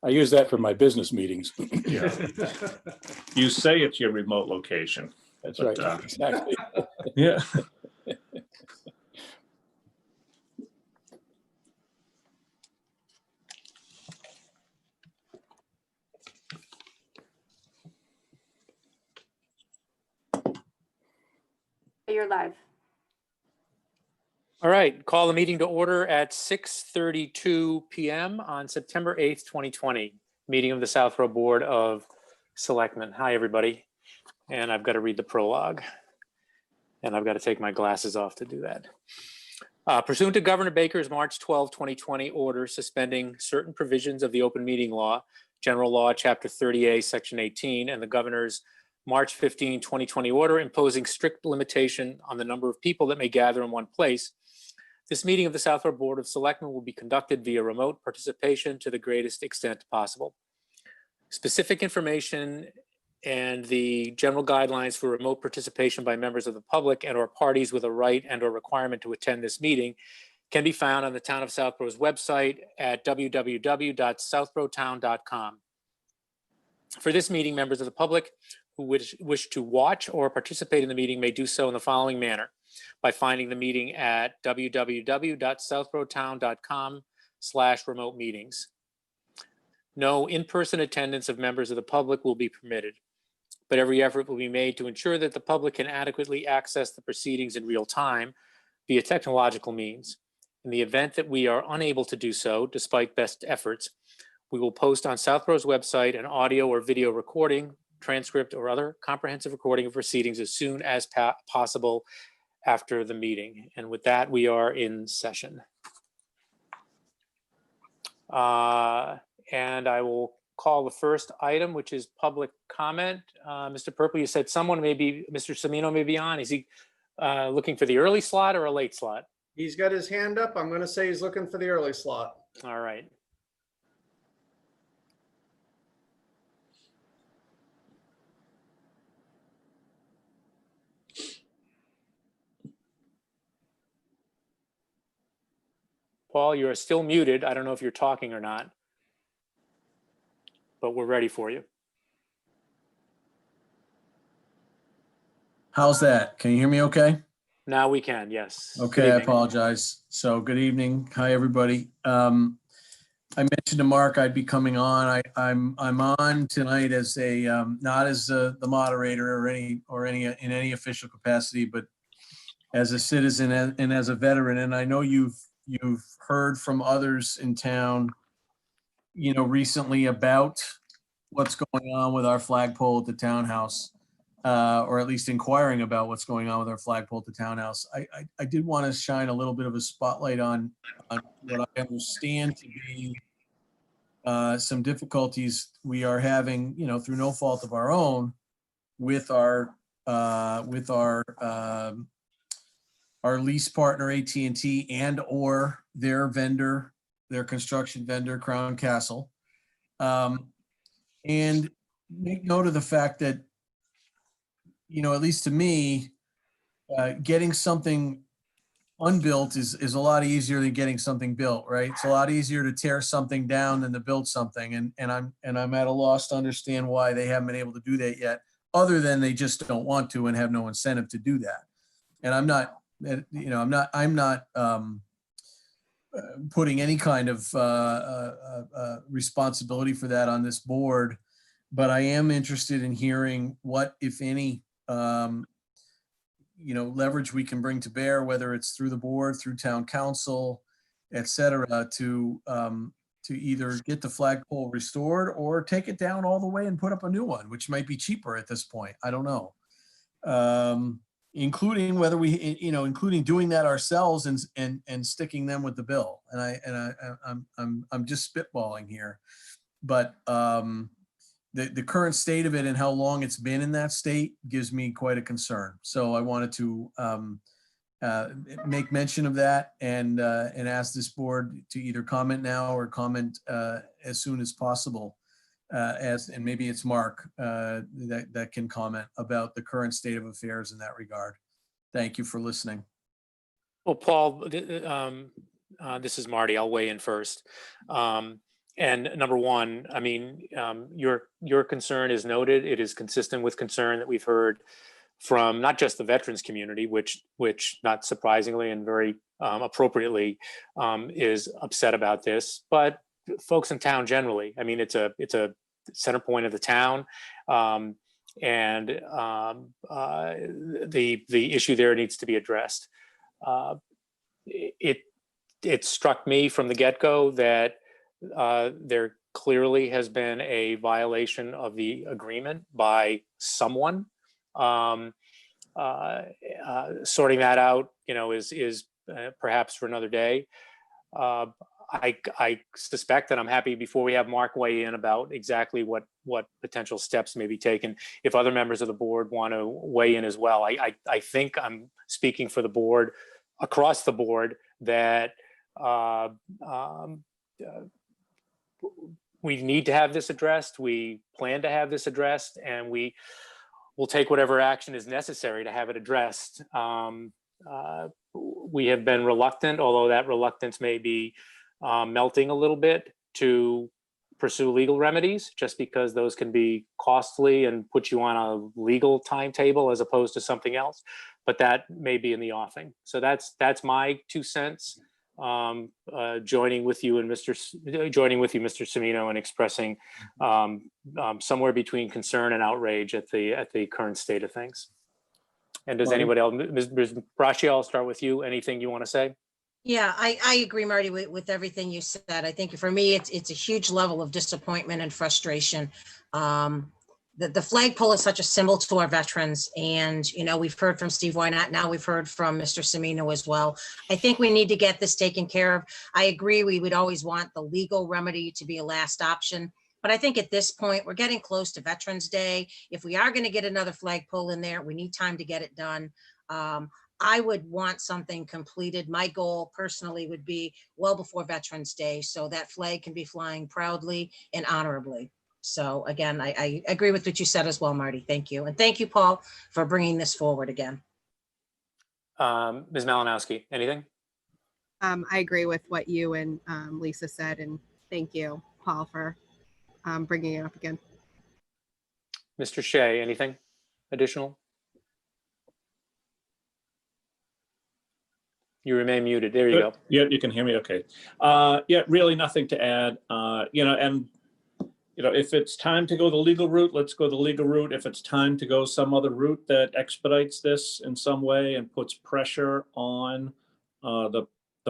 I use that for my business meetings. Yeah. You say it's your remote location. That's But, right. Exactly. Yeah. You're live. All right, call the meeting to order at 6:32 p.m. on September 8th, 2020. Meeting of the Southborough Board of Selectmen. Hi, everybody. And I've got to read the prologue. And I've got to take my glasses off to do that. Pursuant to Governor Baker's March 12, 2020 order suspending certain provisions of the open meeting law, General Law, Chapter 30A, Section 18, and the Governor's March 15, 2020 order imposing strict limitation on the number of people that may gather in one place, this meeting of the Southborough Board of Selectmen will be conducted via remote participation to the greatest extent possible. Specific information and the general guidelines for remote participation by members of the public and or parties with a right and or requirement to attend this meeting can be found on the Town of Southborough's website at www.southboroughtown.com. For this meeting, members of the public who wish to watch or participate in the meeting may do so in the following manner: by finding the meeting at www.southboroughtown.com/remote meetings. No in-person attendance of members of the public will be permitted, but every effort will be made to ensure that the public can adequately access the proceedings in real time via technological means. In the event that we are unable to do so, despite best efforts, we will post on Southborough's website an audio or video recording, transcript, or other comprehensive recording of proceedings as soon as possible after the meeting. And with that, we are in session. And I will call the first item, which is public comment. Mr. Purple, you said someone may be, Mr. Semino may be on. Is he looking for the early slot or a late slot? He's got his hand up. I'm going to say he's looking for the early slot. All right. Paul, you're still muted. I don't know if you're talking or not, but we're ready for you. How's that? Can you hear me okay? Now we can, yes. Okay, I apologize. So good evening. Hi, everybody. I mentioned to Mark I'd be coming on. I'm on tonight as a not as the moderator or in any official capacity, but as a citizen and as a veteran. And I know you've heard from others in town, recently about what's going on with our flagpole at the townhouse, or at least inquiring about what's going on with our flagpole at the townhouse. I did want to shine a little bit of a spotlight on what I understand to be some difficulties we are having, through no fault of our own, with our lease partner AT&T and or their vendor, their construction vendor, Crown Castle, and make note of the fact that, at least to me, getting something unbuilt is a lot easier than getting something built, right? It's a lot easier to tear something down than to build something, and I'm at a loss to understand why they haven't been able to do that yet, other than they just don't want to and have no incentive to do that. And I'm not putting any kind of responsibility for that on this board, but I am interested in hearing what, if any, leverage we can bring to bear, whether it's through the board, through town council, et cetera, to either get the flagpole restored or take it down all the way and put up a new one, which might be cheaper at this point. I don't know. Including whether including doing that ourselves and sticking them with the bill. And I'm just spitballing here, but the current state of it and how long it's been in that state gives me quite a concern. So I wanted to make mention of that and ask this board to either comment now or comment as soon as possible. And maybe it's Mark that can comment about the current state of affairs in that regard. Thank you for listening. Well, Paul, this is Marty. I'll weigh in first. And number one, I mean, your concern is noted. It is consistent with concern that we've heard from not just the veterans community, which not surprisingly and very appropriately is upset about this, but folks in town generally. I mean, it's a center point of the town, and the issue there needs to be addressed. It struck me from the get-go that there clearly has been a violation of the agreement by someone. Sorting that out, is perhaps for another day. I suspect, and I'm happy before we have Mark weigh in about exactly what potential steps may be taken. If other members of the board want to weigh in as well, I think I'm speaking for the board across the board that we need to have this addressed. We plan to have this addressed, and we will take whatever action is necessary to have it addressed. We have been reluctant, although that reluctance may be melting a little bit, to pursue legal remedies, just because those can be costly and put you on a legal timetable as opposed to something else. But that may be in the offing. So that's my 2 cents. Joining with you, Mr. Semino, and expressing somewhere between concern and outrage at the current state of things. And does anybody else, Ms. Braccio, I'll start with you. Anything you want to say? Yeah, I agree, Marty, with everything you said. I think for me, it's a huge level of disappointment and frustration. The flagpole is such a symbol to our veterans, and we've heard from Steve Wynott. Now we've heard from Mr. Semino as well. I think we need to get this taken care of. I agree, we would always want the legal remedy to be a last option, but I think at this point we're getting close to Veterans Day. If we are going to get another flagpole in there, we need time to get it done. I would want something completed. My goal personally would be well before Veterans Day, so that flag can be flying proudly and honorably. So again, I agree with what you said as well, Marty. Thank you. And thank you, Paul, for bringing this forward again. Ms. Malinowski, anything? I agree with what you and Lisa said, and thank you, Paul, for bringing it up again. Mr. Shea, anything additional? You remain muted. There you go. Yeah, you can hear me. Okay. Yeah, really nothing to add. If it's time to go the legal route, let's go the legal route. If it's time to go some other route that expedites this in some way and puts pressure on the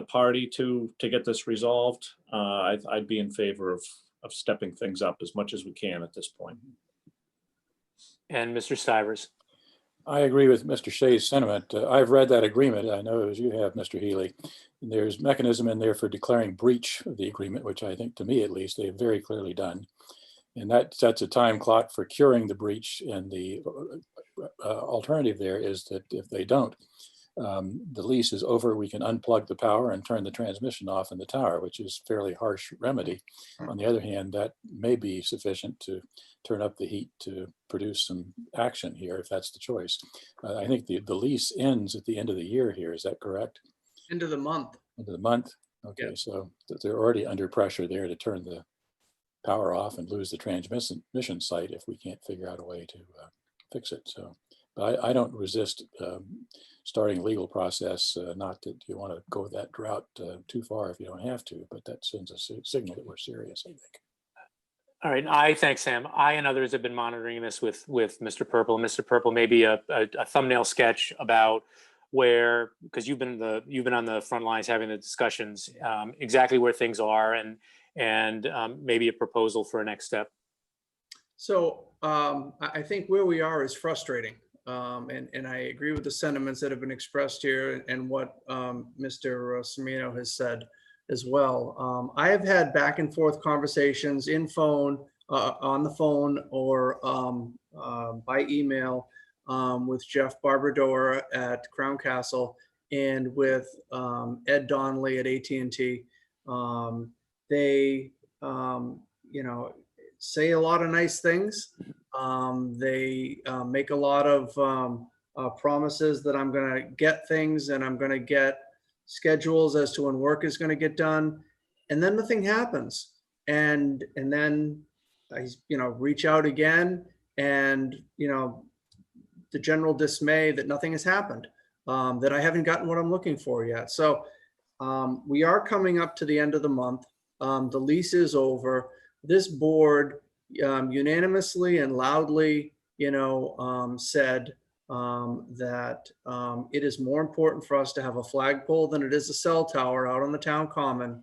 party to get this resolved, I'd be in favor of stepping things up as much as we can at this point. And Mr. Stivers. I agree with Mr. Shea's sentiment. I've read that agreement. I know as you have, Mr. Healy. And there's mechanism in there for declaring breach of the agreement, which I think, to me at least, they've very clearly done. And that sets a time clock for curing the breach. And the alternative there is that if they don't, the lease is over, we can unplug the power and turn the transmission off in the tower, which is a fairly harsh remedy. On the other hand, that may be sufficient to turn up the heat to produce some action here, if that's the choice. I think the lease ends at the end of the year here. Is that correct? End of the month. End of the month? Okay, Yeah. So they're already under pressure there to turn the power off and lose the transmission site if we can't figure out a way to fix it. So, but I don't resist starting a legal process, not that you want to go that route too far if you don't have to, but that sends a signal that we're serious, I think. All right, I thank Sam. I and others have been monitoring this with Mr. Purple. Mr. Purple, maybe a thumbnail sketch about where, because you've been on the front lines having the discussions, exactly where things are, and maybe a proposal for a next step. So I think where we are is frustrating. And I agree with the sentiments that have been expressed here and what Mr. Semino has said as well. I have had back and forth conversations on the phone or by email with Jeff Barbadora at Crown Castle and with Ed Donnelly at AT&T. They, say a lot of nice things. They make a lot of promises that I'm going to get things and I'm going to get schedules as to when work is going to get done. And then nothing happens. and then I, reach out again, and, the general dismay that nothing has happened, that I haven't gotten what I'm looking for yet. So we are coming up to the end of the month. The lease is over. This board unanimously and loudly, said that it is more important for us to have a flagpole than it is a cell tower out on the town common,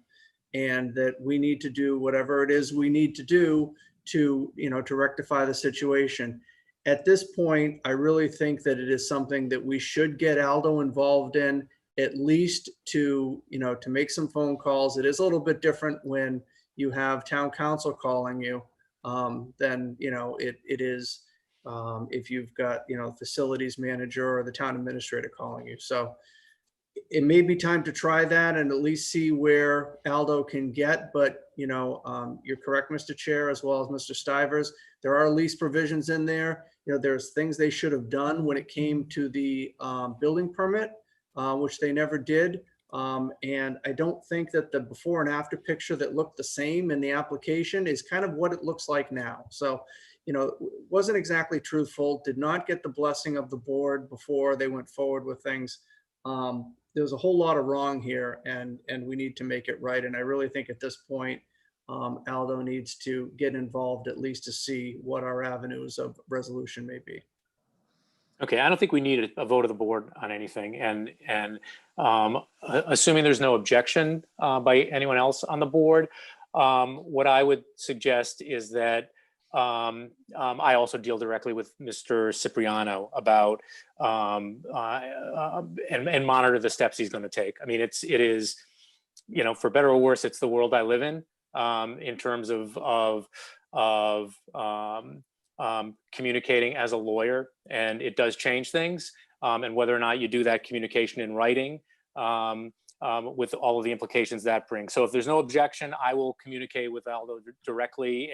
and that we need to do whatever it is we need to do to, to rectify the situation. At this point, I really think that it is something that we should get Aldo involved in, at least to, to make some phone calls. It is a little bit different when you have town council calling you than, it is if you've got, facilities manager or the town administrator calling you. So it may be time to try that and at least see where Aldo can get. But, you're correct, Mr. Chair, as well as Mr. Stivers. There are lease provisions in there. There's things they should have done when it came to the building permit, which they never did. And I don't think that the before and after picture that looked the same in the application is kind of what it looks like now. So, wasn't exactly truthful, did not get the blessing of the board before they went forward with things. There's a whole lot of wrong here, and we need to make it right. And I really think at this point, Aldo needs to get involved at least to see what our avenues of resolution may be. Okay, I don't think we need a vote of the board on anything, and assuming there's no objection by anyone else on the board, what I would suggest is that I also deal directly with Mr. Cipriano about and monitor the steps he's going to take. I mean, it is, for better or worse, it's the world I live in terms of communicating as a lawyer, and it does change things. And whether or not you do that communication in writing with all of the implications that brings. So if there's no objection, I will communicate with Aldo directly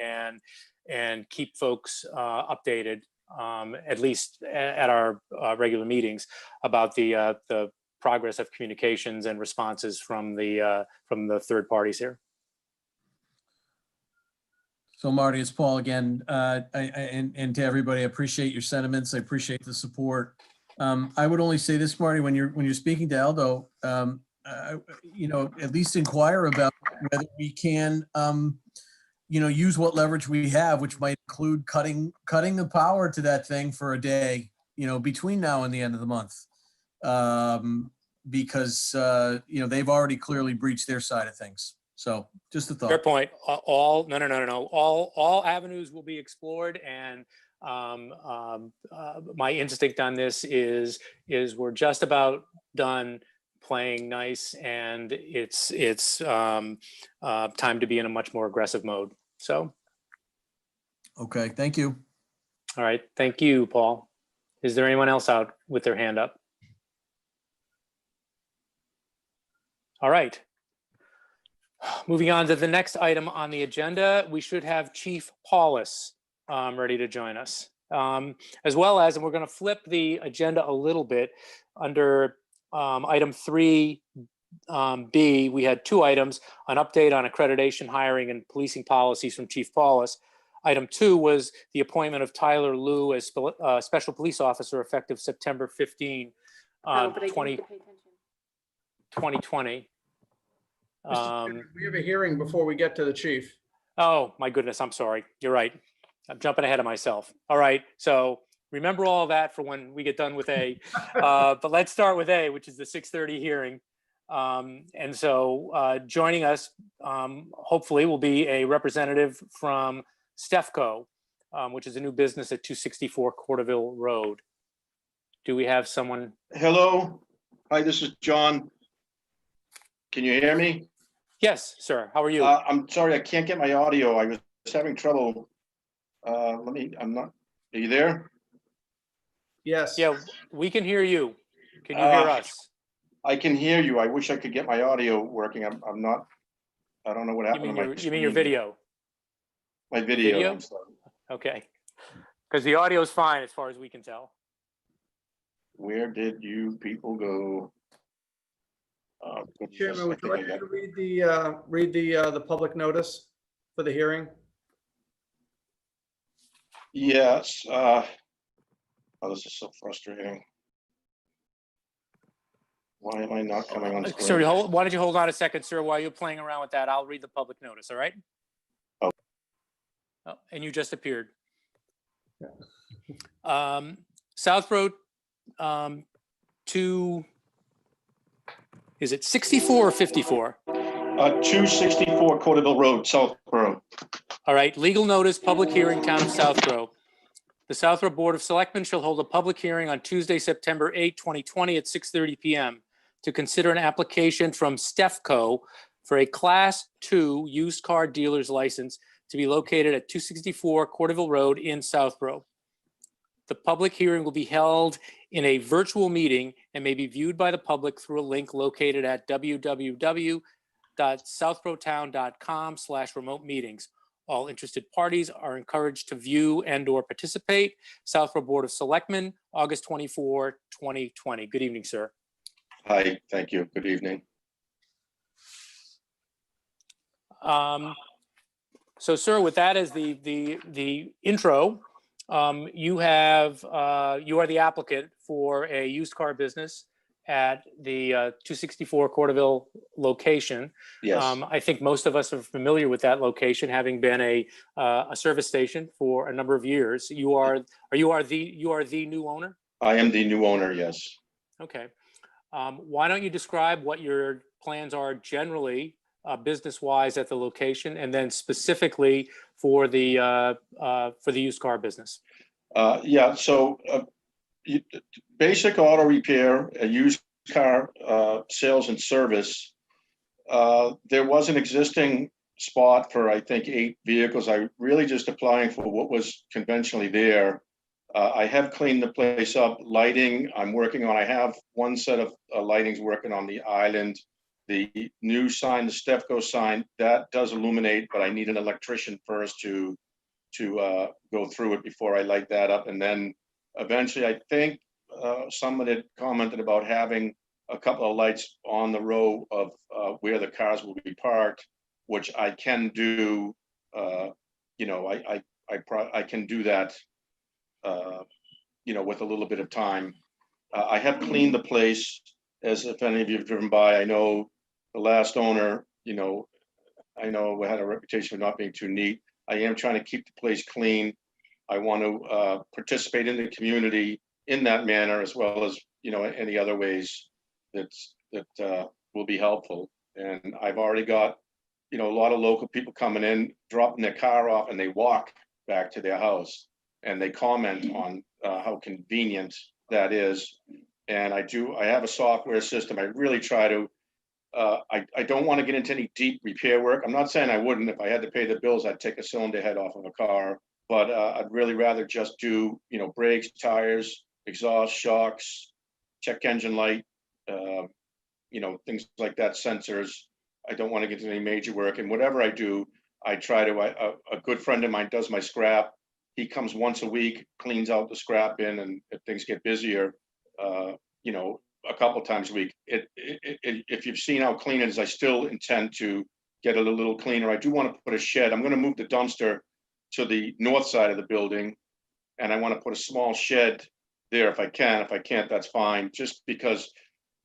and keep folks updated, at least at our regular meetings, about the progress of communications and responses from the third parties here. So Marty, it's Paul again, and to everybody, I appreciate your sentiments. I appreciate the support. I would only say this, Marty, when you're speaking to Aldo, at least inquire about whether we can, use what leverage we have, which might include cutting the power to that thing for a day, between now and the end of the month, because they've already clearly breached their side of things. So just a thought. Fair point. No. All avenues will be explored, and my instinct on this is we're just about done playing nice, and it's time to be in a much more aggressive mode. So. Okay, thank you. All right, thank you, Paul. Is there anyone else out with their hand up? All right. Moving on to the next item on the agenda, we should have Chief Paulus ready to join us, as well as, and we're going to flip the agenda a little bit under item 3B. We had 2 items: an update on accreditation, hiring, and policing policies from Chief Paulus. Item 2 was the appointment of Tyler Liu as special police officer effective September 15, 2020. We have a hearing before we get to the chief. Oh, my goodness, I'm sorry. You're right. I'm jumping ahead of myself. All right, so remember all that for when we get done with A. But let's start with A, which is the 6:30 hearing. And so joining us, hopefully, will be a representative from Stefco, which is a new business at 264 Corderville Road. Do we have someone? Hello. Hi, this is John. Can you hear me? Yes, sir. How are you? I'm sorry, I can't get my audio. I was having trouble. Are you there? Yes. Yeah, we can hear you. Can you hear us? I can hear you. I wish I could get my audio working. I don't know what happened to my You mean your video? My video. Video? I'm sorry. Okay. Because the audio is fine as far as we can tell. Where did you people go? Chairman, would you like me to read the public notice? for the hearing? Yes. Oh, this is so frustrating. Why am I not coming on Sir, screen? why don't you hold on a second, sir, while you're playing around with that? I'll read the public notice, all right? Oh. Oh, and you just appeared. Southborough to, is it 64 or 54? 264 Corderville Road, Southborough. All right, legal notice, public hearing, Town of Southborough. The Southborough Board of Selectmen shall hold a public hearing on Tuesday, September 8, 2020 at 6:30 PM to consider an application from Stefco for a Class 2 used car dealer's license to be located at 264 Corderville Road in Southborough. The public hearing will be held in a virtual meeting and may be viewed by the public through a link located at www.southboroughtown.com/remote meetings. All interested parties are encouraged to view and/or participate. Southborough Board of Selectmen, August 24, 2020. Good evening, sir. Hi, thank you. Good evening. So, sir, with that as the intro, you are the applicant for a used car business at the 264 Corderville location. Yes, I think most of us are familiar with that location, having been a service station for a number of years. You are the new owner? I am the new owner, yes. Okay. Why don't you describe what your plans are generally, business-wise at the location, and then specifically for the used car business? Yeah, so basic auto repair, a used car sales and service. There was an existing spot for, I think, 8 vehicles. I really just applying for what was conventionally there. I have cleaned the place up. Lighting, I'm working on. I have one set of lightings working on the island. The new sign, the Stefco sign, that does illuminate, but I need an electrician first to go through it before I light that up. And then eventually, I think someone had commented about having a couple of lights on the row of where the cars will be parked, which I can do. You know, I can do that. You know, with a little bit of time. I have cleaned the place, as if any of you have driven by. I know the last owner, you know, I know we had a reputation of not being too neat. I am trying to keep the place clean. I want to participate in the community in that manner, as well as, you know, any other ways that will be helpful. And I've already got, you know, a lot of local people coming in, dropping their car off, and they walk back to their house, and they comment on how convenient that is. And I have a software system. I really try to. I don't want to get into any deep repair work. I'm not saying I wouldn't. If I had to pay the bills, I'd take a cylinder head off of a car. But I'd really rather just do, you know, brakes, tires, exhaust, shocks, check engine light, you know, things like that, sensors. I don't want to get into any major work. And whatever I do, I try to. A good friend of mine does my scrap. He comes once a week, cleans out the scrap bin, and if things get busier, you know, a couple times a week. If you've seen how clean it is, I still intend to get it a little cleaner. I do want to put a shed. I'm going to move the dumpster to the north side of the building, and I want to put a small shed there if I can. If I can't, that's fine. Just because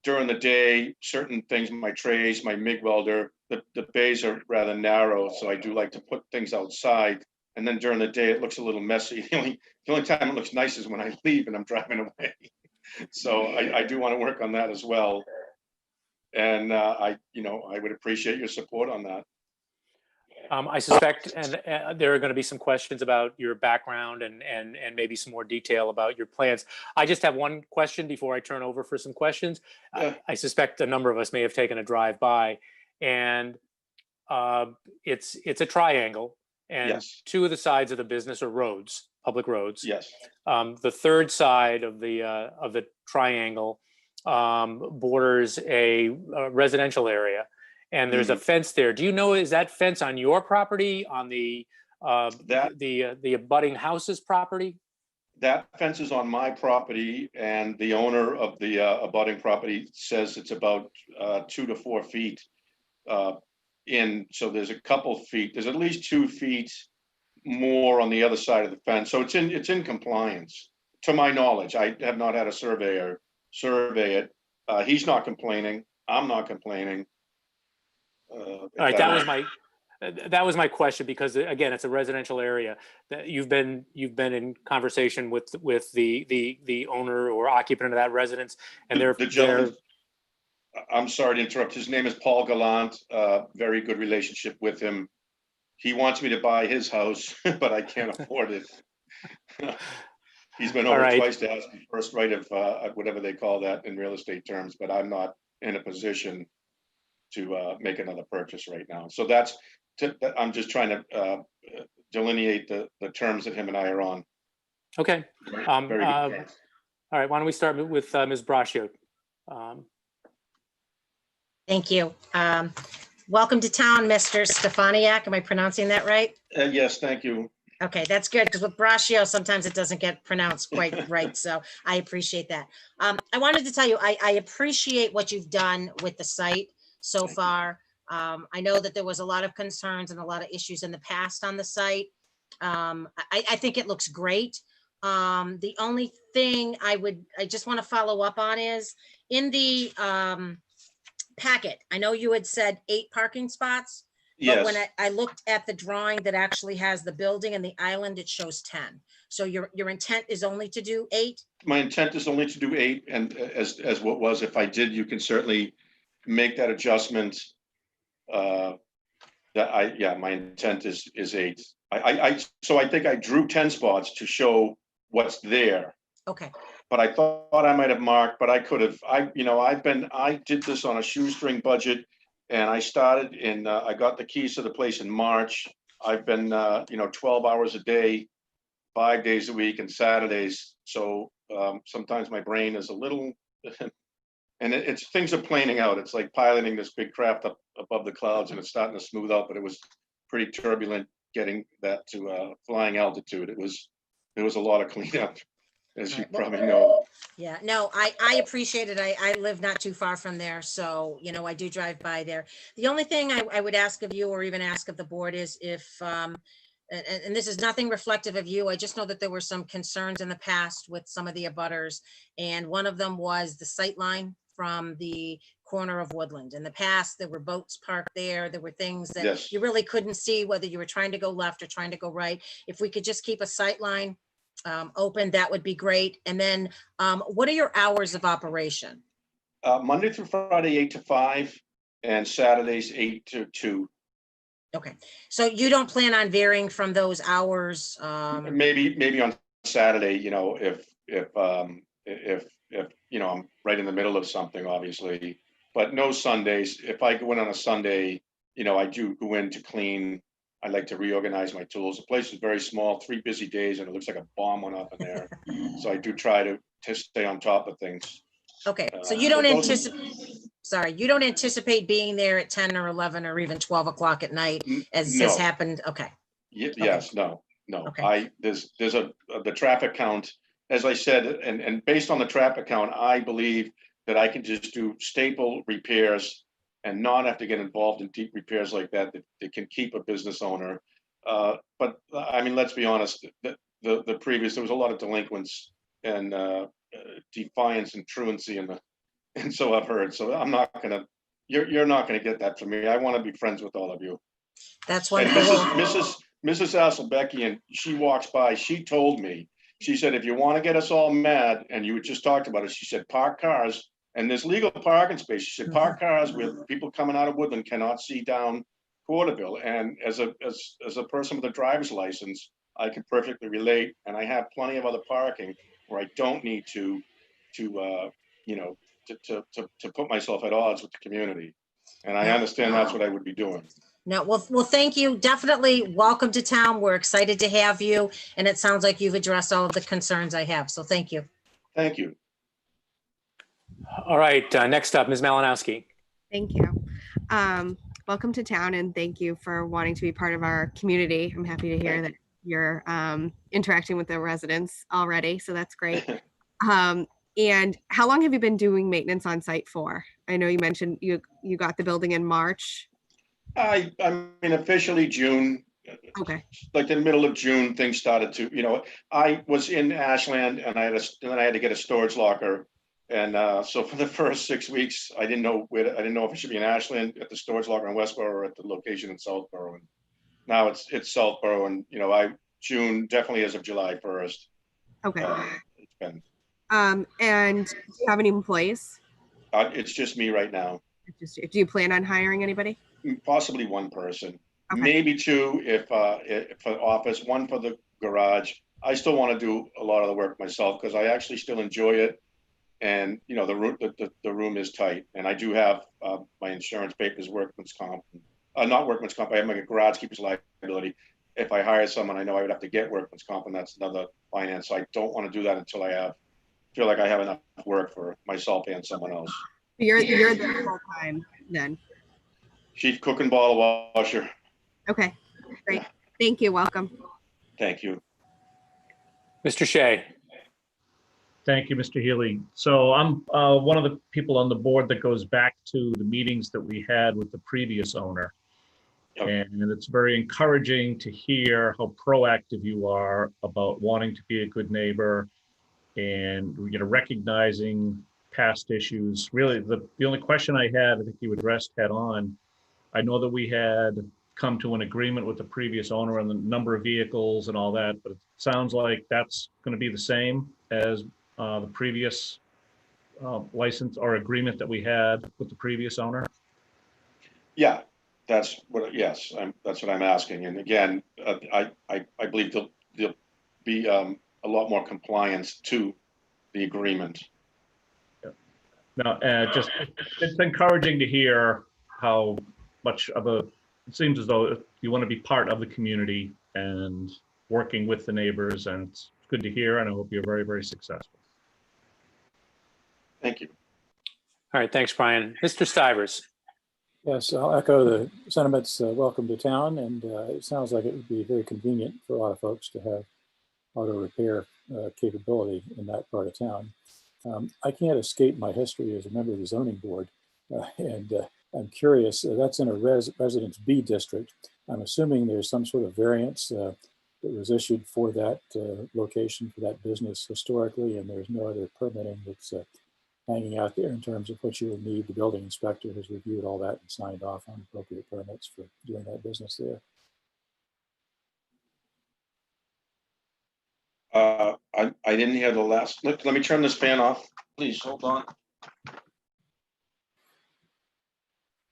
during the day, certain things, my trays, my MIG welder, the bays are rather narrow, so I do like to put things outside. And then during the day, it looks a little messy. The only time it looks nice is when I leave and I'm driving away. So I do want to work on that as well. And I would appreciate your support on that. I suspect, and there are going to be some questions about your background and maybe some more detail about your plans. I just have one question before I turn over for some questions. Yeah. I suspect a number of us may have taken a drive by, and it's a triangle, and Yes. 2 of the sides of the business are roads, public roads. Yes. The third side of the triangle borders a residential area. And there's a fence there. Do you know, is that fence on your property, on the abutting house's property? That fence is on my property, and the owner of the abutting property says it's about 2 to 4 feet in, so there's a couple feet, there's at least 2 feet more on the other side of the fence. So it's in compliance, to my knowledge. I have not had a surveyor survey it. He's not complaining. I'm not complaining. All right, that was my question, because again, it's a residential area. That you've been in conversation with the owner or occupant of that residence, and the gentleman, I'm sorry to interrupt. His name is Paul Gallant. Very good relationship with him. He wants me to buy his house, but I can't afford it. He's been over twice to ask me first right of whatever they call that in real estate terms, but I'm not in a position to make another purchase right now. So I'm just trying to delineate the terms that him and I are on. Okay. Very All good terms. right, why don't we start with Ms. Braccio? Thank you. Welcome to town, Mr. Stefaniak. Am I pronouncing that right? Yes, thank you. Okay, that's good, because with Braccio, sometimes it doesn't get pronounced quite right. So I appreciate that. I wanted to tell you, I appreciate what you've done with the site so far. I know that there was a lot of concerns and a lot of issues in the past on the site. I think it looks great. The only thing I just want to follow up on is in the packet, I know you had said 8 parking spots. But when Yes, I looked at the drawing that actually has the building and the island, it shows 10. So your intent is only to do 8? my intent is only to do 8, and as what was, if I did, you can certainly make that adjustment. My intent is 8. So I think I drew 10 spots to show what's there. Okay, But I thought I might have marked, but I could have, I did this on a shoestring budget, and I started I got the keys to the place in March. I've been, 12 hours a day, 5 days a week, and Saturdays. So sometimes my brain is a little, and things are planing out. It's like piloting this big craft up above the clouds, and it's starting to smooth out, but it was pretty turbulent getting that to flying altitude. It was a lot of cleanup, as you probably know. yeah, no, I appreciate it. I live not too far from there, so, I do drive by there. The only thing I would ask of you, or even ask of the board, is if, and this is nothing reflective of you, I just know that there were some concerns in the past with some of the abutters, and one of them was the sight line from the corner of Woodland. In the past, there were boats parked there. There were things that Yes. you really couldn't see whether you were trying to go left or trying to go right. If we could just keep a sight line open, that would be great. And then what are your hours of operation? Monday through Friday, 8 to 5, and Saturdays, 8 to 2. Okay, so you don't plan on varying from those hours? Maybe on Saturday, if I'm right in the middle of something, obviously, but no Sundays. If I go in on a Sunday, I do go in to clean. I like to reorganize my tools. The place is very small, 3 busy days, and it looks like a bomb went up in there. So I do try to stay on top of things. Okay, so you don't anticipate being there at 10 or 11 or even 12 o'clock at night, as has No. happened? Okay, Yes, no. Okay. There's the traffic count, as I said, and based on the traffic count, I believe that I can just do staple repairs and not have to get involved in deep repairs like that can keep a business owner. But I mean, let's be honest, the previous, there was a lot of delinquents and defiance and truancy and so I've heard. So I'm not gonna, you're not gonna get that from me. I want to be friends with all of you. that's And wonderful. Mrs. Hasselbeckian, she walks by, she told me, she said, if you want to get us all mad, and you just talked about it, she said, park cars, and there's legal parking space. She said, park cars where people coming out of Woodland cannot see down Porterville. And as a person with a driver's license, I can perfectly relate, and I have plenty of other parking where I don't need to put myself at odds with the community. And I understand that's what I would be doing. No, well, thank you. Definitely welcome to town. We're excited to have you. And it sounds like you've addressed all of the concerns I have. So thank you. Thank you. All right, next up, Ms. Malinowski. Thank you. Welcome to town, and thank you for wanting to be part of our community. I'm happy to hear that you're interacting with the residents already, so that's great. And how long have you been doing maintenance on site for? I know you mentioned you got the building in March. I mean, officially June, Okay, like the middle of June, things started to, I was in Ashland and and then I had to get a storage locker. And so for the first 6 weeks, I didn't know I didn't know if it should be in Ashland at the storage locker in Westboro or at the location in Southborough. And now it's Southborough, and June, definitely as of July 1st. okay. It's been, And do you have any employees? it's just me right now. Do you plan on hiring anybody? Possibly one person, Okay. maybe two if for office, one for the garage. I still want to do a lot of the work myself because I actually still enjoy it. And the room is tight, and I do have my insurance papers, workman's comp, not workman's comp. I have my garage keeper's liability. If I hire someone, I know I would have to get workman's comp, and that's another finance. So I don't want to do that until I feel like I have enough work for myself and someone else. You're there full time then. Chief cook and bottle washer. Okay, great. Yeah. Thank you. Welcome. Thank you. Mr. Shea. Thank you, Mr. Healy. So I'm one of the people on the board that goes back to the meetings that we had with the previous owner. Yep. And it's very encouraging to hear how proactive you are about wanting to be a good neighbor and recognizing past issues. Really, the only question I had, I think you addressed head on. I know that we had come to an agreement with the previous owner on the number of vehicles and all that, but it sounds like that's going to be the same as the previous license or agreement that we had with the previous owner. Yeah, that's what. Yes, that's what I'm asking. And again, I believe there'll be a lot more compliance to the agreement. Now, just it's encouraging to hear how much of it seems as though you want to be part of the community and working with the neighbors, and it's good to hear. And I hope you're very, very successful. Thank you. All right, thanks, Brian. Mr. Stivers. Yes, I'll echo the sentiments. Welcome to town, and it sounds like it would be very convenient for a lot of folks to have auto repair capability in that part of town. I can't escape my history as a member of the zoning board, and I'm curious. That's in a Residence B district. I'm assuming there's some sort of variance that was issued for that location, for that business historically, and there's no other permitting that's hanging out there in terms of what you will need. The building inspector has reviewed all that and signed off on appropriate permits for doing that business there. I didn't hear the last. Let me turn this fan off, please. Hold on.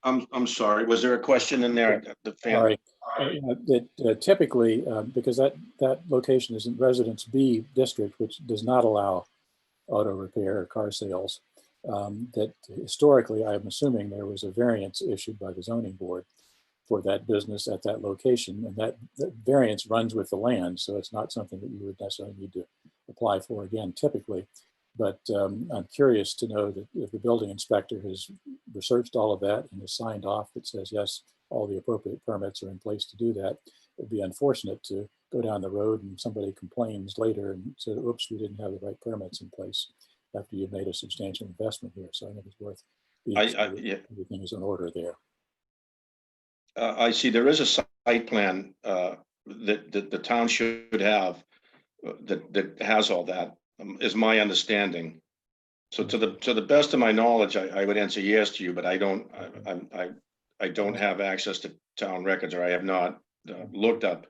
I'm sorry. Was there a question in there? The fan. Sorry. Typically, because that location is in Residence B district, which does not allow auto repair or car sales, that historically, I'm assuming there was a variance issued by the zoning board for that business at that location, and that variance runs with the land, so it's not something that you would necessarily need to apply for again typically. But I'm curious to know that if the building inspector has researched all of that and has signed off that says, yes, all the appropriate permits are in place to do that, it'd be unfortunate to go down the road and somebody complains later and says, oops, we didn't have the right permits in place after you've made a substantial investment here. So I think it's worth being sure that everything is in order there. I see there is a site plan that the town should have that has all that, is my understanding. So to the best of my knowledge, I would answer yes to you, but I don't have access to town records, or I have not looked up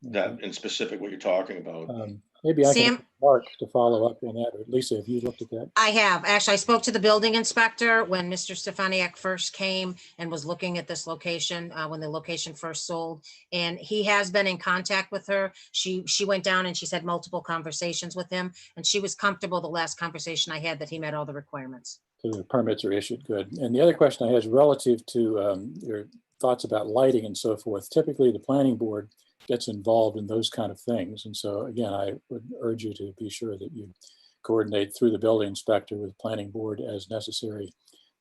that in specific what you're talking about. Maybe I Sam? can ask Mark to follow up on that, or Lisa, have you looked at that? I have. Actually, I spoke to the building inspector when Mr. Stefaniak first came and was looking at this location, when the location first sold. And he has been in contact with her. She went down and she's had multiple conversations with him. And she was comfortable the last conversation I had that he met all the requirements. So the permits are issued, good. And the other question I had is relative to your thoughts about lighting and so forth. Typically, the planning board gets involved in those kind of things. And so again, I would urge you to be sure that you coordinate through the building inspector with the planning board as necessary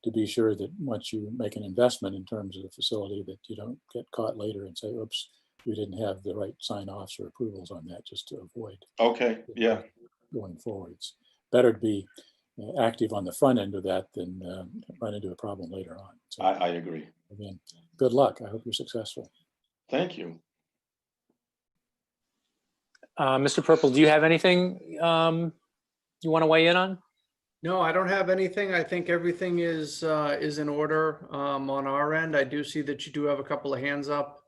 to be sure that once you make an investment in terms of the facility, that you don't get caught later and say, oops, we didn't have the right sign-offs or approvals on that, just to avoid going forwards. Better to be active on the front end of that than run into a problem later on. So, I agree. Again, good luck. I hope you're successful. Thank you. Mr. Purple, do you have anything you want to weigh in on? No, I don't have anything. I think everything is in order on our end. I do see that you do have a couple of hands up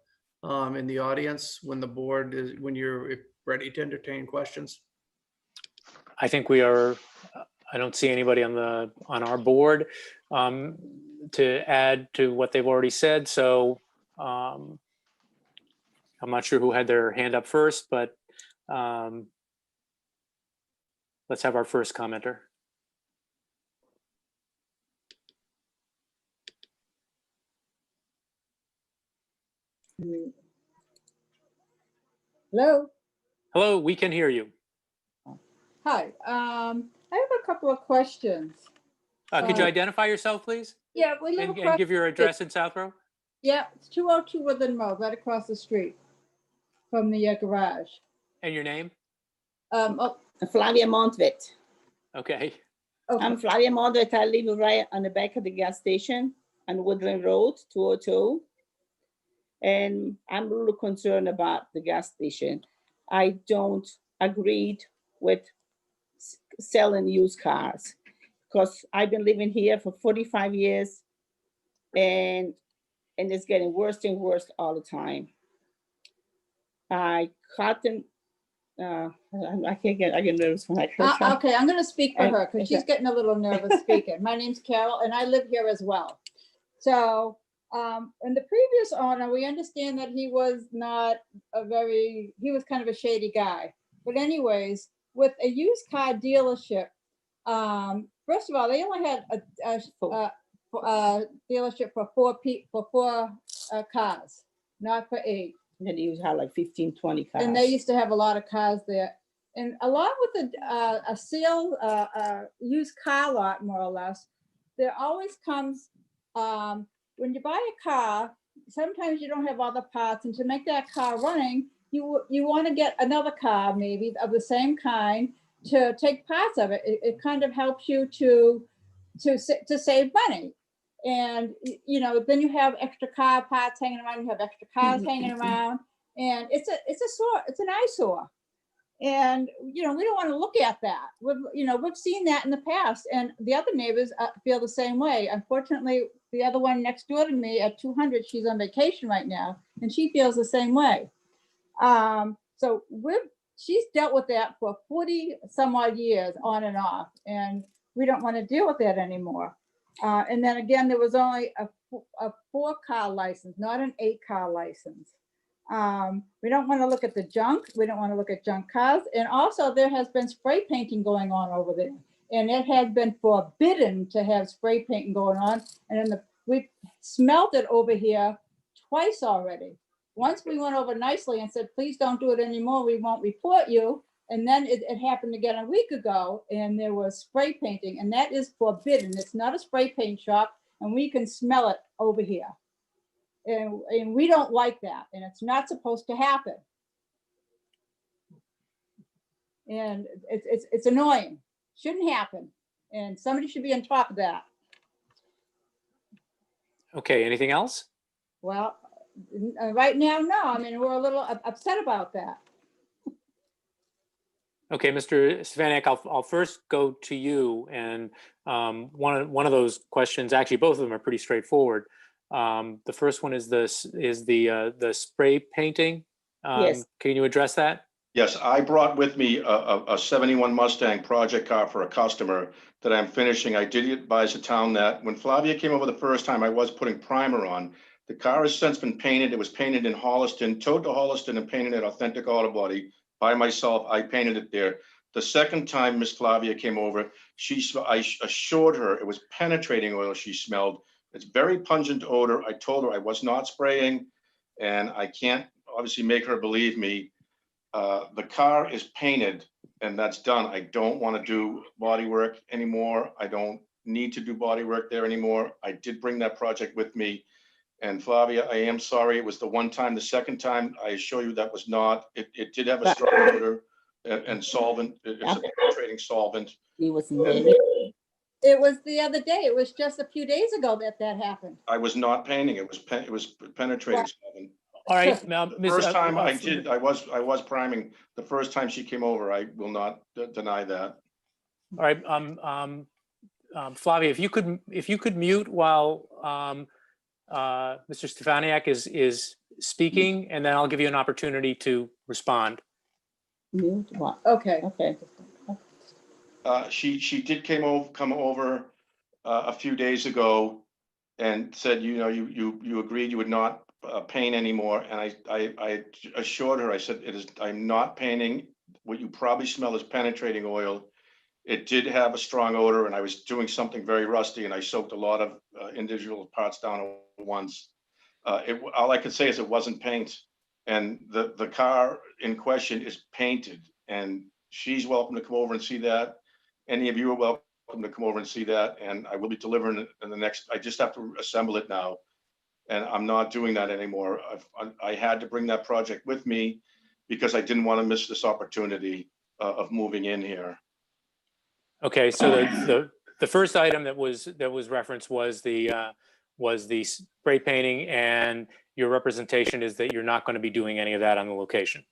in the audience when the board is, when you're ready to entertain questions. I think we are. I don't see anybody on our board to add to what they've already said. So I'm not sure who had their hand up first, but let's have our first commenter. Hello. Hello, we can hear you. Hi. I have a couple of questions. Could you identify yourself, please? Yeah, we live And across. give your address in Southborough? Yeah, it's 202 Woodland Road, right across the street from the garage. And your name? Oh, Flavia Montvet. Okay. okay. I'm Flavia Montvet. I live right on the back of the gas station on Woodland Road, 202. And I'm a little concerned about the gas station. I don't agree with selling used cars because I've been living here for 45 years and it's getting worse and worse all the time. I caught them. I get nervous when I hear her. Okay, I'm going to speak for her because she's Okay. getting a little nervous speaking. My name's Carol and I live here as well. So, and the previous owner, we understand that he was not he was kind of a shady guy. But anyways, with a used car dealership, first of all, they only had a dealership for four cars, not for 8. And then you have like 15, 20 cars. And they used to have a lot of cars there. And along with a sale, used car lot, more or less, there always comes, when you buy a car, sometimes you don't have all the parts, and to make that car running, you want to get another car maybe of the same kind to take parts of it. It kind of helps you to save money. And you know, then you have extra car parts hanging around, you have extra cars hanging around, and it's an eyesore. And you know, we don't want to look at that. We've seen that in the past, and the other neighbors feel the same way. Unfortunately, the other one next door to me at 200, she's on vacation right now, and she feels the same way. So she's dealt with that for 40 some odd years on and off, and we don't want to deal with that anymore. And then again, there was only a 4-car license, not an 8-car license. We don't want to look at the junk. We don't want to look at junk cars. And also there has been spray painting going on over there. And it has been forbidden to have spray painting going on. And we've smelled it over here twice already. Once we went over nicely and said, please don't do it anymore. We won't report you. And then it happened again a week ago, and there was spray painting, and that is forbidden. It's not a spray paint shop, and we can smell it over here. And we don't like that, and it's not supposed to happen. And it's annoying. Shouldn't happen. And somebody should be on top of that. Okay, anything else? Well, right now, no. I mean, we're a little upset about that. Okay, Mr. Svanek, I'll first go to you, and one of those questions, actually both of them are pretty straightforward. The first one is the spray painting. Yes. Can you address that? Yes, I brought with me a 71 Mustang project car for a customer that I'm finishing. I did advise the town that when Flavia came over the first time, I was putting primer on. The car has since been painted. It was painted in Holliston, towed to Holliston and painted at Authentic Auto Body by myself. I painted it there. The second time Miss Flavia came over, I assured her it was penetrating oil she smelled. It's very pungent odor. I told her I was not spraying, and I can't obviously make her believe me. The car is painted and that's done. I don't want to do body work anymore. I don't need to do body work there anymore. I did bring that project with me. And Flavia, I am sorry. It was the one time. The second time, I assure you that was not. It did have a strong odor and solvent. It's a penetrating solvent. He was It was the other day. It was just a few days ago that that happened. I was not painting. It was penetrating solvent. All right. The first time I did, I was priming. The first time she came over, I will not deny that. All right. Flavia, if you could mute while Mr. Stefaniak is speaking, and then I'll give you an opportunity to respond. Mute what? Okay. Okay. She did come over a few days ago and said, you know, you agreed you would not paint anymore. And I assured her, I said, I'm not painting. What you probably smell is penetrating oil. It did have a strong odor, and I was doing something very rusty, and I soaked a lot of individual parts down at once. All I could say is it wasn't paint, and the car in question is painted, and she's welcome to come over and see that. Any of you are welcome to come over and see that, and I will be delivering it in the next. I just have to assemble it now, and I'm not doing that anymore. I had to bring that project with me because I didn't want to miss this opportunity of moving in here. Okay, so the first item that was referenced was the spray painting, and your representation is that you're not going to be doing any of that on the location.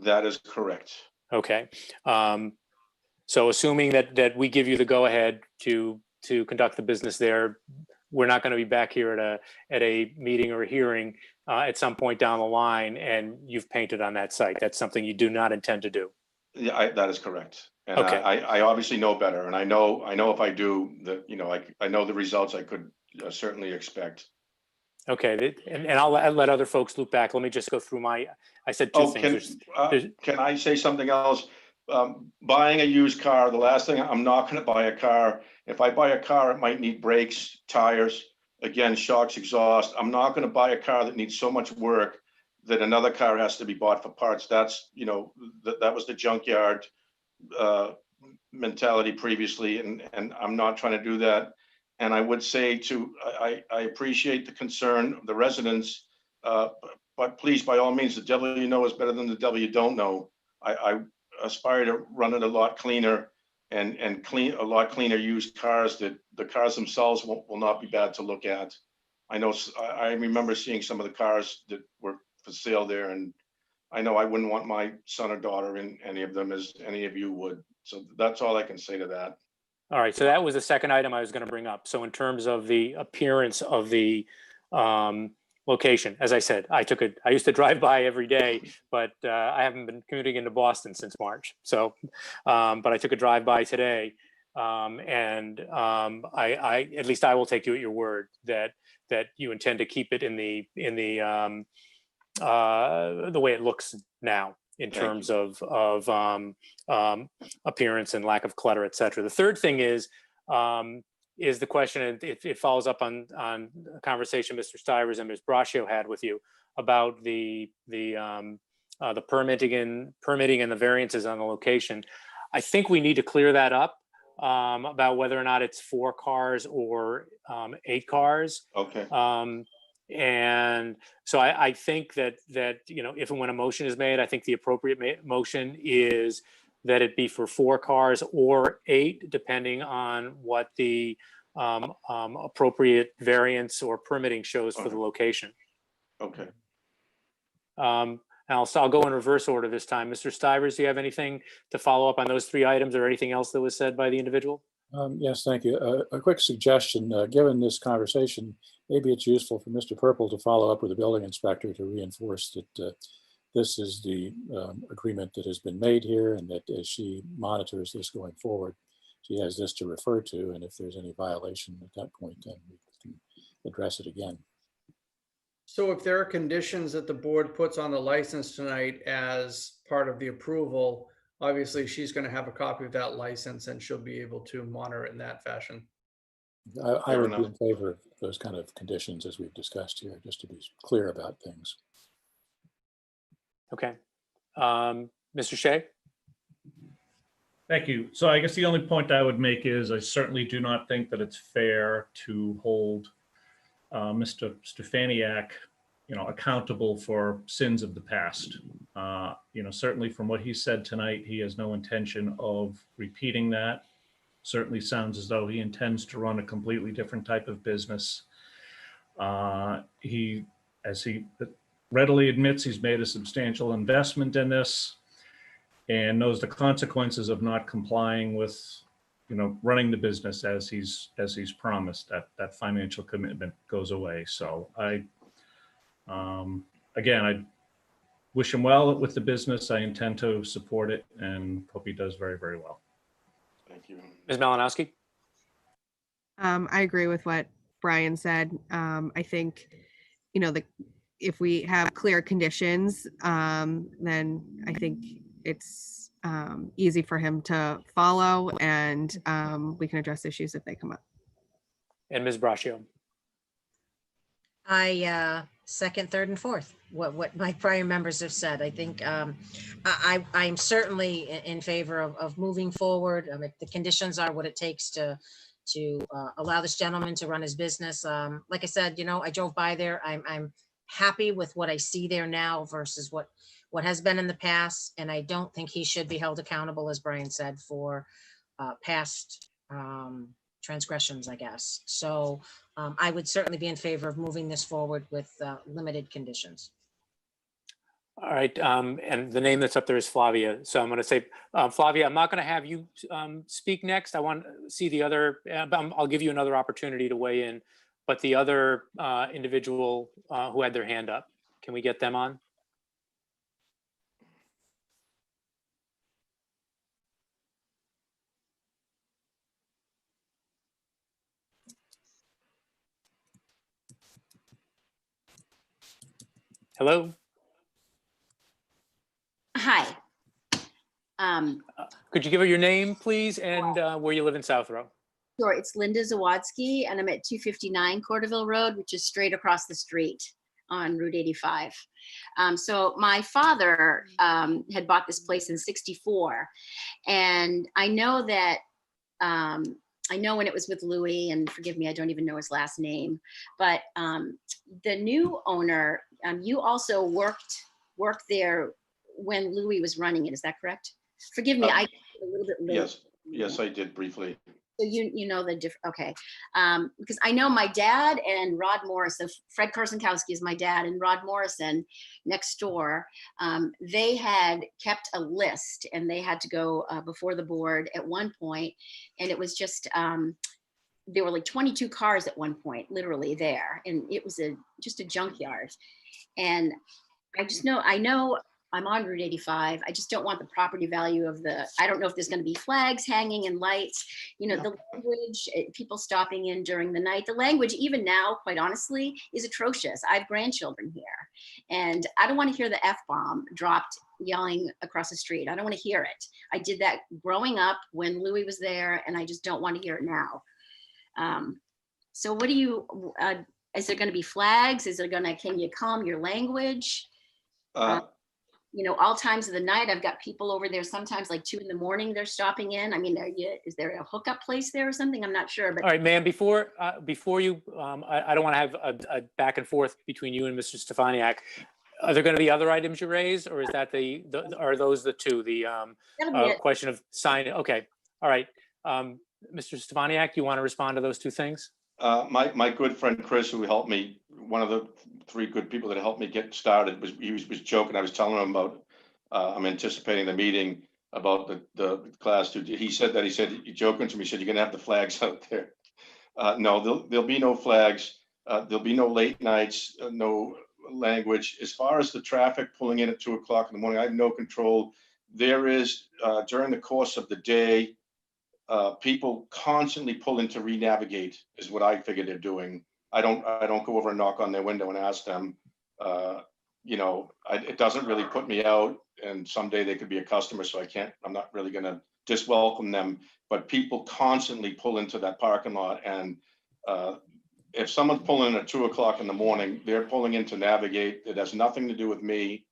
That is correct. Okay, so assuming that we give you the go ahead to conduct the business there, we're not going to be back here at a meeting or a hearing at some point down the line, and you've painted on that site. That's something you do not intend to do. Yeah, that is correct. And Okay. I obviously know better, and I know if I do that, you know, I know the results I could certainly expect. Okay, and I'll let other folks loop back. Let me just go through I said two things. Can I say something else? Buying a used car, the last thing, I'm not going to buy a car. If I buy a car, it might need brakes, tires, again, shocks, exhaust. I'm not going to buy a car that needs so much work that another car has to be bought for parts. That's, you know, that was the junkyard mentality previously, and I'm not trying to do that. And I would say I appreciate the concern of the residents, but please, by all means, the devil you know is better than the devil you don't know. I aspire to run it a lot cleaner and clean a lot cleaner used cars, that the cars themselves will not be bad to look at. I know I remember seeing some of the cars that were for sale there, and I know I wouldn't want my son or daughter in any of them as any of you would. So that's all I can say to that. All right, so that was the second item I was going to bring up. So in terms of the appearance of the location, as I said, I used to drive by every day, but I haven't been commuting into Boston since March. So, but I took a drive by today, and I at least I will take you at your word that you intend to keep it in the way it looks now, in terms of appearance and lack of clutter, et cetera. The third thing is the question, and it follows up on a conversation Mr. Stivers and Ms. Braccio had with you about the permitting and the variances on the location. I think we need to clear that up about whether or not it's 4 cars or 8 cars. Okay. And so I think that you know, if and when a motion is made, I think the appropriate motion is that it be for 4 cars or 8, depending on what the appropriate variance or permitting shows for the location. Okay. And I'll go in reverse order this time. Mr. Stivers, do you have anything to follow up on those 3 items, or anything else that was said by the individual? Yes, thank you. A quick suggestion, given this conversation, maybe it's useful for Mr. Purple to follow up with the building inspector to reinforce that this is the agreement that has been made here, and that as she monitors this going forward, she has this to refer to, and if there's any violation at that point, then we can address it again. So if there are conditions that the board puts on the license tonight as part of the approval, obviously she's going to have a copy of that license and she'll be able to monitor it in that fashion. I would be in favor of those kind of conditions as we've discussed here, just to be clear about things. Okay. Mr. Shea? Thank you. So I guess the only point I would make is I certainly do not think that it's fair to hold Mr. Stefaniak, you know, accountable for sins of the past. You know, certainly from what he said tonight, he has no intention of repeating that. certainly sounds as though he intends to run a completely different type of business. He, as he readily admits, he's made a substantial investment in this and knows the consequences of not complying with, running the business as he's promised. That financial commitment goes away. So again, I wish him well with the business. I intend to support it and hope he does very, very well. Thank you. Ms. Malinowski? I agree with what Brian said. I think, if we have clear conditions, then I think it's easy for him to follow, and we can address issues if they come up. And Ms. Braccio? I second, third, and fourth, what my prior members have said. I think I'm certainly in favor of moving forward. I mean, the conditions are what it takes to allow this gentleman to run his business. Like I said, I drove by there. I'm happy with what I see there now versus what has been in the past. And I don't think he should be held accountable, as Brian said, for past transgressions, I guess. So I would certainly be in favor of moving this forward with limited conditions. All right, and the name that's up there is Flavia. So I'm going to say, Flavia, I'm not going to have you speak next. I want to see the other, I'll give you another opportunity to weigh in, but the other individual who had their hand up, can we get them on? Hello? Hi. Could you give her your name, please, and where you live in Southborough? Sure, it's Linda Zawadsky, and I'm at 259 Corderville Road, which is straight across the street on Route 85. So my father had bought this place in '64, and I know that, I know when it was with Louis, and forgive me, I don't even know his last name, but the new owner, you also worked there when Louis was running it, is that correct? Forgive me, I a little bit late. Yes, I did briefly. So you know the different, okay. Because I know my dad and Rod Morrison, Fred Korsankowski is my dad, and Rod Morrison next door, they had kept a list and they had to go before the board at one point, and it was just, there were like 22 cars at one point, literally there, and it was just a junkyard. And I know I'm on Route 85. I just don't want the property value of I don't know if there's going to be flags hanging and lights, the language, people stopping in during the night. The language, even now, quite honestly, is atrocious. I have grandchildren here, and I don't want to hear the F-bomb dropped yelling across the street. I don't want to hear it. I did that growing up when Louis was there, and I just don't want to hear it now. So what do you, is there going to be flags? Can you calm your language? All times of the night, I've got people over there, sometimes like 2 a.m, they're stopping in. I mean, is there a hookup place there or something? I'm not sure. But all right, ma'am, before you, I don't want to have a back and forth between you and Mr. Stefaniak. Are there going to be other items you raise, or is that are those the two, the question of sign? Okay, all right. Mr. Stefaniak, you want to respond to those two things? My good friend Chris, who helped me, one of the 3 good people that helped me get started, was joking. I was telling him about I'm anticipating the meeting about the class 2. He said you're joking to me. He said, you're gonna have the flags out there. No, there'll be no flags. There'll be no late nights, no language. As far as the traffic pulling in at 2 o'clock in the morning, I have no control. There is during the course of the day, people constantly pull in to re-navigate is what I figure they're doing. I don't go over and knock on their window and ask them. It doesn't really put me out, and someday they could be a customer, so I'm not really gonna diswelcome them, but people constantly pull into that parking lot, and if someone's pulling in at 2 o'clock in the morning, they're pulling in to navigate. It has nothing to do with me.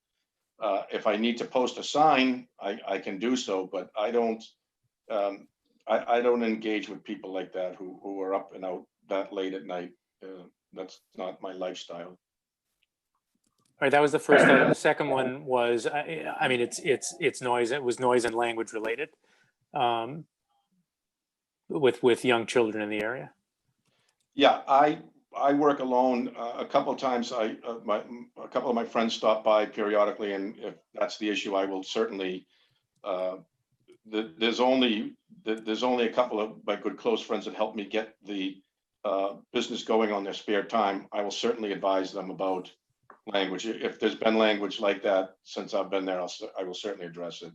If I need to post a sign, I can do so, but I don't engage with people like that who are up and out that late at night. That's not my lifestyle. All right, that was the first item. The second one was, I mean, it's noise. It was noise and language related. with young children in the area? Yeah, I work alone. A couple of times a couple of my friends stop by periodically, and if that's the issue, I will certainly, there's only a couple of my good close friends that help me get the business going on their spare time. I will certainly advise them about language. If there's been language like that since I've been there, I will certainly address it.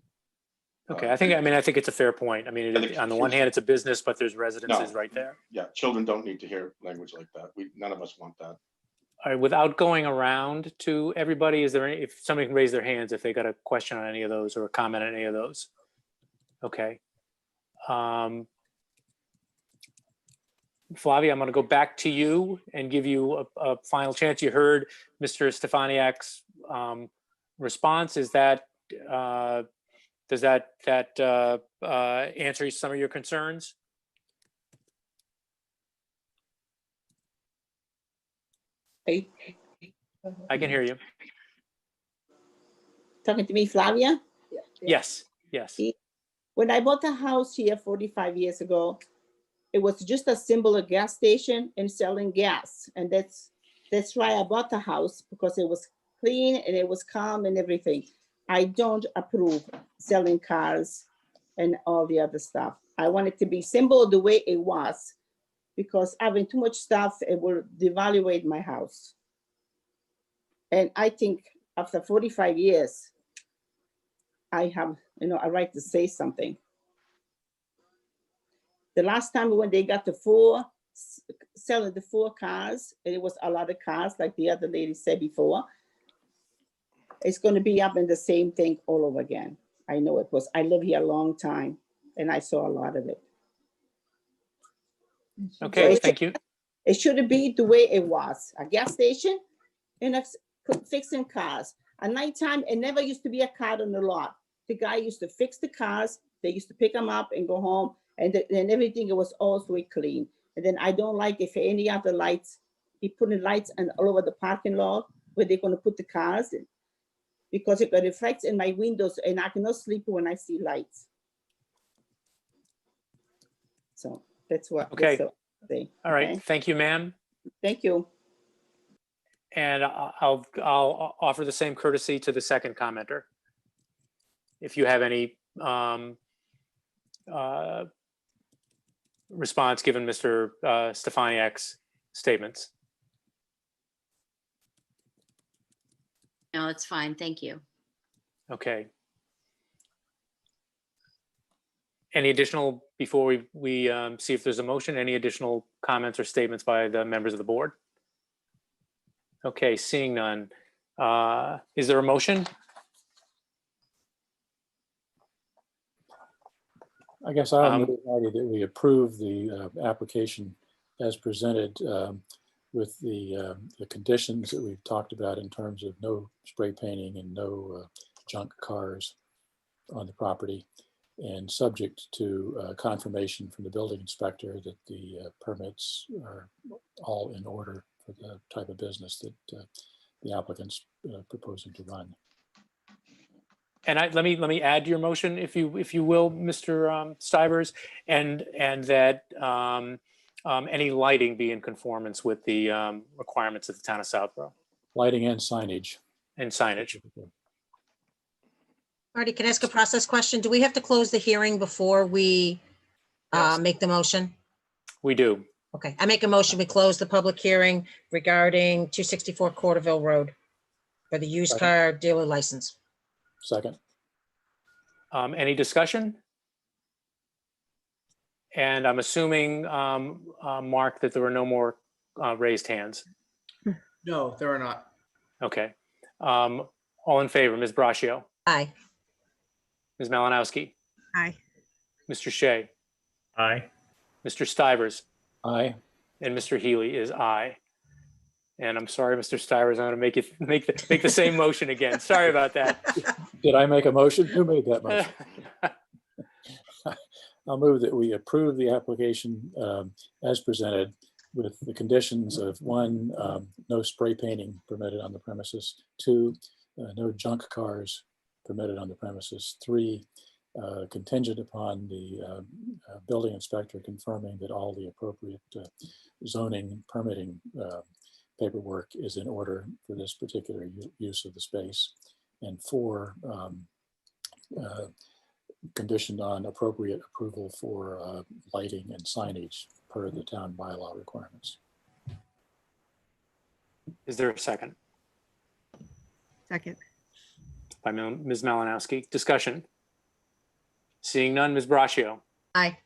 Okay, I think it's a fair point. I mean, on the one hand, it's a business, but there's residences right there. Yeah, children don't need to hear language like that. None of us want that. All right, without going around to everybody, is there any, if somebody can raise their hands if they got a question on any of those or a comment on any of those? Okay. Flavia, I'm going to go back to you and give you a final chance. You heard Mr. Stefaniak's response. Is that does that answer some of your concerns? Hey, I can hear you. talking to me, Flavia? Yes, yes. When I bought the house here 45 years ago, it was just a symbol of gas station and selling gas. And that's why I bought the house, because it was clean and it was calm and everything. I don't approve selling cars and all the other stuff. I want it to be simple the way it was, because having too much stuff, it will devaluate my house. And I think after 45 years, I have, a right to say something. The last time when they got selling the 4 cars, and it was a lot of cars, like the other lady said before, it's going to be up in the same thing all over again. I know it was. I lived here a long time, and I saw a lot of it. Okay, thank you. It should be the way it was. A gas station and fixing cars. At nighttime, it never used to be a car on the lot. The guy used to fix the cars. They used to pick them up and go home, and then everything, it was always clean. And then I don't like if any other lights, he put the lights all over the parking lot where they're going to put the cars in, because it reflects in my windows and I cannot sleep when I see lights. So that's what. Okay. That's all right. Okay. Thank you, ma'am. Thank you. And I'll offer the same courtesy to the second commenter. If you have any response given Mr. Stefaniak's statements. No, it's fine. Thank you. Okay. Any additional, before we see if there's a motion, any additional comments or statements by the members of the board? Okay, seeing none. Is there a motion? I guess I'll move, Marty, that we approve the application as presented with the conditions that we've talked about in terms of no spray painting and no junk cars on the property, and subject to confirmation from the building inspector that the permits are all in order for the type of business that the applicant's proposing to run. And let me add to your motion, if you will, Mr. Stivers, and that any lighting be in conformance with the requirements of the town of Southborough. Lighting and signage. And signage. Marty, can I ask a process question? Do we have to close the hearing before we make the motion? We do. Okay, I make a motion, we close the public hearing regarding 264 Corderville Road for the used car dealer license. Second. Any discussion? And I'm assuming, Mark, that there were no more raised hands. No, there are not. Okay. All in favor, Ms. Braccio, Aye. Ms. Malinowski, Aye. Mr. Shea, Aye. Mr. Stivers, Aye. and Mr. Healy is aye. And I'm sorry, Mr. Stivers, I'm going to make the same motion again. Sorry about that. Did I make a motion? Who made that motion? I'll move that we approve the application as presented with the conditions of 1, no spray painting permitted on the premises, 2, no junk cars permitted on the premises, 3, contingent upon the building inspector confirming that all the appropriate zoning and permitting paperwork is in order for this particular use of the space. And 4, conditioned on appropriate approval for lighting and signage per the town bylaw requirements. Is there a second? Second. By Ms. Malinowski. Discussion. Seeing none, Ms. Braccio, Aye.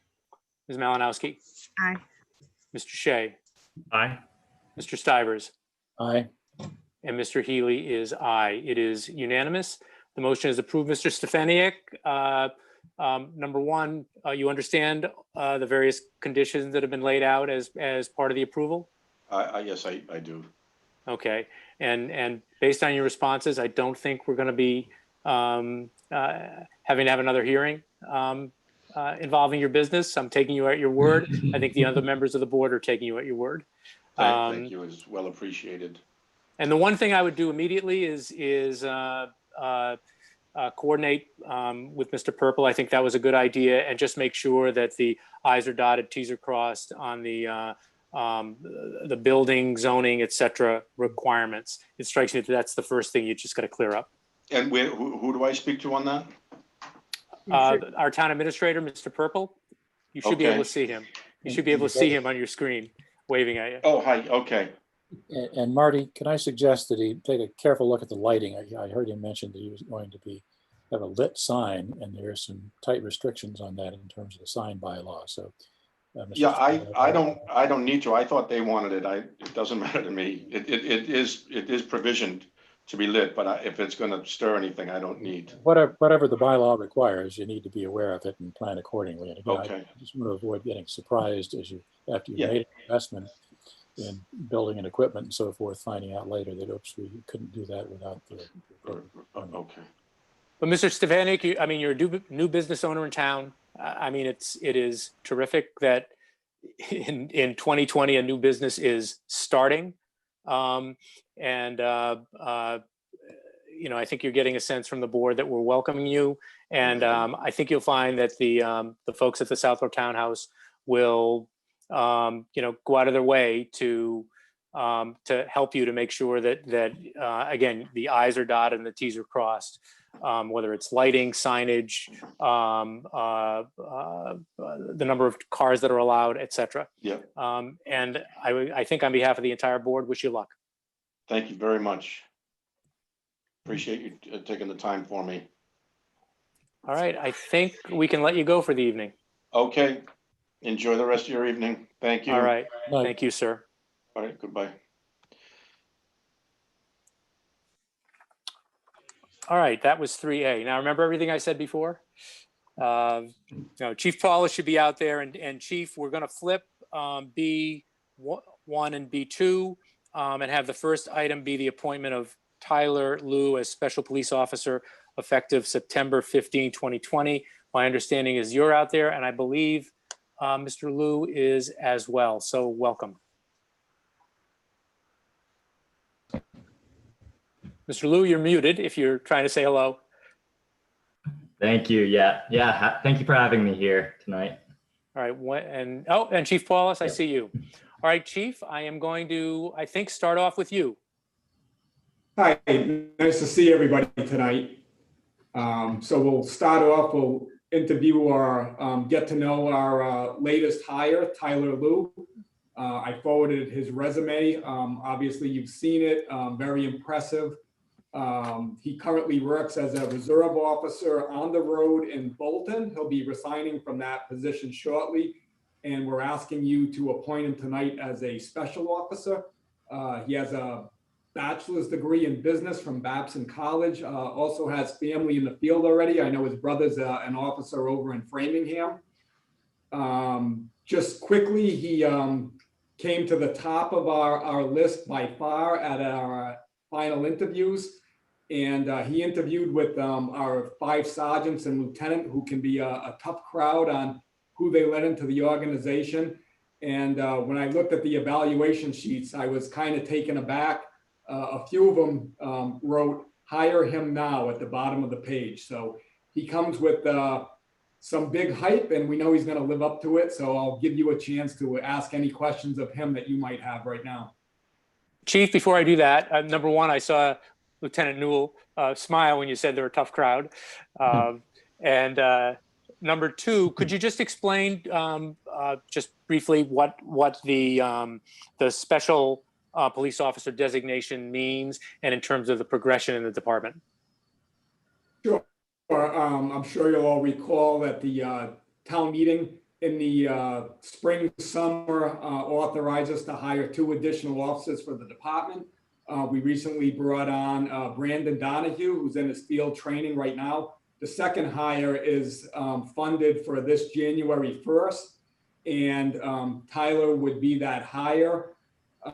Ms. Malinowski, Aye. Mr. Shea, Aye. Mr. Stivers, Aye. and Mr. Healy is aye. It is unanimous. The motion is approved. Mr. Stefaniak, number one, you understand the various conditions that have been laid out as part of the approval? Yes, I do. Okay, and based on your responses, I don't think we're going to be having to have another hearing involving your business. I'm taking you at your word. I think the other members of the board are taking you at your word. Thank you. It's well appreciated. And the one thing I would do immediately is coordinate with Mr. Purple. I think that was a good idea, and just make sure that the I's are dotted, T's are crossed on the building, zoning, et cetera requirements. It strikes me that that's the first thing you just got to clear up. And who do I speak to on that? Our town administrator, Mr. Purple, you should be able to see him. You should be able to see him on your screen waving at you. Oh, hi. Okay. And Marty, can I suggest that he take a careful look at the lighting? I heard him mention that he was going to have a lit sign, and there are some tight restrictions on that in terms of the sign bylaw. So, Yeah, I don't need to. I thought they wanted it. It doesn't matter to me. It is provisioned to be lit, but if it's going to stir anything, I don't need. Whatever the bylaw requires, you need to be aware of it and plan accordingly. And again, Okay. I just want to avoid getting surprised after you've Yeah. made an investment in building and equipment and so forth, finding out later that, oops, we couldn't do that without the. Okay. But Mr. Stefanik, you're a new business owner in town. It is terrific that in 2020 a new business is starting, I think you're getting a sense from the board that we're welcoming you, and I think you'll find that the folks at the Southborough Townhouse will go out of their way to help you to make sure that again, the I's are dotted and the T's are crossed, whether it's lighting, signage, the number of cars that are allowed, et cetera. Yeah. And I think on behalf of the entire board, wish you luck. Thank you very much. Appreciate you taking the time for me. All right, I think we can let you go for the evening. Okay. Enjoy the rest of your evening. Thank you. All right, Bye. thank you, sir. All right, goodbye. All right, that was 3A. Now, remember everything I said before? Chief Paula should be out there, and Chief, we're going to flip B1 and B2 and have the first item be the appointment of Tyler Liu as Special Police Officer effective September 15, 2020. My understanding is you're out there, and I believe Mr. Liu is as well, so welcome. Mr. Liu, you're muted if you're trying to say hello. Thank you. Yeah. Thank you for having me here tonight. All right. And Chief Paulus, I see you. All right, Chief, I am going to, I think, start off with you. Hi, nice to see everybody tonight. So we'll start off, we'll interview or get to know our latest hire, Tyler Liu. I forwarded his resume. Obviously, you've seen it. Very impressive. He currently works as a reserve officer on the road in Bolton. He'll be resigning from that position shortly, and we're asking you to appoint him tonight as a special officer. He has a bachelor's degree in business from Babson College, also has family in the field already. I know his brother's an officer over in Framingham. Just quickly, he came to the top of our list by far at our final interviews. And he interviewed with our 5 sergeants and lieutenant, who can be a tough crowd on who they let into the organization. And when I looked at the evaluation sheets, I was kind of taken aback. A few of them wrote, "Hire him now" at the bottom of the page. So he comes with some big hype, and we know he's going to live up to it. So I'll give you a chance to ask any questions of him that you might have right now. Chief, before I do that, number one, I saw Lieutenant Newell smile when you said they're a tough crowd. And number two, could you just explain just briefly what the special police officer designation means, and in terms of the progression in the department? Sure. I'm sure you'll all recall that the town meeting in the spring, summer authorized us to hire 2 additional officers for the department. We recently brought on Brandon Donahue, who's in his field training right now. The second hire is funded for this January 1st, and Tyler would be that hire.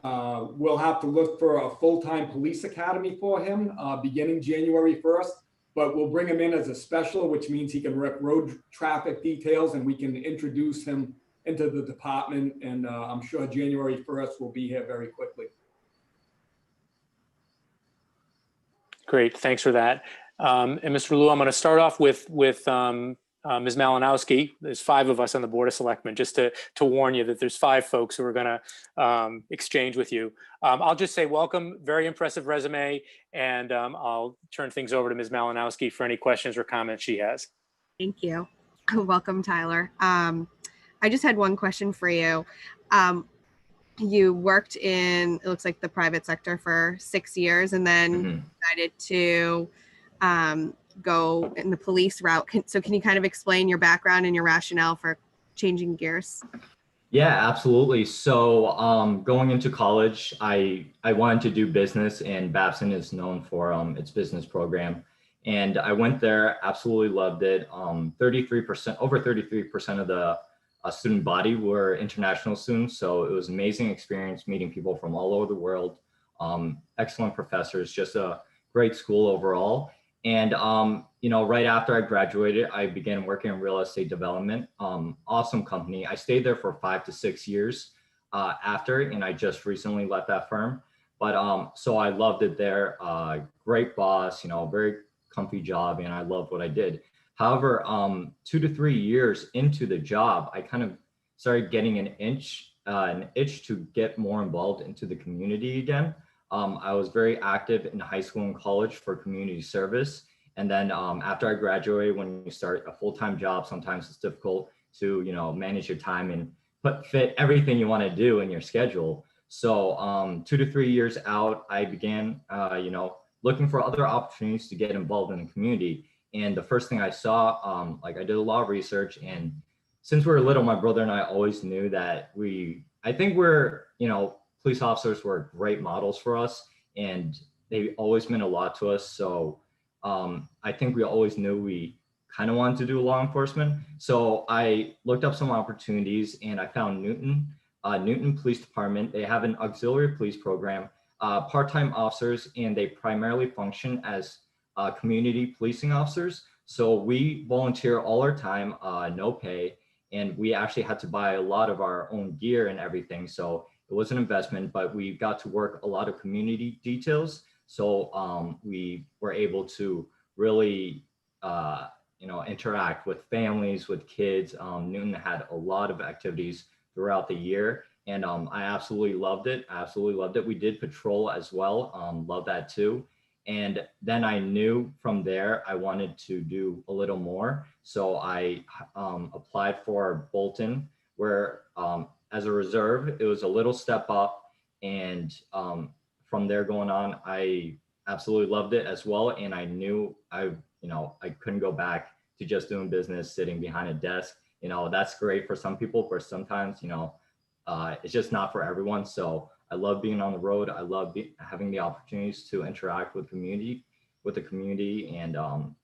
We'll have to look for a full-time police academy for him beginning January 1st, but we'll bring him in as a special, which means he can rep road traffic details, and we can introduce him into the department. And I'm sure January 1st will be here very quickly. Great, thanks for that. And Mr. Liu, I'm going to start off with Ms. Malinowski. There's 5 of us on the Board of Selectmen, just to warn you that there's 5 folks who are going to exchange with you. I'll just say welcome, very impressive resume, and I'll turn things over to Ms. Malinowski for any questions or comments she has. Thank you. Welcome, Tyler. I just had one question for you. You worked in, it looks like, the private sector for 6 years, and then decided to go in the police route. So can you kind of explain your background and your rationale for changing gears? Yeah, absolutely. So going into college, I wanted to do business, and Babson is known for its business program. And I went there, absolutely loved it. 33%, over 33% of the student body were international students. So it was an amazing experience meeting people from all over the world. Excellent professors, just a great school overall. And, you know, right after I graduated, I began working in real estate development. Awesome company. I stayed there for 5 to 6 years after, and I just recently left that firm. But so I loved it there. Great boss, you know, very comfy job, and I loved what I did. However, 2 to 3 years into the job, I kind of started getting an itch to get more involved into the community again. I was very active in high school and college for community service. And then after I graduated, when you start a full-time job, sometimes it's difficult to, you know, manage your time and fit everything you want to do in your schedule. So 2 to 3 years out, I began, you know, looking for other opportunities to get involved in the community. And the first thing I saw, like I did a lot of research, and since we were little, my brother and I always knew that I think we're, you know, police officers were great models for us, and they always meant a lot to us. So I think we always knew we kind of wanted to do law enforcement. So I looked up some opportunities, and I found Newton Police Department. They have an auxiliary police program, part-time officers, and they primarily function as community policing officers. So we volunteer all our time, no pay, and we actually had to buy a lot of our own gear and everything. So it was an investment, but we got to work a lot of community details. So we were able to really, you know, interact with families, with kids. Newton had a lot of activities throughout the year, and I absolutely loved it. Absolutely loved it. We did patrol as well. Love that too. And then I knew from there I wanted to do a little more. So I applied for Bolton, where as a reserve, it was a little step up. And from there going on, I absolutely loved it as well. And I knew I couldn't go back to just doing business, sitting behind a desk. You know, that's great for some people, but sometimes, you know, it's just not for everyone. So I love being on the road. I love having the opportunities to interact with the community, and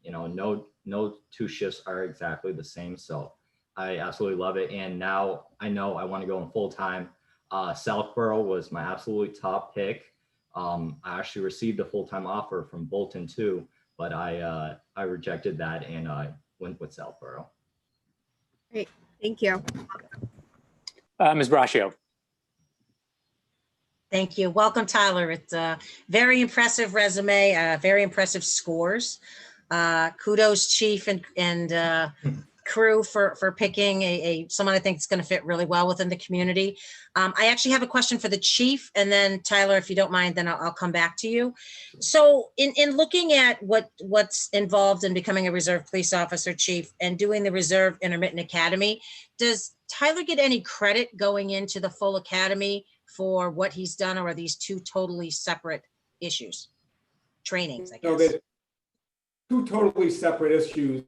you know, no 2 shifts are exactly the same. So I absolutely love it. And now I know I want to go in full time. Southborough was my absolutely top pick. I actually received a full-time offer from Bolton too, but I rejected that, and I went with Southborough. Great, thank you. Ms. Braccio. Thank you. Welcome, Tyler. It's a very impressive resume, very impressive scores. Kudos, Chief and crew for picking someone I think is going to fit really well within the community. I actually have a question for the chief, and then Tyler, if you don't mind, then I'll come back to you. So in looking at what's involved in becoming a reserve police officer, chief, and doing the Reserve Intermittent Academy, does Tyler get any credit going into the full academy for what he's done, or are these two totally separate issues? Trainings, I So guess. there's two totally separate issues.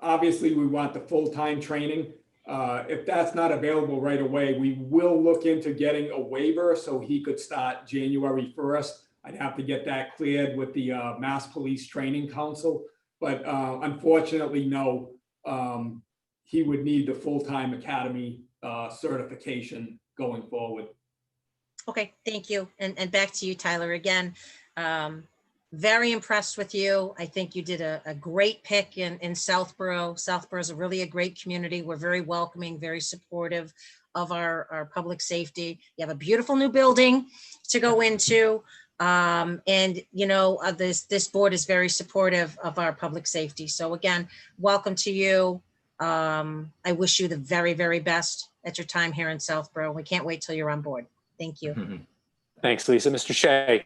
Obviously, we want the full-time training. If that's not available right away, we will look into getting a waiver so he could start January 1st. I'd have to get that cleared with the Mass Police Training Council. But unfortunately, no, he would need the full-time academy certification going forward. Okay, thank you. And back to you, Tyler, again. Very impressed with you. I think you did a great pick in Southborough. Southborough is really a great community. We're very welcoming, very supportive of our public safety. You have a beautiful new building to go into. And you know, this board is very supportive of our public safety. So again, welcome to you. I wish you the very, very best at your time here in Southborough. We can't wait till you're on board. Thank you. Thanks, Lisa. Mr. Shea.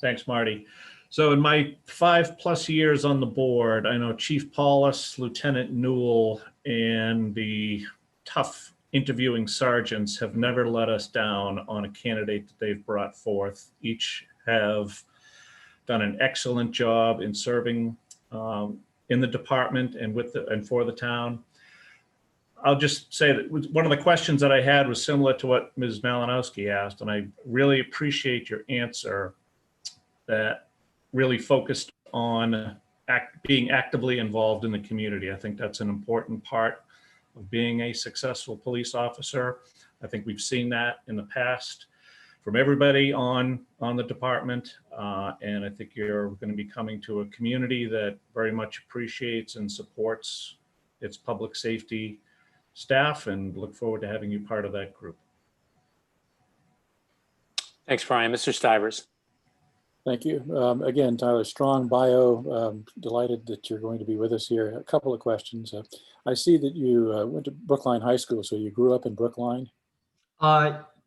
Thanks, Marty. So in my 5+ years on the board, I know Chief Paulus, Lieutenant Newell, and the tough interviewing sergeants have never let us down on a candidate that they've brought forth. Each have done an excellent job in serving in the department and for the town. I'll just say that one of the questions that I had was similar to what Ms. Malinowski asked, and I really appreciate your answer that really focused on being actively involved in the community. I think that's an important part of being a successful police officer. I think we've seen that in the past from everybody on the department. And I think you're going to be coming to a community that very much appreciates and supports its public safety staff, and look forward to having you part of that group. Thanks, Brian. Mr. Stivers. Thank you. Again, Tyler, strong bio. Delighted that you're going to be with us here. A couple of questions. I see that you went to Brookline High School, so you grew up in Brookline?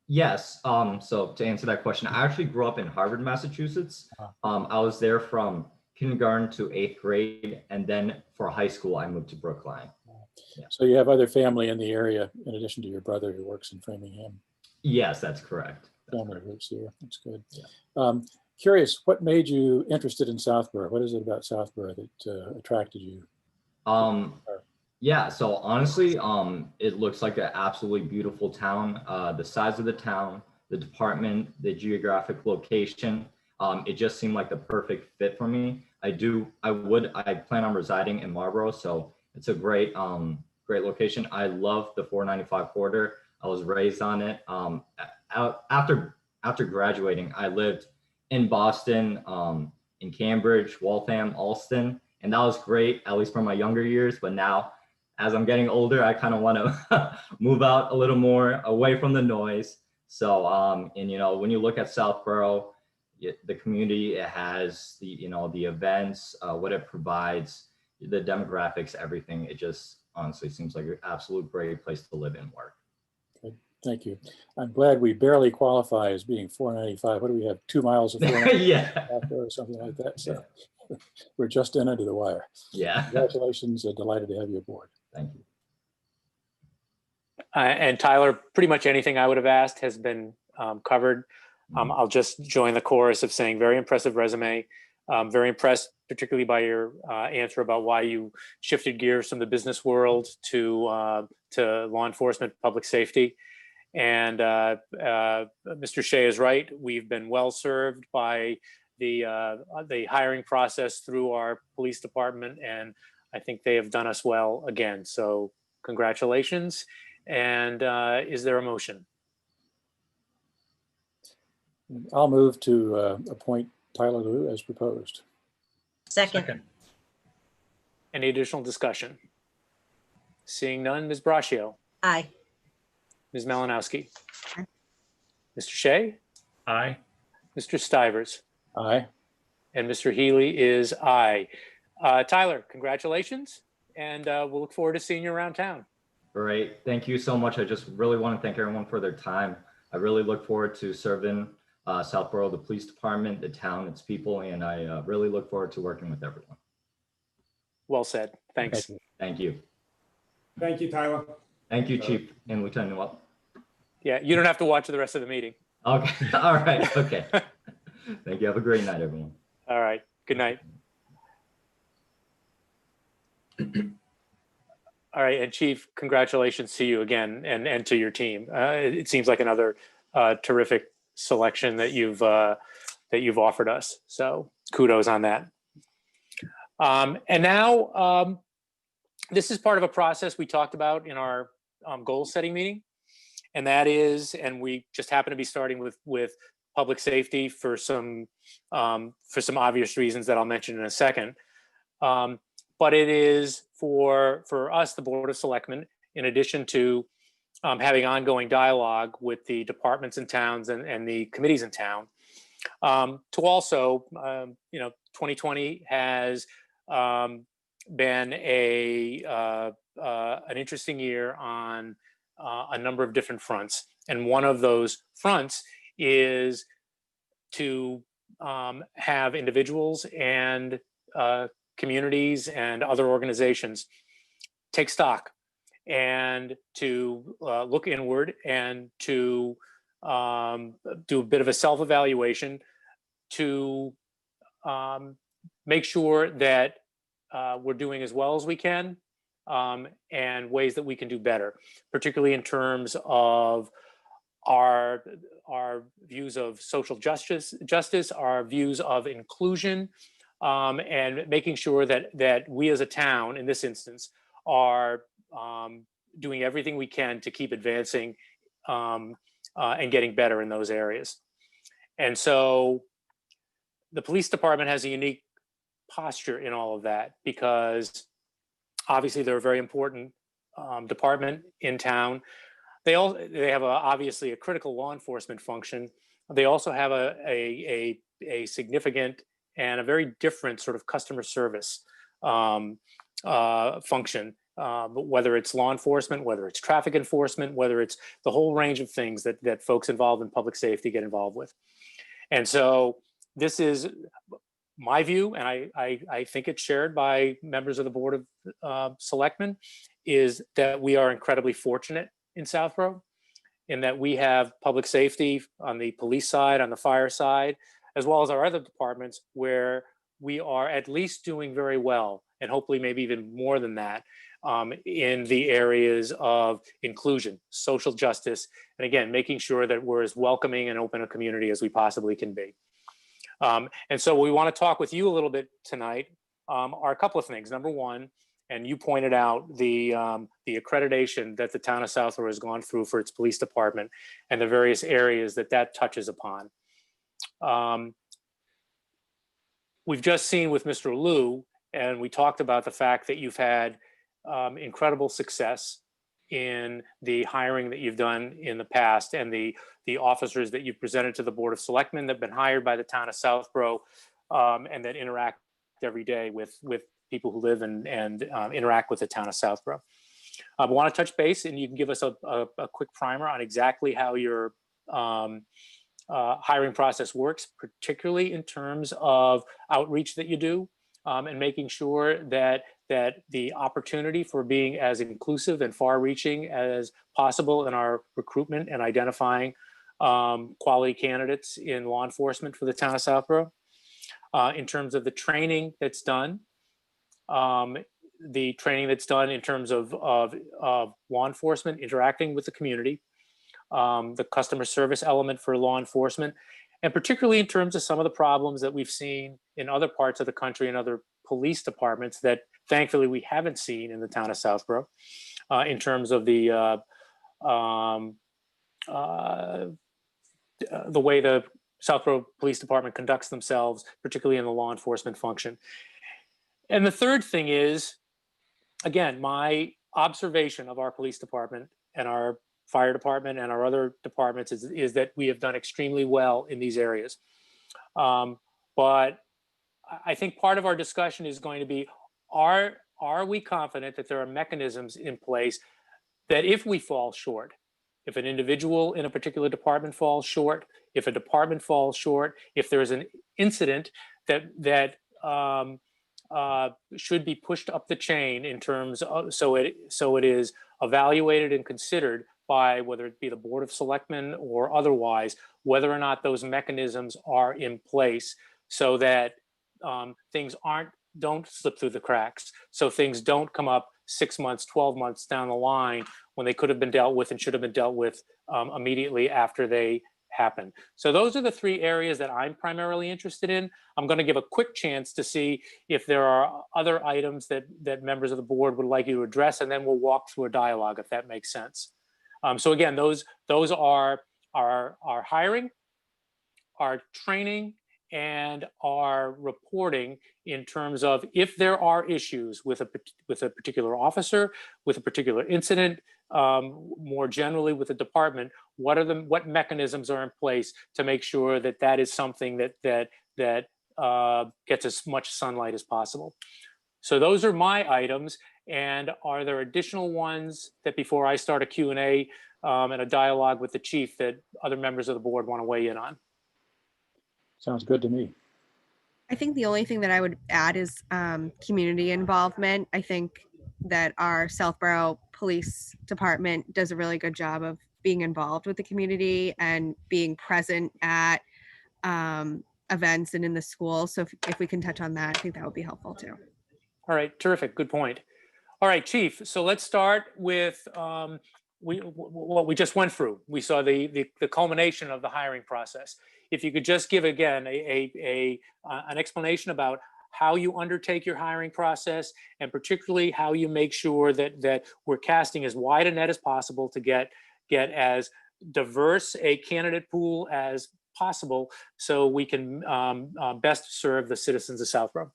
Yes. So to answer that question, I actually grew up in Harvard, Massachusetts. I was there from kindergarten to 8th grade, and then for high school, I moved to Brookline. Yeah. So you have other family in the area in addition to your brother who works in Framingham? Yes, that's correct. Family roots here. That's good. Yeah. Curious, what made you interested in Southborough? What is it about Southborough that attracted you? Yeah, so honestly, it looks like an absolutely beautiful town. The size of the town, the department, the geographic location, it just seemed like the perfect fit for me. I plan on residing in Marlborough, so it's a great location. I love the 495 corridor. I was raised on it. After graduating, I lived in Boston, in Cambridge, Waltham, Alston, and that was great, at least for my younger years. But now, as I'm getting older, I kind of want to move out a little more, away from the noise. So, and you know, when you look at Southborough, the community, it has the events, what it provides, the demographics, everything. It just honestly seems like an absolute great place to live and work. Good. Thank you. I'm glad we barely qualify as being 495. What do we have? 2 miles of 495 Yeah. or something like that. So we're just in under the wire. Yeah. Congratulations. Delighted to have you aboard. Thank you. And Tyler, pretty much anything I would have asked has been covered. I'll just join the chorus of saying very impressive resume. Very impressed, particularly by your answer about why you shifted gears from the business world to law enforcement, public safety. And Mr. Shea is right. We've been well served by the hiring process through our police department, and I think they have done us well again. So congratulations. And is there a motion? I'll move to appoint Tyler Liu as proposed. Second. Any additional discussion? Seeing none, Ms. Braccio, Aye. Ms. Malinowski, Aye. Mr. Shea, Aye. Mr. Stivers, Aye. And Mr. Healy is aye. Tyler, congratulations, and we'll look forward to seeing you around town. Great. Thank you so much. I just really want to thank everyone for their time. I really look forward to serving Southborough, the police department, the town, its people, and I really look forward to working with everyone. Well said. Thanks. Thank you. Thank you, Tyler. Thank you, Chief and Lieutenant Newell. Yeah, you don't have to watch the rest of the meeting. Okay. All right. Okay. Thank you. Have a great night, everyone. All right. Good night. All right, and Chief, congratulations to you again, and to your team. It seems like another terrific selection that you've offered us. So kudos on that. And now this is part of a process we talked about in our goal setting meeting, and that is, and we just happen to be starting with public safety for some obvious reasons that I'll mention in a second. But it is for us, the Board of Selectmen, in addition to having ongoing dialogue with the departments in towns and the committees in town, to also, 2020 has been an interesting year on a number of different fronts. And one of those fronts is to have individuals and communities and other organizations take stock and to look inward and to do a bit of a self-evaluation to make sure that we're doing as well as we can and ways that we can do better, particularly in terms of our views of social justice, our views of inclusion, and making sure that we as a town, in this instance, are doing everything we can to keep advancing and getting better in those areas. And so the police department has a unique posture in all of that, because obviously they're a very important department in town. They have obviously a critical law enforcement function. They also have a significant and a very different sort of customer service function, whether it's law enforcement, whether it's traffic enforcement, whether it's the whole range of things that folks involved in public safety get involved with. And so this is my view, and I think it's shared by members of the Board of Selectmen, is that we are incredibly fortunate in Southborough in that we have public safety on the police side, on the fire side, as well as our other departments, where we are at least doing very well, and hopefully maybe even more than that, in the areas of inclusion, social justice, and again, making sure that we're as welcoming and open a community as we possibly can be. And so we want to talk with you a little bit tonight are a couple of things. Number one, and you pointed out the accreditation that the town of Southborough has gone through for its police department and the various areas that touches upon. We've just seen with Mr. Liu, and we talked about the fact that you've had incredible success in the hiring that you've done in the past, and the officers that you've presented to the Board of Selectmen that have been hired by the town of Southborough and that interact every day with people who live and interact with the town of Southborough. I want to touch base, and you can give us a quick primer on exactly how your hiring process works, particularly in terms of outreach that you do, and making sure that the opportunity for being as inclusive and far-reaching as possible in our recruitment and identifying quality candidates in law enforcement for the town of Southborough. In terms of the training that's done, in terms of law enforcement interacting with the community, the customer service element for law enforcement, and particularly in terms of some of the problems that we've seen in other parts of the country and other police departments that thankfully we haven't seen in the town of Southborough, in terms of the way the Southborough Police Department conducts themselves, particularly in the law enforcement function. And the third thing is, again, my observation of our police department and our fire department and our other departments is that we have done extremely well in these areas. But I think part of our discussion is going to be, are we confident that there are mechanisms in place that if we fall short, if an individual in a particular department falls short, if a department falls short, if there is an incident that should be pushed up the chain in terms of, so it is evaluated and considered by whether it be the Board of Selectmen or otherwise, whether or not those mechanisms are in place so that things don't slip through the cracks, so things don't come up 6 months, 12 months down the line when they could have been dealt with and should have been dealt with immediately after they happen. So those are the three areas that I'm primarily interested in. I'm going to give a quick chance to see if there are other items that members of the board would like you to address, and then we'll walk through a dialogue if that makes sense. So again, those are our hiring, our training, and our reporting in terms of if there are issues with a particular officer, with a particular incident, more generally with the department, what mechanisms are in place to make sure that that is something that gets as much sunlight as possible. So those are my items. And are there additional ones that before I start a Q&A and a dialogue with the chief that other members of the board want to weigh in on? Sounds good to me. I think the only thing that I would add is community involvement. I think that our Southborough Police Department does a really good job of being involved with the community and being present at events and in the school. So if we can touch on that, I think that would be helpful too. All right, terrific, good point. All right, Chief, so let's start with what we just went through. We saw the culmination of the hiring process. If you could just give again an explanation about how you undertake your hiring process, and particularly how you make sure that we're casting as wide a net as possible to get as diverse a candidate pool as possible, so we can best serve the citizens of Southborough.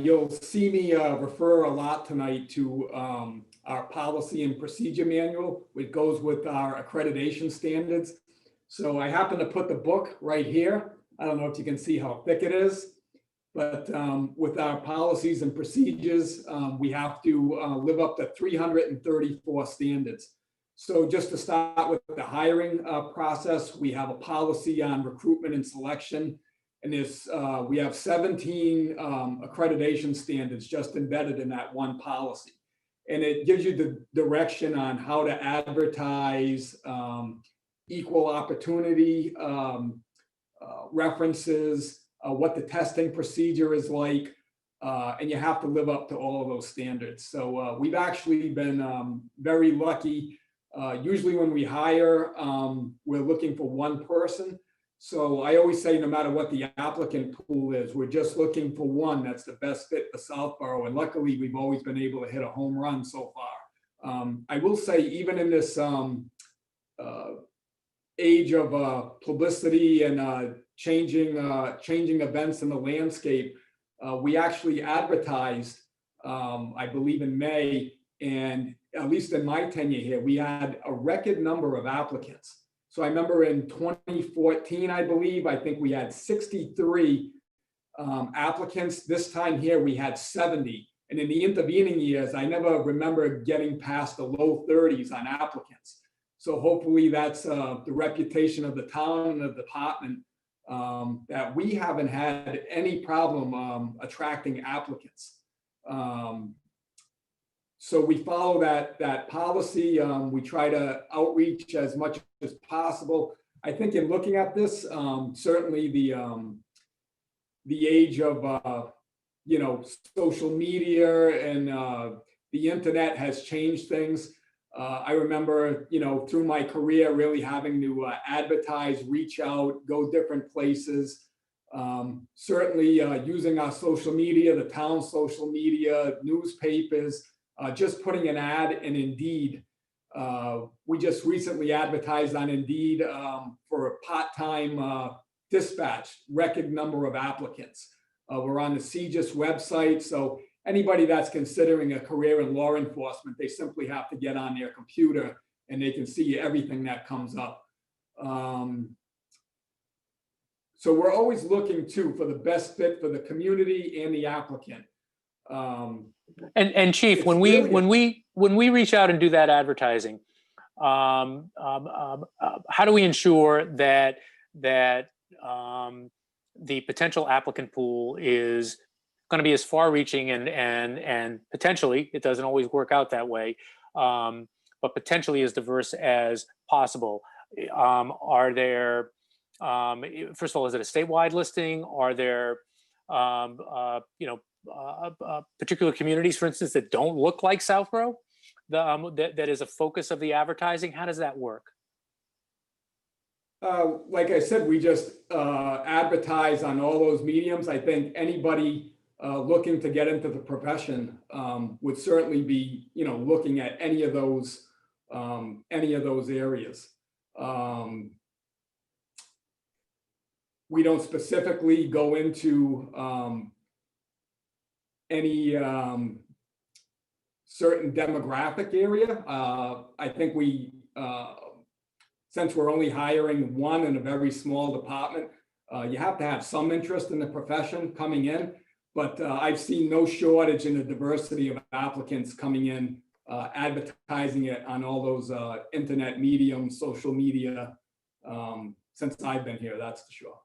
You'll see me refer a lot tonight to our policy and procedure manual, which goes with our accreditation standards. So I happen to put the book right here. I don't know if you can see how thick it is, but with our policies and procedures, we have to live up to 334 standards. So just to start with the hiring process, we have a policy on recruitment and selection. And we have 17 accreditation standards just embedded in that one policy. And it gives you the direction on how to advertise, equal opportunity references, what the testing procedure is like, and you have to live up to all of those standards. So we've actually been very lucky. Usually when we hire, we're looking for one person. So I always say, no matter what the applicant pool is, we're just looking for one that's the best fit for Southborough. And luckily, we've always been able to hit a home run so far. I will say, even in this age of publicity and changing events in the landscape, we actually advertised, I believe in May, and at least in my tenure here, we had a record number of applicants. So I remember in 2014, I think we had 63 applicants. This time here, we had 70. And in the intervening years, I never remember getting past the low 30s on applicants. So hopefully that's the reputation of the town and the department, that we haven't had any problem attracting applicants. So we follow that policy. We try to outreach as much as possible. I think in looking at this, certainly the age of social media and the internet has changed things. I remember through my career really having to advertise, reach out, go different places. Certainly using our social media, the town's social media, newspapers. Just putting an ad in Indeed. We just recently advertised on Indeed for a part-time dispatch, record number of applicants. We're on the CGIS website, so anybody that's considering a career in law enforcement, they simply have to get on their computer and they can see everything that comes up. So we're always looking too for the best fit for the community and the applicant. And Chief, It's when we really- when we reach out and do that advertising, how do we ensure that the potential applicant pool is going to be as far-reaching and potentially, it doesn't always work out that way, but potentially as diverse as possible? Are there, first of all, is it a statewide listing? Are there, particular communities, for instance, that don't look like Southborough? That is a focus of the advertising? How does that work? Like I said, we just advertise on all those mediums. I think anybody looking to get into the profession would certainly be, looking at any of those areas. We don't specifically go into any certain demographic area. I think since we're only hiring one in a very small department, you have to have some interest in the profession coming in, but I've seen no shortage in the diversity of applicants coming in, advertising it on all those internet mediums, social media, since I've been here, that's for sure.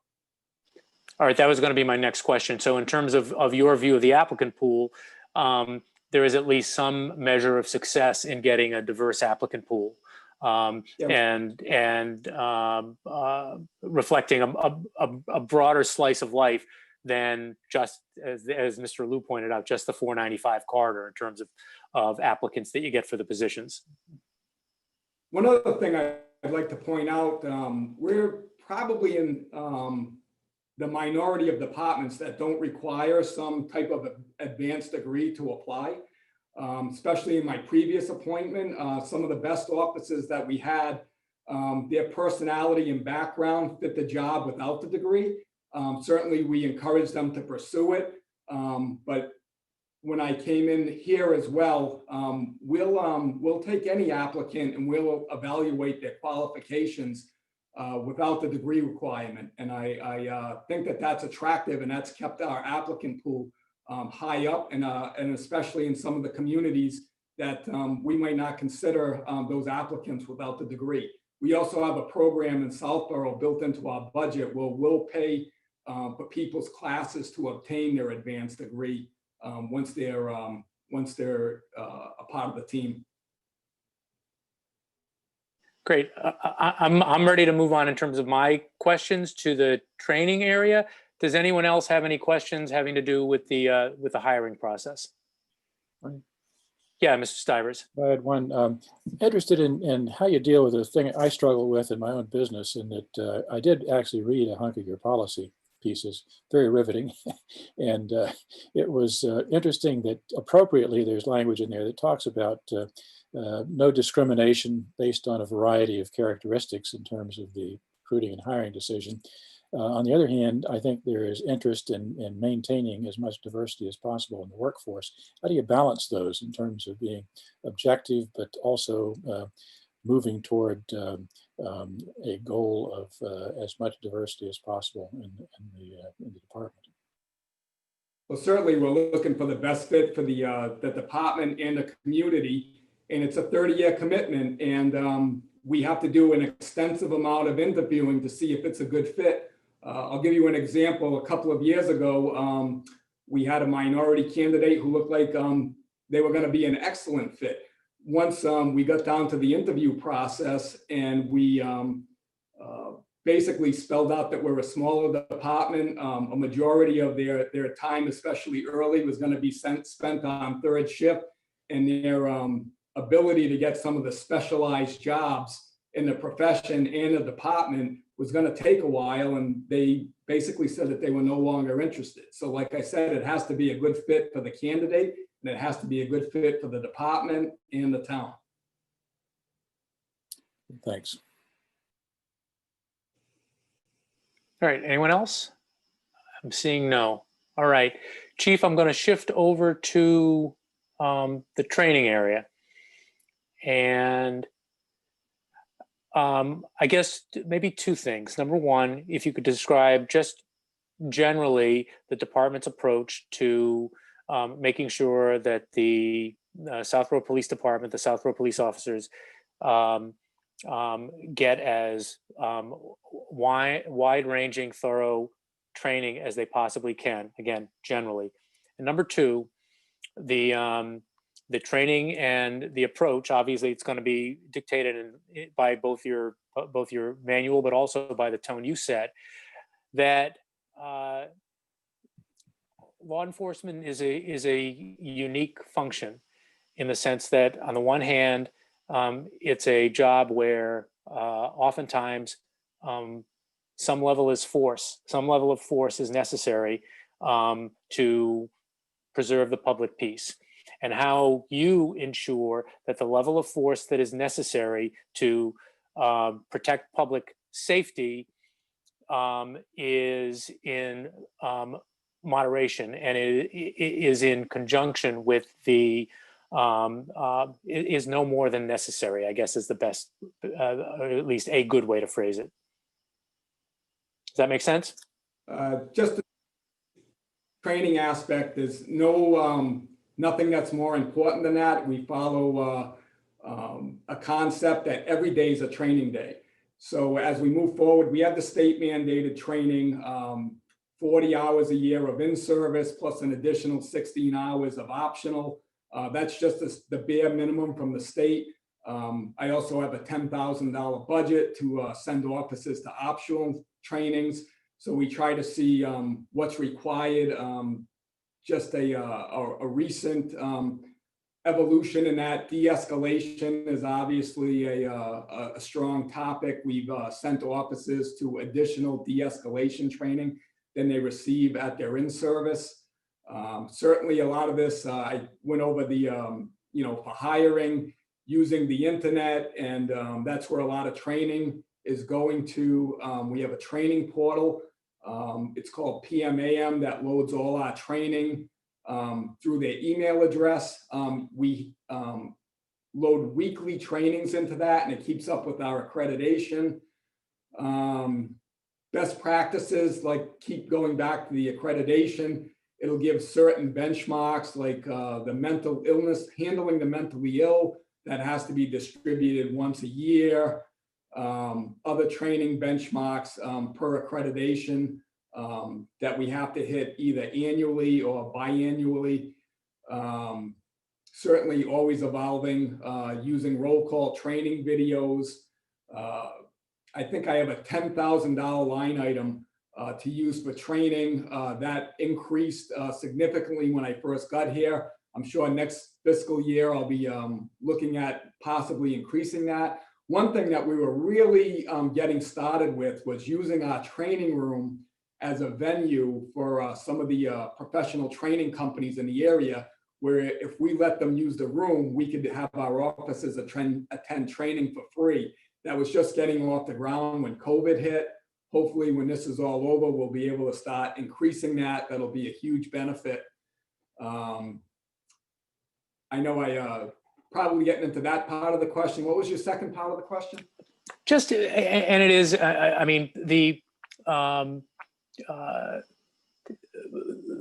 All right, that was going to be my next question. So in terms of your view of the applicant pool, there is at least some measure of success in getting a diverse applicant pool. And reflecting a broader slice of life than just, as Mr. Liu pointed out, just the 495 corridor in terms of applicants that you get for the positions. One other thing I'd like to point out, we're probably in the minority of departments that don't require some type of advanced degree to apply. Especially in my previous appointment, some of the best officers that we had, their personality and background fit the job without the degree. Certainly we encourage them to pursue it. But when I came in here as well, we'll take any applicant and we'll evaluate their qualifications without the degree requirement. And I think that that's attractive, and that's kept our applicant pool high up, and especially in some of the communities that we might not consider those applicants without the degree. We also have a program in Southborough built into our budget where we'll pay for people's classes to obtain their advanced degree once they're a part of the team. Great. I'm ready to move on in terms of my questions to the training area. Does anyone else have any questions having to do with the hiring process? Yeah, Mr. Stivers. I had one. Interested in how you deal with a thing I struggle with in my own business, in that I did actually read a hunk of your policy pieces, very riveting. And it was interesting that appropriately there's language in there that talks about no discrimination based on a variety of characteristics in terms of the recruiting and hiring decision. On the other hand, I think there is interest in maintaining as much diversity as possible in the workforce. How do you balance those in terms of being objective, but also moving toward a goal of as much diversity as possible in the department? Well, certainly we're looking for the best fit for the department and the community, and it's a 30-year commitment, and we have to do an extensive amount of interviewing to see if it's a good fit. I'll give you an example. A couple of years ago, we had a minority candidate who looked like they were going to be an excellent fit. Once we got down to the interview process, and we basically spelled out that we're a smaller department, a majority of their time, especially early, was going to be spent on third shift, and their ability to get some of the specialized jobs in the profession and the department was going to take a while, and they basically said that they were no longer interested. So like I said, it has to be a good fit for the candidate, and it has to be a good fit for the department and the town. Thanks. All right, anyone else? I'm seeing no. All right, Chief, I'm going to shift over to the training area. And I guess maybe two things. Number one, if you could describe just generally the department's approach to making sure that the Southborough Police Department, the Southborough police officers get as wide-ranging, thorough training as they possibly can, again, generally. And number two, the training and the approach, obviously it's going to be dictated by both your manual, but also by the tone you set, that law enforcement is a unique function in the sense that on the one hand, it's a job where oftentimes some level of force is necessary to preserve the public peace. And how you ensure that the level of force that is necessary to protect public safety is in moderation and it is in conjunction with the is no more than necessary, I guess is the best, or at least a good way to phrase it. Does that make sense? Just the training aspect, there's nothing that's more important than that. We follow a concept that every day is a training day. So as we move forward, we have the state mandated training, 40 hours a year of in-service plus an additional 16 hours of optional. That's just the bare minimum from the state. I also have a $10,000 budget to send officers to optional trainings. So we try to see what's required. Just a recent evolution in that. De-escalation is obviously a strong topic. We've sent officers to additional de-escalation training than they receive at their in-service. Certainly a lot of this, I went over the, for hiring, using the internet, and that's where a lot of training is going to. We have a training portal. It's called PMAM that loads all our training through their email address. We load weekly trainings into that and it keeps up with our accreditation. Best practices, like keep going back to the accreditation. It'll give certain benchmarks like the mental illness, handling the mentally ill, that has to be distributed once a year. Other training benchmarks per accreditation that we have to hit either annually or biannually. Certainly always evolving, using roll call training videos. I think I have a $10,000 line item to use for training. That increased significantly when I first got here. I'm sure next fiscal year I'll be looking at possibly increasing that. One thing that we were really getting started with was using our training room as a venue for some of the professional training companies in the area, where if we let them use the room, we could have our officers attend training for free. That was just getting off the ground when COVID hit. Hopefully when this is all over, we'll be able to start increasing that. That'll be a huge benefit. I know I probably getting into that part of the question. What was your second part of the question? Just, and it is, I mean, the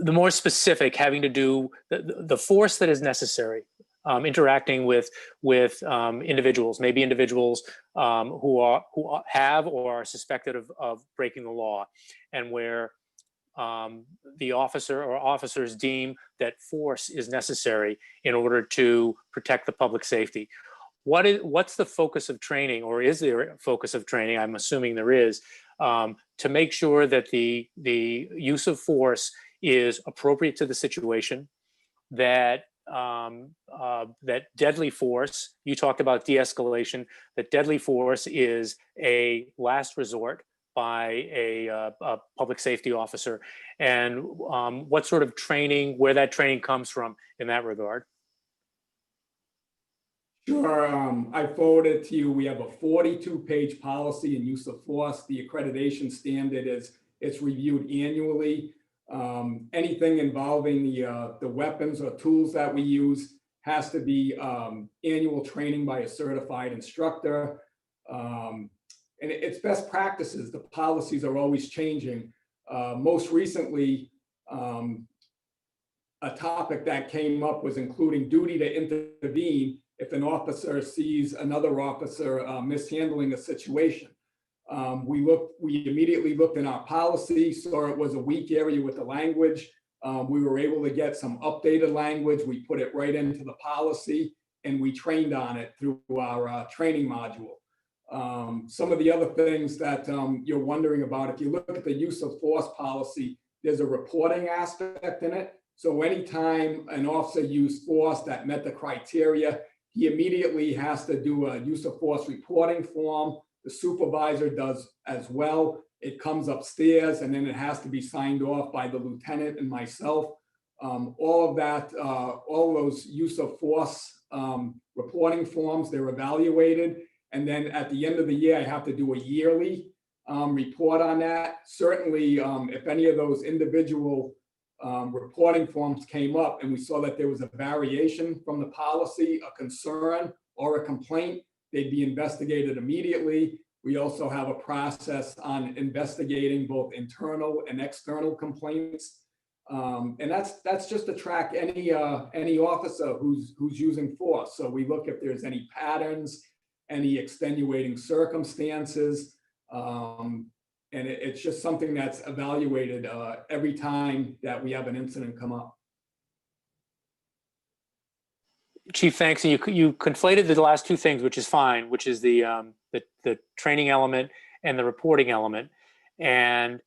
more specific, having to do the force that is necessary, interacting with individuals, maybe individuals who have or are suspected of breaking the law, and where the officer or officers deem that force is necessary in order to protect the public safety. What's the focus of training, or is there a focus of training? I'm assuming there is, to make sure that the use of force is appropriate to the situation, that that deadly force, you talked about de-escalation, that deadly force is a last resort by a public safety officer, and what sort of training, where that training comes from in that regard. Sure, I forwarded to you. We have a 42-page policy in use of force. The accreditation standard is it's reviewed annually. Anything involving the weapons or tools that we use has to be annual training by a certified instructor. And it's best practices. The policies are always changing. Most recently, a topic that came up was including duty to intervene if an officer sees another officer mishandling a situation. We immediately looked in our policy, saw it was a weak area with the language. We were able to get some updated language. We put it right into the policy and we trained on it through our training module. Some of the other things that you're wondering about, if you look at the use of force policy, there's a reporting aspect in it. So anytime an officer used force that met the criteria, he immediately has to do a use of force reporting form. The supervisor does as well. It comes upstairs and then it has to be signed off by the lieutenant and myself. All of that, all those use of force reporting forms, they're evaluated. And then at the end of the year, I have to do a yearly report on that. Certainly, if any of those individual reporting forms came up and we saw that there was a variation from the policy, a concern or a complaint, they'd be investigated immediately. We also have a process on investigating both internal and external complaints. And that's just to track any officer who's using force. So we look if there's any patterns, any extenuating circumstances. And it's just something that's evaluated every time that we have an incident come up. Chief, thanks. And you conflated the last two things, which is fine, which is the training element and the reporting element. And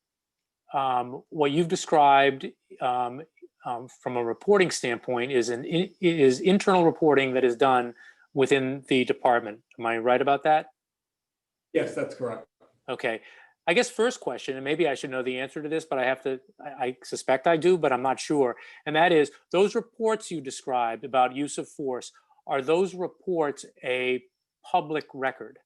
what you've described from a reporting standpoint is internal reporting that is done within the department. Am I right about that? Yes, that's correct. Okay. I guess first question, and maybe I should know the answer to this, but I suspect I do, but I'm not sure. And that is, those reports you described about use of force, are those reports a public record?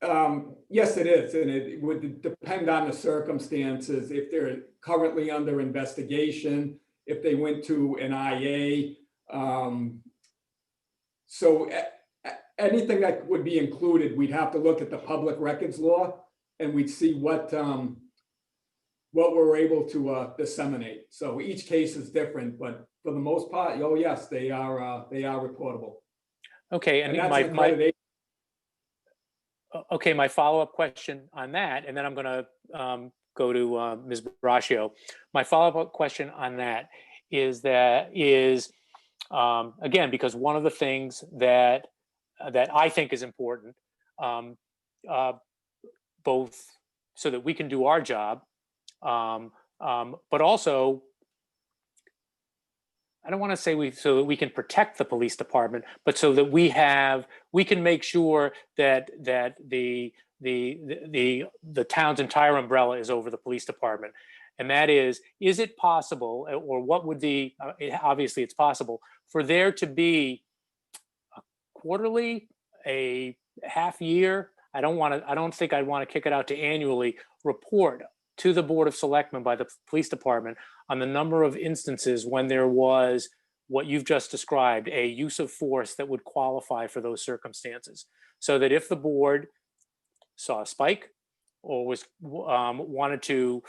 Yes, it is. And it would depend on the circumstances. If they're currently under investigation, if they went to an IA. So anything that would be included, we'd have to look at the public records law and we'd see what we're able to disseminate. So each case is different, but for the most part, oh yes, they are reportable. Okay, and my follow-up question on that, and then I'm going to go to Ms. Braccio. My follow-up question on that is again, because one of the things that I think is important, both so that we can do our job, but also, I don't want to say so that we can protect the police department, but so that we can make sure that the town's entire umbrella is over the police department. And that is it possible, or what would obviously it's possible, for there to be a quarterly, a half year, I don't think I'd want to kick it out to annually, report to the Board of Selectmen by the police department on the number of instances when there was what you've just described, a use of force that would qualify for those circumstances. So that if the board saw a spike or wanted to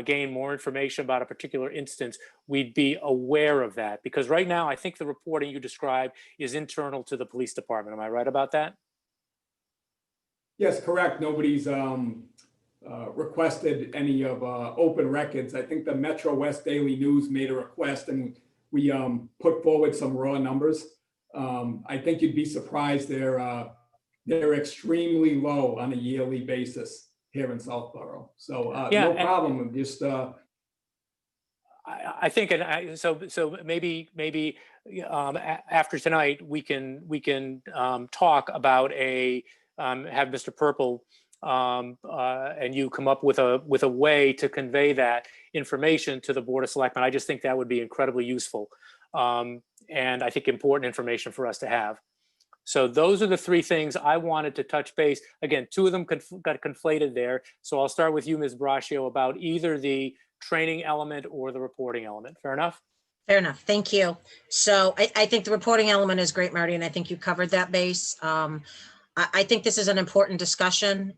gain more information about a particular instance, we'd be aware of that. Because right now, I think the reporting you described is internal to the police department. Am I right about that? Yes, correct. Nobody's requested any of open records. I think the Metro West Daily News made a request and we put forward some raw numbers. I think you'd be surprised they're extremely low on a yearly basis here in Southborough. So no problem. Just I think, and so maybe after tonight we can talk about have Mr. Purple and you come up with a way to convey that information to the Board of Selectmen. I just think that would be incredibly useful, and I think important information for us to have. So those are the three things I wanted to touch base. Again, two of them got conflated there. So I'll start with you, Ms. Braccio, about either the training element or the reporting element. Fair enough? Fair enough. Thank you. So I think the reporting element is great, Marty, and I think you covered that base. I think this is an important discussion.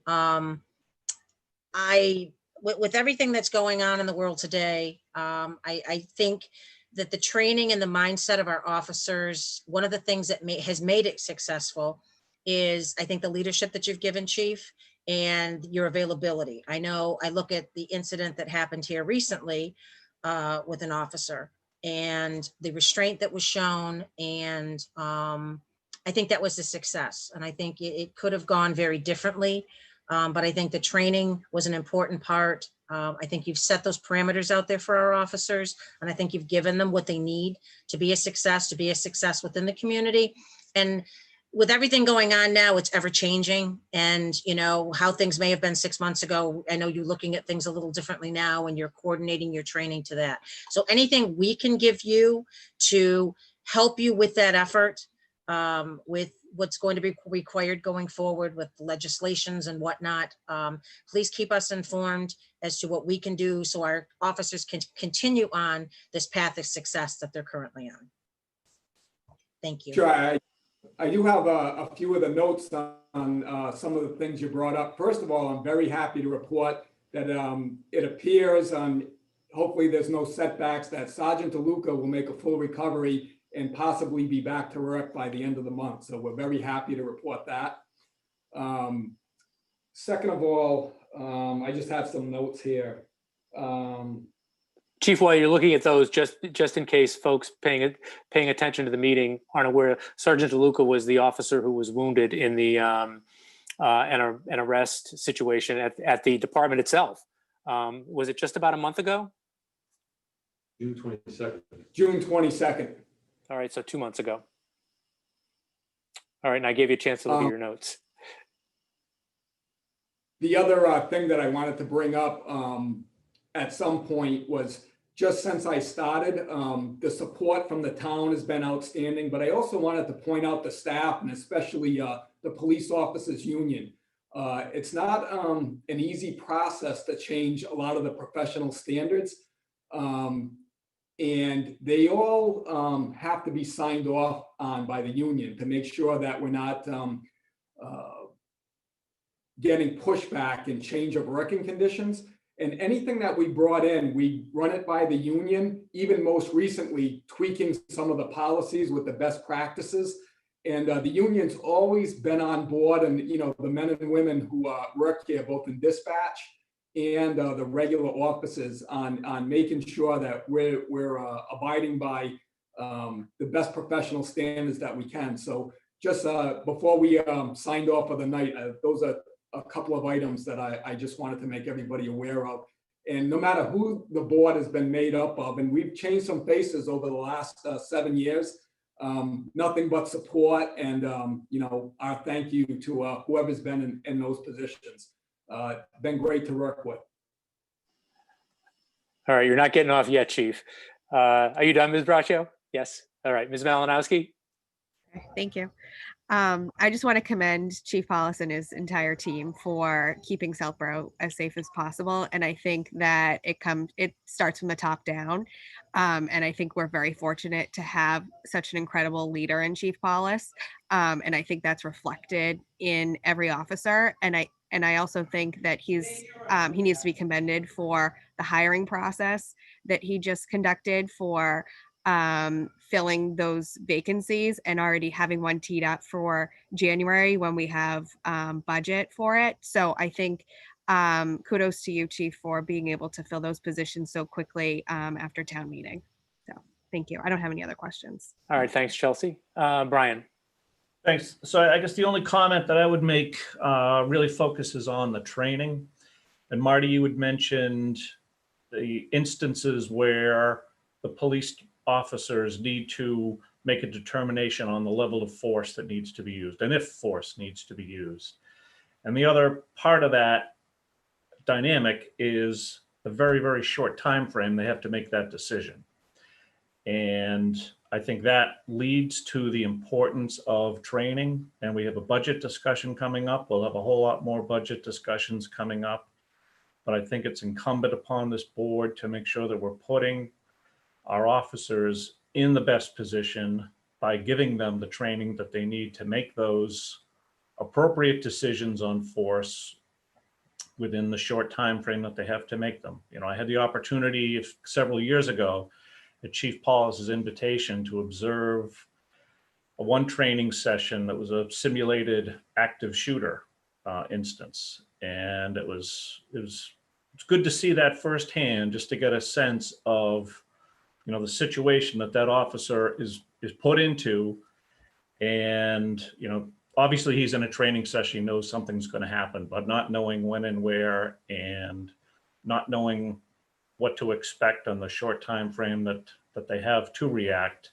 With everything that's going on in the world today, I think that the training and the mindset of our officers, one of the things that has made it successful is, I think, the leadership that you've given, Chief, and your availability. I know I look at the incident that happened here recently with an officer and the restraint that was shown, and I think that was a success. And I think it could have gone very differently. But I think the training was an important part. I think you've set those parameters out there for our officers, and I think you've given them what they need to be a success within the community. And with everything going on now, it's ever changing. And you know, how things may have been 6 months ago, I know you're looking at things a little differently now, and you're coordinating your training to that. So anything we can give you to help you with that effort, with what's going to be required going forward with legislations and whatnot, please keep us informed as to what we can do so our officers can continue on this path of success that they're currently on. Thank you. Sure. I do have a few of the notes on some of the things you brought up. First of all, I'm very happy to report that it appears, hopefully there's no setbacks, that Sergeant DeLuca will make a full recovery and possibly be back to work by the end of the month. So we're very happy to report that. Second of all, I just have some notes here. Chief, while you're looking at those, just in case folks paying attention to the meeting aren't aware, Sergeant DeLuca was the officer who was wounded in the an arrest situation at the department itself. Was it just about a month ago? June 22nd. June 22nd. All right, so 2 months ago. All right, and I gave you a chance to look at your notes. The other thing that I wanted to bring up at some point was, just since I started, the support from the town has been outstanding, but I also wanted to point out the staff, and especially the police officers union. It's not an easy process to change a lot of the professional standards. And they all have to be signed off on by the union to make sure that we're not getting pushback and change of working conditions. And anything that we brought in, we run it by the union, even most recently tweaking some of the policies with the best practices. And the union's always been on board, and you know, the men and women who work here, both in dispatch and the regular officers, on making sure that we're abiding by the best professional standards that we can. So just before we signed off for the night, those are a couple of items that I just wanted to make everybody aware of. And no matter who the board has been made up of, and we've changed some faces over the last 7 years, nothing but support, and you know, our thank you to whoever's been in those positions. Been great to work with. All right, you're not getting off yet, Chief. Are you done, Ms. Braccio? Yes. All right, Ms. Malinowski. Thank you. I just want to commend Chief Hollis and his entire team for keeping Southborough as safe as possible. And I think that it starts from the top down. And I think we're very fortunate to have such an incredible leader in Chief Hollis. And I think that's reflected in every officer. And I also think that he needs to be commended for the hiring process that he just conducted for filling those vacancies and already having one teed up for January when we have budget for it. So I think kudos to you, Chief, for being able to fill those positions so quickly after town meeting. So thank you. I don't have any other questions. All right, thanks, Chelsea. Brian. Thanks. So I guess the only comment that I would make really focuses on the training. And Marty, you had mentioned the instances where the police officers need to make a determination on the level of force that needs to be used, and if force needs to be used. And the other part of that dynamic is a very, very short time frame. They have to make that decision. And I think that leads to the importance of training. And we have a budget discussion coming up. We'll have a whole lot more budget discussions coming up. But I think it's incumbent upon this board to make sure that we're putting our officers in the best position by giving them the training that they need to make those appropriate decisions on force within the short time frame that they have to make them. You know, I had the opportunity several years ago at Chief Paul's invitation to observe one training session that was a simulated active shooter instance, and it's good to see that firsthand, just to get a sense of, you know, the situation that officer is put into. And, you know, obviously he's in a training session, he knows something's going to happen, but not knowing when and where, and not knowing what to expect on the short time frame that they have to react.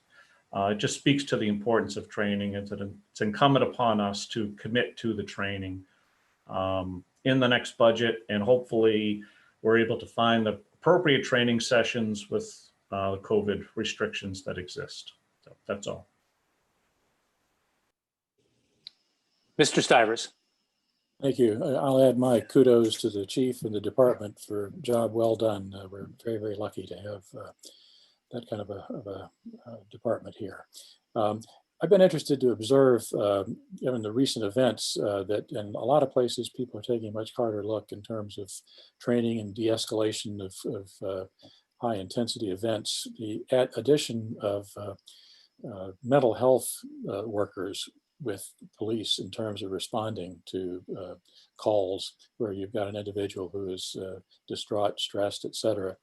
It just speaks to the importance of training, and that it's incumbent upon us to commit to the training in the next budget, and hopefully we're able to find the appropriate training sessions with the COVID restrictions that exist. So that's all. Mr. Stivers. Thank you. I'll add my kudos to the chief and the department for a job well done. We're very, very lucky to have that kind of a department here. I've been interested to observe, given the recent events, that in a lot of places people are taking a much harder look in terms of training and de-escalation of high intensity events. The addition of mental health workers with police in terms of responding to calls where you've got an individual who is distraught, stressed, etc.,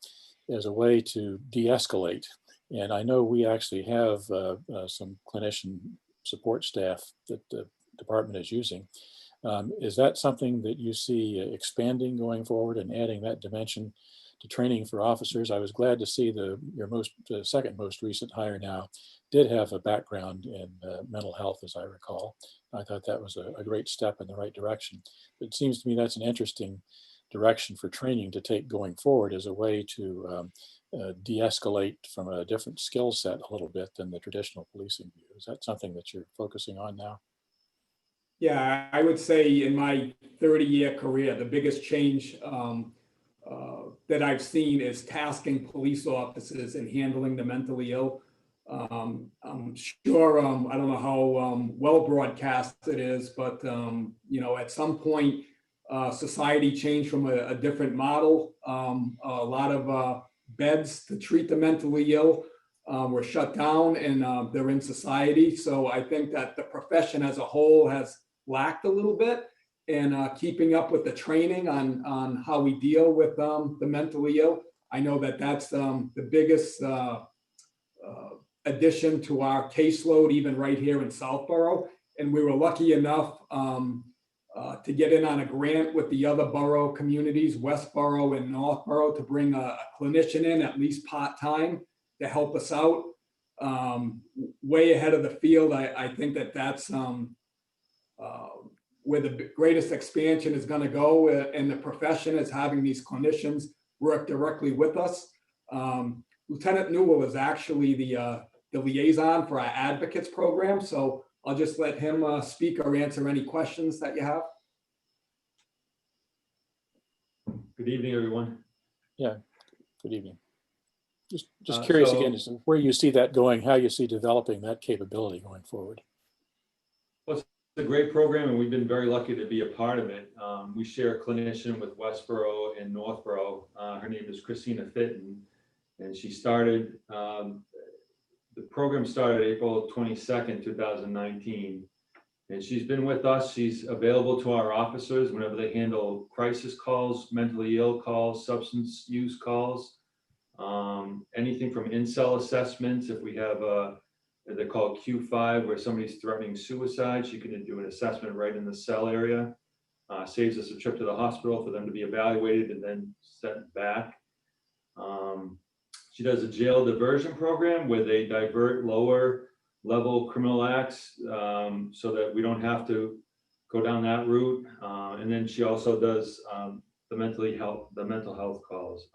as a way to de-escalate. And I know we actually have some clinician support staff that the department is using. Is that something that you see expanding going forward and adding that dimension to training for officers? I was glad to see your second most recent hire now did have a background in mental health, as I recall. I thought that was a great step in the right direction. It seems to me that's an interesting direction for training to take going forward as a way to de-escalate from a different skill set a little bit than the traditional policing view. Is that something that you're focusing on now? Yeah, I would say in my 30-year career, the biggest change that I've seen is tasking police officers in handling the mentally ill. I'm sure, I don't know how well broadcast it is, but you know, at some point, society changed from a different model. A lot of beds to treat the mentally ill were shut down, and they're in society. So I think that the profession as a whole has lacked a little bit in keeping up with the training on how we deal with the mentally ill. I know that that's the biggest addition to our caseload, even right here in Southborough. And we were lucky enough to get in on a grant with the other borough communities, Westborough and Northborough, to bring a clinician in, at least part-time, to help us out. Way ahead of the field. I think that that's where the greatest expansion is going to go in the profession, is having these clinicians work directly with us. Lieutenant Newell is actually the liaison for our advocates program. So I'll just let him speak or answer any questions that you have. Good evening, everyone. Yeah, good evening. Just curious again, as to where you see that going, how you see developing that capability going forward. Well, it's a great program, and we've been very lucky to be a part of it. We share a clinician with Westborough and Northborough. Her name is Christina Fitton, and she started, the program started April 22nd, 2019. And she's been with us. She's available to our officers whenever they handle crisis calls, mentally ill calls, substance use calls, anything from in-cell assessments. If we have they're called Q5, where somebody's threatening suicide, she can do an assessment right in the cell area. Saves us a trip to the hospital for them to be evaluated and then sent back. She does a jail diversion program where they divert lower level criminal acts so that we don't have to go down that route. And then she also does the mental health calls.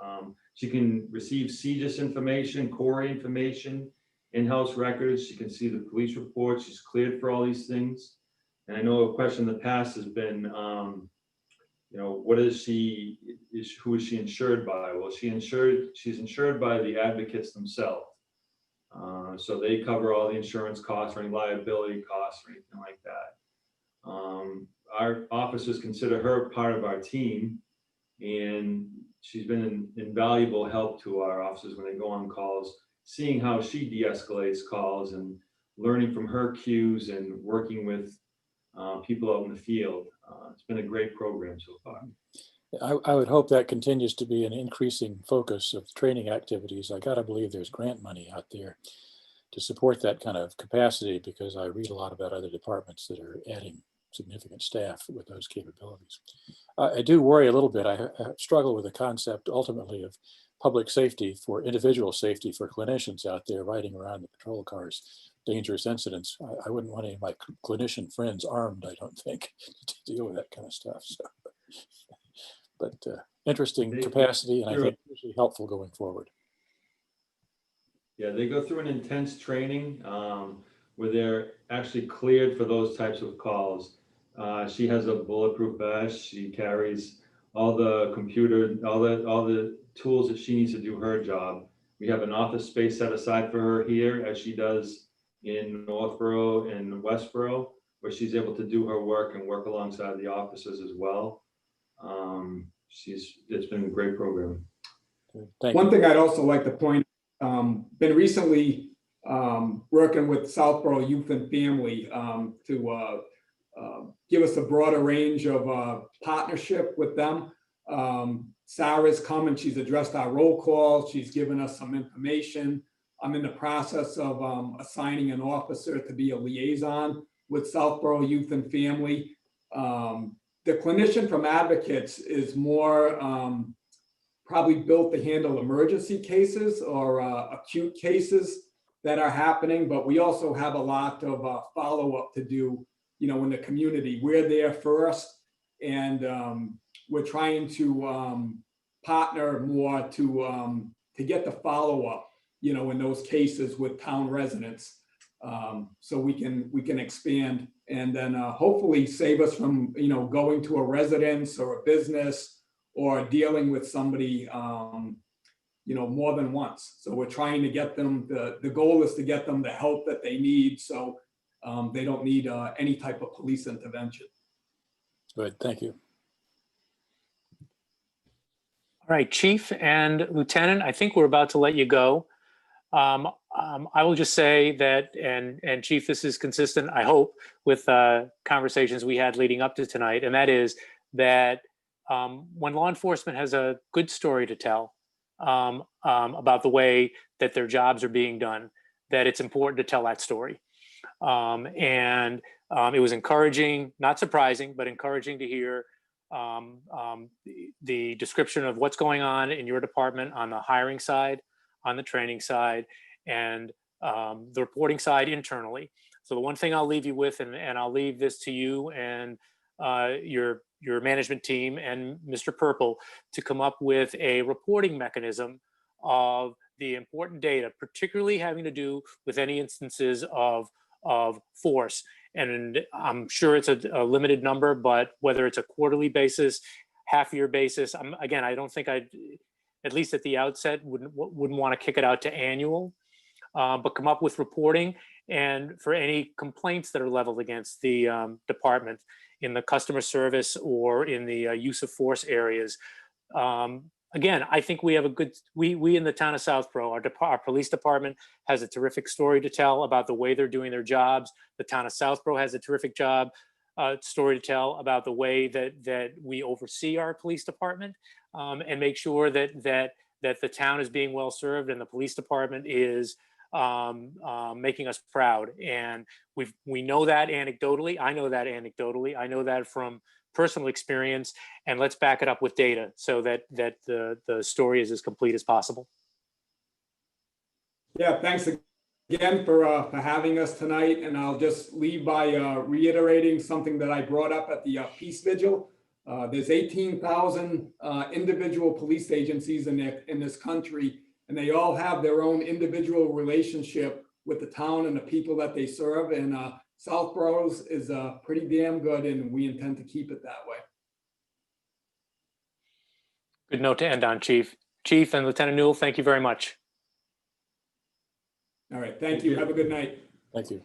She can receive CJIS information, CORE information, in-house records. She can see the police reports. She's cleared for all these things. And I know a question in the past has been, what is she, who is she insured by? Well, she's insured by the advocates themselves. So they cover all the insurance costs or any liability costs or anything like that. Our officers consider her part of our team, and she's been an invaluable help to our officers when they go on calls, seeing how she de-escalates calls and learning from her cues and working with people out in the field. It's been a great program so far. I would hope that continues to be an increasing focus of training activities. I gotta believe there's grant money out there to support that kind of capacity, because I read a lot about other departments that are adding significant staff with those capabilities. I do worry a little bit. I struggle with the concept ultimately of public safety, for individual safety for clinicians out there riding around the patrol cars, dangerous incidents. I wouldn't want any of my clinician friends armed, I don't think, to deal with that kind of stuff. So, but interesting capacity, and I think usually helpful going forward. Yeah, they go through an intense training where they're actually cleared for those types of calls. She has a bulletproof vest. She carries all the computer, all the tools that she needs to do her job. We have an office space set aside for her here, as she does in Northborough and Westborough, where she's able to do her work and work alongside the officers as well. It's been a great program. One thing I'd also like to point, been recently working with Southborough Youth and Family to give us a broader range of partnership with them. Sarah's come and she's addressed our roll call. She's given us some information. I'm in the process of assigning an officer to be a liaison with Southborough Youth and Family. The clinician from Advocates is more probably built to handle emergency cases or acute cases that are happening, but we also have a lot of follow-up to do, in the community. We're there first, and we're trying to partner more to get the follow-up, in those cases with town residents, so we can expand and then hopefully save us from going to a residence or a business or dealing with somebody more than once. So we're trying to get them, the goal is to get them the help that they need, so they don't need any type of police intervention. Good, thank you. All right, Chief and Lieutenant, I think we're about to let you go. I will just say that, and Chief, this is consistent, I hope, with conversations we had leading up to tonight, and that is that when law enforcement has a good story to tell about the way that their jobs are being done, that it's important to tell that story. And it was encouraging, not surprising, but encouraging to hear the description of what's going on in your department on the hiring side, on the training side, and the reporting side internally. So the one thing I'll leave you with, and I'll leave this to you and your management team and Mr. Purple to come up with a reporting mechanism of the important data, particularly having to do with any instances of force. And I'm sure it's a limited number, but whether it's a quarterly basis, half-year basis, again, I don't think I'd, at least at the outset, wouldn't want to kick it out to annual, but come up with reporting, and for any complaints that are leveled against the department in the customer service or in the use of force areas. Again, I think we have a good, we in the town of Southborough, our police department has a terrific story to tell about the way they're doing their jobs. The town of Southborough has a terrific story to tell about the way that we oversee our police department, and make sure that the town is being well served and the police department is making us proud. And we know that anecdotally. I know that anecdotally. I know that from personal experience, and let's back it up with data so that the story is as complete as possible. Yeah, thanks again for having us tonight. And I'll just leave by reiterating something that I brought up at the Peace Vigil. There's 18,000 individual police agencies in this country, and they all have their own individual relationship with the town and the people that they serve. And Southborough's is pretty damn good, and we intend to keep it that way. Good note to end on, Chief. Chief and Lieutenant Newell, thank you very much. All right, thank you. Have a good night. Thank you.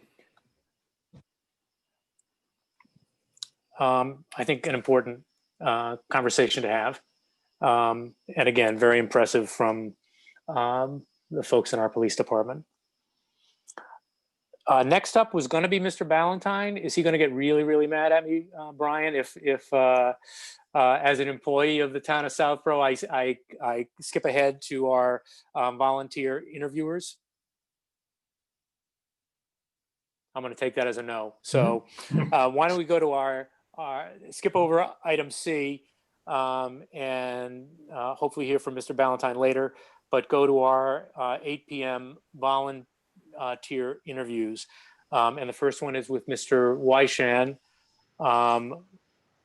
I think an important conversation to have. And again, very impressive from the folks in our police department. Next up was going to be Mr. Ballantyne. Is he going to get really, really mad at me, Brian, if as an employee of the town of Southborough, I skip ahead to our volunteer interviewers? I'm going to take that as a no. So why don't we go to our skip over item C and hopefully hear from Mr. Ballantyne later, but go to our 8 p.m. volunteer interviews. And the first one is with Mr. Wyshan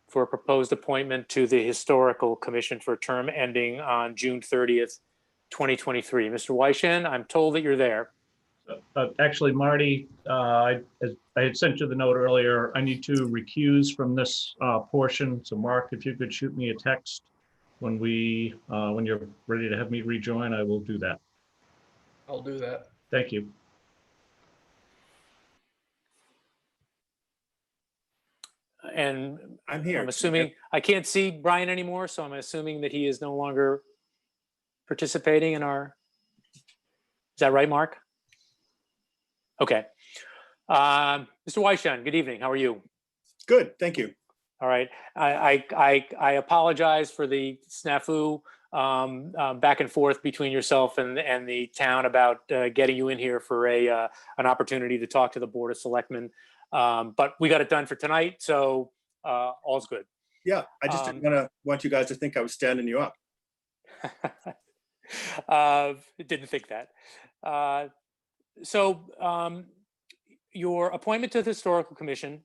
for a proposed appointment to the Historical Commission for a term ending on June 30th, 2023. Mr. Wyshan, I'm told that you're there. Actually, Marty, I had sent you the note earlier. I need to recuse from this portion. So Mark, if you could shoot me a text when you're ready to have me rejoin, I will do that. I'll do that. Thank you. And I'm here. I'm assuming I can't see Brian anymore, so I'm assuming that he is no longer participating in our. Is that right, Mark? Okay. Mr. Wyshan, good evening. How are you? Good, thank you. All right. I apologize for the snafu back and forth between yourself and the town about getting you in here for an opportunity to talk to the Board of Selectmen. But we got it done for tonight, so all's good. Yeah, I just didn't want you guys to think I was standing you up. Didn't think that. So your appointment to the Historical Commission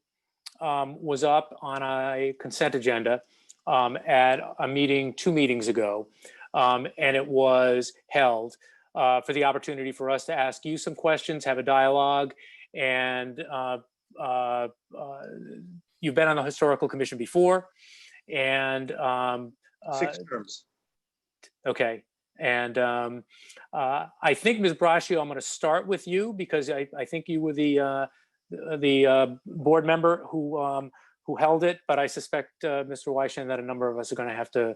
was up on a consent agenda at a meeting 2 meetings ago, and it was held for the opportunity for us to ask you some questions, have a dialogue, and you've been on the Historical Commission before, and 6 terms. Okay. And I think, Ms. Braccio, I'm going to start with you because I think you were the board member who held it, but I suspect, Mr. Wyshan, that a number of us are going to have to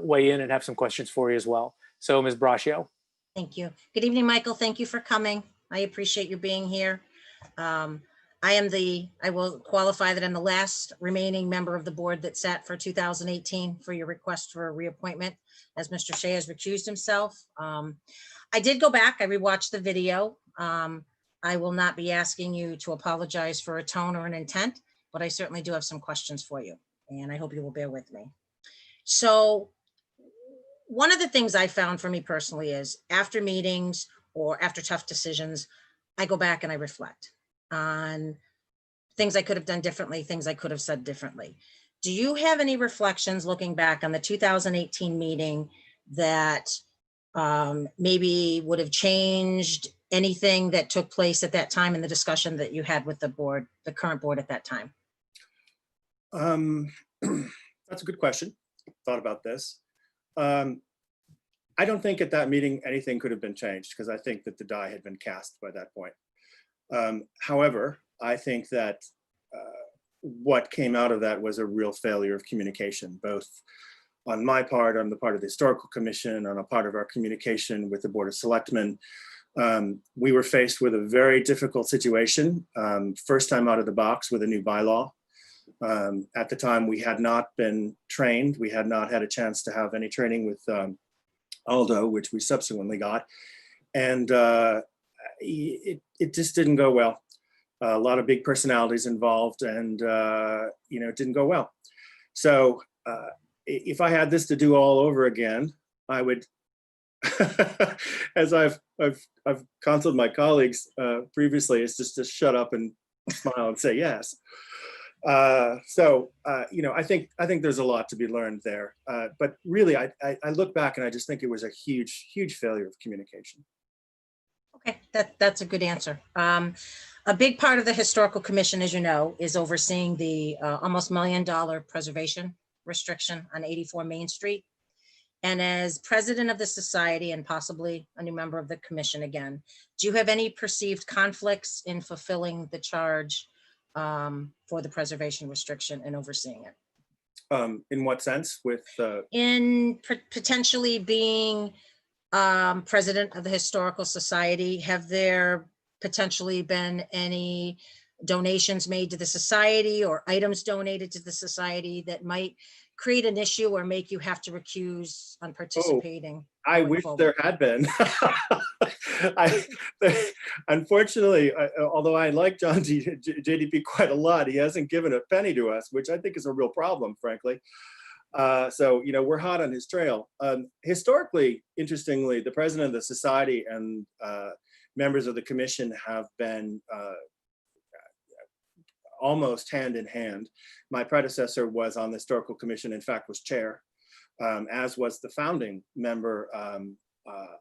weigh in and have some questions for you as well. So, Ms. Braccio. Thank you. Good evening, Michael. Thank you for coming. I appreciate you being here. I will qualify that I'm the last remaining member of the board that sat for 2018 for your request for a reappointment, as Mr. Shea has recused himself. I did go back, I rewatched the video. I will not be asking you to apologize for a tone or an intent, but I certainly do have some questions for you, and I hope you will bear with me. So one of the things I found for me personally is after meetings or after tough decisions, I go back and I reflect on things I could have done differently, things I could have said differently. Do you have any reflections looking back on the 2018 meeting that maybe would have changed anything that took place at that time in the discussion that you had with the board, the current board at that time? That's a good question. Thought about this. I don't think at that meeting anything could have been changed because I think that the die had been cast by that point. However, I think that what came out of that was a real failure of communication, both on my part, on the part of the Historical Commission, on a part of our communication with the Board of Selectmen. We were faced with a very difficult situation, first time out of the box with a new bylaw. At the time, we had not been trained. We had not had a chance to have any training with Aldo, which we subsequently got. And it just didn't go well. A lot of big personalities involved, and it didn't go well. So if I had this to do all over again, I would, as I've counseled my colleagues previously, is just to shut up and smile and say yes. I think there's a lot to be learned there. But really, I look back and I just think it was a huge, huge failure of communication. Okay, that's a good answer. A big part of the Historical Commission, as you know, is overseeing the almost $1 million preservation restriction on 84 Main Street. And as president of the society and possibly a new member of the commission again, do you have any perceived conflicts in fulfilling the charge for the preservation restriction and overseeing it? In what sense? With In potentially being president of the Historical Society, have there potentially been any donations made to the society or items donated to the society that might create an issue or make you have to recuse on participating? I going wish forward? there had been. Unfortunately, although I like John JDP quite a lot, he hasn't given a penny to us, which I think is a real problem, frankly. So, you know, we're hot on his trail. Historically, interestingly, the president of the society and members of the commission have been almost hand in hand. My predecessor was on the historical commission, in fact, was chair, as was the founding member,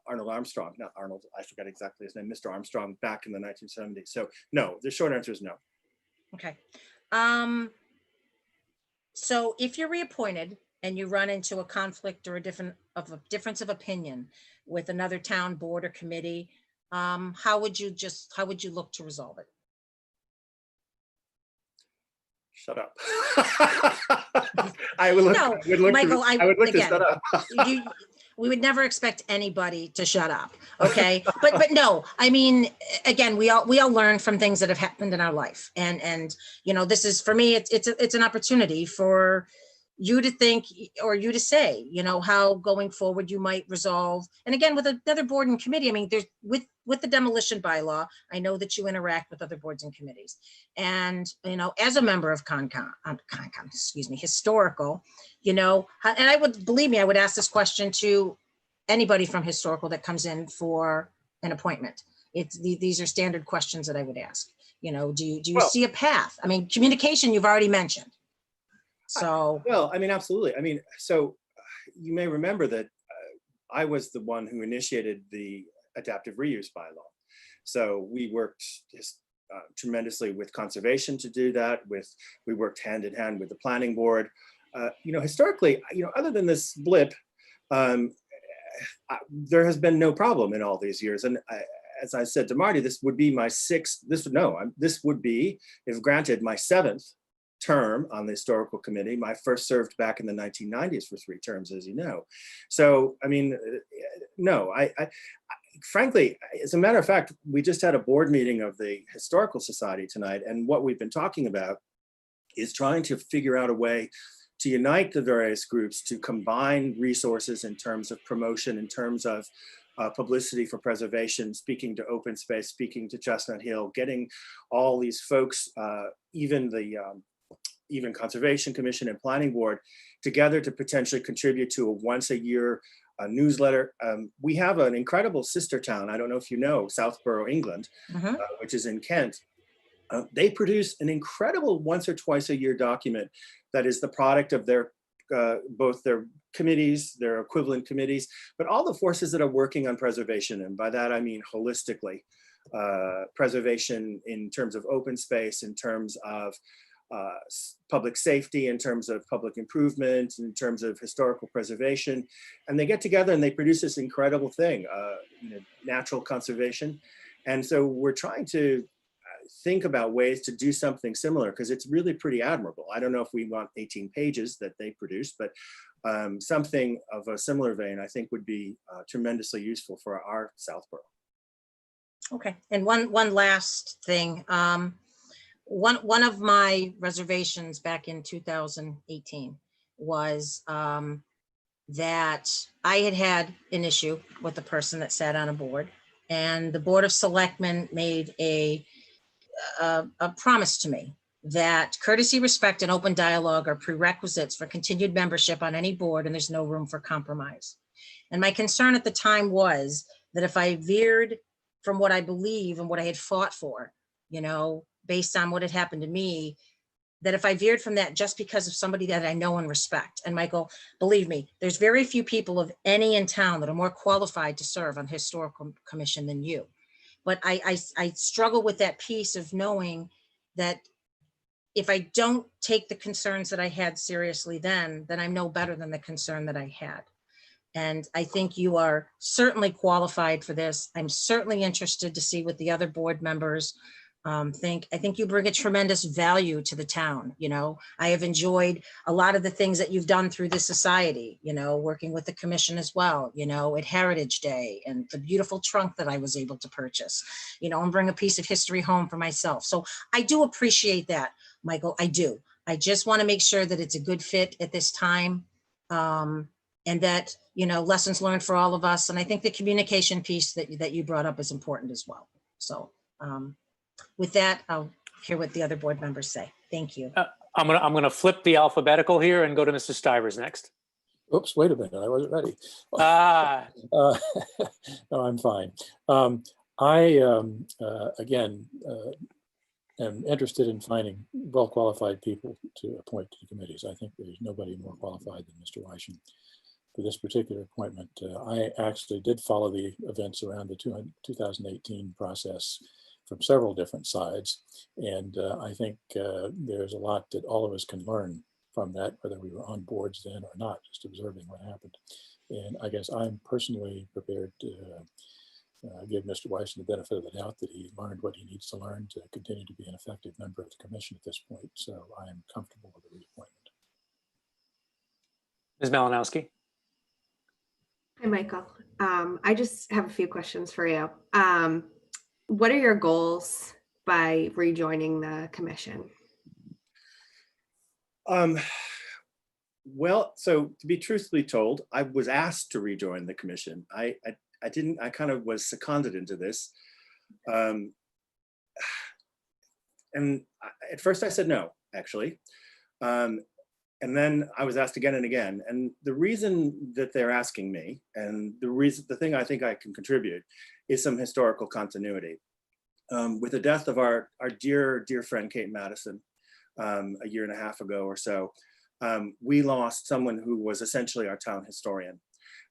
Arnold Armstrong, not Arnold, I forget exactly his name, Mr. Armstrong, back in the 1970s. So no, the short answer is no. Okay. So if you're reappointed and you run into a conflict or a difference of opinion with another town board or committee, how would you look to resolve it? Shut up. I would look, No, I would look Michael, to, I would look to again, shut up. We would never expect anybody to shut up, okay? But no, I mean, again, we all learn from things that have happened in our life, and you know, this is, for me, it's an opportunity for you to think, or you to say, you know, how going forward you might resolve. And again, with another board and committee, I mean, there's with the demolition bylaw, I know that you interact with other boards and committees. And, you know, as a member of historical, you know, and I would, believe me, I would ask this question to anybody from historical that comes in for an appointment. These are standard questions that I would ask. You know, do you see a path? I mean, communication, you've already mentioned. So, well, I mean, absolutely. I mean, so you may remember that I was the one who initiated the adaptive reuse bylaw. So we worked tremendously with conservation to do that. We worked hand in hand with the planning board. You know, historically, you know, other than this blip, there has been no problem in all these years. And as I said to Marty, this would be my sixth. This would be, if granted, my seventh term on the historical committee. My first served back in the 1990s for 3 terms, as you know. So, I mean, no, I frankly, as a matter of fact, we just had a board meeting of the Historical Society tonight. And what we've been talking about is trying to figure out a way to unite the various groups to combine resources in terms of promotion, in terms of publicity for preservation, speaking to open space, speaking to Chestnut Hill, getting all these folks, even Conservation Commission and Planning Board together to potentially contribute to a once a year newsletter. We have an incredible sister town. I don't know if you know, Southborough, England, which is in Kent. They produce an incredible once or twice a year document that is the product of their both their committees, their equivalent committees, but all the forces that are working on preservation. And by that, I mean holistically, preservation in terms of open space, in terms of public safety, in terms of public improvement, in terms of historical preservation. And they get together and they produce this incredible thing, you know, natural conservation. And so we're trying to think about ways to do something similar, because it's really pretty admirable. I don't know if we want 18 pages that they produce, but something of a similar vein, I think, would be tremendously useful for our Southborough. okay. And one last thing. One of my reservations back in 2018 was that I had an issue with the person that sat on a board, and the Board of Selectmen made a promise to me that courtesy, respect, and open dialogue are prerequisites for continued membership on any board, and there's no room for compromise. And my concern at the time was that if I veered from what I believe and what I had fought for, you know, based on what had happened to me, that if I veered from that just because of somebody that I know and respect, and Michael, believe me, there's very few people of any in town that are more qualified to serve on historical commission than you. But I struggle with that piece of knowing that if I don't take the concerns that I had seriously then I'm no better than the concern that I had. And I think you are certainly qualified for this. I'm certainly interested to see what the other board members think. I think you bring a tremendous value to the town. You know, I have enjoyed a lot of the things that you've done through the society, you know, working with the commission as well, you know, at Heritage Day and the beautiful trunk that I was able to purchase, you know, and bring a piece of history home for myself. So I do appreciate that, Michael. I do. I just want to make sure that it's a good fit at this time. And that, you know, lessons learned for all of us. And I think the communication piece that you brought up is important as well. So with that, I'll hear what the other board members say. Thank you. I'm gonna flip the alphabetical here and go to Mr. Stivers next. Oops, wait a minute, I wasn't ready. No, I'm fine. Again, am interested in finding well-qualified people to appoint to the committees. I think there's nobody more qualified than Mr. Weischen for this particular appointment. I actually did follow the events around the 2018 process from several different sides. And I think there's a lot that all of us can learn from that, whether we were on boards then or not, just observing what happened. And I guess I'm personally prepared to give Mr. Weischen the benefit of the doubt that he learned what he needs to learn to continue to be an effective member of the commission at this point. So I am comfortable with the reappointment. Ms. Malinowski. Hi, Michael. I just have a few questions for you. What are your goals by rejoining the commission? Well, so to be truthfully told, I was asked to rejoin the commission. I kind of was seconded into this. And at first I said no, actually. And then I was asked again and again. And the reason that they're asking me, and the thing I think I can contribute, is some historical continuity. With the death of our dear friend Kate Madison a year and a half ago or so, we lost someone who was essentially our town historian.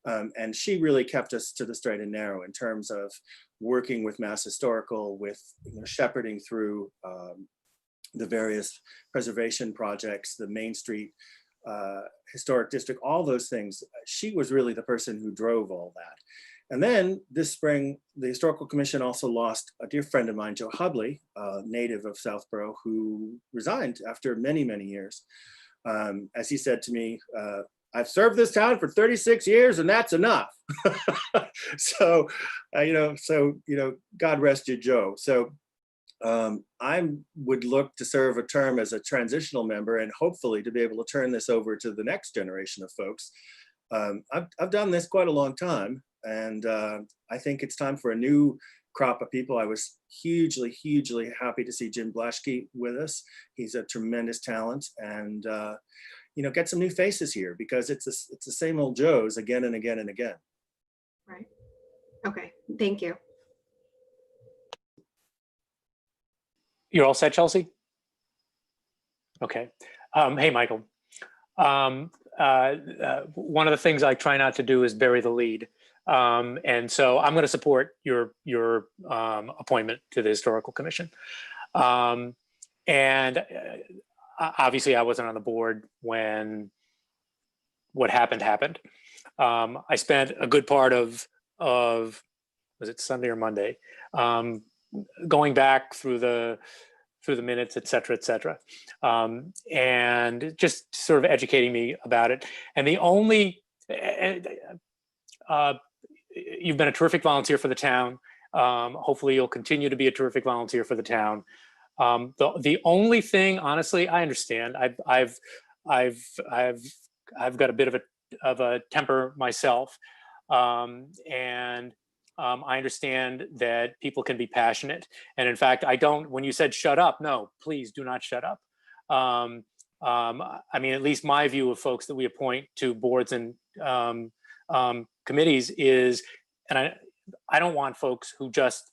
And she really kept us to the straight and narrow in terms of working with Mass Historical, with shepherding through the various preservation projects, the Main Street Historic District, all those things. She was really the person who drove all that. And then this spring, the Historical Commission also lost a dear friend of mine, Joe Hubley, a native of Southborough, who resigned after many, many years. As he said to me, I've served this town for 36 years and that's enough. So, God rest you, Joe. So I would look to serve a term as a transitional member and hopefully to be able to turn this over to the next generation of folks. I've done this quite a long time, and I think it's time for a new crop of people. I was hugely happy to see Jim Blaschke with us. He's a tremendous talent, and get some new faces here, because it's the same old Joes again and again and again. Right. Okay. Thank you. You're all set, Chelsea? Okay. Hey, Michael. One of the things I try not to do is bury the lead. And so I'm going to support your appointment to the Historical Commission. And obviously I wasn't on the board when what happened. I spent a good part of was it Sunday or Monday, going back through the minutes, et cetera, and just sort of educating me about it. And the only, you've been a terrific volunteer for the town. Hopefully you'll continue to be a terrific volunteer for the town. The only thing, honestly, I understand. I've got a bit of a temper myself, and I understand that people can be passionate. And in fact, when you said shut up, no, please do not shut up. I mean, at least my view of folks that we appoint to boards and committees is, and I don't want folks who just,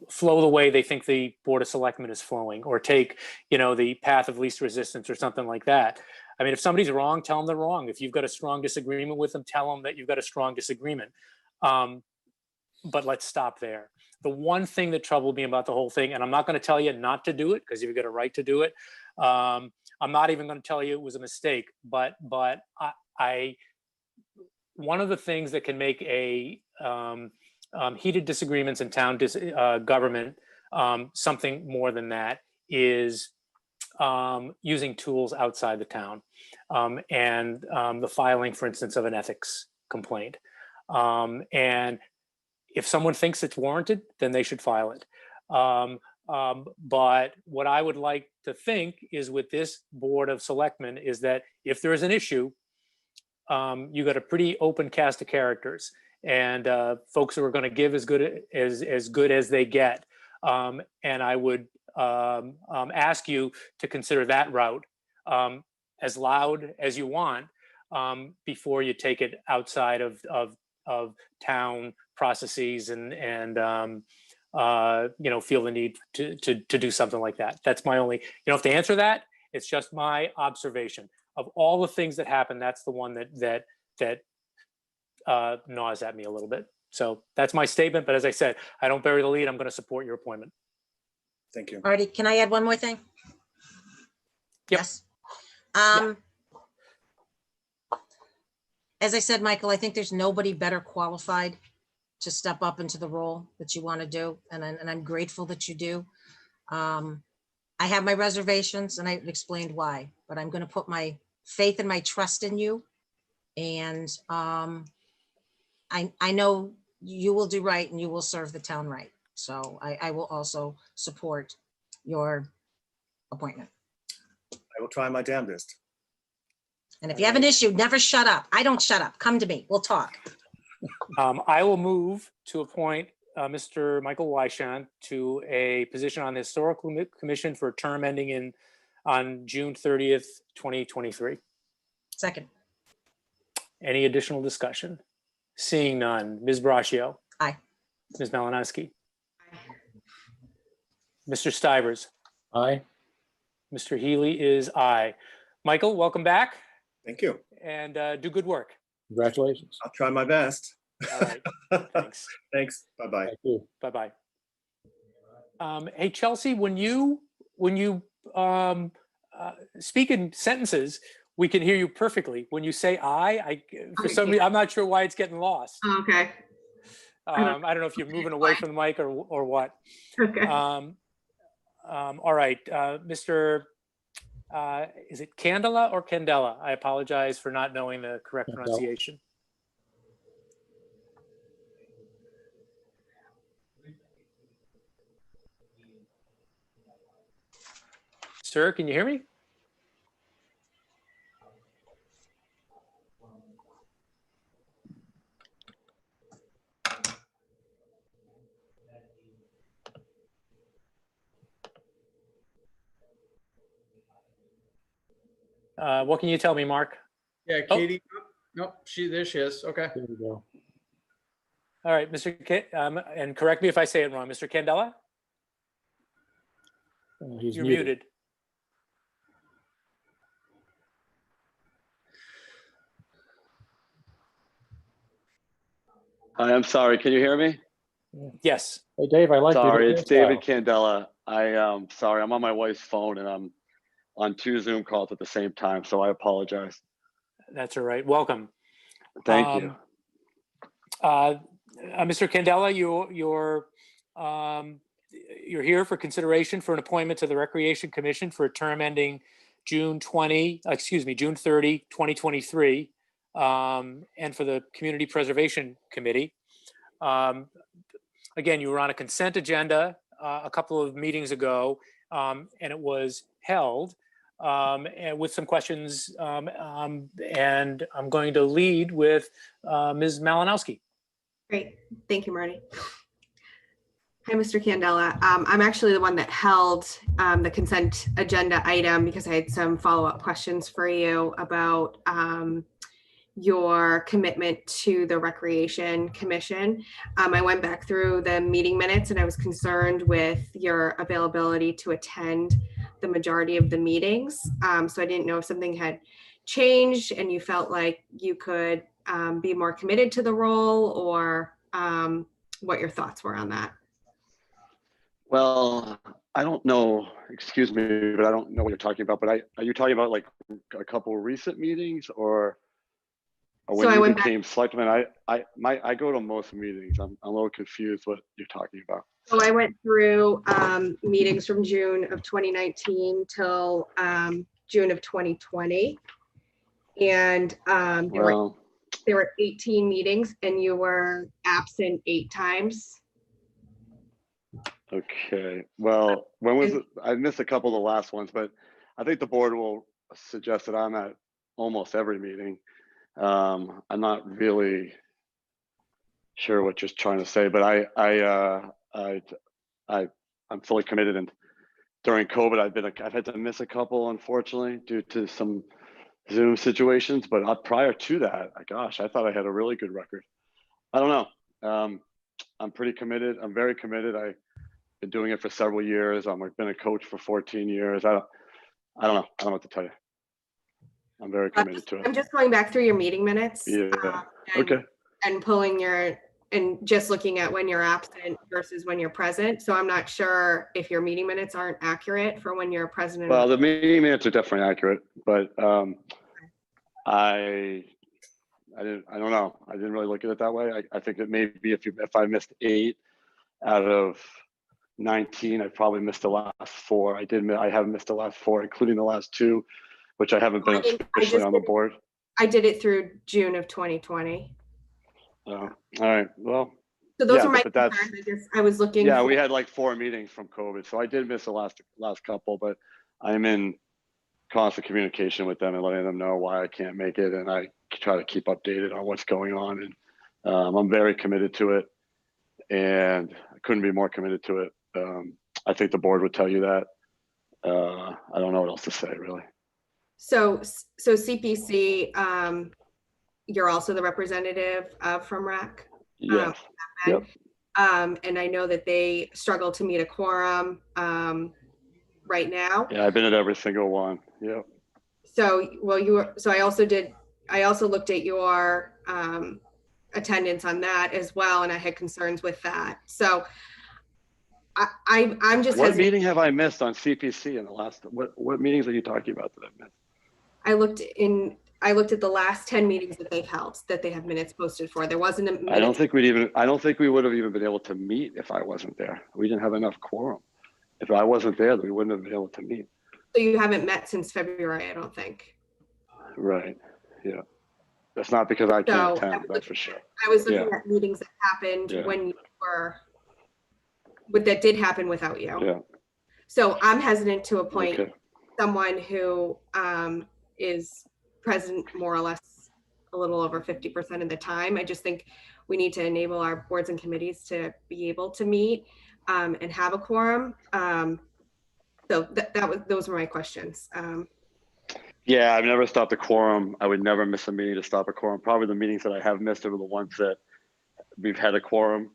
flow the way they think the Board of Selectmen is flowing, or take, the path of least resistance or something like that. I mean, if somebody's wrong, tell them they're wrong. If you've got a strong disagreement with them, tell them that you've got a strong disagreement. but let's stop there. The one thing that troubled me about the whole thing, and I'm not going to tell you not to do it because you've got a right to do it. I'm not even going to tell you it was a mistake, but I one of the things that can make a heated disagreements in town government something more than that is using tools outside the town and the filing, for instance, of an ethics complaint. And if someone thinks it's warranted, then they should file it. But what I would like to think is with this Board of Selectmen is that if there is an issue, you got a pretty open cast of characters and folks who are going to give as good as they get. And I would ask you to consider that route as loud as you want before you take it outside of town processes and feel the need to do something like that. That's my only, you don't have to answer that. It's just my observation. Of all the things that happen, that's the one that gnaws at me a little bit. So that's my statement. But as I said, I don't bury the lead. I'm going to support your appointment. Thank you. Marty, can I add one more thing? Yep. Yes. As I said, Michael, I think there's nobody better qualified to step up into the role that you want to do. And I'm grateful that you do. I have my reservations and I've explained why, but I'm going to put my faith and my trust in you. And I know you will do right and you will serve the town right. So I will also support your appointment. I will try my damnedest. And if you have an issue, never shut up. I don't shut up. Come to me. We'll talk. I will move to appoint Mr. Michael Wyshan to a position on the Historical Commission for a term ending on June 30th, 2023. Second. Any additional discussion? Seeing none. Ms. Braccio. Aye. Ms. Malinowski. Mr. Stivers. Aye. Mr. Healy is aye. Michael, welcome back. Thank you. And do good work. Congratulations. I'll try my best. All right. Thanks. Thanks. Bye-bye. Thank you. Bye-bye. Hey, Chelsea, when you speak in sentences, we can hear you perfectly. When you say for some reason, I'm not sure why it's getting lost. Okay. I don't know if you're moving away from the mic or what. Okay. All right, Mr. Is it Candela or Candela? I apologize for not knowing the correct pronunciation. Sir, can you hear me? What can you tell me, Mark? Yeah, Katie. Nope, there she is. Okay. There we go. All right, and correct me if I say it wrong, Mr. Candela? He's You're muted. Hi, I'm sorry. Can you hear me? Yes. Hey, Dave, I like Sorry, your it's David Candela. Sorry, I'm on my wife's phone and I'm on 2 Zoom calls at the same time, so I apologize. That's all right. Welcome. Thank you. Mr. Candela, you're here for consideration for an appointment to the Recreation Commission for a term ending June 30, 2023, and for the Community Preservation Committee. Again, you were on a consent agenda a couple of meetings ago, and it was held and with some questions, and I'm going to lead with Ms. Malinowski. Great. Thank you, Marty. Hi, Mr. Candela. I'm actually the one that held the consent agenda item because I had some follow-up questions for you about your commitment to the Recreation Commission. I went back through the meeting minutes and I was concerned with your availability to attend the majority of the meetings. So I didn't know if something had changed and you felt like you could be more committed to the role, or what your thoughts were on that. Well, I don't know, excuse me, but I don't know what you're talking about, but are you talking about like a couple recent meetings or So when I you went back- became selectman? I go to most meetings. I'm a little confused what you're talking about. So I went through meetings from June of 2019 till June of 2020. And there were 18 meetings and you were absent 8 times. Okay, well, when was it? I missed a couple of the last ones, but I think the board will suggest that I'm at almost every meeting. I'm not really sure what you're trying to say, but I'm fully committed. And during COVID, I've had to miss a couple, unfortunately, due to some Zoom situations. But prior to that, gosh, I thought I had a really good record. I don't know. I'm pretty committed. I'm very committed. I've been doing it for several years. I've been a coach for 14 years. I don't know. I don't know what to tell you. I'm very committed to it. I'm just going back through your meeting minutes. Yeah. Okay. And pulling and just looking at when you're absent versus when you're present. So I'm not sure if your meeting minutes aren't accurate for when you're present. Well, the meeting minutes are definitely accurate, but I don't know. I didn't really look at it that way. I think that maybe if I missed 8 out of 19, I probably missed the last 4. I haven't missed the last 4, including the last 2, which I haven't been officially on the board. I did it through June of 2020. All right. Well, so those yeah, are my but that's, concerns. I was looking. Yeah, we had like 4 meetings from COVID, so I did miss the last couple, but I'm in constant communication with them and letting them know why I can't make it, and I try to keep updated on what's going on. And I'm very committed to it, and I couldn't be more committed to it. I think the board would tell you that. I don't know what else to say, really. So CPC, you're also the representative from RAC? Yes. Yep. And I know that they struggle to meet a quorum right now. Yeah, I've been at every single one. Yep. So, I also looked at your attendance on that as well, and I had concerns with that. So I'm just. What meeting have I missed on CPC in the last? What meetings are you talking about that I've missed? I looked at the last 10 meetings that they've held that they have minutes posted for. There wasn't a minute. I don't think we would have even been able to meet if I wasn't there. We didn't have enough quorum. If I wasn't there, we wouldn't have been able to meet. So you haven't met since February, I don't think. Right. Yeah. That's not because I can't attend, that's for sure. I was looking at meetings that happened when you were, but that did happen without you. Yeah. So I'm hesitant to appoint someone who is present more or less a little over 50% of the time. I just think we need to enable our boards and committees to be able to meet and have a quorum. So those were my questions. Yeah, I've never stopped a quorum. I would never miss a meeting to stop a quorum. Probably the meetings that I have missed are the ones that we've had a quorum.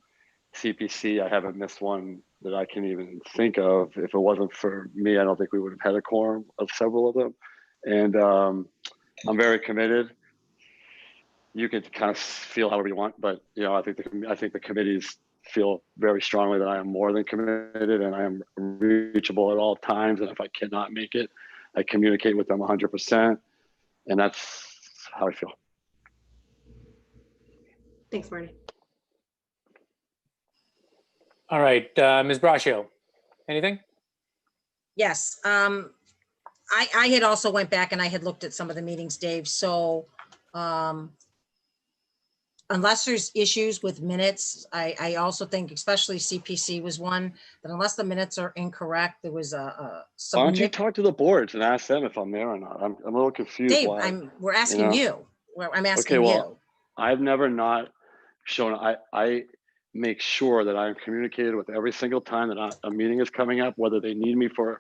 CPC, I haven't missed one that I can even think of. If it wasn't for me, I don't think we would have had a quorum of several of them. And I'm very committed. You can kind of feel however you want, but I think the committees feel very strongly that I am more than committed, and I am reachable at all times. And if I cannot make it, I communicate with them 100%, and that's how I feel. Thanks, Marty. All right, Ms. Braccio, anything? Yes, I had also went back and I had looked at some of the meetings, Dave. So unless there's issues with minutes, I also think, especially CPC was one, that unless the minutes are incorrect, there was Why don't you talk to the boards and ask them if I'm there or not? I'm a little confused. Dave, why, we're asking you. I'm asking you. I've never not shown. I make sure that I'm communicated with every single time that a meeting is coming up, whether they need me to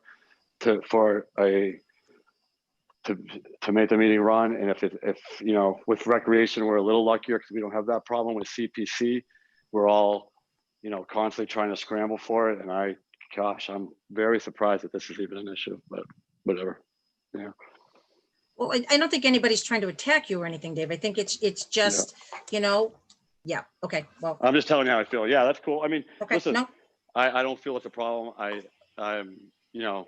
make the meeting run. And if with recreation, we're a little luckier because we don't have that problem. With CPC, we're all constantly trying to scramble for it. And I'm very surprised that this is even an issue, but whatever. Yeah. Well, I don't think anybody's trying to attack you or anything, Dave. I think it's just, Yeah, okay, well, I'm just telling you how I feel. Yeah, that's cool. I mean, okay, listen, no, I don't feel it's a problem. I'm, you know,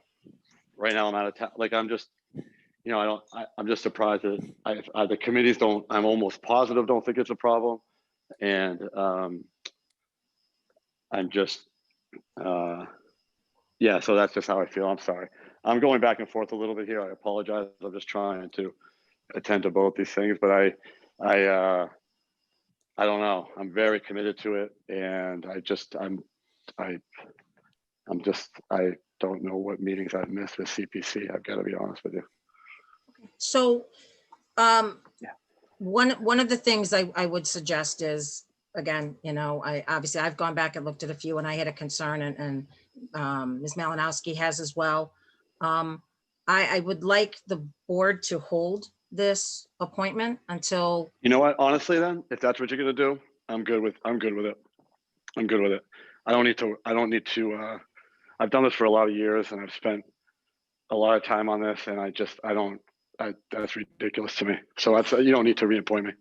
right now I'm out of town. Like, I'm just, you know, I'm just surprised that the committees don't, I'm almost positive don't think it's a problem. And I'm just, yeah, so that's just how I feel. I'm sorry. I'm going back and forth a little bit here. I apologize. I'm just trying to attend to both these things, but I don't know. I'm very committed to it, and I don't know what meetings I've missed with CPC. I've got to be honest with you. so, one of the things I would suggest is, again, you know, obviously I've gone back and looked at a few and I had a concern and Ms. Malinowski has as well. I would like the board to hold this appointment until, You know what? Honestly, then, if that's what you're gonna do, I'm good with it. I'm good with it. I don't need to. I've done this for a lot of years, and I've spent a lot of time on this, and that's ridiculous to me. So you don't need to reappoint me.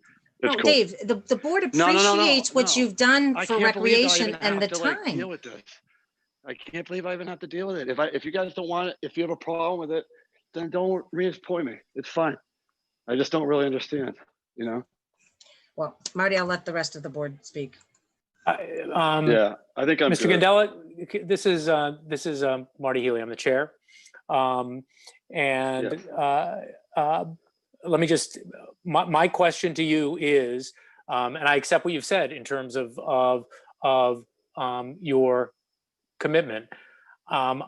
It's no, cool. Dave, the board No, appreciates what no. you've done I for can't believe I recreation even and the have to, like, deal time. with this. I can't believe I even have to deal with it. If you guys don't want it, if you have a problem with it, then don't reappoint me. It's fine. I just don't really understand, you know? Well, Marty, I'll let the rest of the board speak. Yeah, I think I'm Mr. good. Candela, this is Marty Healy. I'm the chair. Let me just, my question to you is, and I accept what you've said in terms of your commitment. I'm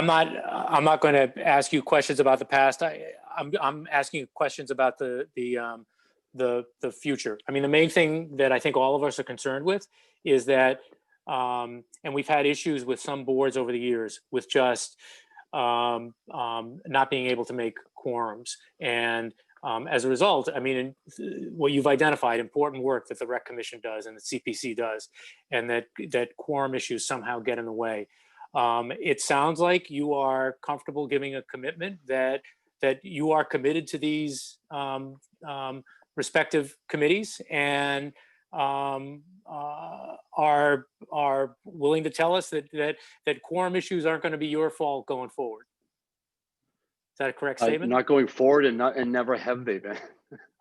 not going to ask you questions about the past. I'm asking you questions about the future. I mean, the main thing that I think all of us are concerned with is that, and we've had issues with some boards over the years with just not being able to make quorums. And as a result, I mean, what you've identified, important work that the Rec Commission does and the CPC does, and that quorum issues somehow get in the way. It sounds like you are comfortable giving a commitment that you are committed to these respective committees and are willing to tell us that quorum issues aren't going to be your fault going forward. Is that a correct statement? Not going forward, and never have they been.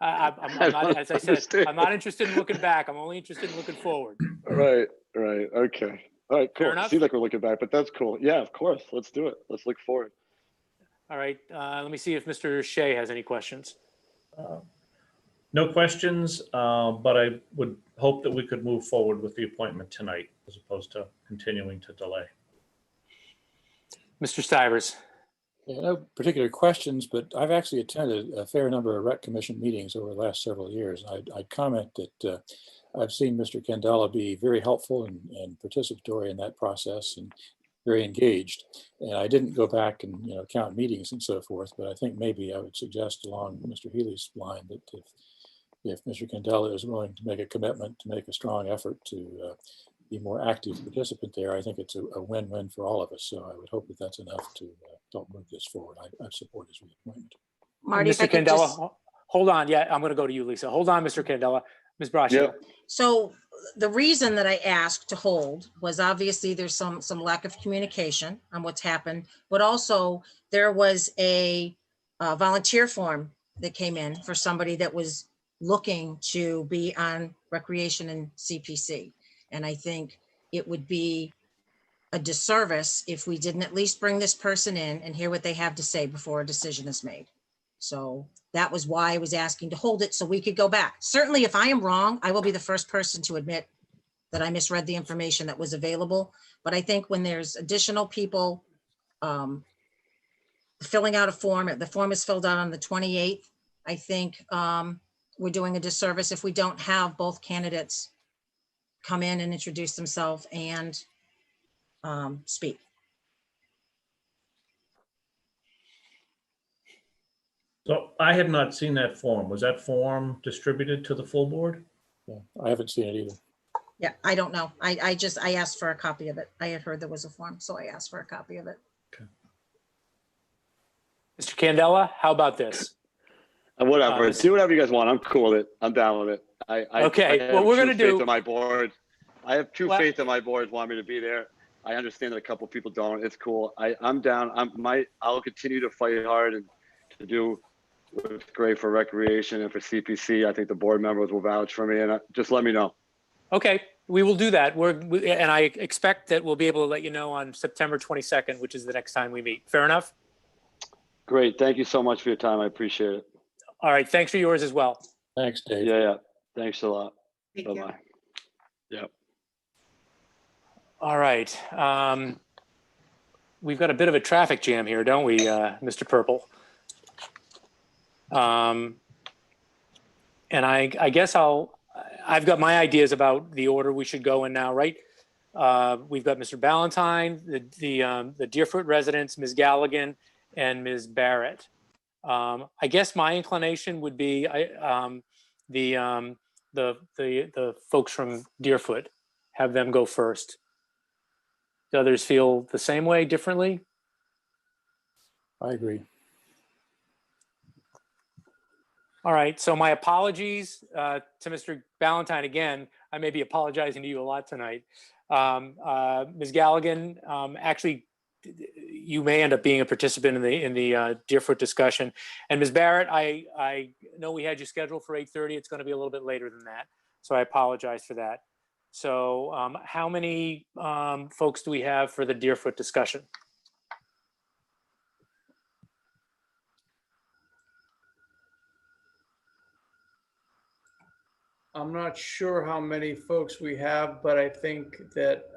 I'm not, as I said, I'm not interested in looking back. I'm only interested in looking forward. Right. Okay. All right, cool. Fair enough? Seems like we're looking back, but that's cool. Yeah, of course. Let's do it. Let's look forward. All right. Let me see if Mr. Shea has any questions. No questions, but I would hope that we could move forward with the appointment tonight as opposed to continuing to delay. Mr. Stivers. Yeah, no particular questions, but I've actually attended a fair number of Rec Commission meetings over the last several years. I'd comment that I've seen Mr. Candela be very helpful and participatory in that process and very engaged. And I didn't go back and count meetings and so forth, but I think maybe I would suggest along Mr. Healy's line that if Mr. Candela is willing to make a commitment to make a strong effort to be more active participant there, I think it's a win-win for all of us. So I would hope that that's enough to help move this forward. I support his reappointment. Marty, Mr. Candela, hold on. Yeah, I'm going to go to you, Lisa. Hold on, Mr. Candela. Ms. Braccio. Yep. So the reason that I asked to hold was obviously there's some lack of communication on what's happened, but also there was a volunteer form that came in for somebody that was looking to be on recreation and CPC. And I think it would be a disservice if we didn't at least bring this person in and hear what they have to say before a decision is made. So that was why I was asking to hold it so we could go back. Certainly, if I am wrong, I will be the first person to admit that I misread the information that was available. But I think when there's additional people filling out a form, the form is filled out on the 28th, I think we're doing a disservice if we don't have both candidates come in and introduce themselves and speak. So I had not seen that form. Was that form distributed to the full board? Yeah, I haven't seen it either. Yeah, I don't know. I asked for a copy of it. I had heard there was a form, so I asked for a copy of it. Okay. Mr. Candela, how about this? Whatever. Do whatever you guys want. I'm cool with it. I'm down with it. Okay, I what have we're true gonna faith do- in my board. I have true Well- faith in my board want me to be there. I understand that a couple people don't. It's cool. I'm down. I'll continue to fight hard and to do what's great for recreation and for CPC. I think the board members will vouch for me, and just let me know. Okay, we will do that. And I expect that we'll be able to let you know on September 22nd, which is the next time we meet. Fair enough? Great. Thank you so much for your time. I appreciate it. All right, thanks for yours as well. Thanks, Dave. Yeah. Thanks a lot. Thank you. Bye-bye. Yep. All right. We've got a bit of a traffic jam here, don't we, Mr. Purple? And I guess I've got my ideas about the order we should go in now, right? We've got Mr. Ballantyne, the Deerfoot residents, Ms. Galligan, and Ms. Barrett. I guess my inclination would be the folks from Deerfoot, have them go first. Do others feel the same way, differently? I agree. All right, so my apologies to Mr. Ballantyne again. I may be apologizing to you a lot tonight. Ms. Galligan, actually, you may end up being a participant in the Deerfoot discussion. And Ms. Barrett, I know we had you scheduled for 8:30. It's going to be a little bit later than that, so I apologize for that. So how many folks do we have for the Deerfoot discussion? I'm not sure how many folks we have, but I think that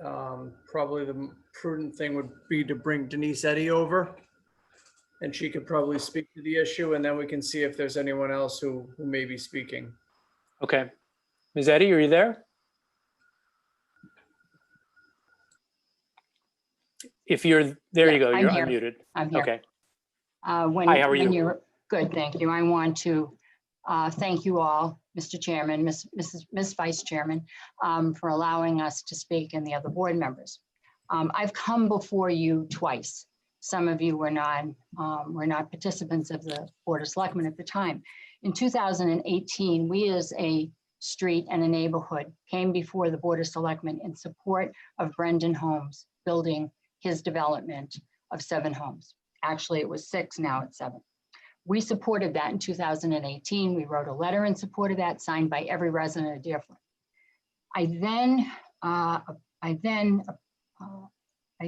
probably the prudent thing would be to bring Denise Eddy over. And she could probably speak to the issue, and then we can see if there's anyone else who may be speaking. Okay. Ms. Eddy, are you there? If you're, there you go, I'm you're here. unmuted. I'm here. Okay. When, Hi, how are when you? you're good, thank you. I want to thank you all, Mr. Chairman, Ms. Vice Chairman, for allowing us to speak, and the other board members. I've come before you twice. Some of you were not participants of the Board of Selectmen at the time. In 2018, we as a street and a neighborhood came before the Board of Selectmen in support of Brendan Holmes building his development of 7 homes. Actually, it was 6, now it's 7. We supported that in 2018. We wrote a letter in support of that, signed by every resident of Deerfoot. I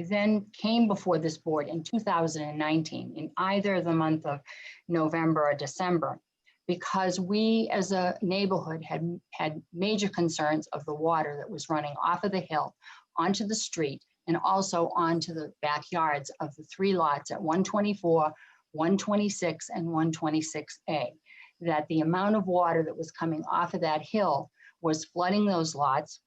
then came before this board in 2019, in either the month of November or December, because we as a neighborhood had major concerns of the water that was running off of the hill onto the street and also onto the backyards of the 3 lots at 124, 126, and 126A, that the amount of water that was coming off of that hill was flooding those lots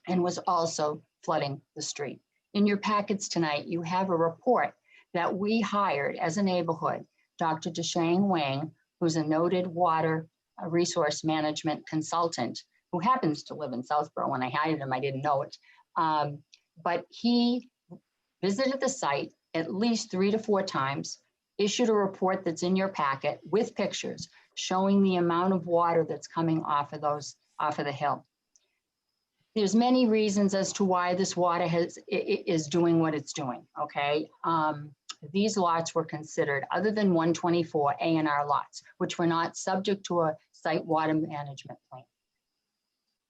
and was also flooding the street. In your packets tonight, you have a report that we hired as a neighborhood, Dr. Deshang Wang, who's a noted water resource management consultant who happens to live in Southborough. When I hired him, I didn't know it. But he visited the site at least 3 to 4 times, issued a report that's in your packet with pictures showing the amount of water that's coming off of the hill. There's many reasons as to why this water is doing what it's doing, okay? These lots were considered, other than 124 A&R lots, which were not subject to a site water management plan.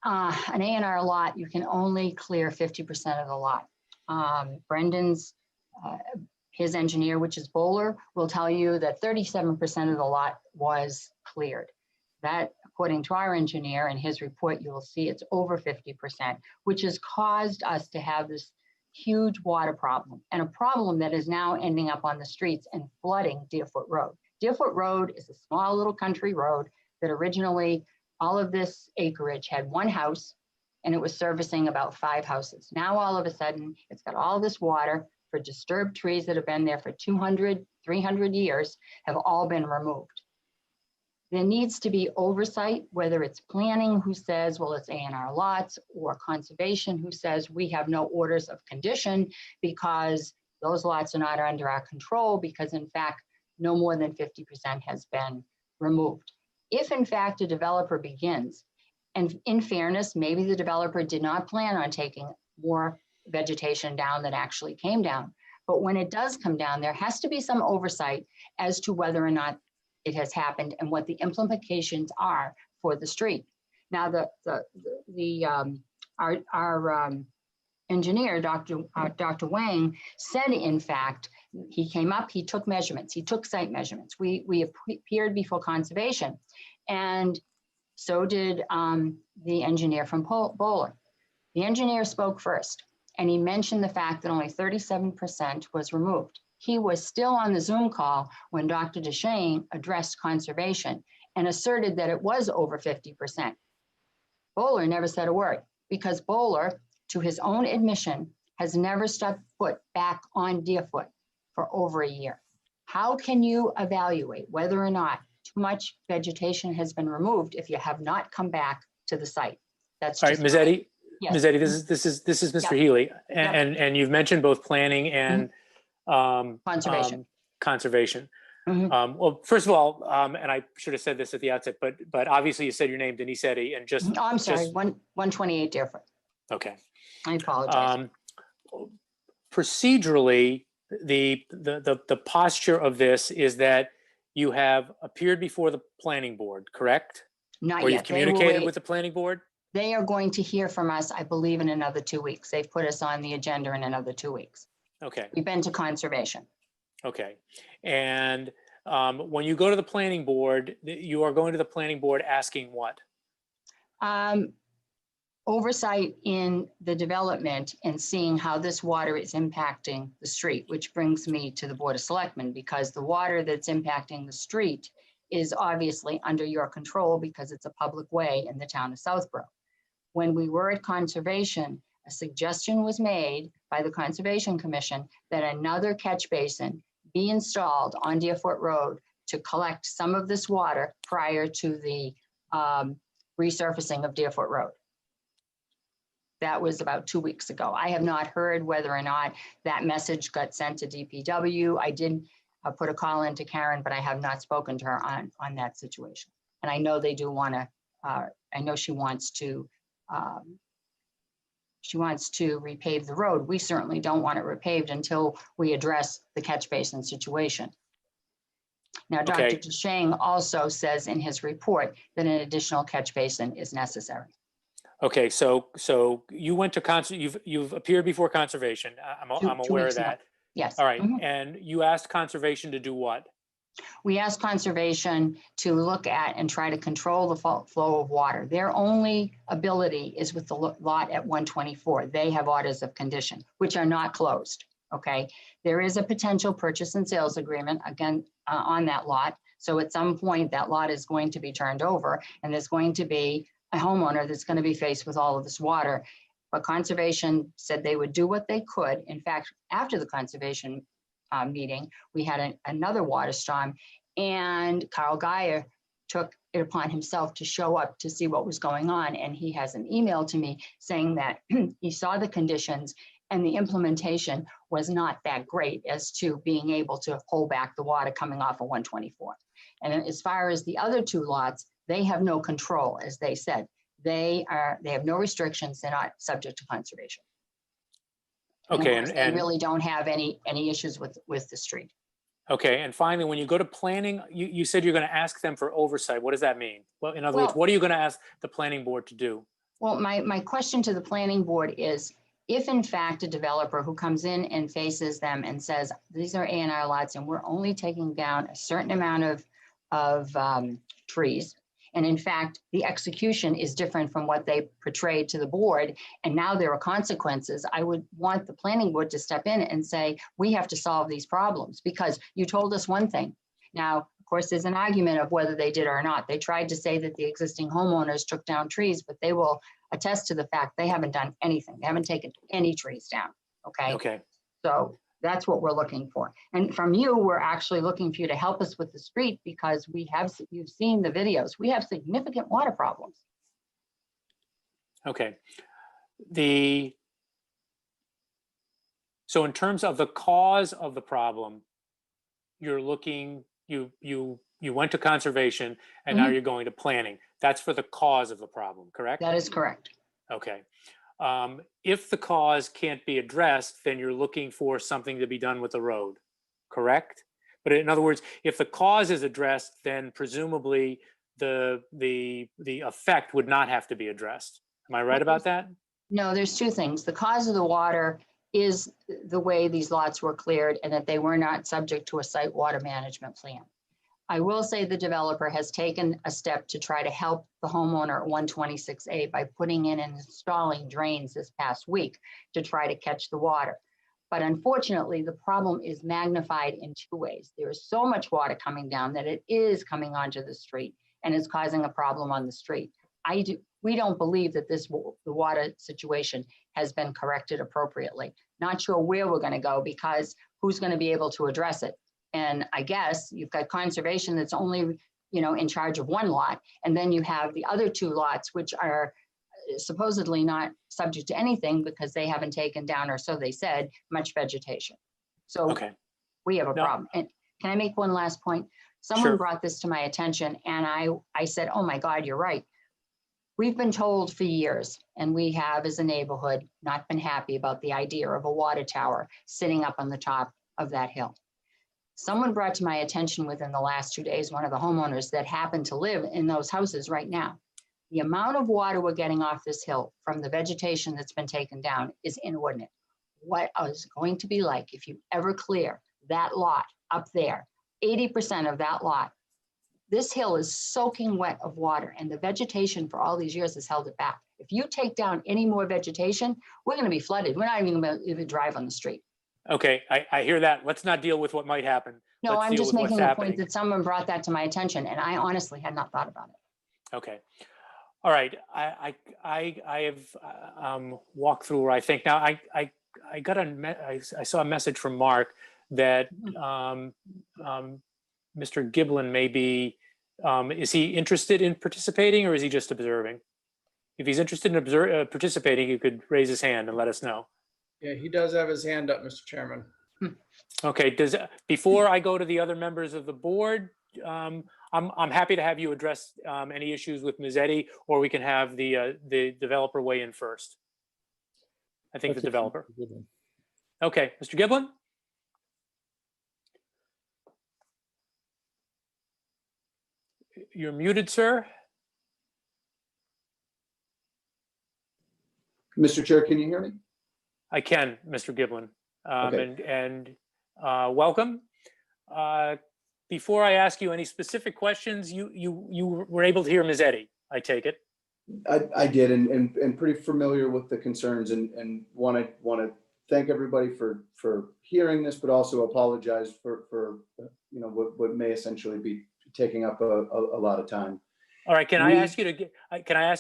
An A&R lot, you can only clear 50% of the lot. Brendan's, his engineer, which is Bowler, will tell you that 37% of the lot was cleared. That, according to our engineer and his report, you will see it's over 50%, which has caused us to have this huge water problem, and a problem that is now ending up on the streets and flooding Deerfoot Road. Deerfoot Road is a small little country road that originally, all of this acreage had 1 house and it was servicing about 5 houses. Now, all of a sudden, it's got all this water for disturbed trees that have been there for 200, 300 years have all been removed. There needs to be oversight, whether it's planning who says, well, it's A&R lots, or conservation who says we have no orders of condition because those lots are not under our control because in fact, no more than 50% has been removed. If in fact a developer begins And in fairness, maybe the developer did not plan on taking more vegetation down than actually came down. But when it does come down, there has to be some oversight as to whether or not it has happened and what the implications are for the street. Now, our engineer, Dr. Wang, said, in fact, he came up, he took measurements, he took site measurements. We appeared before conservation, and so did the engineer from Bowler. The engineer spoke first, and he mentioned the fact that only 37% was removed. He was still on the Zoom call when Dr. DeShane addressed conservation and asserted that it was over 50%. Bowler never said a word, because Bowler, to his own admission, has never stepped foot back on Deerfoot for over a year. How can you evaluate whether or not too much vegetation has been removed if you have not come back to the site? That's All right, just Ms. Eddy. Yes. Ms. Eddy, this is Mr. Healy, and you've mentioned both planning and Conservation. Conservation. Well, first of all, and I should have said this at the outset, but obviously you said your name, Denise Eddy, and just. Oh, I'm sorry, 128 Deerfoot. Okay. I apologize. Procedurally, the posture of this is that you have appeared before the planning board, correct? Not or yet. you've communicated with the planning board? They are going to hear from us, I believe, in another 2 weeks. They've put us on the agenda in another 2 weeks. Okay. We've been to conservation. Okay. And when you go to the planning board, you are going to the planning board asking what? Oversight in the development and seeing how this water is impacting the street, which brings me to the Board of Selectmen, because the water that's impacting the street is obviously under your control because it's a public way in the town of Southborough. When we were at conservation, a suggestion was made by the Conservation Commission that another catch basin be installed on Deerfoot Road to collect some of this water prior to the resurfacing of Deerfoot Road. That was about 2 weeks ago. I have not heard whether or not that message got sent to DPW. I did put a call into Karen, but I have not spoken to her on that situation. And I know they do want to, I know she wants to repave the road. We certainly don't want it repaved until we address the catch basin situation. Now, Dr. Okay. DeShane also says in his report that an additional catch basin is necessary. Okay, so you went to you've appeared before conservation. I'm aware of that. Yes. All right, and you asked conservation to do what? We asked conservation to look at and try to control the flow of water. Their only ability is with the lot at 124. They have orders of condition, which are not closed. Okay, there is a potential purchase and sales agreement again on that lot. So at some point that lot is going to be turned over, and there's going to be a homeowner that's going to be faced with all of this water. But conservation said they would do what they could. In fact, after the conservation meeting, we had another water storm, and Carl Geyer took it upon himself to show up to see what was going on. And he has an email to me saying that he saw the conditions and the implementation was not that great as to being able to hold back the water coming off of 124. And as far as the other two lots, they have no control, as they said. They have no restrictions. They're not subject to conservation. Okay, and they really don't have any issues with the street. Okay, and finally, when you go to planning, you said you're going to ask them for oversight. What does that mean? Well, in other words, what are you going to ask the planning board to do? Well, my question to the planning board is, if in fact a developer who comes in and faces them and says, these are A&R lots and we're only taking down a certain amount of trees, and in fact, the execution is different from what they portrayed to the board, and now there are consequences, I would want the planning board to step in and say, we have to solve these problems because you told us one thing. Now, of course, there's an argument of whether they did or not. They tried to say that the existing homeowners took down trees, but they will attest to the fact they haven't done anything. They haven't taken any trees down, okay? Okay. So that's what we're looking for. And from you, we're actually looking for you to help us with the street because you've seen the videos. We have significant water problems. Okay. So in terms of the cause of the problem, you're looking, you you went to conservation and now you're going to planning. That's for the cause of the problem, correct? That is correct. Okay. If the cause can't be addressed, then you're looking for something to be done with the road, correct? But in other words, if the cause is addressed, then presumably the effect would not have to be addressed. Am I right about that? No, there's two things. The cause of the water is the way these lots were cleared and that they were not subject to a site water management plan. I will say the developer has taken a step to try to help the homeowner at 126A by putting in and installing drains this past week to try to catch the water. But unfortunately, the problem is magnified in two ways. There is so much water coming down that it is coming onto the street and is causing a problem on the street. We don't believe that the water situation has been corrected appropriately. Not sure where we're going to go because who's going to be able to address it? And I guess you've got conservation that's only, in charge of one lot. And then you have the other two lots, which are supposedly not subject to anything because they haven't taken down, or so they said, much vegetation. So we have a problem. And can I make one last point? Someone brought this to my attention and I said, oh my God, you're right. We've been told for years, and we have as a neighborhood not been happy about the idea of a water tower sitting up on the top of that hill. Someone brought to my attention within the last 2 days, one of the homeowners that happen to live in those houses right now. The amount of water we're getting off this hill from the vegetation that's been taken down is inordinate. What is going to be like if you ever clear that lot up there, 80% of that lot, this hill is soaking wet of water and the vegetation for all these years has held it back. If you take down any more vegetation, we're going to be flooded. We're not even going to even drive on the street. Okay, I hear that. Let's not deal with what might happen. No, Let's I'm deal just with what's making the happening. point that someone brought that to my attention and I honestly had not thought about it. Okay. All right. I have walked through where I think now I saw a message from Mark that Mr. Giblin may be, is he interested in participating or is he just observing? If he's interested in participating, he could raise his hand and let us know. Yeah, he does have his hand up, Mr. Chairman. Okay, before I go to the other members of the board, I'm happy to have you address any issues with Ms. Eddy, or we can have the developer weigh in first. I think the developer. Okay, Mr. Giblin? You're muted, sir. Mr. Chair, can you hear me? I can, Mr. Giblin. Okay. Welcome. Before I ask you any specific questions, you were able to hear Ms. Eddy, I take it. I did, and pretty familiar with the concerns, and want to thank everybody for hearing this, but also apologize for what may essentially be taking up a lot of time. All right, can I ask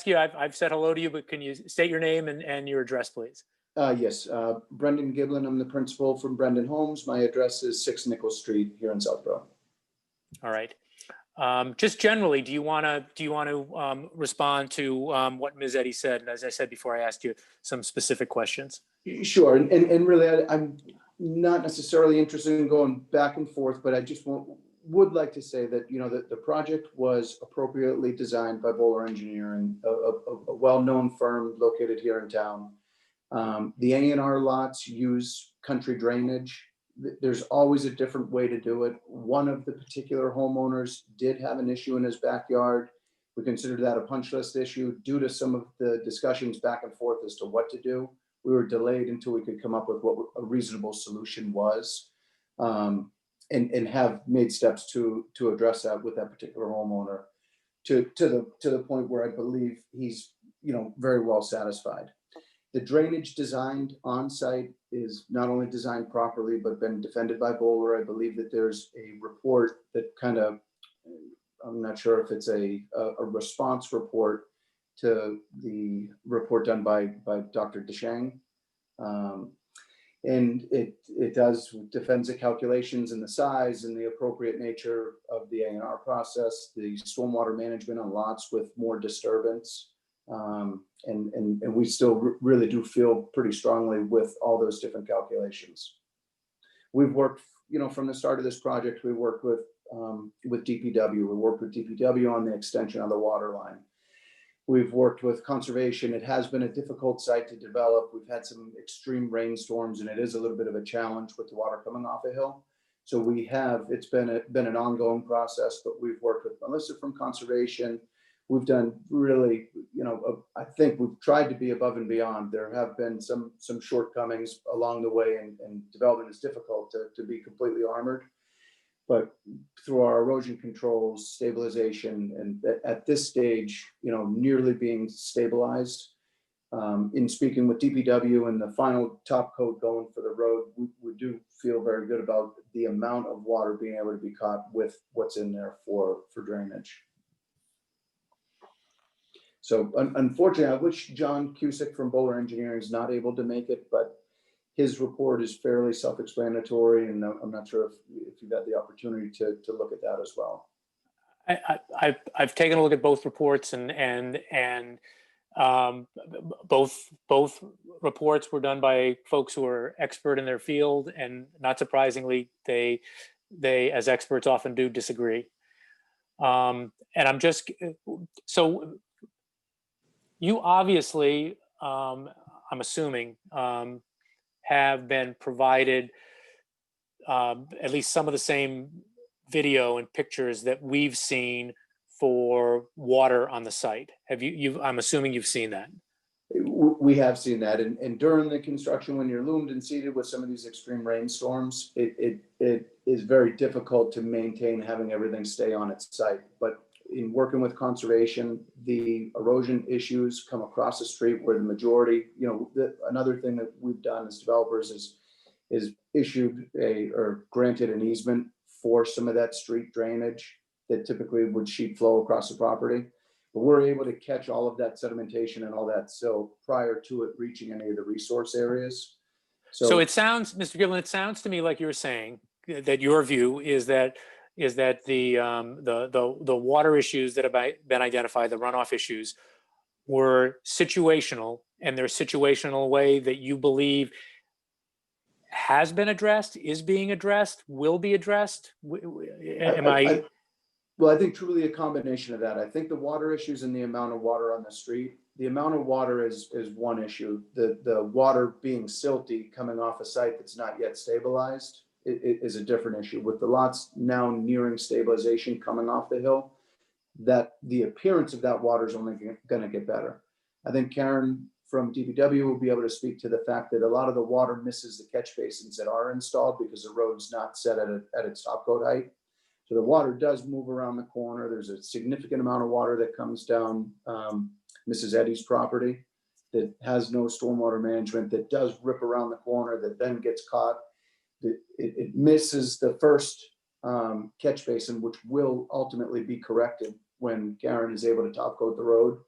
you, I've said hello to you, but can you state your name and your address, please? Yes, Brendan Giblin. I'm the principal from Brendan Homes. My address is 6 Nichols Street here in Southborough. All right. Just generally, do you want to respond to what Ms. Eddy said? And as I said before, I asked you some specific questions. Sure, and really, I'm not necessarily interested in going back and forth, but I just would like to say that the project was appropriately designed by Bowler Engineering, a well-known firm located here in town. The A&R lots use country drainage. There's always a different way to do it. One of the particular homeowners did have an issue in his backyard. We considered that a punch list issue due to some of the discussions back and forth as to what to do. We were delayed until we could come up with what a reasonable solution was, and have made steps to address that with that particular homeowner to the point where I believe he's very well satisfied. The drainage designed on site is not only designed properly, but been defended by Bowler. I believe that there's a report that I'm not sure if it's a response report to the report done by Dr. Deshang. And it defends the calculations and the size and the appropriate nature of the A&R process, the stormwater management on lots with more disturbance. And we still really do feel pretty strongly with all those different calculations. We've worked, from the start of this project, we worked with with DPW. We worked with DPW on the extension of the water line. We've worked with conservation. It has been a difficult site to develop. We've had some extreme rainstorms, and it is a little bit of a challenge with the water coming off a hill. So it's been an ongoing process, but we've worked with Melissa from conservation. We've done really, I think we've tried to be above and beyond. There have been some shortcomings along the way, and development is difficult to be completely armored. But through our erosion controls, stabilization, and at this stage, nearly being stabilized, in speaking with DPW and the final top coat going for the road, we do feel very good about the amount of water being able to be caught with what's in there for drainage. So unfortunately, I wish John Cusick from Bowler Engineering is not able to make it, but his report is fairly self-explanatory, and I'm not sure if you've had the opportunity to look at that as well. I've taken a look at both reports, and both reports were done by folks who are expert in their field, and not surprisingly, they as experts often do disagree. And so you obviously, I'm assuming, have been provided at least some of the same video and pictures that we've seen for water on the site. Have I'm assuming you've seen that. We have seen that, and during the construction, when you're loomed and seeded with some of these extreme rainstorms, it is very difficult to maintain having everything stay on its site. But in working with conservation, the erosion issues come across the street where the majority, another thing that we've done as developers is issued or granted an easement for some of that street drainage that typically would sheet flow across the property. But we're able to catch all of that sedimentation and all that silt prior to it reaching any of the resource areas. So it sounds, Mr. Giblin, it sounds to me like you're saying that your view is that the water issues that have been identified, the runoff issues, were situational, and they're situational way that you believe has been addressed, is being addressed, will be addressed. Well, I think truly a combination of that. I think the water issues and the amount of water on the street, the amount of water is one issue. The water being silty coming off a site that's not yet stabilized is a different issue. With the lots now nearing stabilization coming off the hill, that the appearance of that water is only going to get better. I think Karen from DPW will be able to speak to the fact that a lot of the water misses the catch basins that are installed because the road's not set at its top coat height. So the water does move around the corner. There's a significant amount of water that comes down Mrs. Eddy's property that has no stormwater management, that does rip around the corner, that then gets caught. It misses the first catch basin, which will ultimately be corrected when Karen is able to top coat the road.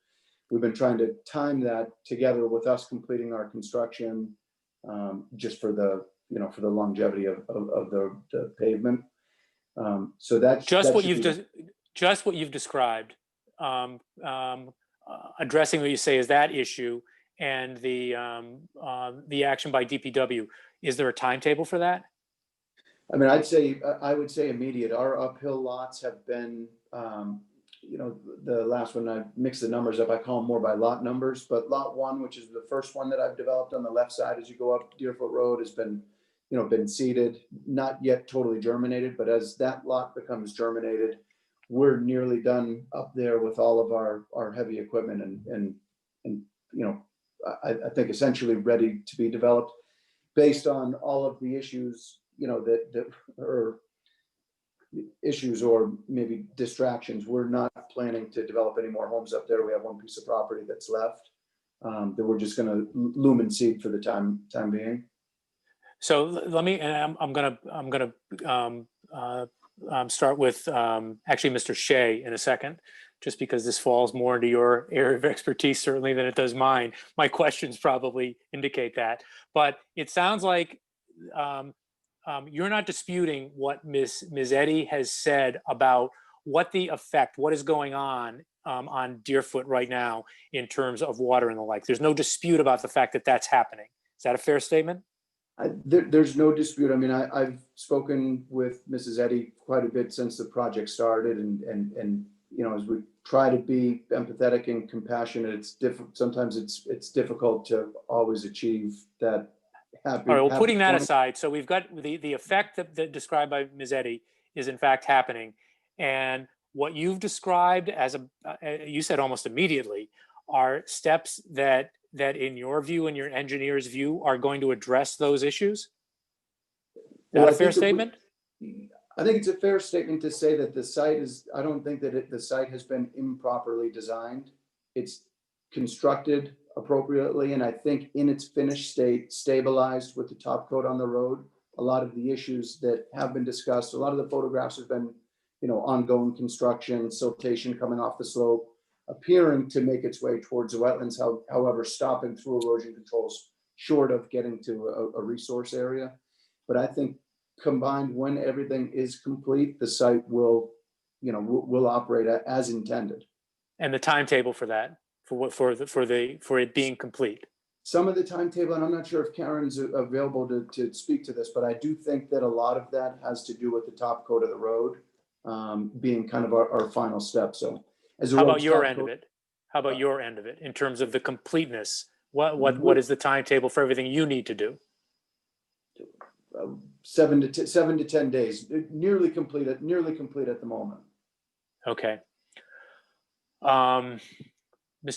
We've been trying to time that together with us completing our construction, just for the longevity of the pavement. So that's just what you've described, addressing what you say is that issue, and the action by DPW. Is there a timetable for that? I mean, I would say immediate. Our uphill lots have been, the last one, I mixed the numbers up. I call them more by lot numbers, but lot 1, which is the first one that I've developed on the left side as you go up Deerfoot Road, has been seeded, not yet totally germinated, but as that lot becomes germinated, we're nearly done up there with all of our heavy equipment and I think essentially ready to be developed based on all of the issues, that are issues or maybe distractions. We're not planning to develop any more homes up there. We have one piece of property that's left that we're just going to loom and seed for the time being. So let me, and I'm gonna start with actually Mr. Shea in a second, just because this falls more into your area of expertise certainly than it does mine. My questions probably indicate that, but it sounds like you're not disputing what Ms. Eddy has said about what is going on Deerfoot right now in terms of water and the like. There's no dispute about the fact that that's happening. Is that a fair statement? There's no dispute. I mean, I've spoken with Mrs. Eddy quite a bit since the project started, and you know, as we try to be empathetic and compassionate, it's difficult. Sometimes it's difficult to always achieve that happy. All right, well, happy putting that point. aside, so we've got the effect that described by Ms. Eddy is in fact happening. And what you've described as you said almost immediately, are steps that in your view and your engineer's view are going to address those issues? Well, That a fair statement? I think it's a fair statement to say that the site is, I don't think that the site has been improperly designed. It's constructed appropriately, and I think in its finished state, stabilized with the top coat on the road. A lot of the issues that have been discussed, a lot of the photographs have been, you know, ongoing construction, siltation coming off the slope, appearing to make its way towards the wetlands, however, stopping through erosion controls short of getting to a resource area. But I think combined, when everything is complete, the site will, you know, will operate as intended. And the timetable for that, for it being complete? Some of the timetable, and I'm not sure if Karen's available to speak to this, but I do think that a lot of that has to do with the top coat of the road being kind of our final step. So as a How about your end of it? How about your end of it in terms of the completeness? What is the timetable for everything you need to do? 7 to 10 days, nearly complete at the moment. Okay. Mr.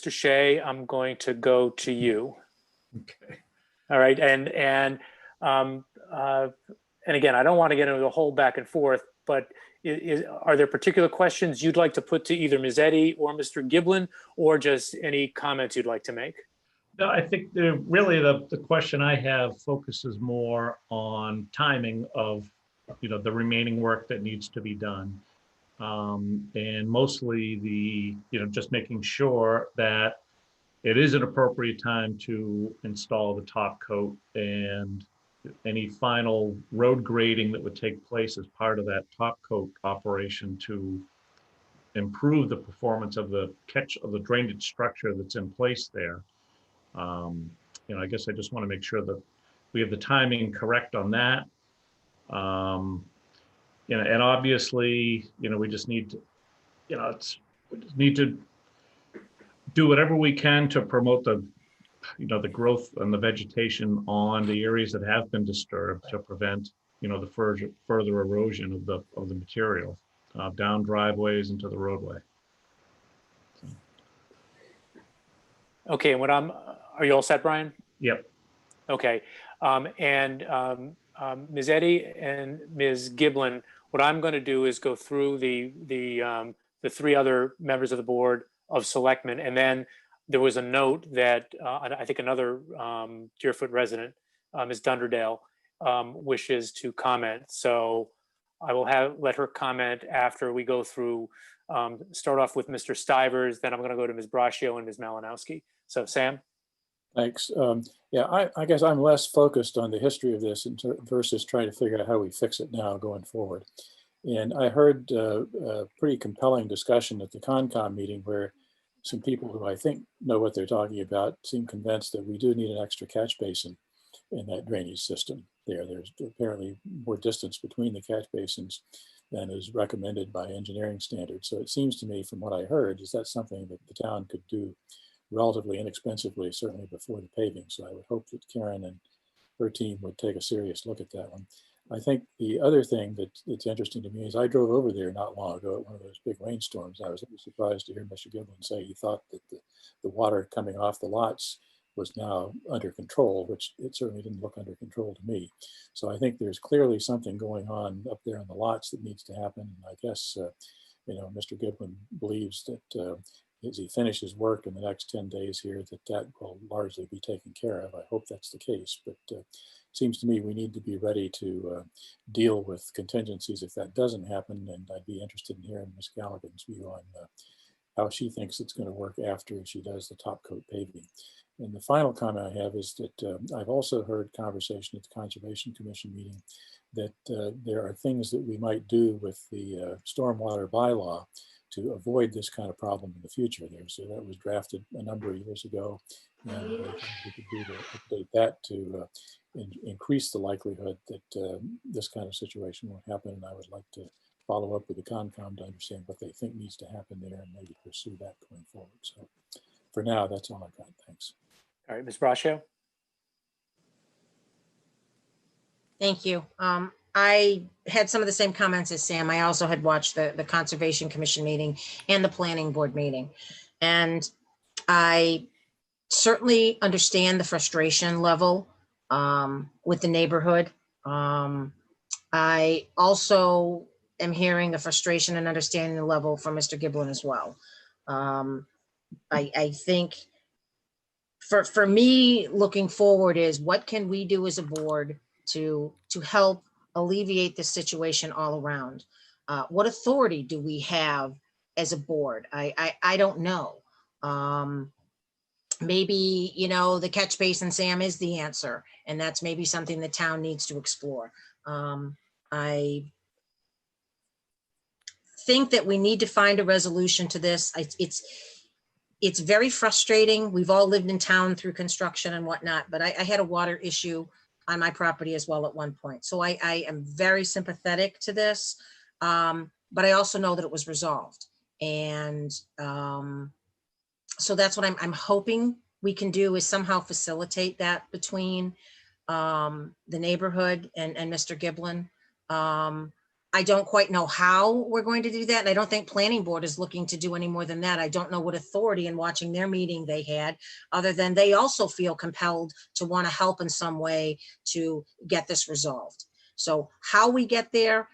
Shea, I'm going to go to you. Okay. All right, and again, I don't want to get into the whole back and forth, but are there particular questions you'd like to put to either Ms. Eddy or Mr. Giblin, or just any comments you'd like to make? No, I think really the question I have focuses more on timing of, you know, the remaining work that needs to be done. And mostly just making sure that it is an appropriate time to install the top coat, and any final road grading that would take place as part of that top coat operation to improve the performance of the drainage structure that's in place there. I guess I just want to make sure that we have the timing correct on that. And obviously, we just need to, we just need to do whatever we can to promote the growth and the vegetation on the areas that have been disturbed to prevent, the further erosion of the material down driveways into the roadway. Okay, are you all set, Brian? Yep. Okay, Ms. Eddy and Ms. Giblin, what I'm going to do is go through the three other members of the Board of Selectmen, and then there was a note that I think another Deerfoot resident, Ms. Dunderdale, wishes to comment. So I will let her comment after we go through. Start off with Mr. Stivers, then I'm going to go to Ms. Braccio and Ms. Malinowski. So Sam. Thanks. Yeah, I guess I'm less focused on the history of this versus trying to figure out how we fix it now going forward. And I heard a pretty compelling discussion at the Concom meeting where some people who I think know what they're talking about seem convinced that we do need an extra catch basin in that drainage system there. There's apparently more distance between the catch basins than is recommended by engineering standards. So it seems to me from what I heard is that something that the town could do relatively inexpensively, certainly before the paving. So I would hope that Karen and her team would take a serious look at that one. I think the other thing that's interesting to me is I drove over there not long ago at one of those big rainstorms. I was a little surprised to hear Mr. Giblin say he thought that the water coming off the lots was now under control, which it certainly didn't look under control to me. So I think there's clearly something going on up there on the lots that needs to happen. And I guess, Mr. Giblin believes that as he finishes work in the next 10 days here, that will largely be taken care of. I hope that's the case, but it seems to me we need to be ready to deal with contingencies if that doesn't happen. And I'd be interested in hearing Ms. Galligan's view on how she thinks it's going to work after she does the top coat paving. And the final comment I have is that I've also heard conversation at the Conservation Commission meeting that there are things that we might do with the stormwater bylaw to avoid this kind of problem in the future. That was drafted a number of years ago, and we could do to update that to increase the likelihood that this kind of situation won't happen. And I would like to follow up with the Concom to understand what they think needs to happen there and maybe pursue that going forward. So for now, that's all I've got. Thanks. All right, Ms. Braccio. Thank you. I had some of the same comments as Sam. I also had watched the Conservation Commission meeting and the Planning Board meeting. And I certainly understand the frustration level with the neighborhood. I also am hearing the frustration and understanding the level from Mr. Giblin as well. I think for me, looking forward is what can we do as a board to help alleviate this situation all around? What authority do we have as a board? I don't know. Maybe, you know, the catch basin, Sam, is the answer, and that's maybe something the town needs to explore. I think that we need to find a resolution to this. It's very frustrating. We've all lived in town through construction and whatnot, but I had a water issue on my property as well at one point. So I am very sympathetic to this, but I also know that it was resolved. And so that's what I'm hoping we can do, is somehow facilitate that between the neighborhood and Mr. Giblin. I don't quite know how we're going to do that. And I don't think Planning Board is looking to do any more than that. I don't know what authority, in watching their meeting they had, other than they also feel compelled to want to help in some way to get this resolved. So how we get there,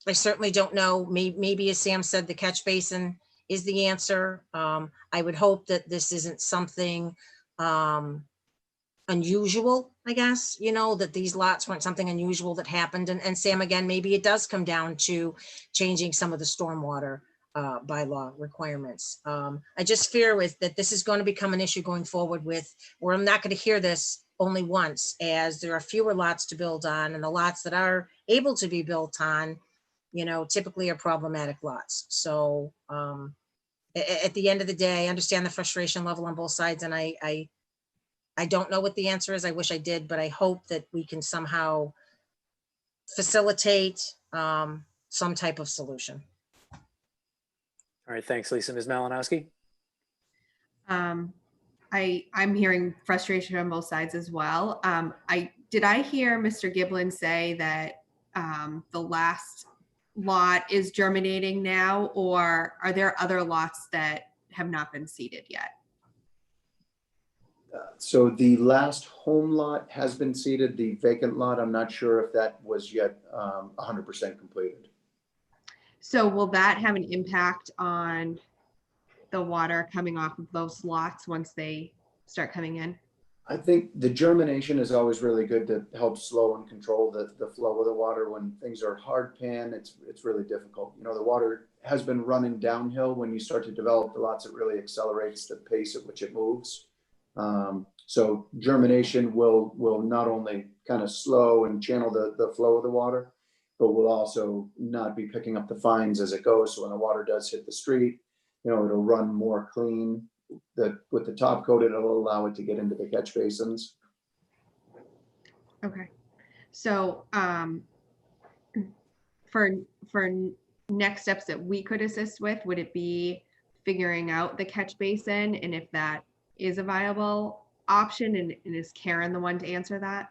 I certainly don't know. Maybe as Sam said, the catch basin is the answer. I would hope that this isn't something unusual, I guess, you know, that these lots weren't something unusual that happened. And Sam, again, maybe it does come down to changing some of the stormwater bylaw requirements. I just fear with that this is going to become an issue going forward with, where I'm not going to hear this only once, as there are fewer lots to build on, and the lots that are able to be built on, you know, typically are problematic lots. So at the end of the day, I understand the frustration level on both sides, and I don't know what the answer is. I wish I did, but I hope that we can somehow facilitate some type of solution. All right, thanks, Lisa. Ms. Malinowski. I'm hearing frustration on both sides as well. Did I hear Mr. Giblin say that the last lot is germinating now, or are there other lots that have not been seeded yet? So the last home lot has been seeded. The vacant lot, I'm not sure if that was yet 100% completed. So will that have an impact on the water coming off of those lots once they start coming in? I think the germination is always really good to help slow and control the flow of the water. When things are hard pan, it's really difficult. You know, the water has been running downhill. When you start to develop the lots, it really accelerates the pace at which it moves. So germination will not only kind of slow and channel the flow of the water, but will also not be picking up the fines as it goes. So when the water does hit the street, you know, it'll run more clean. With the top coat, it'll allow it to get into the catch basins. Okay. So for next steps that we could assist with, would it be figuring out the catch basin, and if that is a viable option, and is Karen the one to answer that?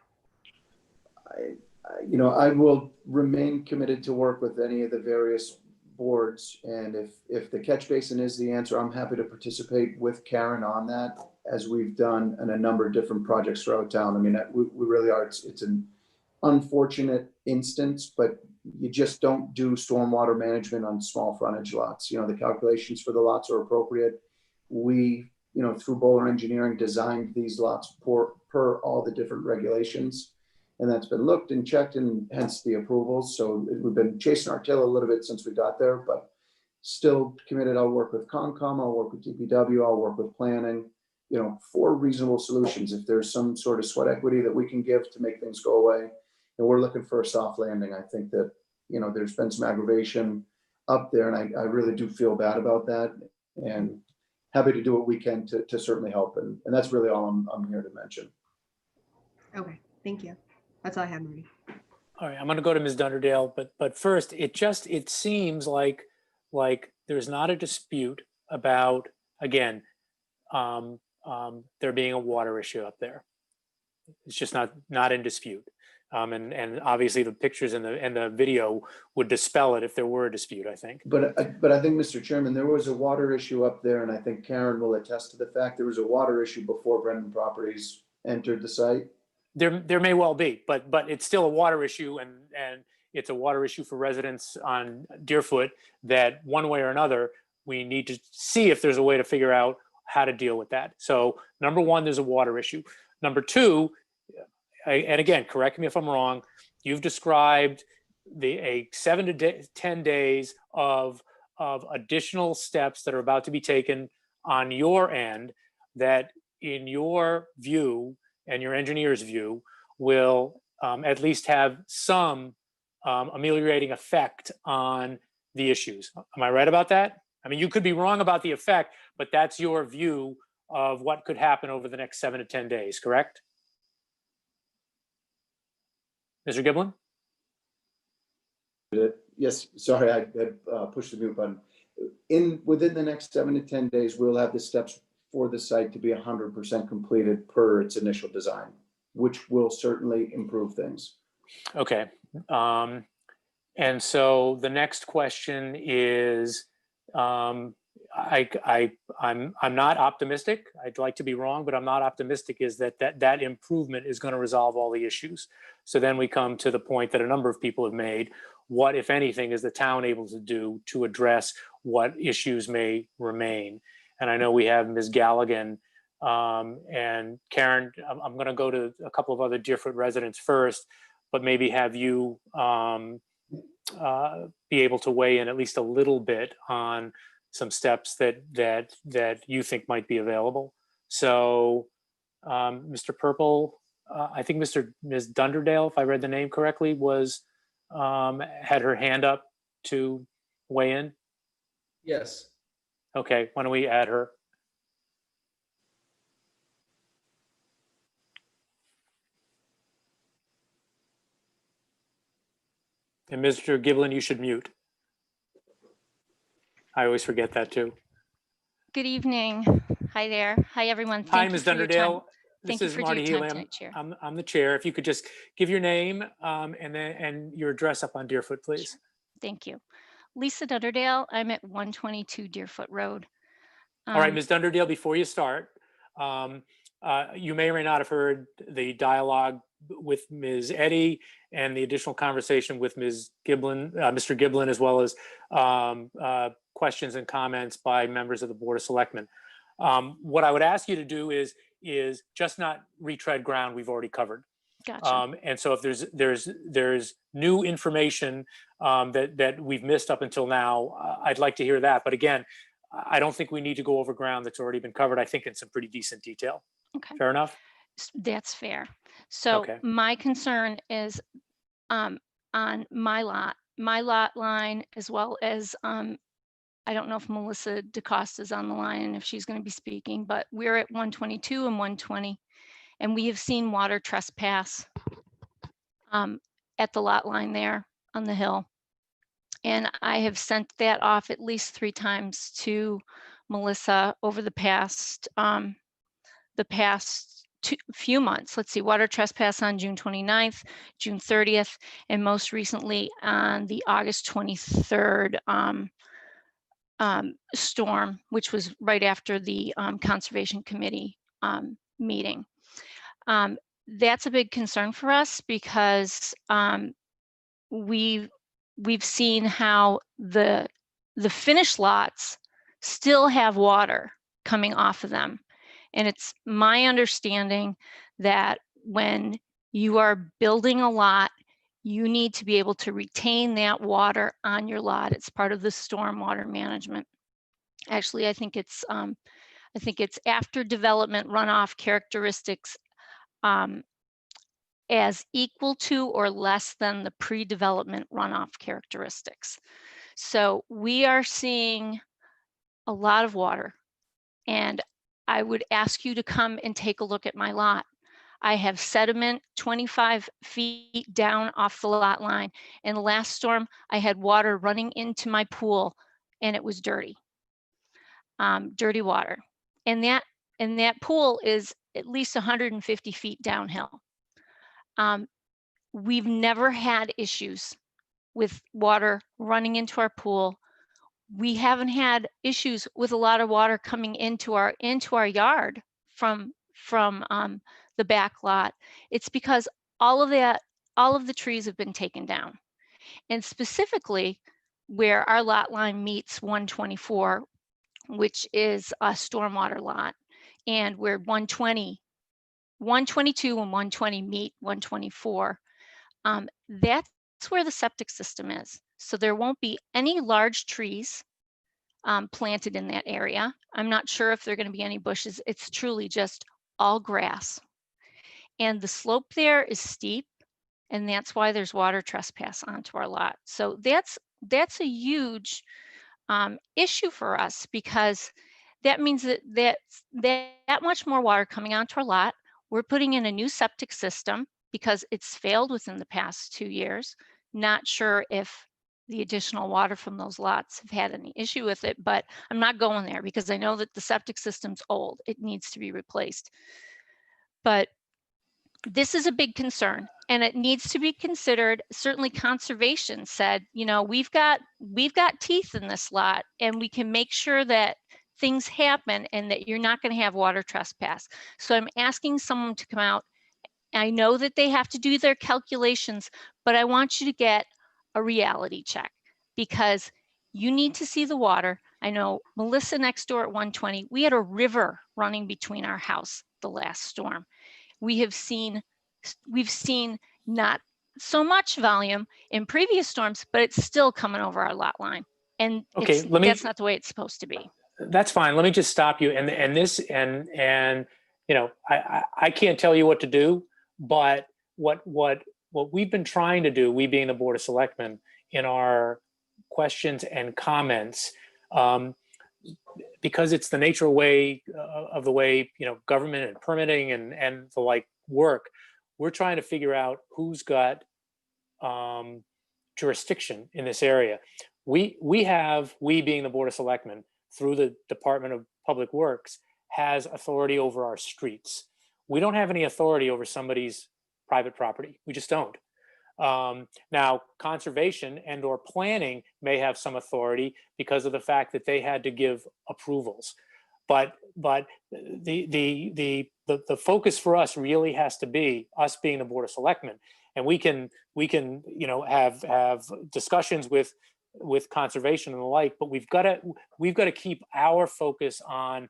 You know, I will remain committed to work with any of the various boards, and if the catch basin is the answer, I'm happy to participate with Karen on that, as we've done in a number of different projects throughout town. I mean, we really are. It's an unfortunate instance, but you just don't do stormwater management on small frontage lots. You know, the calculations for the lots are appropriate. We, you know, through Bowler Engineering, designed these lots per all the different regulations. And that's been looked and checked, and hence the approvals. So we've been chasing our tail a little bit since we got there, but still committed. I'll work with Concom, I'll work with DPW, I'll work with planning, you know, for reasonable solutions. If there's some sort of sweat equity that we can give to make things go away, and we're looking for a soft landing. I think that, you know, there's been some aggravation up there, and I really do feel bad about that, and happy to do what we can to certainly help, and that's really all I'm here to mention. Okay, thank you. That's all I had, Marty. All right, I'm going to go to Ms. Dunderdale, but first, it seems like there's not a dispute about, again, there being a water issue up there. It's just not in dispute. And obviously the pictures and the video would dispel it if there were a dispute, I think. But I think, Mr. Chairman, there was a water issue up there, and I think Karen will attest to the fact there was a water issue before Brennan Properties entered the site. There may well be, but it's still a water issue, and it's a water issue for residents on Deerfoot that one way or another, we need to see if there's a way to figure out how to deal with that. So number one, there's a water issue. Number two, and again, correct me if I'm wrong, you've described a 7 to 10 days of additional steps that are about to be taken on your end that in your view and your engineer's view will at least have some ameliorating effect on the issues. Am I right about that? I mean, you could be wrong about the effect, but that's your view of what could happen over the next 7 to 10 days, correct? Mr. Giblin? Yes, sorry, I had pushed the mute button. Within the next 7 to 10 days, we'll have the steps for the site to be 100% completed per its initial design, which will certainly improve things. Okay. And so the next question is, I'm not optimistic. I'd like to be wrong, but I'm not optimistic is that improvement is going to resolve all the issues. So then we come to the point that a number of people have made. What, if anything, is the town able to do to address what issues may remain? And I know we have Ms. Galligan and Karen. I'm going to go to a couple of other Deerfoot residents first, but maybe have you be able to weigh in at least a little bit on some steps that you think might be available. So, Mr. Purple, I think Ms. Dunderdale, if I read the name correctly, was had her hand up to weigh in. Yes. Okay, why don't we add her? And Mr. Giblin, you should mute. I always forget that too. Good evening. Hi there. Hi, everyone. Hi, Thank you Ms. for your time. Dunderdale. Thank This you is for Marty your time Healy. tonight, Chair. I'm the chair. If you could just give your name and your address up on Deerfoot, please. Thank you. Lisa Dunderdale. I'm at 122 Deerfoot Road. All right, Ms. Dunderdale, before you start, you may or may not have heard the dialogue with Ms. Eddy and the additional conversation with Ms. Giblin, Mr. Giblin, as well as questions and comments by members of the Board of Selectmen. What I would ask you to do is just not retread ground we've already covered. Gotcha. And so if there's new information that we've missed up until now, I'd like to hear that. But again, I don't think we need to go over ground that's already been covered. I think in some pretty decent detail. Okay. Fair enough? That's fair. So Okay. my concern is on my lot line, as well as I don't know if Melissa DeCosta is on the line and if she's going to be speaking, but we're at 122 and 120, and we have seen water trespass at the lot line there on the hill. And I have sent that off at least 3 times to Melissa over the past few months. Let's see, water trespass on June 29th, June 30th, and most recently on the August 23rd storm, which was right after the Conservation Committee meeting. That's a big concern for us because we've seen how the finished lots still have water coming off of them. And it's my understanding that when you are building a lot, you need to be able to retain that water on your lot. It's part of the stormwater management. Actually, I think it's after development runoff characteristics as equal to or less than the pre-development runoff characteristics. So we are seeing a lot of water, and I would ask you to come and take a look at my lot. I have sediment 25 feet down off the lot line. And the last storm, I had water running into my pool, and it was dirty, dirty water. And that pool is at least 150 feet downhill. We've never had issues with water running into our pool. We haven't had issues with a lot of water coming into our yard from the back lot. It's because all of the trees have been taken down. And specifically where our lot line meets 124, which is a stormwater lot, and where 120, 122 and 120 meet 124, that's where the septic system is. So there won't be any large trees planted in that area. I'm not sure if there are going to be any bushes. It's truly just all grass. And the slope there is steep, and that's why there's water trespass onto our lot. So that's a huge issue for us, because that means that much more water coming onto our lot. We're putting in a new septic system because it's failed within the past 2 years. Not sure if the additional water from those lots have had any issue with it, but I'm not going there because I know that the septic system's old. It needs to be replaced. But this is a big concern, and it needs to be considered. Certainly conservation said, you know, we've got teeth in this lot, and we can make sure that things happen and that you're not going to have water trespass. So I'm asking someone to come out. I know that they have to do their calculations, but I want you to get a reality check, because you need to see the water. I know Melissa next door at 120, we had a river running between our house the last storm. We've seen not so much volume in previous storms, but it's still coming over our lot line. And Okay, that's not the way it's supposed to be. That's fine. Let me just stop you. And you know, I can't tell you what to do, but what we've been trying to do, we being the Board of Selectmen, in our questions and comments, because it's the nature of the way, you know, government and permitting and the like work, we're trying to figure out who's got jurisdiction in this area. We being the Board of Selectmen, through the Department of Public Works, has authority over our streets. We don't have any authority over somebody's private property. We just don't. Now, conservation and or planning may have some authority because of the fact that they had to give approvals. But the focus for us really has to be us being the Board of Selectmen, and we can you know have discussions with conservation and the like, but we've got to keep our focus on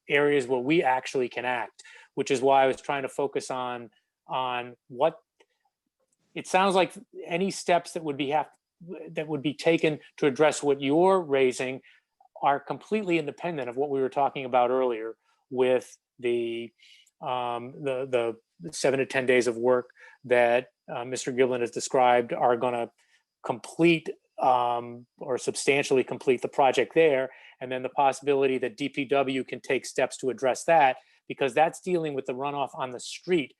areas where we actually can act, which is why I was trying to focus on what it sounds like any steps that would be taken to address what you're raising are completely independent of what we were talking about earlier with the 7 to 10 days of work that Mr. Giblin has described are going to complete or substantially complete the project there, and then the possibility that DPW can take steps to address that, because that's dealing with the runoff on the street.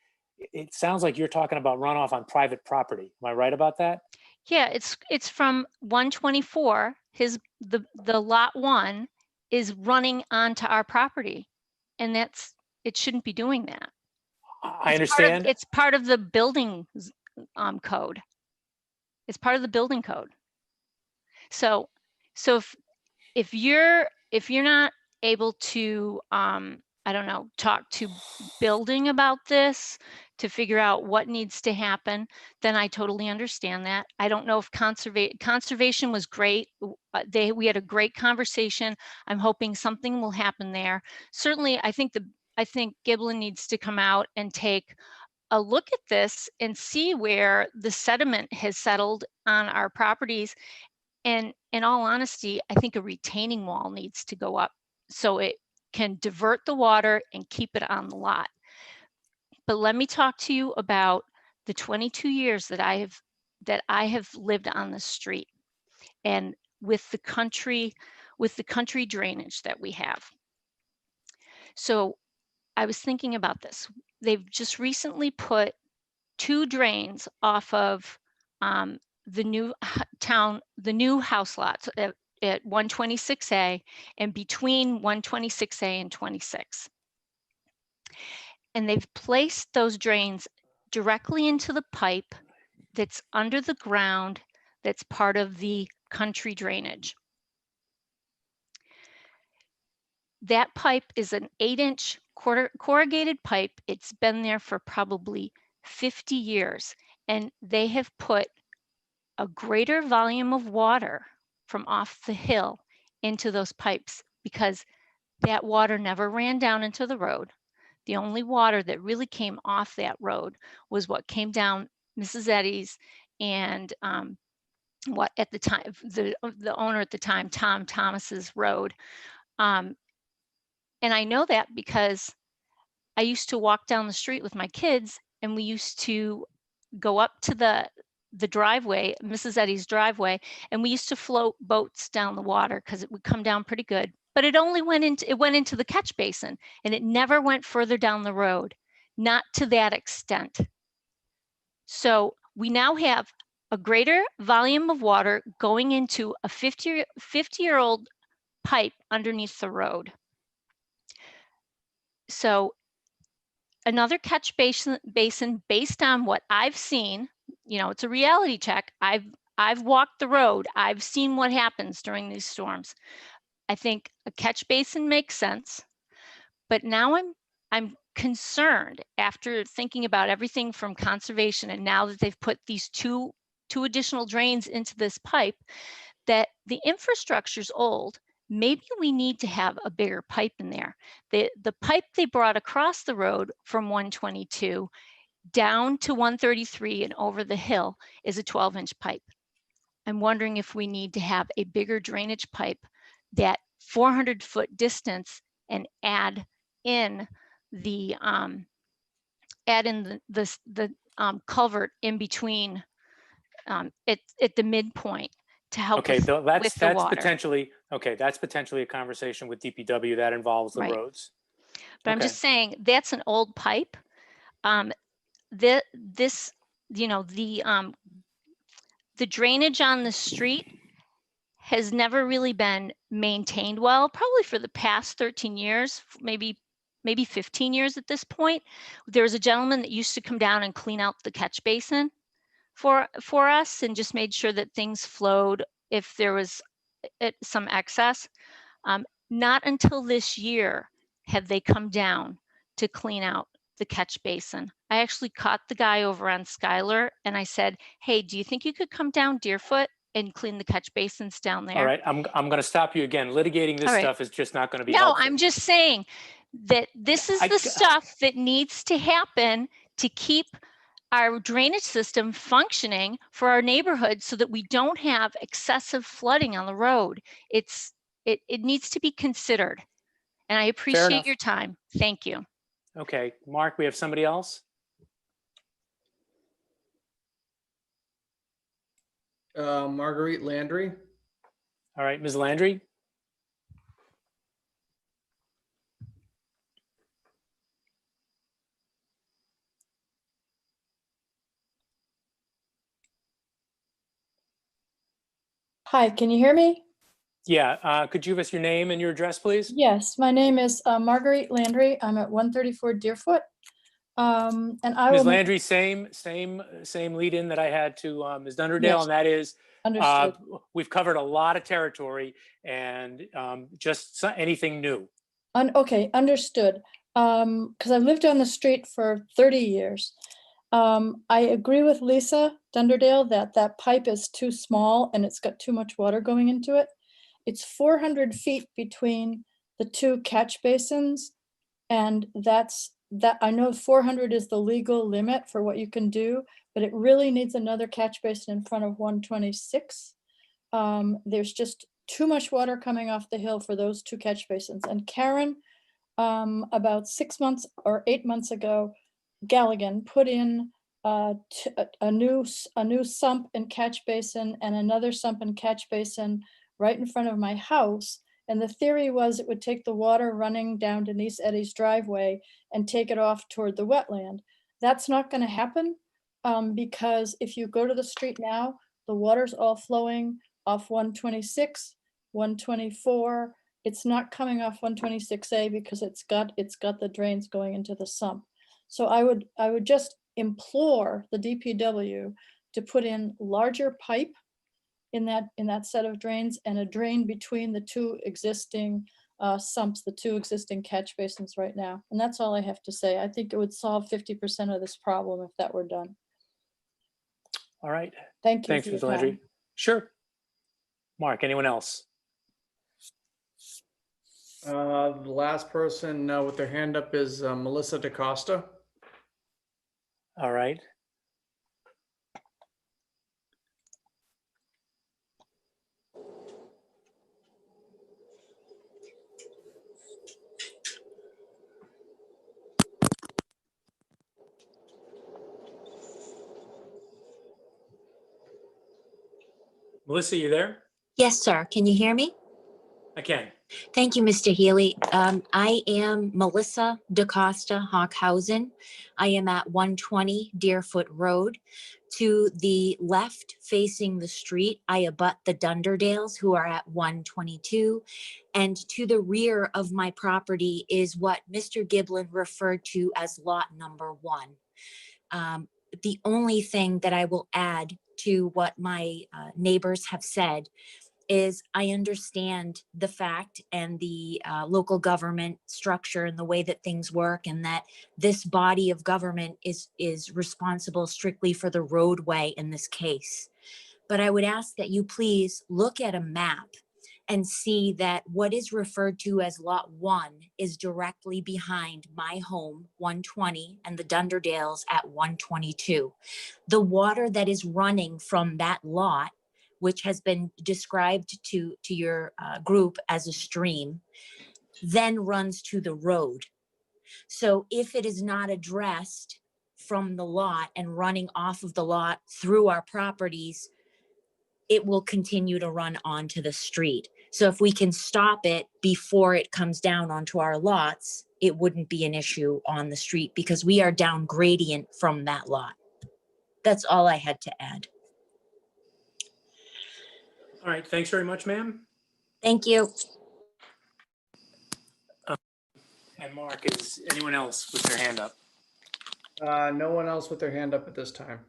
It sounds like you're talking about runoff on private property. Am I right about that? Yeah, it's from 124. The lot 1 is running onto our property, and it shouldn't be doing that. I understand. It's part of the building code. It's part of the building code. So if you're not able to I don't know, talk to building about this to figure out what needs to happen, then I totally understand that. I don't know if conservation was great. We had a great conversation. I'm hoping something will happen there. Certainly, I think Giblin needs to come out and take a look at this and see where the sediment has settled on our properties. And in all honesty, I think a retaining wall needs to go up so it can divert the water and keep it on the lot. But let me talk to you about the 22 years that I have that I have lived on the street and with the country drainage that we have. So I was thinking about this. They've just recently put 2 drains off of the new house lots at 126A and between 126A and 26. And they've placed those drains directly into the pipe that's under the ground that's part of the country drainage. That pipe is an 8-inch corrugated pipe. It's been there for probably 50 years, and they have put a greater volume of water from off the hill into those pipes because that water never ran down into the road. The only water that really came off that road was what came down Mrs. Eddy's and what at the time, the owner at the time, Tom Thomas's road. And I know that because I used to walk down the street with my kids and we used to go up to the driveway, Mrs. Eddy's driveway, and we used to float boats down the water because it would come down pretty good. But it only went into the catch basin and it never went further down the road, not to that extent. So we now have a greater volume of water going into a 50-year-old pipe underneath the road. So another catch basin based on what I've seen, you know, it's a reality check. I've walked the road. I've seen what happens during these storms. I think a catch basin makes sense, but now I'm concerned after thinking about everything from conservation and now that they've put these two additional drains into this pipe, that the infrastructure's old. Maybe we need to have a bigger pipe in there. The pipe they brought across the road from 122 down to 133 and over the hill is a 12-inch pipe. I'm wondering if we need to have a bigger drainage pipe that 400-foot distance and add in the culvert in between at the midpoint to help Okay, with the water. That's potentially a conversation with DPW that involves the Right. roads. But I'm just saying that's an old pipe. This, you know, the drainage on the street has never really been maintained well, probably for the past 13 years, maybe 15 years at this point. There was a gentleman that used to come down and clean out the catch basin for us and just made sure that things flowed if there was some excess. Not until this year have they come down to clean out the catch basin. I actually caught the guy over on Schuyler and I said, hey, do you think you could come down Deerfoot and clean the catch basins down there? All right, I'm going to stop you again. Litigating this stuff is just not going to be no, helpful. I'm just saying that this is the stuff that needs to happen to keep our drainage system functioning for our neighborhood so that we don't have excessive flooding on the road. It needs to be considered. And I appreciate your time. Thank you. Okay, Mark, we have somebody else? Marguerite Landry. All right, Ms. Landry. Hi, can you hear me? Yeah, could you give us your name and your address, please? Yes, my name is Marguerite Landry. I'm at 134 Deerfoot. And I Ms. will make- Landry, same lead in that I had to Ms. Dunderdale, Yes. and that is Understood. we've covered a lot of territory and just anything new. Okay, understood. Because I've lived on the street for 30 years. I agree with Lisa Dunderdale that that pipe is too small and it's got too much water going into it. It's 400 feet between the 2 catch basins, and I know 400 is the legal limit for what you can do, but it really needs another catch basin in front of 126. There's just too much water coming off the hill for those 2 catch basins. And Karen, about 6 months or 8 months ago, Galligan put in a new sump and catch basin and another sump and catch basin right in front of my house. And the theory was it would take the water running down Denise Eddy's driveway and take it off toward the wetland. That's not going to happen because if you go to the street now, the water's all flowing off 126, 124. It's not coming off 126A because it's got the drains going into the sump. So I would just implore the DPW to put in larger pipe in that set of drains and a drain between the two existing sumps, the two existing catch basins right now. And that's all I have to say. I think it would solve 50% of this problem if that were done. All right. Thank you. Thanks, for your Ms. Landry. time. Sure. Mark, anyone else? The last person with their hand up is Melissa DaCosta. All right. Melissa, you there? Yes, sir. Can you hear me? I can. Thank you, Mr. Healy. I am Melissa DaCosta Hawkhausen. I am at 120 Deerfoot Road. To the left facing the street, I abut the Dunderdales who are at 122. And to the rear of my property is what Mr. Giblin referred to as lot number 1. The only thing that I will add to what my neighbors have said is I understand the fact and the local government structure and the way that things work, and that this body of government is responsible strictly for the roadway in this case. But I would ask that you please look at a map and see that what is referred to as lot 1 is directly behind my home, 120, and the Dunderdales at 122. The water that is running from that lot, which has been described to your group as a stream, then runs to the road. So if it is not addressed from the lot and running off of the lot through our properties, it will continue to run onto the street. So if we can stop it before it comes down onto our lots, it wouldn't be an issue on the street because we are down gradient from that lot. That's all I had to add. All right. Thanks very much, ma'am. Thank you. And Mark, is anyone else with their hand up? No one else with their hand up at this time.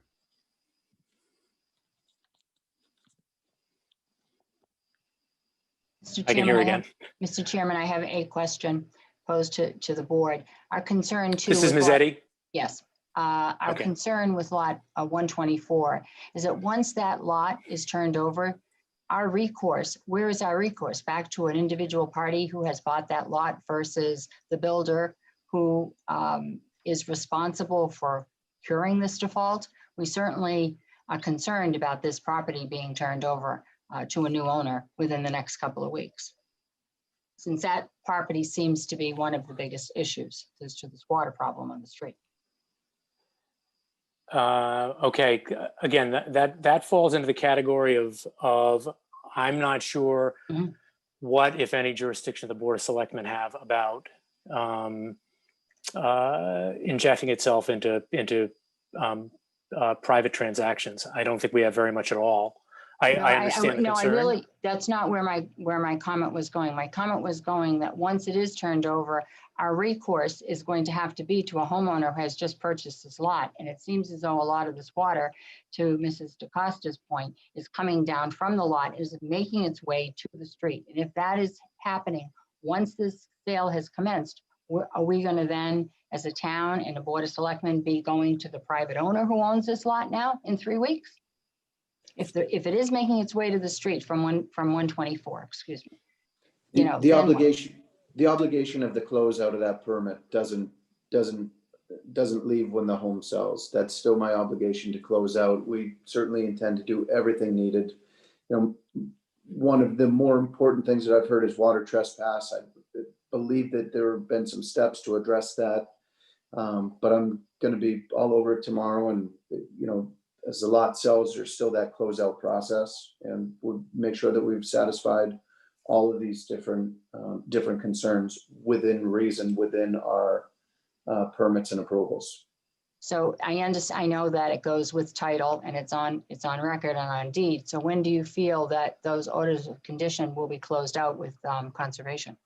Mr. I can Chairman, hear again. Mr. Chairman, I have a question posed to the board. Our concern too. This is with Ms. lot- Eddy? Yes. Our Okay. concern with lot 124 is that once that lot is turned over, our recourse, where is our recourse? Back to an individual party who has bought that lot versus the builder who is responsible for curing this default? We certainly are concerned about this property being turned over to a new owner within the next couple of weeks, since that property seems to be one of the biggest issues as to this water problem on the street. Okay, again, that falls into the category of I'm not sure what, if any, jurisdiction the Board of Selectmen have about injecting itself into private transactions. I don't think we have very much at all. I understand the concern. That's not where my comment was going. My comment was going that once it is turned over, our recourse is going to have to be to a homeowner who has just purchased this lot. And it seems as though a lot of this water, to Mrs. DaCosta's point, is coming down from the lot, is making its way to the street. And if that is happening, once this sale has commenced, are we going to then, as a town and a Board of Selectmen, be going to the private owner who owns this lot now in 3 weeks? If it is making its way to the street from 124, excuse me. You know, The obligation of the closeout of that permit doesn't leave when the home sells. That's still my obligation to close out. We certainly intend to do everything needed. You know, one of the more important things that I've heard is water trespass. I believe that there have been some steps to address that. But I'm going to be all over it tomorrow, and as the lot sells, there's still that closeout process, and we'll make sure that we've satisfied all of these different concerns within reason, within our permits and approvals. So I know that it goes with title and it's on record and on deed. So when do you feel that those orders of condition will be closed out with conservation?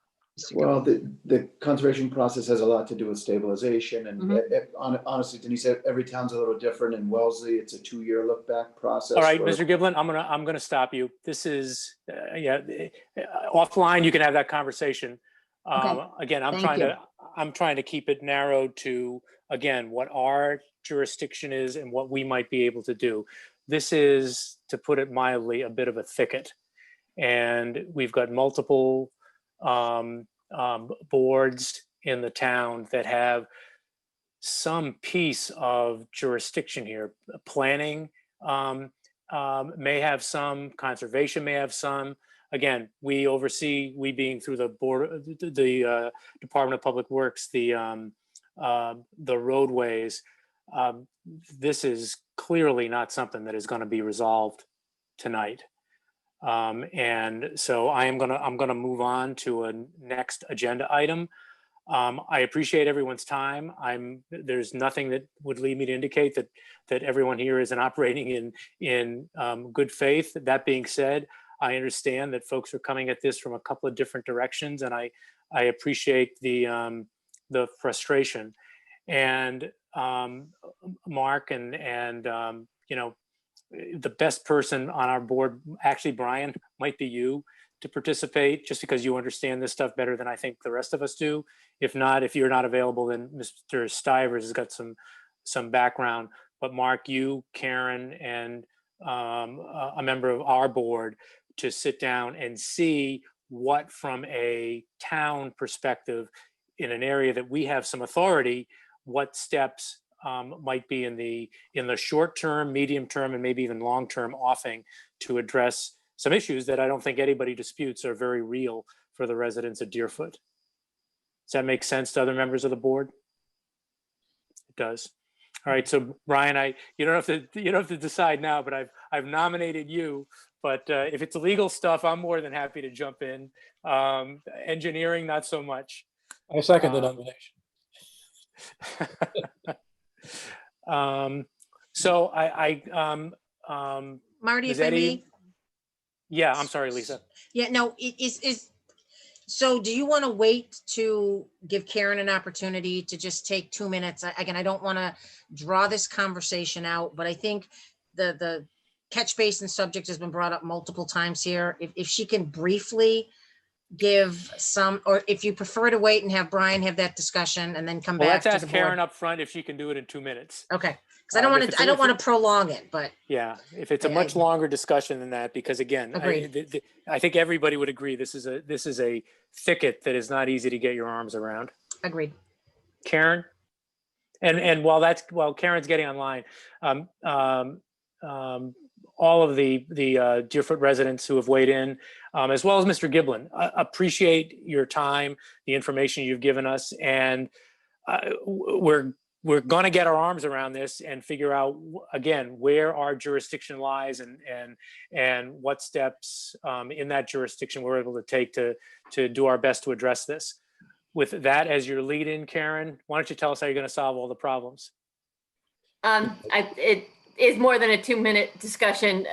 Well, the conservation process has a lot to do with stabilization, and honestly, Denise, every town's a little different. In Wellesley, it's a 2-year look back process. All right, Mr. Giblin, I'm gonna stop you. This is offline. You can have that conversation. Again, I'm trying to keep it narrowed to, again, what our jurisdiction is and what we might be able to do. This is, to put it mildly, a bit of a thicket, and we've got multiple boards in the town that have some piece of jurisdiction here. Planning may have some, conservation may have some. Again, we oversee, we being through the board, the Department of Public Works, the roadways. This is clearly not something that is going to be resolved tonight. And so I'm gonna move on to a next agenda item. I appreciate everyone's time. There's nothing that would lead me to indicate that everyone here isn't operating in good faith. That being said, I understand that folks are coming at this from a couple of different directions, and I appreciate the frustration. And Mark and the best person on our board, actually, Brian, might be you to participate, just because you understand this stuff better than I think the rest of us do. If not, if you're not available, then Mr. Stivers has got some background. But Mark, you, Karen, and a member of our board to sit down and see what, from a town perspective, in an area that we have some authority, what steps might be in the short term, medium term, and maybe even long term offing to address some issues that I don't think anybody disputes are very real for the residents of Deerfoot. Does that make sense to other members of the board? It does. All right, so Brian, you don't have to decide now, but I've nominated you. But if it's legal stuff, I'm more than happy to jump in. Engineering, not so much. I second the nomination. So Marty, is if I may. Yeah, I'm sorry, Lisa. Yeah, no, so do you want to wait to give Karen an opportunity to just take 2 minutes? Again, I don't want to draw this conversation out, but I think the catch basin subject has been brought up multiple times here. If she can briefly give some, or if you prefer to wait and have Brian have that discussion and then come back to the board. Let's ask Karen up front if she can do it in 2 minutes. Okay, because I don't want to prolong it, but. Yeah, if it's a much longer discussion than that, because again, I think everybody would agree this is a thicket that is not easy to get your arms around. Agreed. Karen, and while Karen's getting online, all of the Deerfoot residents who have weighed in, as well as Mr. Giblin, appreciate your time, the information you've given us, and we're going to get our arms around this and figure out, again, where our jurisdiction lies and what steps in that jurisdiction we're able to take to do our best to address this. With that as your lead in, Karen, why don't you tell us how you're going to solve all the problems? It is more than a 2-minute discussion.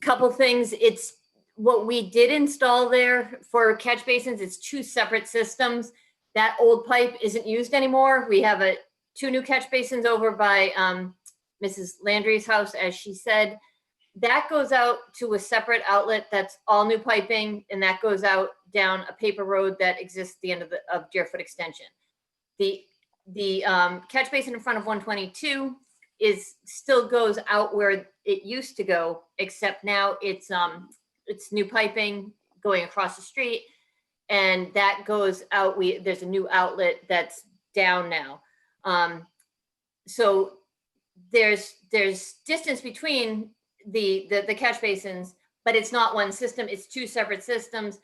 Couple things. It's what we did install there for catch basins. It's 2 separate systems. That old pipe isn't used anymore. We have 2 new catch basins over by Mrs. Landry's house, as she said. That goes out to a separate outlet that's all new piping, and that goes out down a paper road that exists at the end of Deerfoot Extension. The catch basin in front of 122 still goes out where it used to go, except now it's new piping going across the street, and that goes out. There's a new outlet that's down now. So there's distance between the catch basins, but it's not one system. It's 2 separate systems.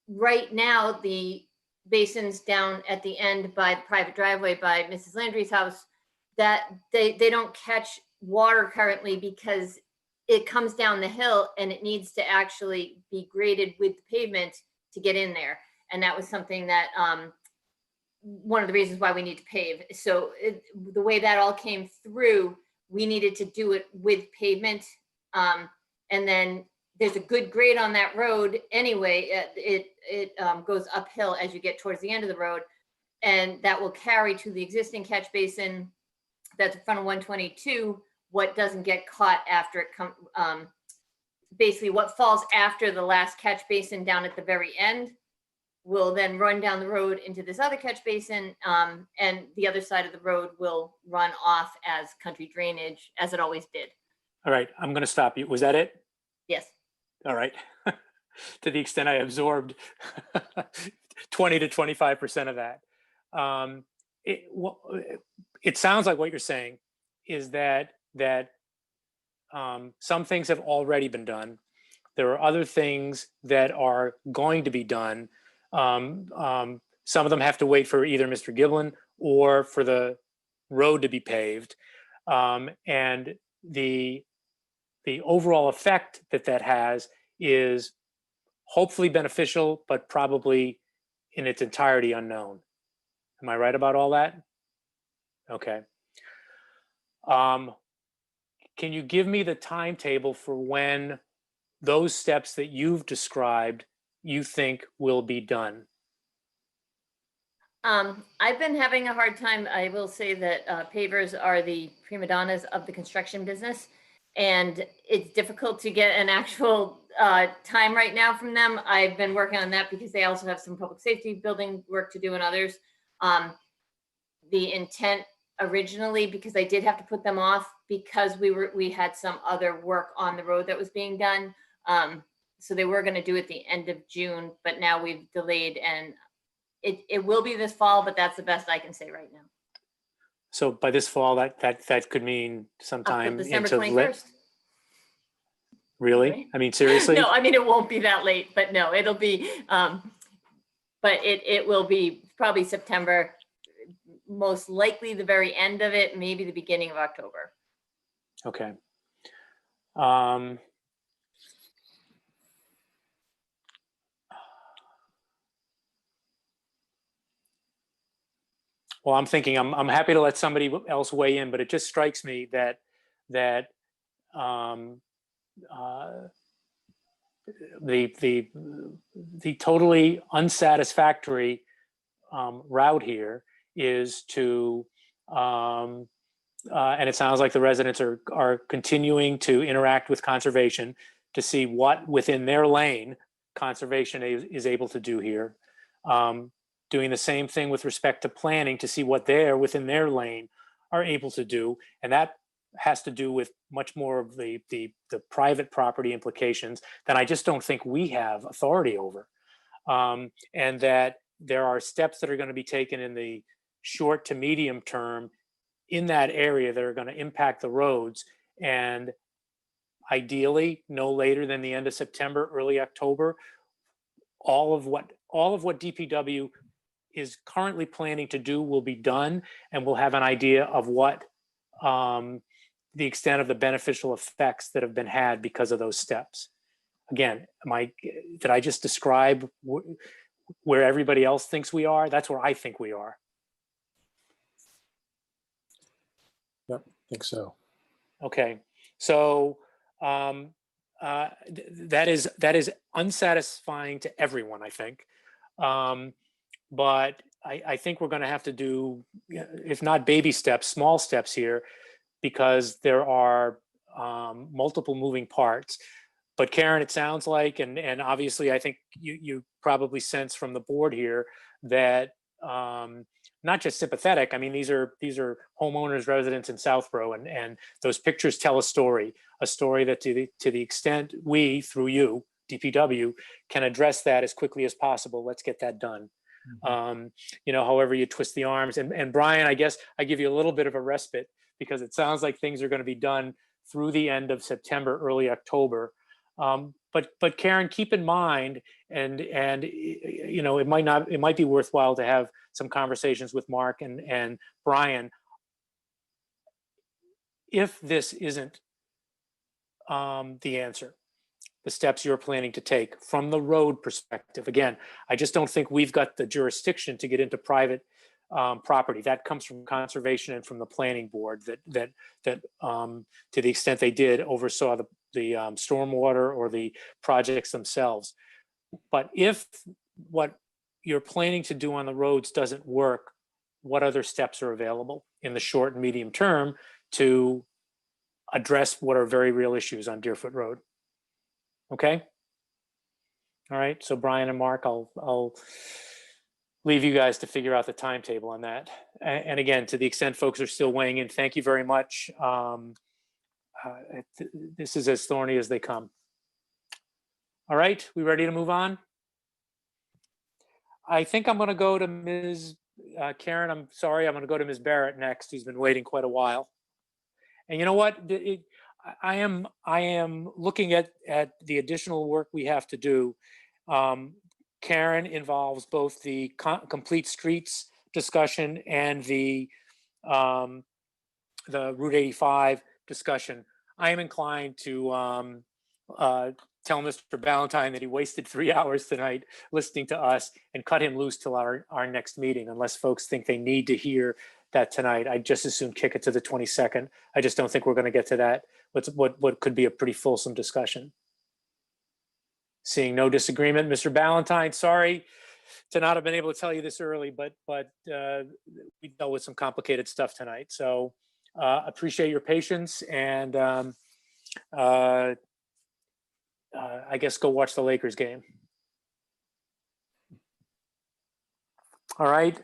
Right now, the basins down at the end by the private driveway by Mrs. Landry's house, that they don't catch water currently because it comes down the hill and it needs to actually be graded with the pavement to get in there. And that was something that, one of the reasons why we need to pave. So the way that all came through, we needed to do it with pavement. And then there's a good grade on that road anyway. It goes uphill as you get towards the end of the road, and that will carry to the existing catch basin that's in front of 122. What doesn't get caught after it comes, basically what falls after the last catch basin down at the very end will then run down the road into this other catch basin, and the other side of the road will run off as country drainage, as it always did. All right, I'm going to stop you. Was that it? Yes. All right. To the extent I absorbed 20 to 25% of that. It sounds like what you're saying is that some things have already been done. There are other things that are going to be done. Some of them have to wait for either Mr. Giblin or for the road to be paved. And the overall effect that has is hopefully beneficial, but probably in its entirety unknown. Am I right about all that? Okay. Can you give me the timetable for when those steps that you've described you think will be done? I've been having a hard time. I will say that pavers are the prima donnas of the construction business, and it's difficult to get an actual time right now from them. I've been working on that because they also have some public safety building work to do and others. The intent originally, because I did have to put them off because we had some other work on the road that was being done. So they were going to do it the end of June, but now we've delayed, and it will be this fall, but that's the best I can say right now. So by this fall, that could mean sometime December into 21st. Really? I mean, seriously? No, I mean, it won't be that late, but no, it'll be, but it will be probably September, most likely the very end of it, maybe the beginning of October. Okay. Well, I'm thinking I'm happy to let somebody else weigh in, but it just strikes me that the totally unsatisfactory route here is to and it sounds like the residents are continuing to interact with conservation to see what within their lane conservation is able to do here. Doing the same thing with respect to planning to see what they're within their lane are able to do. And that has to do with much more of the private property implications that I just don't think we have authority over. And that there are steps that are going to be taken in the short to medium term in that area that are going to impact the roads. And ideally, no later than the end of September, early October, all of what DPW is currently planning to do will be done, and we'll have an idea of what the extent of the beneficial effects that have been had because of those steps. Again, did I just describe where everybody else thinks we are? That's where I think we are. Yep, I think so. Okay, so that is unsatisfying to everyone, I think. But I think we're going to have to do, if not baby steps, small steps here, because there are multiple moving parts. But Karen, it sounds like, and obviously I think you probably sense from the board here that not just sympathetic. I mean, these are homeowners, residents in Southborough, and those pictures tell a story that to the extent we, through you, DPW, can address that as quickly as possible. Let's get that done. However you twist the arms. And Brian, I guess I give you a little bit of a respite because it sounds like things are going to be done through the end of September, early October. But Karen, keep in mind, and you know, it might be worthwhile to have some conversations with Mark and Brian. If this isn't the answer, the steps you're planning to take from the road perspective. Again, I just don't think we've got the jurisdiction to get into private property. That comes from conservation and from the planning board that to the extent they did oversaw the stormwater or the projects themselves. But if what you're planning to do on the roads doesn't work, what other steps are available in the short and medium term to address what are very real issues on Deerfoot Road? Okay. All right. So Brian and Mark, I'll leave you guys to figure out the timetable on that. And again, to the extent folks are still weighing in, thank you very much. This is as thorny as they come. All right. We ready to move on? I think I'm going to go to Ms. Karen. I'm sorry. I'm going to go to Ms. Barrett next, who's been waiting quite a while. And you know what? I am looking at the additional work we have to do. Karen involves both the complete streets discussion and the Route 85 discussion. I am inclined to tell Mr. Ballantyne that he wasted 3 hours tonight listening to us and cut him loose till our next meeting, unless folks think they need to hear that tonight. I'd just as soon kick it to the 22nd. I just don't think we're going to get to that. What could be a pretty fulsome discussion. Seeing no disagreement, Mr. Ballantyne, sorry to not have been able to tell you this early, but we dealt with some complicated stuff tonight. So appreciate your patience, and I guess go watch the Lakers game. All right,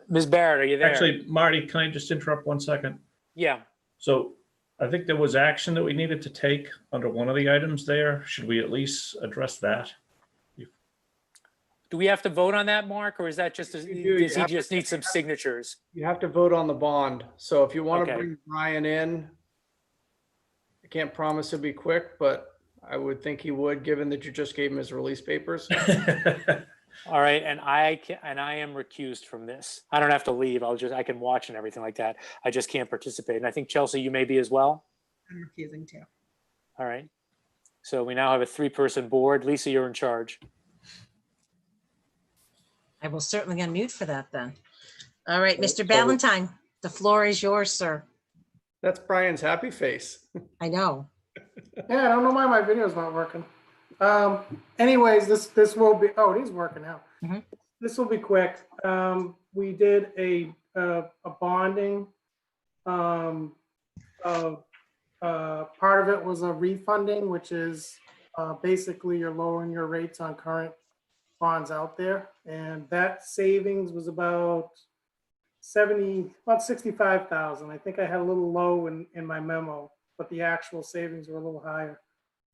Ms. Barrett, are you there? Actually, Marty, can I just interrupt 1 second? Yeah. So I think there was action that we needed to take under one of the items there. Should we at least address that? Do we have to vote on that, Mark, or is that just, does he just need some signatures? You have to vote on the bond. So if you want to Okay. bring Brian in, I can't promise it'll be quick, but I would think he would, given that you just gave him his release papers. All right, and I am recused from this. I don't have to leave. I can watch and everything like that. I just can't participate. And I think Chelsea, you may be as well. I'm refusing to. All right. So we now have a 3-person board. Lisa, you're in charge. I will certainly unmute for that then. All right, Mr. Ballantyne, the floor is yours, sir. That's Brian's happy face. I know. Yeah, I don't know why my video's not working. Anyways, this will be, oh, it is working now. Mhm. This will be quick. We did a bonding. Part of it was a refunding, which is basically you're lowering your rates on current bonds out there. And that savings was about 65,000. I think I had a little low in my memo, but the actual savings were a little higher.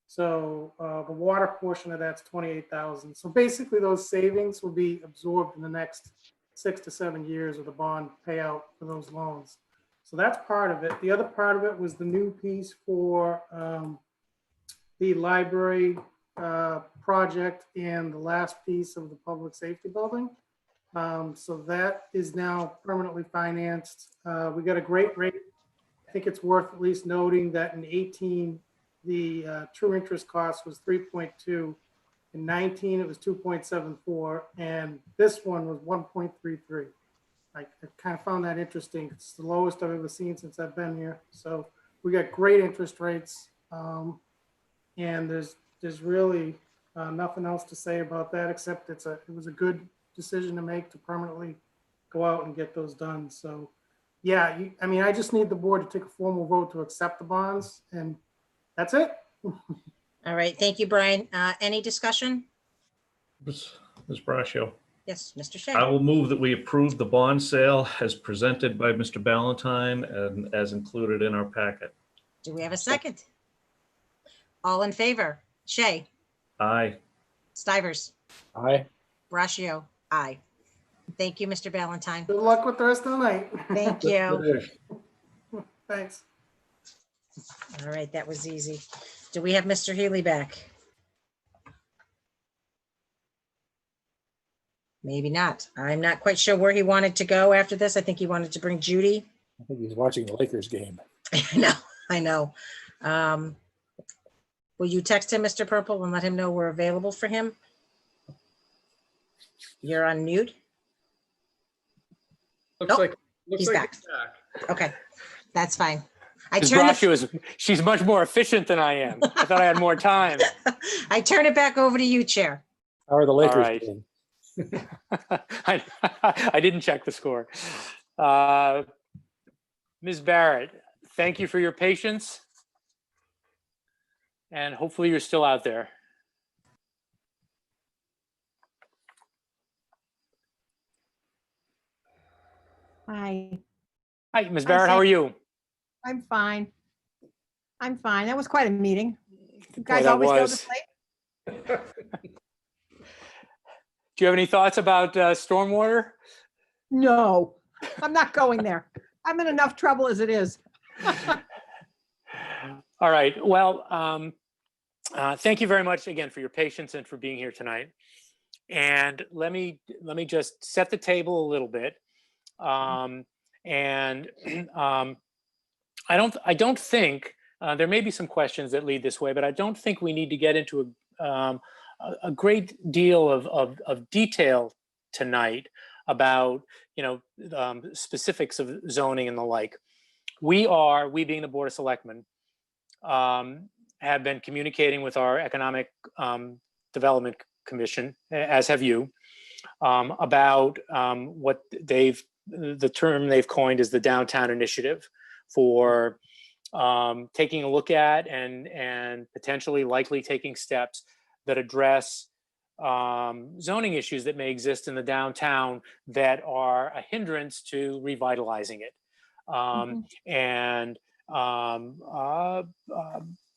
So the water portion of that's 28,000. So basically those savings will be absorbed in the next 6 to 7 years of the bond payout for those loans. So that's part of it. The other part of it was the new piece for the library project and the last piece of the public safety building. So that is now permanently financed. We got a great rate. I think it's worth at least noting that in 18, the true interest cost was 3.2. In 19, it was 2.74. And this one was 1.33. I kind of found that interesting. It's the lowest I've ever seen since I've been here. So we got great interest rates. And there's really nothing else to say about that, except it was a good decision to make to permanently go out and get those done. So yeah, I mean, I just need the board to take a formal vote to accept the bonds, and that's it. All right, thank you, Brian. Any discussion? Ms. Braccio. Yes, Mr. Shea. I will move that we approve the bond sale as presented by Mr. Ballantyne and as included in our packet. Do we have a second? All in favor? Shea, Aye. Stivers, Aye. Braccio, aye. Thank you, Mr. Ballantyne. Good luck with the rest of the night. Thank you. Thanks. All right, that was easy. Do we have Mr. Healy back? Maybe not. I'm not quite sure where he wanted to go after this. I think he wanted to bring Judy. I think he's watching the Lakers game. I know. Will you text him, Mr. Purple, and let him know we're available for him? You're on mute. Looks like he's back. Okay, that's fine. Ms. Brascio she's much more efficient than I am. I thought I had more time. I turn it back over to you, Chair. How are the Lakers All right. doing? I didn't check the score. Ms. Barrett, thank you for your patience. And hopefully you're still out there. Hi. Hi, Ms. Barrett, how are you? I'm fine. I'm fine. That was quite a meeting. You Boy, guys that always go was. this late? Do you have any thoughts about stormwater? No, I'm not going there. I'm in enough trouble as it is. All right. Well, thank you very much again for your patience and for being here tonight. And let me just set the table a little bit. I don't think there may be some questions that lead this way, but I don't think we need to get into a great deal of detail tonight about specifics of zoning and the like. We being the Board of Selectmen, have been communicating with our Economic Development Commission, as have you, about what the term they've coined is the Downtown Initiative, for taking a look at and potentially likely taking steps that address zoning issues that may exist in the downtown that are a hindrance to revitalizing it. And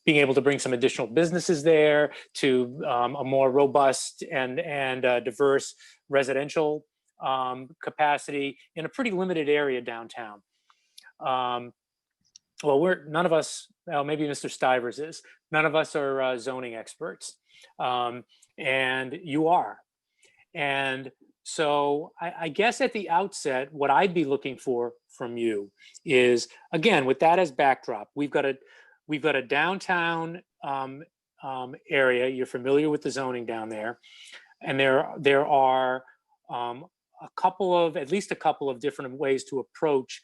being able to bring some additional businesses there, to a more robust and diverse residential capacity in a pretty limited area downtown. Well, none of us, well, maybe Mr. Stivers is, none of us are zoning experts, and you are. And so I guess at the outset, what I'd be looking for from you is, again, with that as backdrop, we've got a downtown area. You're familiar with the zoning down there, and there are at least a couple of different ways to approach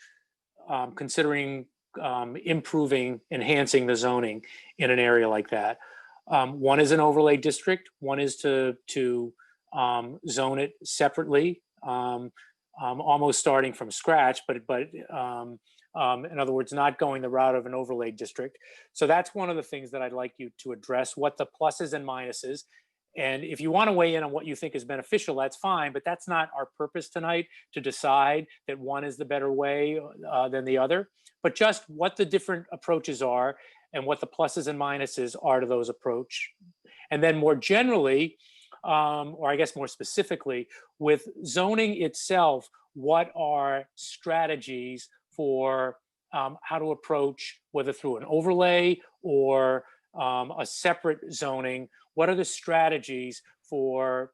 considering enhancing the zoning in an area like that. One is an overlay district. One is to zone it separately, almost starting from scratch, but in other words, not going the route of an overlay district. So that's one of the things that I'd like you to address, what the pluses and minuses. And if you want to weigh in on what you think is beneficial, that's fine, but that's not our purpose tonight, to decide that one is the better way than the other, but just what the different approaches are and what the pluses and minuses are to those approach. And then more generally, or I guess more specifically, with zoning itself, what are strategies for how to approach, whether through an overlay or a separate zoning, what are the strategies for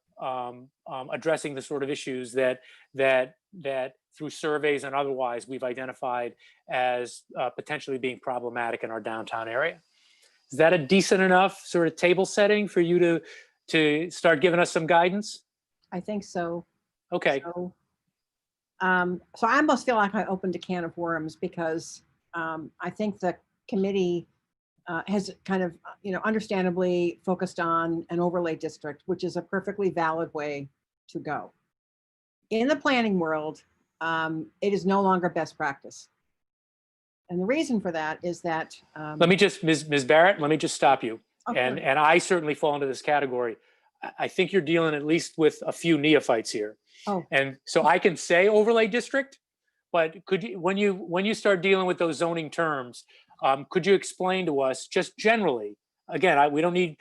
addressing the sort of issues that through surveys and otherwise we've identified as potentially being problematic in our downtown area? Is that a decent enough sort of table setting for you to start giving us some guidance? I think so. Okay. So I almost feel like I opened a can of worms, because I think the committee has kind of, understandably focused on an overlay district, which is a perfectly valid way to go. In the planning world, it is no longer best practice. And the reason for that is that— let me just, Ms. Barrett, let me just stop you. Okay. And I certainly fall into this category. I think you're dealing at least with a few neophytes here. Oh. And so I can say overlay district, but could you, when you start dealing with those zoning terms, could you explain to us just generally, again, we don't need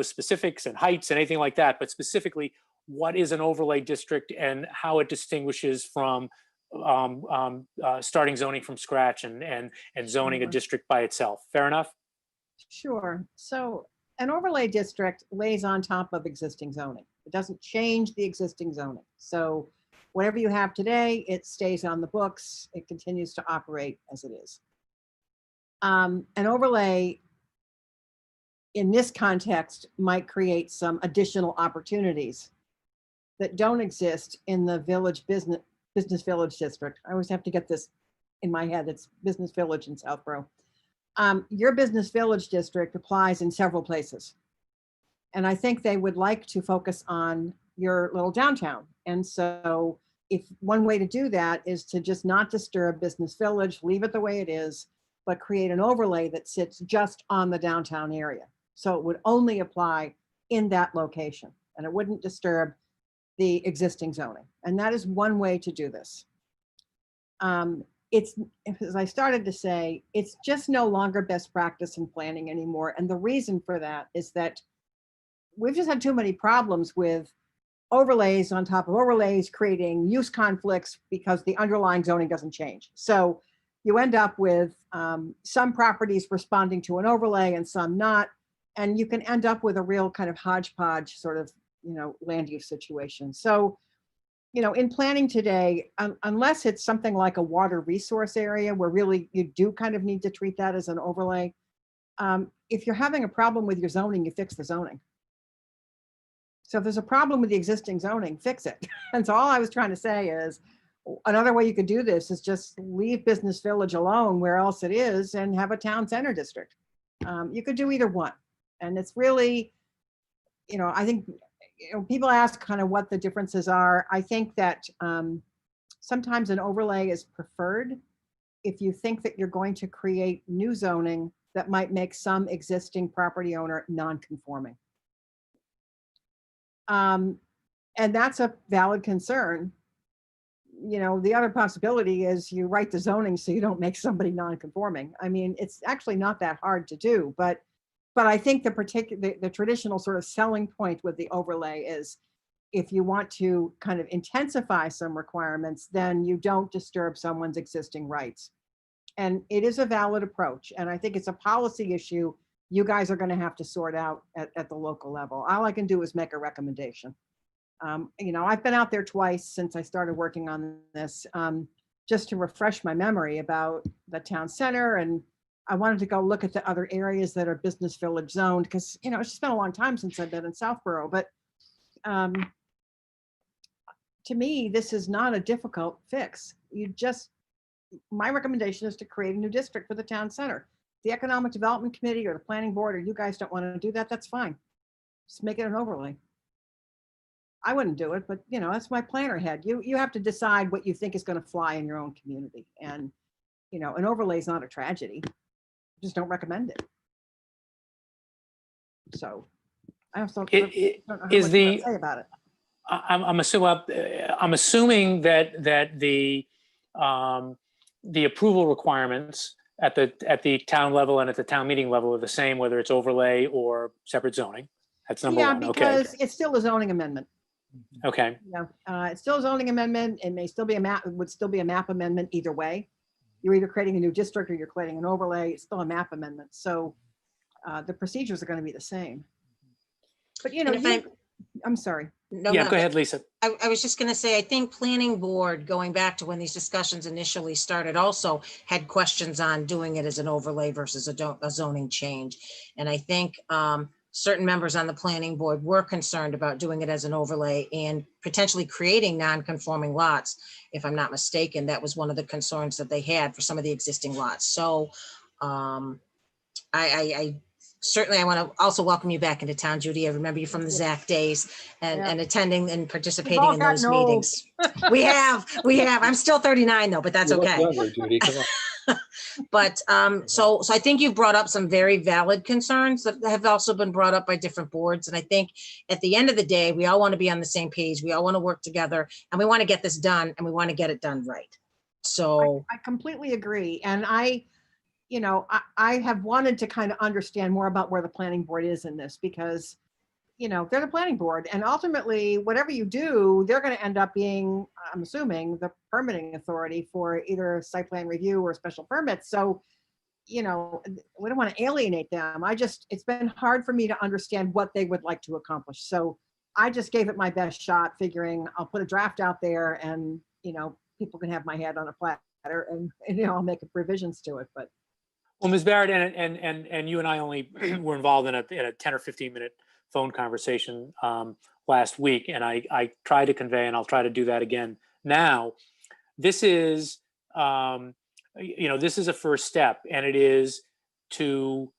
specifics and heights and anything like that, but specifically, what is an overlay district and how it distinguishes from starting zoning from scratch and zoning a district by itself? Fair enough? Sure. So an overlay district lays on top of existing zoning. It doesn't change the existing zoning. So whatever you have today, it stays on the books. It continues to operate as it is. An overlay in this context might create some additional opportunities that don't exist in the business village district. I always have to get this in my head. It's business village in Southborough. Your business village district applies in several places. And I think they would like to focus on your little downtown. And so if one way to do that is to just not disturb business village, leave it the way it is, but create an overlay that sits just on the downtown area. So it would only apply in that location and it wouldn't disturb the existing zoning. And that is one way to do this. It's, as I started to say, it's just no longer best practice in planning anymore. And the reason for that is that we've just had too many problems with overlays on top of overlays, creating use conflicts because the underlying zoning doesn't change. So you end up with some properties responding to an overlay and some not. And you can end up with a real kind of hodgepodge sort of, land use situation. So, in planning today, unless it's something like a water resource area where really you do kind of need to treat that as an overlay, if you're having a problem with your zoning, you fix the zoning. So if there's a problem with the existing zoning, fix it. And so all I was trying to say is another way you could do this is just leave business village alone where else it is and have a town center district. You could do either one. And it's really, I think, people ask kind of what the differences are. I think that sometimes an overlay is preferred if you think that you're going to create new zoning that might make some existing property owner non-conforming. And that's a valid concern. The other possibility is you write the zoning so you don't make somebody non-conforming. I mean, it's actually not that hard to do, but I think the traditional sort of selling point with the overlay is if you want to kind of intensify some requirements, then you don't disturb someone's existing rights. And it is a valid approach. And I think it's a policy issue you guys are going to have to sort out at the local level. All I can do is make a recommendation. I've been out there twice since I started working on this, just to refresh my memory about the town center. And I wanted to go look at the other areas that are business village zoned because, it's just been a long time since I've been in Southborough. But to me, this is not a difficult fix. My recommendation is to create a new district for the town center. The Economic Development Committee or the Planning Board or you guys don't want to do that, that's fine. Just make it an overlay. I wouldn't do it, but that's my planner head. You have to decide what you think is going to fly in your own community. And, an overlay is not a tragedy. Just don't recommend it. So I also don't know how much to say about it. I'm assuming that the approval requirements at the town level and at the town meeting level are the same, whether it's overlay or separate zoning. That's number one. Okay. Yeah, because it's still a zoning amendment. Okay. It's still a zoning amendment. It may still be a map. It would still be a map amendment either way. You're either creating a new district or you're creating an overlay. It's still a map amendment. So the procedures are going to be the same. But I'm sorry. No, go ahead, Lisa. I was just going to say, I think planning board, going back to when these discussions initially started, also had questions on doing it as an overlay versus a zoning change. And I think certain members on the planning board were concerned about doing it as an overlay and potentially creating non-conforming lots. If I'm not mistaken, that was one of the concerns that they had for some of the existing lots. So I certainly want to also welcome you back into town, Judy. I remember you from the ZAC days and attending and participating in those meetings. We have. I'm still 39 though, but that's okay. Younger, Judy, come on. But so I think you've brought up some very valid concerns that have also been brought up by different boards. And I think at the end of the day, we all want to be on the same page. We all want to work together and we want to get this done and we want to get it done right. So I completely agree. And I have wanted to kind of understand more about where the planning board is in this because, they're the planning board and ultimately whatever you do, they're going to end up being, I'm assuming, the permitting authority for either site plan review or special permits. So, we don't want to alienate them. It's been hard for me to understand what they would like to accomplish. So I just gave it my best shot, figuring I'll put a draft out there and, people can have my head on a platter and I'll make revisions to it, but. Well, Ms. Barrett, and you and I only were involved in a 10 or 15 minute phone conversation last week, and I tried to convey, and I'll try to do that again now. This is, this is a first step, and it is to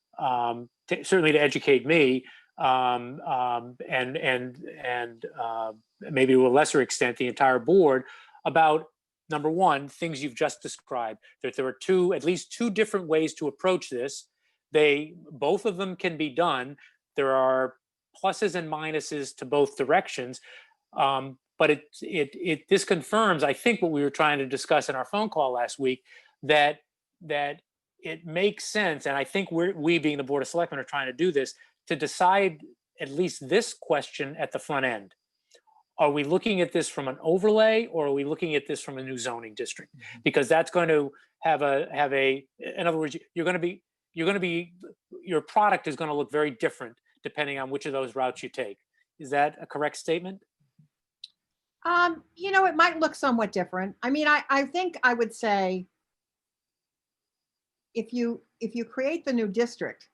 certainly to educate me, and maybe to a lesser extent the entire board about, number one, things you've just described, that there are at least two different ways to approach this. Both of them can be done. There are pluses and minuses to both directions. But this confirms, I think, what we were trying to discuss in our phone call last week, that it makes sense, and I think we being the Board of Selectmen are trying to do this, to decide at least this question at the front end. Are we looking at this from an overlay, or are we looking at this from a new zoning district? Because that's going to have in other words, your product is going to look very different depending on which of those routes you take. Is that a correct statement? It might look somewhat different. I mean, I think I would say if you create the new district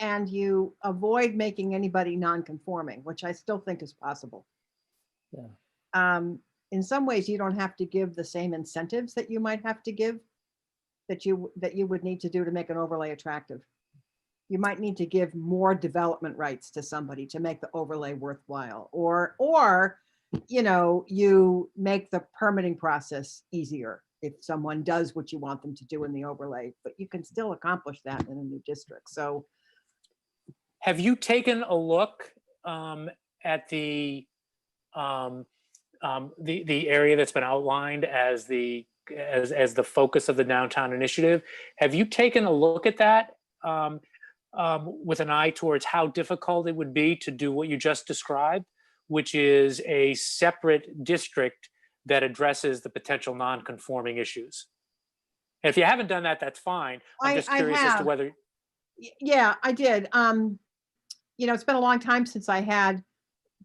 and you avoid making anybody non-conforming, which I still think is possible. Yeah. In some ways, you don't have to give the same incentives that you might have to give that you would need to do to make an overlay attractive. You might need to give more development rights to somebody to make the overlay worthwhile, or you make the permitting process easier if someone does what you want them to do in the overlay, but you can still accomplish that in a new district. So have you taken a look at the area that's been outlined as the focus of the downtown initiative? Have you taken a look at that with an eye towards how difficult it would be to do what you just described, which is a separate district that addresses the potential non-conforming issues? And if you haven't done that, that's fine. I'm just curious as to whether. Yeah, I did. It's been a long time since I had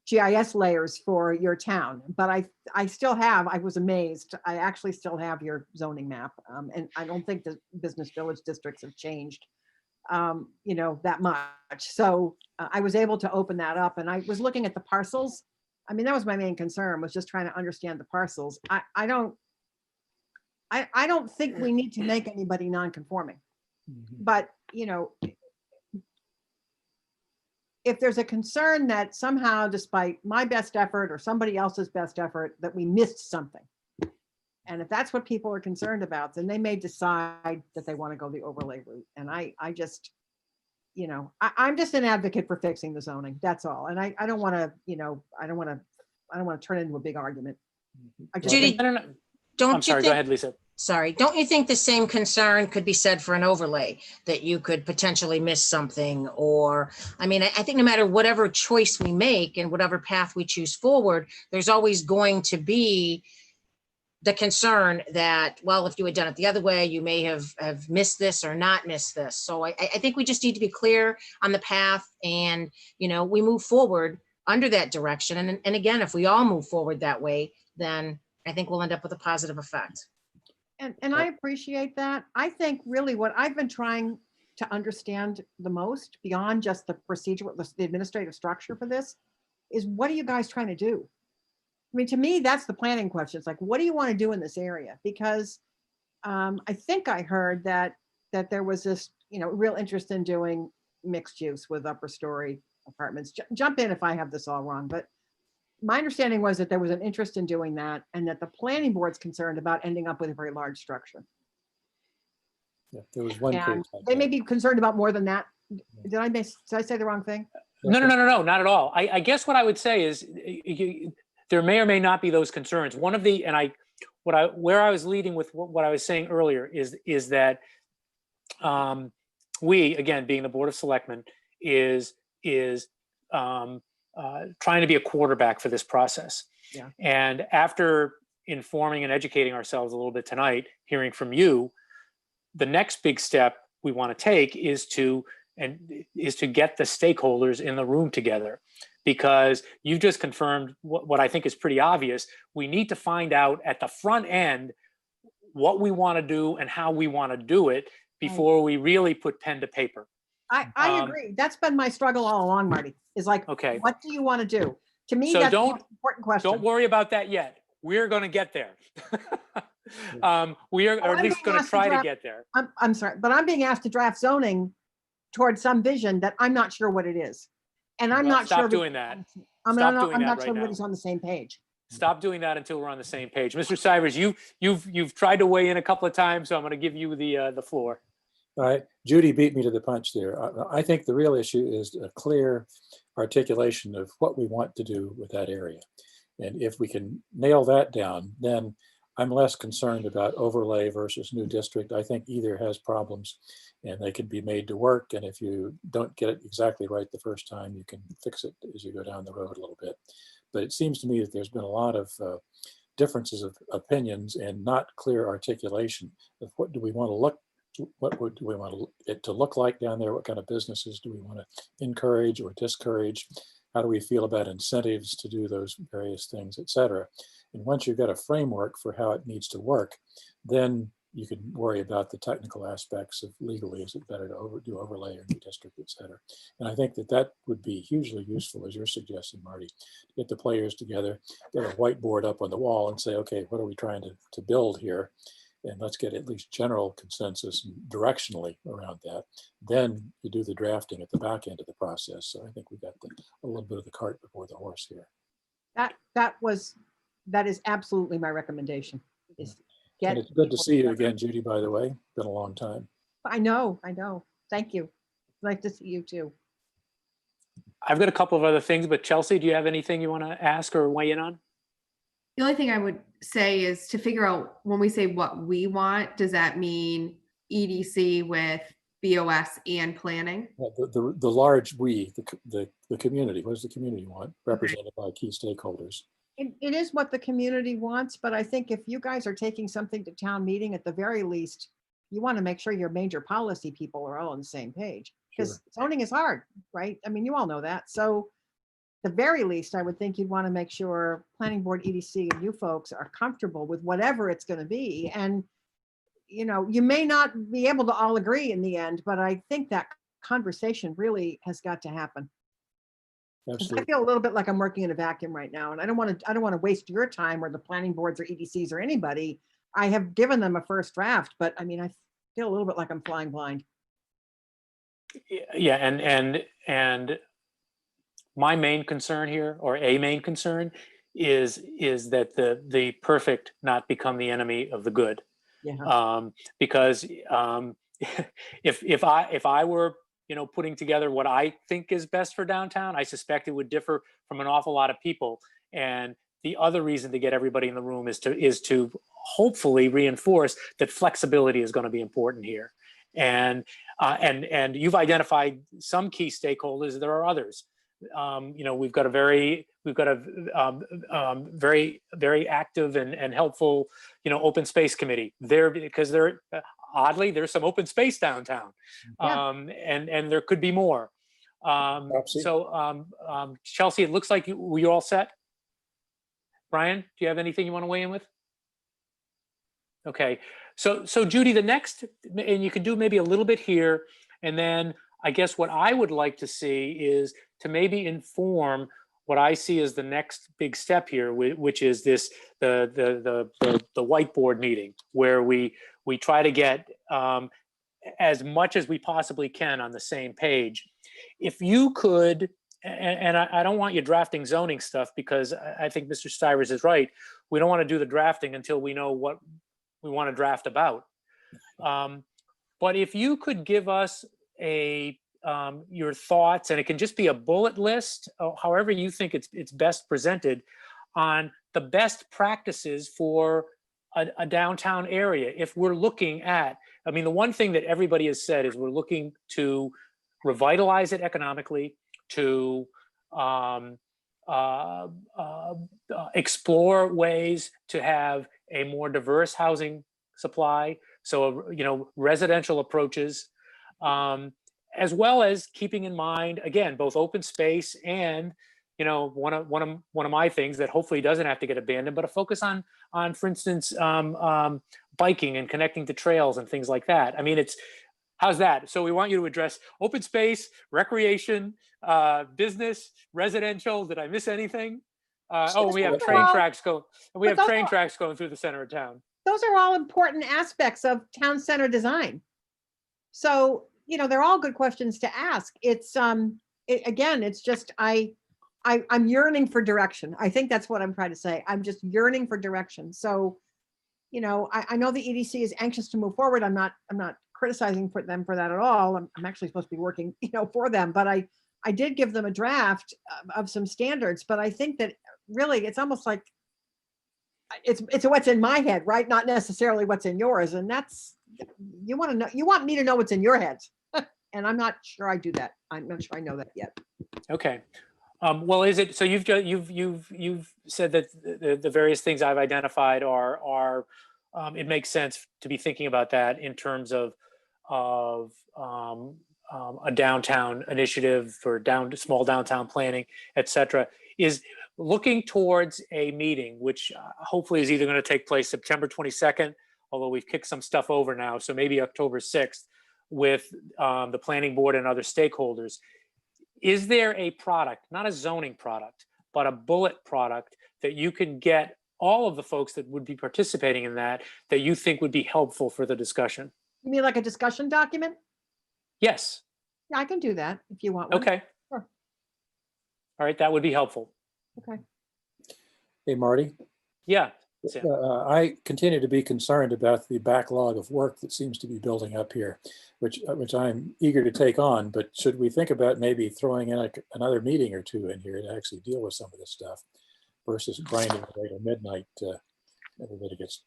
GIS layers for your town, but I still have. I was amazed. I actually still have your zoning map, and I don't think the business village districts have changed, that much. So I was able to open that up, and I was looking at the parcels. I mean, that was my main concern, was just trying to understand the parcels. I don't think we need to make anybody non-conforming, but if there's a concern that somehow, despite my best effort or somebody else's best effort, that we missed something, and if that's what people are concerned about, then they may decide that they want to go the overlay route. And I'm just an advocate for fixing the zoning. That's all. And I don't want to turn it into a big argument. Judy, I'm sorry, go ahead, Lisa. Sorry, don't you think the same concern could be said for an overlay, that you could potentially miss something? Or, I mean, I think no matter whatever choice we make and whatever path we choose forward, there's always going to be the concern that, well, if you had done it the other way, you may have missed this or not missed this. So I think we just need to be clear on the path, and, we move forward under that direction. And again, if we all move forward that way, then I think we'll end up with a positive effect. And I appreciate that. I think really what I've been trying to understand the most, beyond just the procedure, the administrative structure for this, is what are you guys trying to do? I mean, to me, that's the planning question. It's like, what do you want to do in this area? Because I think I heard that there was this, real interest in doing mixed use with upper story apartments. Jump in if I have this all wrong, but my understanding was that there was an interest in doing that, and that the planning board's concerned about ending up with a very large structure. Yeah, there was one case. They may be concerned about more than that. Did I say the wrong thing? No, not at all. I guess what I would say is there may or may not be those concerns. One of the, and where I was leading with what I was saying earlier is that we, again, being the Board of Selectmen, is trying to be a quarterback for this process. Yeah. And after informing and educating ourselves a little bit tonight, hearing from you, the next big step we want to take is to, and is to get the stakeholders in the room together, because you've just confirmed what I think is pretty obvious. We need to find out at the front end what we want to do and how we want to do it before we really put pen to paper. I agree. That's been my struggle all along, Marty, is like, okay, what do you want to do? To me, so that's the most important question. Don't worry about that yet. We're going to get there. We are, or at least going to try to get there. I'm sorry, but I'm being asked to draft zoning towards some vision that I'm not sure what it is. And I'm not sure. Stop doing that. I'm Stop not doing that sure right everybody's now. on the same page. Stop doing that until we're on the same page. Mr. Stivers, you've tried to weigh in a couple of times, so I'm going to give you the floor. All right, Judy beat me to the punch there. I think the real issue is a clear articulation of what we want to do with that area. And if we can nail that down, then I'm less concerned about overlay versus new district. I think either has problems and they can be made to work. And if you don't get it exactly right the first time, you can fix it as you go down the road a little bit. But it seems to me that there's been a lot of differences of opinions and not clear articulation of what do we want to look, what do we want it to look like down there? What kind of businesses do we want to encourage or discourage? How do we feel about incentives to do those various things, et cetera? And once you've got a framework for how it needs to work, then you can worry about the technical aspects of legally, is it better to do overlay or new district, et cetera. And I think that that would be hugely useful, as you're suggesting, Marty, to get the players together, get a whiteboard up on the wall and say, okay, what are we trying to build here? And let's get at least general consensus directionally around that. Then you do the drafting at the back end of the process. So I think we got a little bit of the cart before the horse here. That is absolutely my recommendation. Is and it's good to see you again, Judy, by the way. Been a long time. I know. Thank you. Nice to see you too. I've got a couple of other things, but Chelsea, do you have anything you want to ask or weigh in on? The only thing I would say is to figure out when we say what we want, does that mean EDC with BOS and planning? The large we, the community, what does the community want? Represented by key stakeholders. It is what the community wants, but I think if you guys are taking something to town meeting, at the very least, you want to make sure your major policy people are all on the same page, because zoning is hard, right? I mean, you all know that. So the very least, I would think you'd want to make sure planning board, EDC, and you folks are comfortable with whatever it's going to be. And, you know, you may not be able to all agree in the end, but I think that conversation really has got to happen. Absolutely. I feel a little bit like I'm working in a vacuum right now, and I don't want to waste your time or the planning boards or EDCs or anybody. I have given them a first draft, but I mean, I feel a little bit like I'm flying blind. Yeah, and my main concern here, or a main concern, is that the perfect not become the enemy of the good. Yeah. Because if I were, you know, putting together what I think is best for downtown, I suspect it would differ from an awful lot of people. And the other reason to get everybody in the room is to hopefully reinforce that flexibility is going to be important here. And you've identified some key stakeholders. There are others. You know, we've got a very very active and helpful, you know, open space committee there, because there oddly there's some open space downtown. Yeah. And there could be more. So Chelsea, it looks like you're all set. Brian, do you have anything you want to weigh in with? Okay, so Judy, the next, and you could do maybe a little bit here, and then I guess what I would like to see is to maybe inform what I see as the next big step here, which is this the whiteboard meeting, where we try to get as much as we possibly can on the same page. If you could, and I don't want you drafting zoning stuff, because I think Mr. Stivers is right. We don't want to do the drafting until we know what we want to draft about. But if you could give us your thoughts, and it can just be a bullet list, however you think it's best presented, on the best practices for a downtown area. If we're looking at, I mean, the one thing that everybody has said is we're looking to revitalize it economically, to explore ways to have a more diverse housing supply. So, you know, residential approaches, as well as keeping in mind, again, both open space and, you know, one of my things that hopefully doesn't have to get abandoned, but a focus on for instance, biking and connecting to trails and things like that. I mean, how's that? So we want you to address open space, recreation, business, residential. Did I miss anything? Oh, we have train tracks going through the center of town. Those are all important aspects of town center design. So, you know, they're all good questions to ask. It's again, it's just I'm yearning for direction. I think that's what I'm trying to say. I'm just yearning for direction. So, you know, I know the EDC is anxious to move forward. I'm not criticizing them for that at all. I'm actually supposed to be working, you know, for them, but I did give them a draft of some standards, but I think that really it's almost like it's what's in my head, right? Not necessarily what's in yours. And that's, you want me to know what's in your heads. And I'm not sure I do that. I'm not sure I know that yet. Okay. Well, is it, so you've said that the various things I've identified are it makes sense to be thinking about that in terms of a downtown initiative for small downtown planning, et cetera, is looking towards a meeting, which hopefully is either going to take place September 22nd, although we've kicked some stuff over now, so maybe October 6th, with the planning board and other stakeholders. Is there a product, not a zoning product, but a bullet product that you can get all of the folks that would be participating in that you think would be helpful for the discussion? You mean like a discussion document? Yes. Yeah, I can do that if you want one. Okay. Sure. All right, that would be helpful. Okay. Hey, Marty. Yeah. I continue to be concerned about the backlog of work that seems to be building up here, which I'm eager to take on. But should we think about maybe throwing in another meeting or two in here to actually deal with some of this stuff versus grinding away to midnight? Everybody gets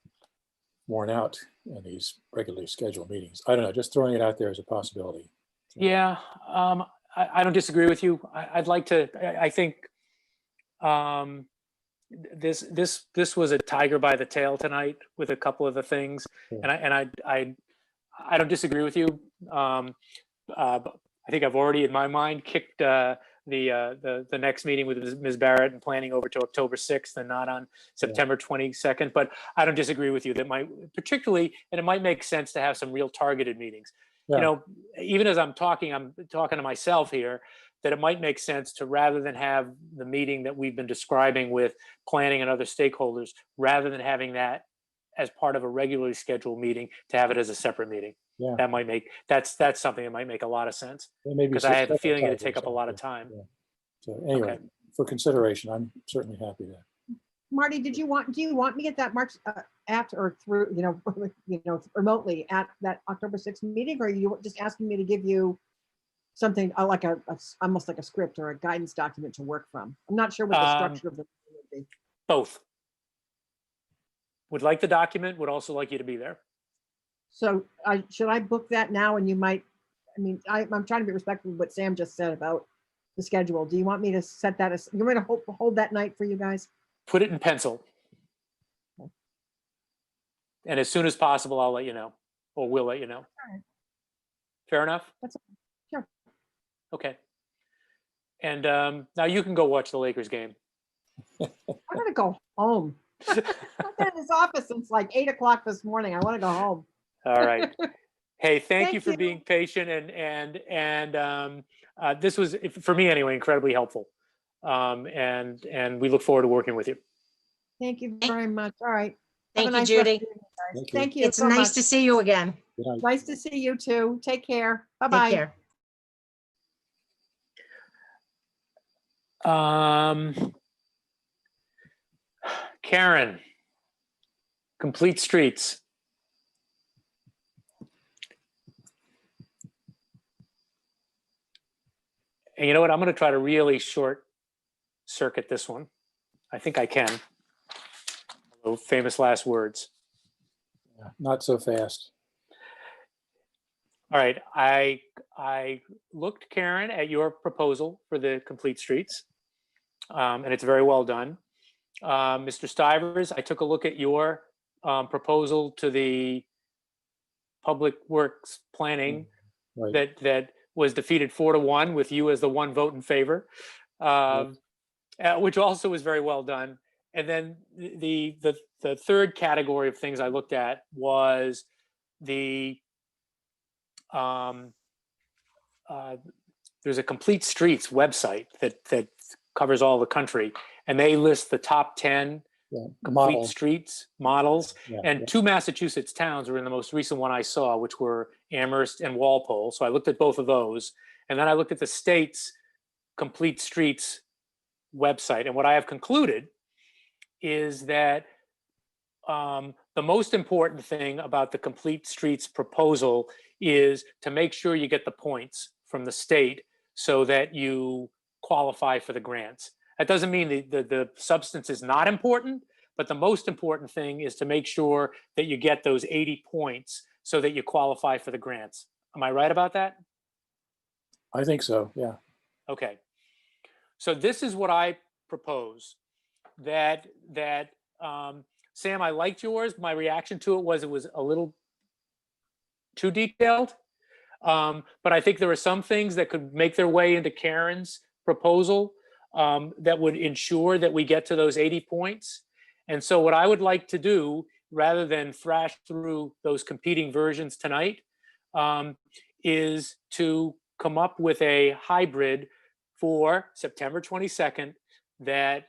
worn out in these regularly scheduled meetings. I don't know, just throwing it out there as a possibility. Yeah, I don't disagree with you. I'd like to. I think this was a tiger by the tail tonight with a couple of the things, and I don't disagree with you. I think I've already in my mind kicked the next meeting with Ms. Barrett and planning over to October 6th and not on September 22nd. But I don't disagree with you that particularly, and it might make sense to have some real targeted meetings. Yeah. You know, even as I'm talking to myself here, that it might make sense to, rather than have the meeting that we've been describing with planning and other stakeholders, rather than having that as part of a regularly scheduled meeting, to have it as a separate meeting. Yeah. That might make, that's something that might make a lot of sense, Maybe because I have a feeling it'd take up a lot of time. Yeah. So anyway, for consideration, I'm certainly happy to. Marty, do you want me at that March after or through, you know, remotely at that October 6th meeting, or are you just asking me to give you something like almost like a script or a guidance document to work from? I'm not sure what the structure of the meeting would be. Both. Would like the document, would also like you to be there. So should I book that now? And you might, I mean, I'm trying to be respectful of what Sam just said about the schedule. Do you want me to set that as, you're going to hold that night for you guys? Put it in pencil. Okay. And as soon as possible, I'll let you know, or we'll let you know. All right. Fair enough? That's sure. Okay. And now you can go watch the Lakers game. I'm going to go home. I've been in this office since like 8 o'clock this morning. I want to go home. All right. Hey, thank you for being patient, and this was, for me anyway, incredibly helpful. And we look forward to working with you. Thank you very much. All right. Thank Have a you, nice Judy. rest of your day, guys. Thank you. It's so nice much. to see you again. Nice to see you too. Take care. Bye-bye. Take care. Karen, Complete Streets. And you know what? I'm going to try to really short circuit this one. I think I can. Although famous last words. Yeah, not so fast. All right. I looked, Karen, at your proposal for the Complete Streets, and it's very well done. Mr. Stivers, I took a look at your proposal to the Public Works Planning, Right. that was defeated 4-1 with you as the one vote in favor, which also was very well done. And then the third category of things I looked at was the there's a Complete Streets website that covers all the country, and they list the top 10 complete streets models. And 2 Massachusetts towns were in the most recent one I saw, which were Amherst and Walpole. So I looked at both of those, and then I looked at the state's Complete Streets website. And what I have concluded is that the most important thing about the Complete Streets proposal is to make sure you get the points from the state so that you qualify for the grants. That doesn't mean the substance is not important, but the most important thing is to make sure that you get those 80 points so that you qualify for the grants. Am I right about that? I think so, yeah. Okay. So this is what I propose, that Sam, I liked yours. My reaction to it was a little too detailed. But I think there are some things that could make their way into Karen's proposal that would ensure that we get to those 80 points. And so what I would like to do, rather than thrash through those competing versions tonight, is to come up with a hybrid for September 22nd that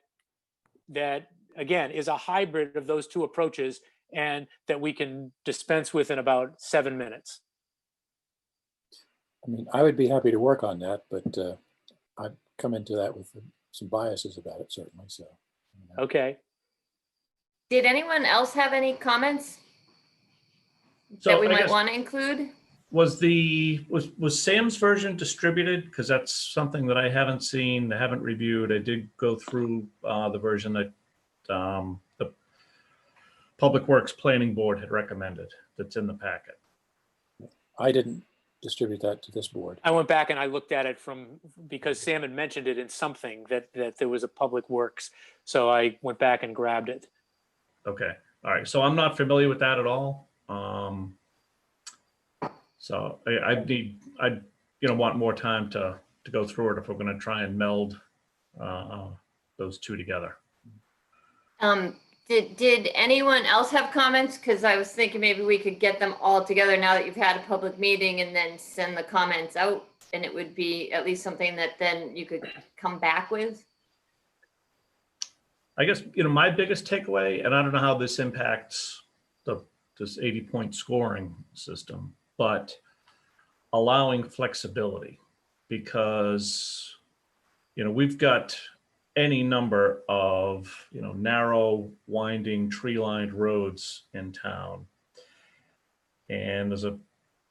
again is a hybrid of those 2 approaches, and that we can dispense with in about 7 minutes. I mean, I would be happy to work on that, but I've come into that with some biases about it, certainly. So, okay. Did anyone else have any comments that we might want to include? Was Sam's version distributed? Because that's something that I haven't seen, I haven't reviewed. I did go through the version that the Public Works Planning Board had recommended that's in the packet. I didn't distribute that to this board. I went back and I looked at it because Sam had mentioned it in something that there was a Public Works. So I went back and grabbed it. Okay. All right. So I'm not familiar with that at all. So I want more time to go through it if we're going to try and meld those 2 together. Did anyone else have comments? Because I was thinking maybe we could get them all together now that you've had a public meeting, and then send the comments out, and it would be at least something that then you could come back with. I guess, my biggest takeaway, and I don't know how this impacts this 80-point scoring system, but allowing flexibility, because, we've got any number of, narrow, winding, tree-lined roads in town. And there's a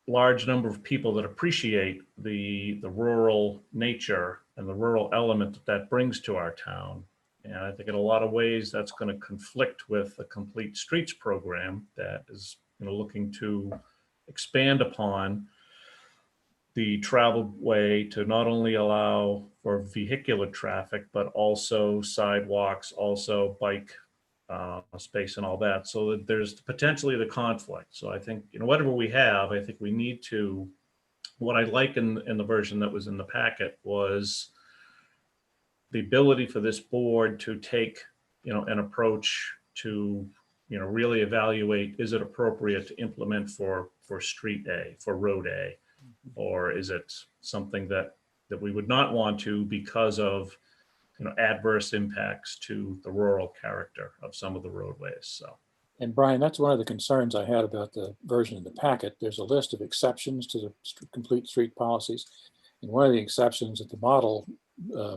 large number of people that appreciate the rural nature and the rural element that brings to our town. And I think in a lot of ways that's going to conflict with the Complete Streets program that is looking to expand upon the traveled way to not only allow for vehicular traffic, but also sidewalks, also bike space and all that. So that there's potentially the conflict. So I think, whatever we have, I think we need to, what I like in the version that was in the packet was the ability for this board to take, an approach to, really evaluate, is it appropriate to implement for street A, for road A, or is it something that we would not want to because of, adverse impacts to the rural character of some of the roadways. So. And Brian, that's one of the concerns I had about the version of the packet. There's a list of exceptions to the Complete Street policies. And one of the exceptions that the model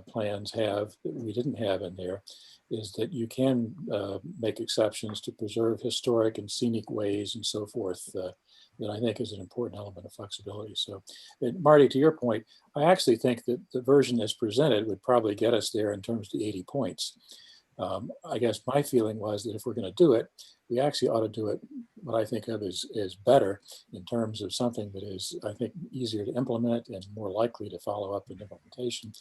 plans have that we didn't have in there is that you can make exceptions to preserve historic and scenic ways and so forth, that I think is an important element of flexibility. So, Marty, to your point, I actually think that the version as presented would probably get us there in terms of the 80 points. I guess my feeling was that if we're going to do it, we actually ought to do it, what I think of is better in terms of something that is, I think, easier to implement and more likely to follow up in implementation,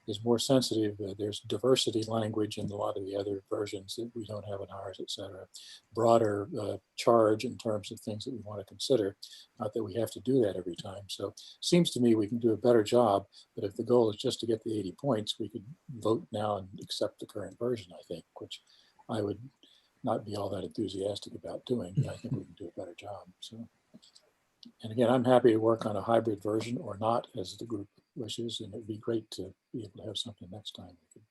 is more sensitive. There's diversity language in a lot of the other versions that we don't have in ours, et cetera. Broader charge in terms of things that we want to consider, not that we have to do that every time. So seems to me we can do a better job, but if the goal is just to get the 80 points, we could vote now and accept the current version, I think, which I would not be all that enthusiastic about doing, but I think we can do a better job. So, and again, I'm happy to work on a hybrid version or not as the group wishes, and it'd be great to be able to have something next time we could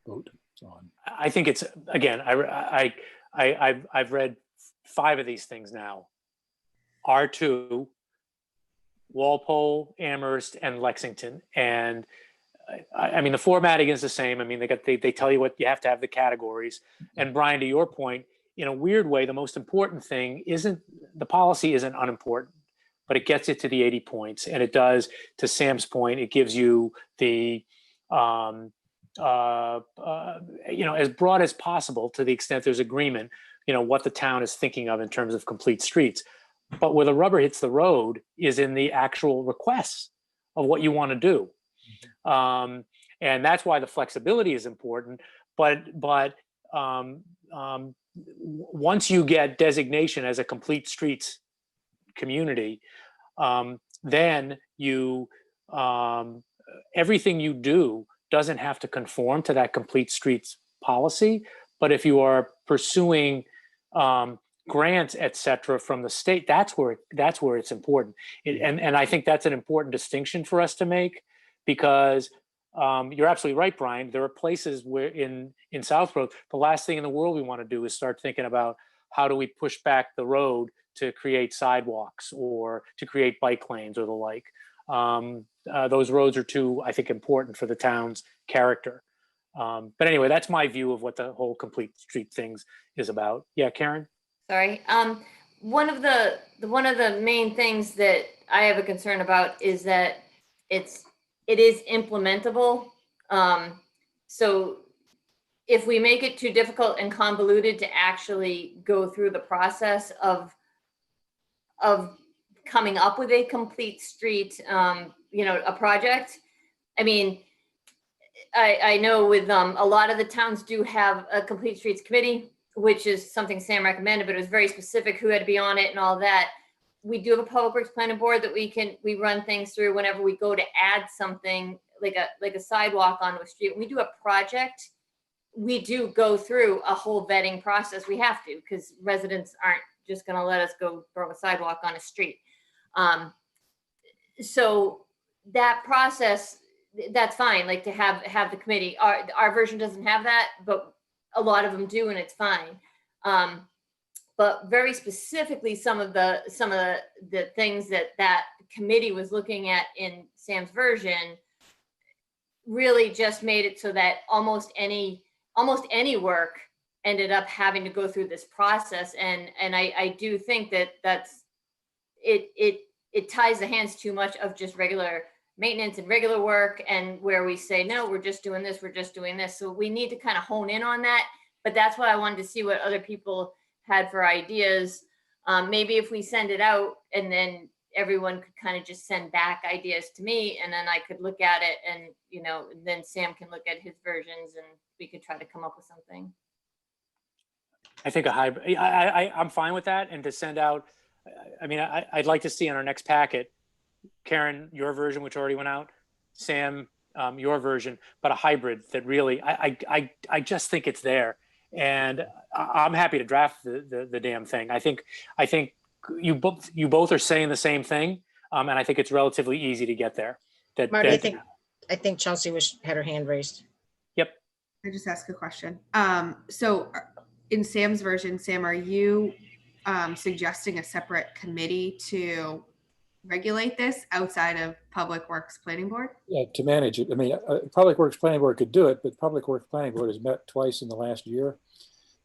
vote on. I think it's, again, I've read 5 of these things now. R2, Walpole, Amherst, and Lexington. And I mean, the formatting is the same. I mean, they tell you what you have to have the categories. And Brian, to your point, in a weird way, the most important thing isn't, the policy isn't unimportant, but it gets it to the 80 points. And it does, to Sam's point, it gives you the, you know, as broad as possible, to the extent there's agreement, you know, what the town is thinking of in terms of complete streets. But where the rubber hits the road is in the actual requests of what you want to do. And that's why the flexibility is important. But once you get designation as a complete streets community, then you everything you do doesn't have to conform to that complete streets policy. But if you are pursuing grants, et cetera, from the state, that's where it's important. And I think that's an important distinction for us to make, because you're absolutely right, Brian. There are places where in Southborough, the last thing in the world we want to do is start thinking about how do we push back the road to create sidewalks or to create bike lanes or the like. Those roads are too, I think, important for the town's character. But anyway, that's my view of what the whole complete street things is about. Yeah, Karen? Sorry. One of the main things that I have a concern about is that it is implementable. So if we make it too difficult and convoluted to actually go through the process of coming up with a complete street, you know, a project. I mean, I know with a lot of the towns do have a complete streets committee, which is something Sam recommended, but it was very specific who had to be on it and all that. We do have a public works planning board that we run things through whenever we go to add something like a sidewalk onto a street. When we do a project, we do go through a whole vetting process. We have to, because residents aren't just going to let us go throw a sidewalk on a street. So that process, that's fine, like to have the committee. Our version doesn't have that, but a lot of them do, and it's fine. But very specifically, some of the things that committee was looking at in Sam's version really just made it so that almost any work ended up having to go through this process. And I do think that's it ties the hands too much of just regular maintenance and regular work, and where we say, no, we're just doing this, we're just doing this. So we need to kind of hone in on that. But that's why I wanted to see what other people had for ideas. Maybe if we send it out and then everyone could kind of just send back ideas to me, and then I could look at it, and, you know, then Sam can look at his versions and we could try to come up with something. I think a hybrid, I'm fine with that. And to send out, I mean, I'd like to see on our next packet, Karen, your version, which already went out, Sam, your version, but a hybrid that really, I just think it's there. And I'm happy to draft the damn thing. I think you both are saying the same thing, and I think it's relatively easy to get there. Marty, I think Chelsea had her hand raised. Yep. I just ask a question. So in Sam's version, Sam, are you suggesting a separate committee to regulate this outside of Public Works Planning Board? Yeah, to manage it. I mean, Public Works Planning Board could do it, but Public Works Planning Board has met twice in the last year.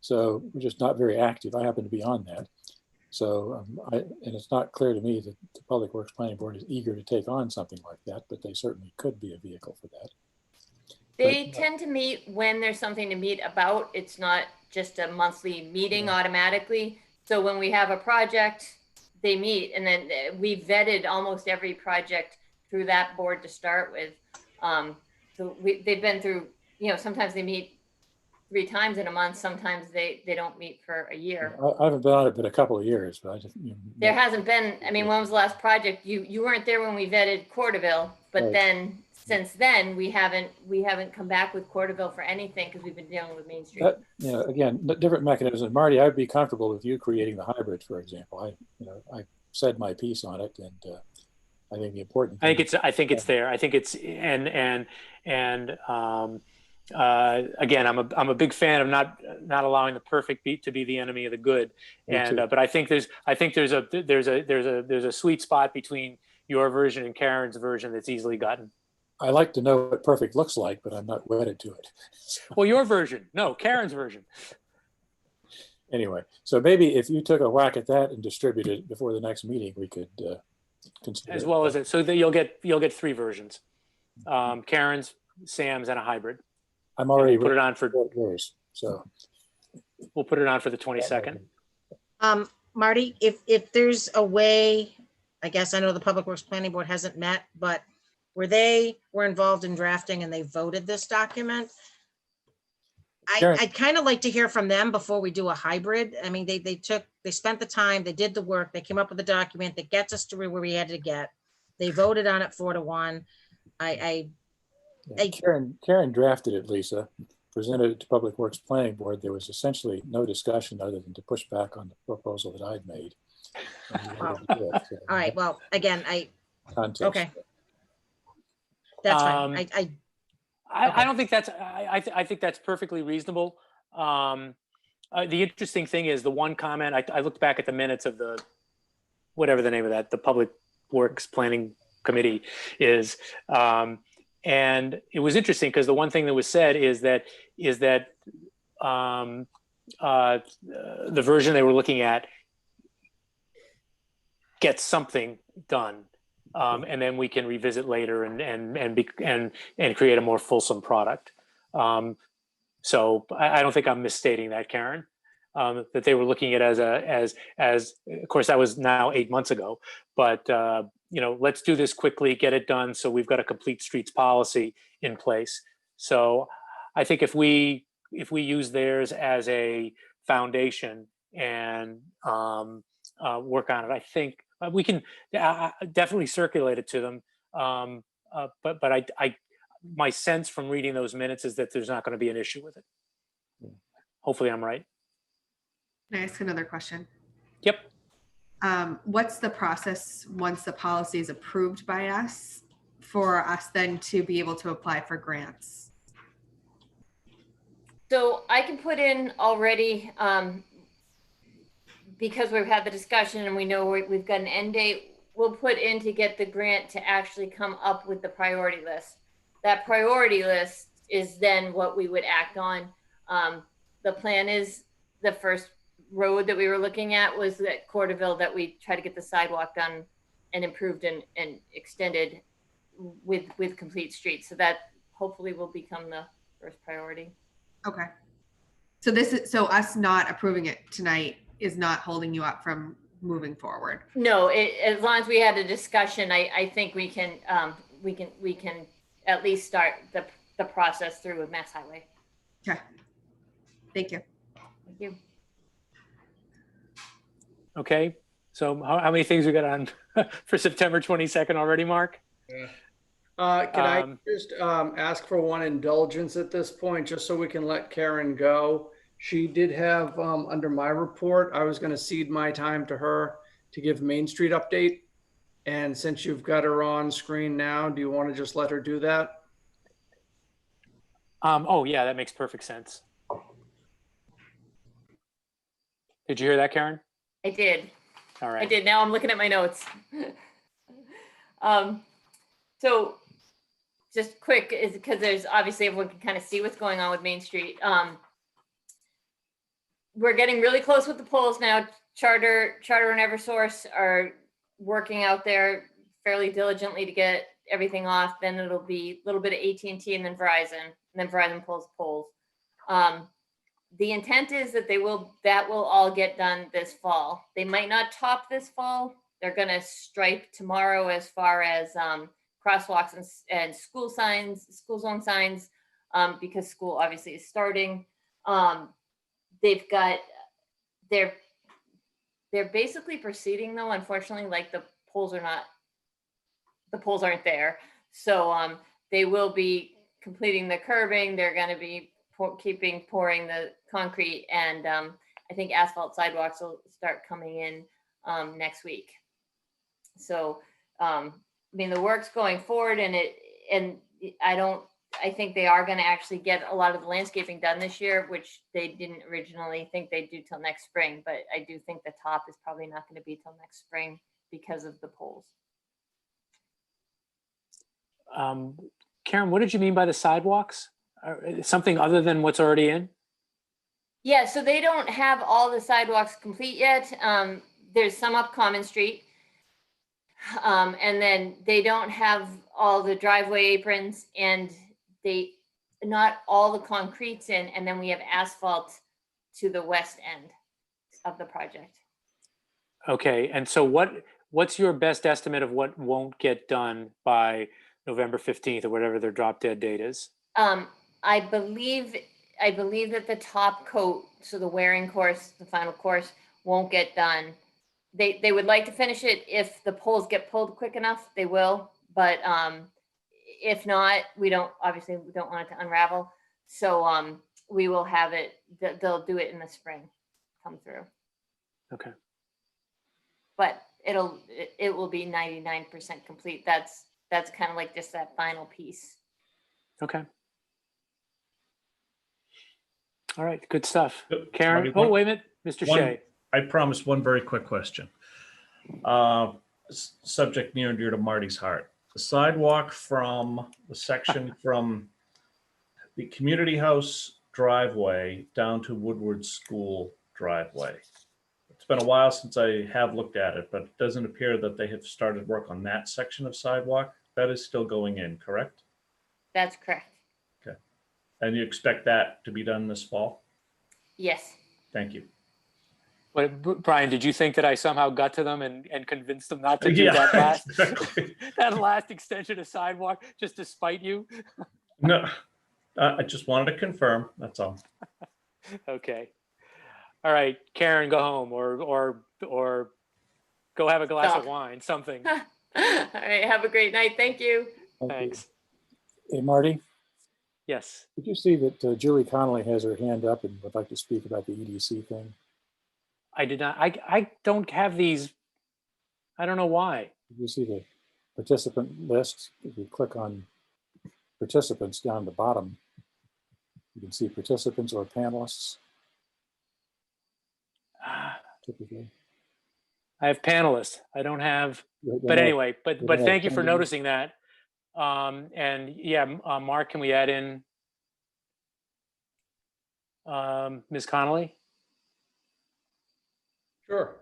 So we're just not very active. I happen to be on that. So, and it's not clear to me that the Public Works Planning Board is eager to take on something like that, but they certainly could be a vehicle for that. They tend to meet when there's something to meet about. It's not just a monthly meeting automatically. So when we have a project, they meet, and then we vetted almost every project through that board to start with. So they've been through, sometimes they meet 3 times in a month. Sometimes they don't meet for a year. I haven't been on it but a couple of years, but I just, There hasn't been, I mean, when was the last project? You weren't there when we vetted Corderville, but Right. then since then we haven't come back with Corderville for anything because we've been dealing with Main Street. that, again, different mechanisms. Marty, I'd be comfortable with you creating the hybrid, for example. I said my piece on it, and I think the important thing. I think it's there. I think it's again, I'm a big fan of not allowing the perfect beat to be the enemy of the good. And but I think there's a sweet spot between your version and Karen's version that's easily gotten. I like to know what perfect looks like, but I'm not wedded to it. Well, your version, no, Karen's version. Anyway, so maybe if you took a whack at that and distributed it before the next meeting, we could consider As well as it, so that you'll get 3 versions, Karen's, Sam's, and a hybrid. I'm already put it on for yours, so we'll put it on for the 22nd. Marty, if there's a way, I guess I know the Public Works Planning Board hasn't met, but where they were involved in drafting and they voted this document, I'd kind of like to hear from them before we do a hybrid. I mean, they spent the time, they did the work, they came up with a document that gets us to where we had to get. They voted on it 4-1. Karen drafted it, Lisa, presented it to Public Works Planning Board. There was essentially no discussion other than to push back on the proposal that I'd made. All right, well, again, Context. Okay. That's fine. I don't think that's, I think that's perfectly reasonable. The interesting thing is the one comment, I looked back at the minutes of the, whatever the name of that, the Public Works Planning Committee is, and it was interesting because the one thing that was said is that the version they were looking at gets something done. And then we can revisit later and create a more fulsome product. So I don't think I'm misstating that, Karen. That they were looking at as of course that was now 8 months ago, but let's do this quickly, get it done, so we've got a complete streets policy in place. So I think if we use theirs as a foundation and work on it, I think we can definitely circulate it to them. But my sense from reading those minutes is that there's not going to be an issue with it. Hopefully I'm right. Can I ask another question? Yep. What's the process once the policy is approved by us for us then to be able to apply for grants? So I can put in already, because we've had the discussion and we know we've got an end date, we'll put in to get the grant to actually come up with the priority list. That priority list is then what we would act on. The plan is the first road that we were looking at was at Corderville, that we try to get the sidewalk done and improved and extended with complete streets. So that hopefully will become the first priority. Okay. So so us not approving it tonight is not holding you up from moving forward? No, as long as we had a discussion, I think we can at least start the process through with Mass Highway. Okay. Thank you. Thank you. Okay. So how many things we got on for September 22nd already, Mark? Can I just ask for one indulgence at this point, just so we can let Karen go? She did have, under my report, I was going to cede my time to her to give Main Street update. And since you've got her on screen now, do you want to just let her do that? Oh, yeah, that makes perfect sense. Did you hear that, Karen? I did. All right. I did. Now I'm looking at my notes. So just quick, is because there's obviously everyone can kind of see what's going on with Main Street. We're getting really close with the polls now. Charter and Eversource are working out there fairly diligently to get everything off. Then it'll be a little bit of AT&T and then Verizon. and then Verizon pulls poles. The intent is that that will all get done this fall. They might not top this fall. They're gonna stripe tomorrow as far as crosswalks and school signs, school zone signs, because school obviously is starting. They're basically proceeding though, unfortunately, like the poles aren't there. So they will be completing the curbing. They're going to be pouring the concrete, and I think asphalt sidewalks will start coming in next week. So I mean, the work's going forward, and I think they are going to actually get a lot of the landscaping done this year, which they didn't originally think they'd do till next spring. But I do think the top is probably not going to be till next spring because of the poles. Karen, what did you mean by the sidewalks? Something other than what's already in? Yeah, so they don't have all the sidewalks complete yet. There's some up Common Street. And then they don't have all the driveway aprons, and not all the concrete's in, and then we have asphalt to the west end of the project. Okay, and so what's your best estimate of what won't get done by November 15th or whatever their drop dead date is? I believe that the top coat, so the wearing course, the final course, won't get done. They would like to finish it if the poles get pulled quick enough, they will, but if not, we don't want it to unravel. So we will have it, they'll do it in the spring, come through. Okay. But it will be 99% complete. That's kind of like just that final piece. Okay. All right, good stuff. Karen, oh, wait a minute, Mr. Shea. I promised one very quick question. Subject near and dear to Marty's heart. The sidewalk from the section from the community house driveway down to Woodward School driveway. It's been a while since I have looked at it, but it doesn't appear that they have started work on that section of sidewalk. That is still going in, correct? That's correct. Okay. And you expect that to be done this fall? Yes. Thank you. But Brian, did you think that I somehow got to them and convinced them not to do that last extension of sidewalk just to spite you? No, I just wanted to confirm. That's all. Okay. All right, Karen, go home or go have a glass of wine, something. All right, have a great night. Thank you. Thanks. Hey, Marty, Yes. did you see that Julie Connolly has her hand up and would like to speak about the EDC thing? I did not. I don't have these. I don't know why. Did you see the participant list? If you click on participants down at the bottom, you can see participants or panelists. Typically. I have panelists. I don't have. But anyway, but thank you for noticing that. And yeah, Mark, can we add in Ms. Connolly? Sure.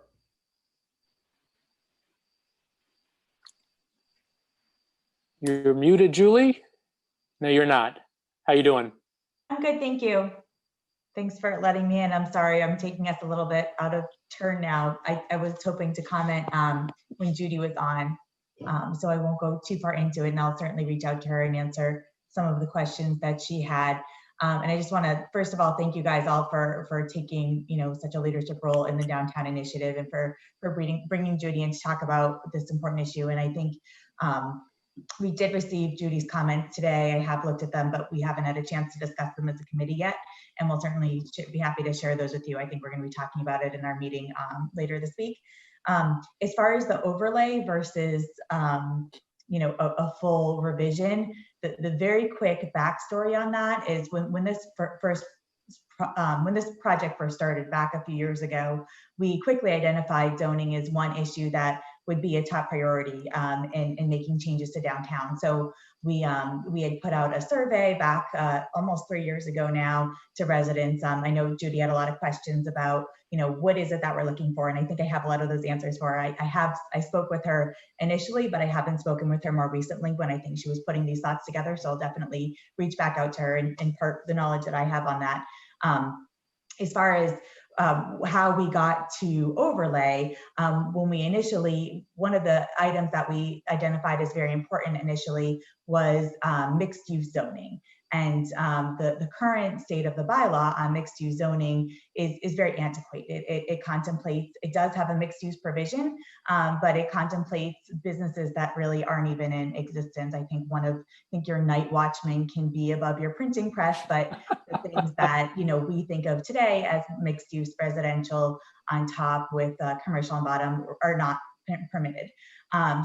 You're muted, Julie? No, you're not. How you doing? I'm good, thank you. Thanks for letting me in. I'm sorry, I'm taking us a little bit out of turn now. I was hoping to comment when Judy was on, so I won't go too far into it, and I'll certainly reach out to her and answer some of the questions that she had. And I just want to, first of all, thank you guys all for taking, such a leadership role in the downtown initiative, and for bringing Judy in to talk about this important issue. And I think we did receive Judy's comments today. I have looked at them, but we haven't had a chance to discuss them as a committee yet. And we'll certainly be happy to share those with you. I think we're going to be talking about it in our meeting later this week. As far as the overlay versus, a full revision, the very quick backstory on that is when this project first started back a few years ago, we quickly identified zoning as one issue that would be a top priority in making changes to downtown. So we had put out a survey back almost 3 years ago now to residents. I know Judy had a lot of questions about, what is it that we're looking for? And I think I have a lot of those answers for her. I spoke with her initially, but I haven't spoken with her more recently when I think she was putting these thoughts together. So I'll definitely reach back out to her and impart the knowledge that I have on that. As far as how we got to overlay, when we initially, one of the items that we identified as very important initially was mixed use zoning. And the current state of the bylaw on mixed use zoning is very antiquated. It contemplates, it does have a mixed use provision, but it contemplates businesses that really aren't even in existence. I think your night watchman can be above your printing press, but the things that we think of today as mixed use residential on top with commercial on bottom are not permitted.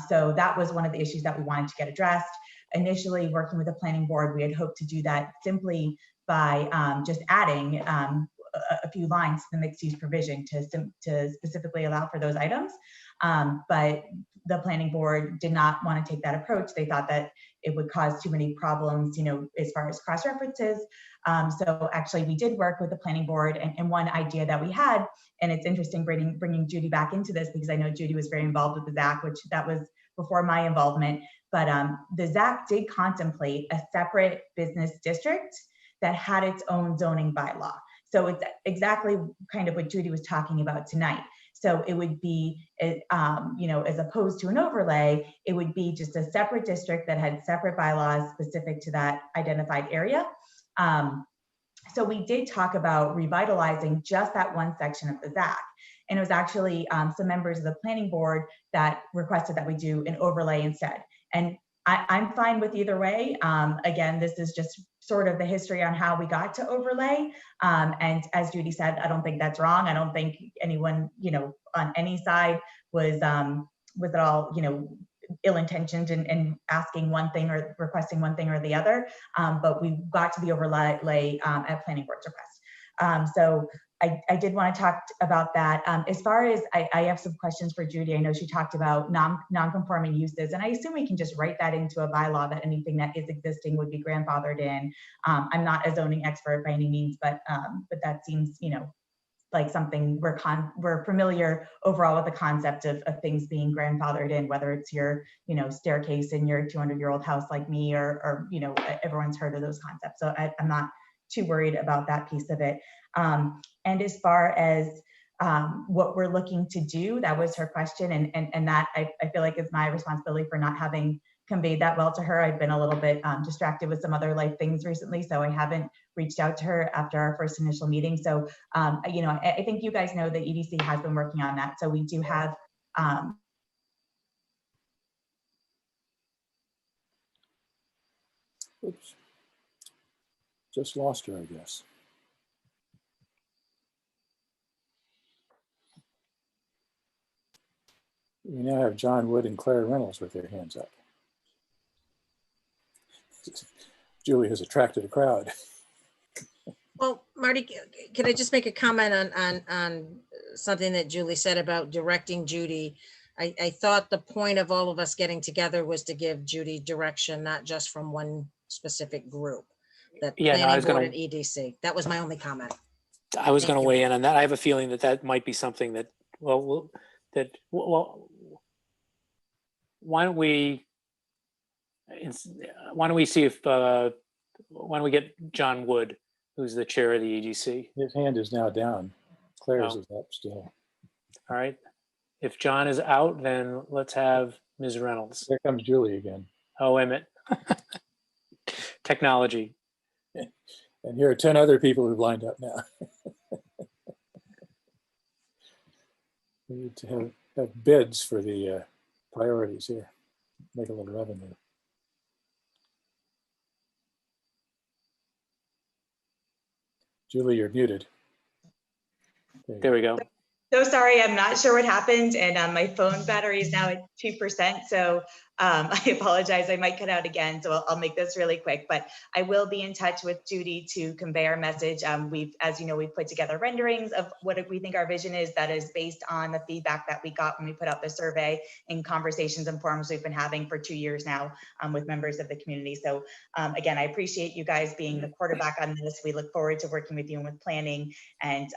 So that was one of the issues that we wanted to get addressed. Initially, working with the planning board, we had hoped to do that simply by just adding a few lines to the mixed use provision to specifically allow for those items. But the planning board did not want to take that approach. They thought that it would cause too many problems, as far as cross references. So actually we did work with the planning board, and one idea that we had, and it's interesting bringing Judy back into this because I know Judy was very involved with the ZAC, which that was before my involvement, but the ZAC did contemplate a separate business district that had its own zoning bylaw. So it's exactly kind of what Judy was talking about tonight. So it would be, as opposed to an overlay, it would be just a separate district that had separate bylaws specific to that identified area. So we did talk about revitalizing just that one section of the ZAC. And it was actually some members of the planning board that requested that we do an overlay instead. And I'm fine with either way. Again, this is just sort of the history on how we got to overlay. And as Judy said, I don't think that's wrong. I don't think anyone, on any side was at all, ill-intentioned in asking one thing or requesting one thing or the other. But we got to the overlay at planning board's request. So I did want to talk about that. As far as I have some questions for Judy. I know she talked about non-conforming uses, and I assume we can just write that into a bylaw that anything that is existing would be grandfathered in. I'm not a zoning expert by any means, but that seems, like something we're familiar overall with the concept of things being grandfathered in, whether it's your, staircase in your 200-year-old house like me, or everyone's heard of those concepts. So I'm not too worried about that piece of it. And as far as what we're looking to do, that was her question. And that I feel like is my responsibility for not having conveyed that well to her. I've been a little bit distracted with some other life things recently, so I haven't reached out to her after our first initial meeting. So, I think you guys know that EDC has been working on that. So we do have Oops. Just lost her, I guess. We now have John Wood and Claire Reynolds with their hands up. Julie has attracted a crowd. Well, Marty, can I just make a comment on something that Julie said about directing Judy? I thought the point of all of us getting together was to give Judy direction, not just from one specific group. That Yeah, no, I was planning board gonna- and EDC. That was my only comment. I was Thank going to you. weigh in on that. I have a feeling that might be something that, well, why don't we see if, why don't we get John Wood, who's the chair of the EDC? His hand is now down. Claire's Oh. is up still. All right. If John is out, then let's have Ms. Reynolds. There comes Julie again. Oh, wait a minute. Technology. And here are 10 other people who've lined up now. We need to have bids for the priorities here. Make a little revenue. Julie, you're muted. There we go. So sorry, I'm not sure what happened, and my phone battery is now at 2%. So I apologize. I might cut out again, so I'll make this really quick. But I will be in touch with Judy to convey our message. As you know, we've put together renderings of what we think our vision is. That is based on the feedback that we got when we put out the survey and conversations and forums we've been having for 2 years now with members of the community. So again, I appreciate you guys being the quarterback on this. We look forward to working with you and with planning and.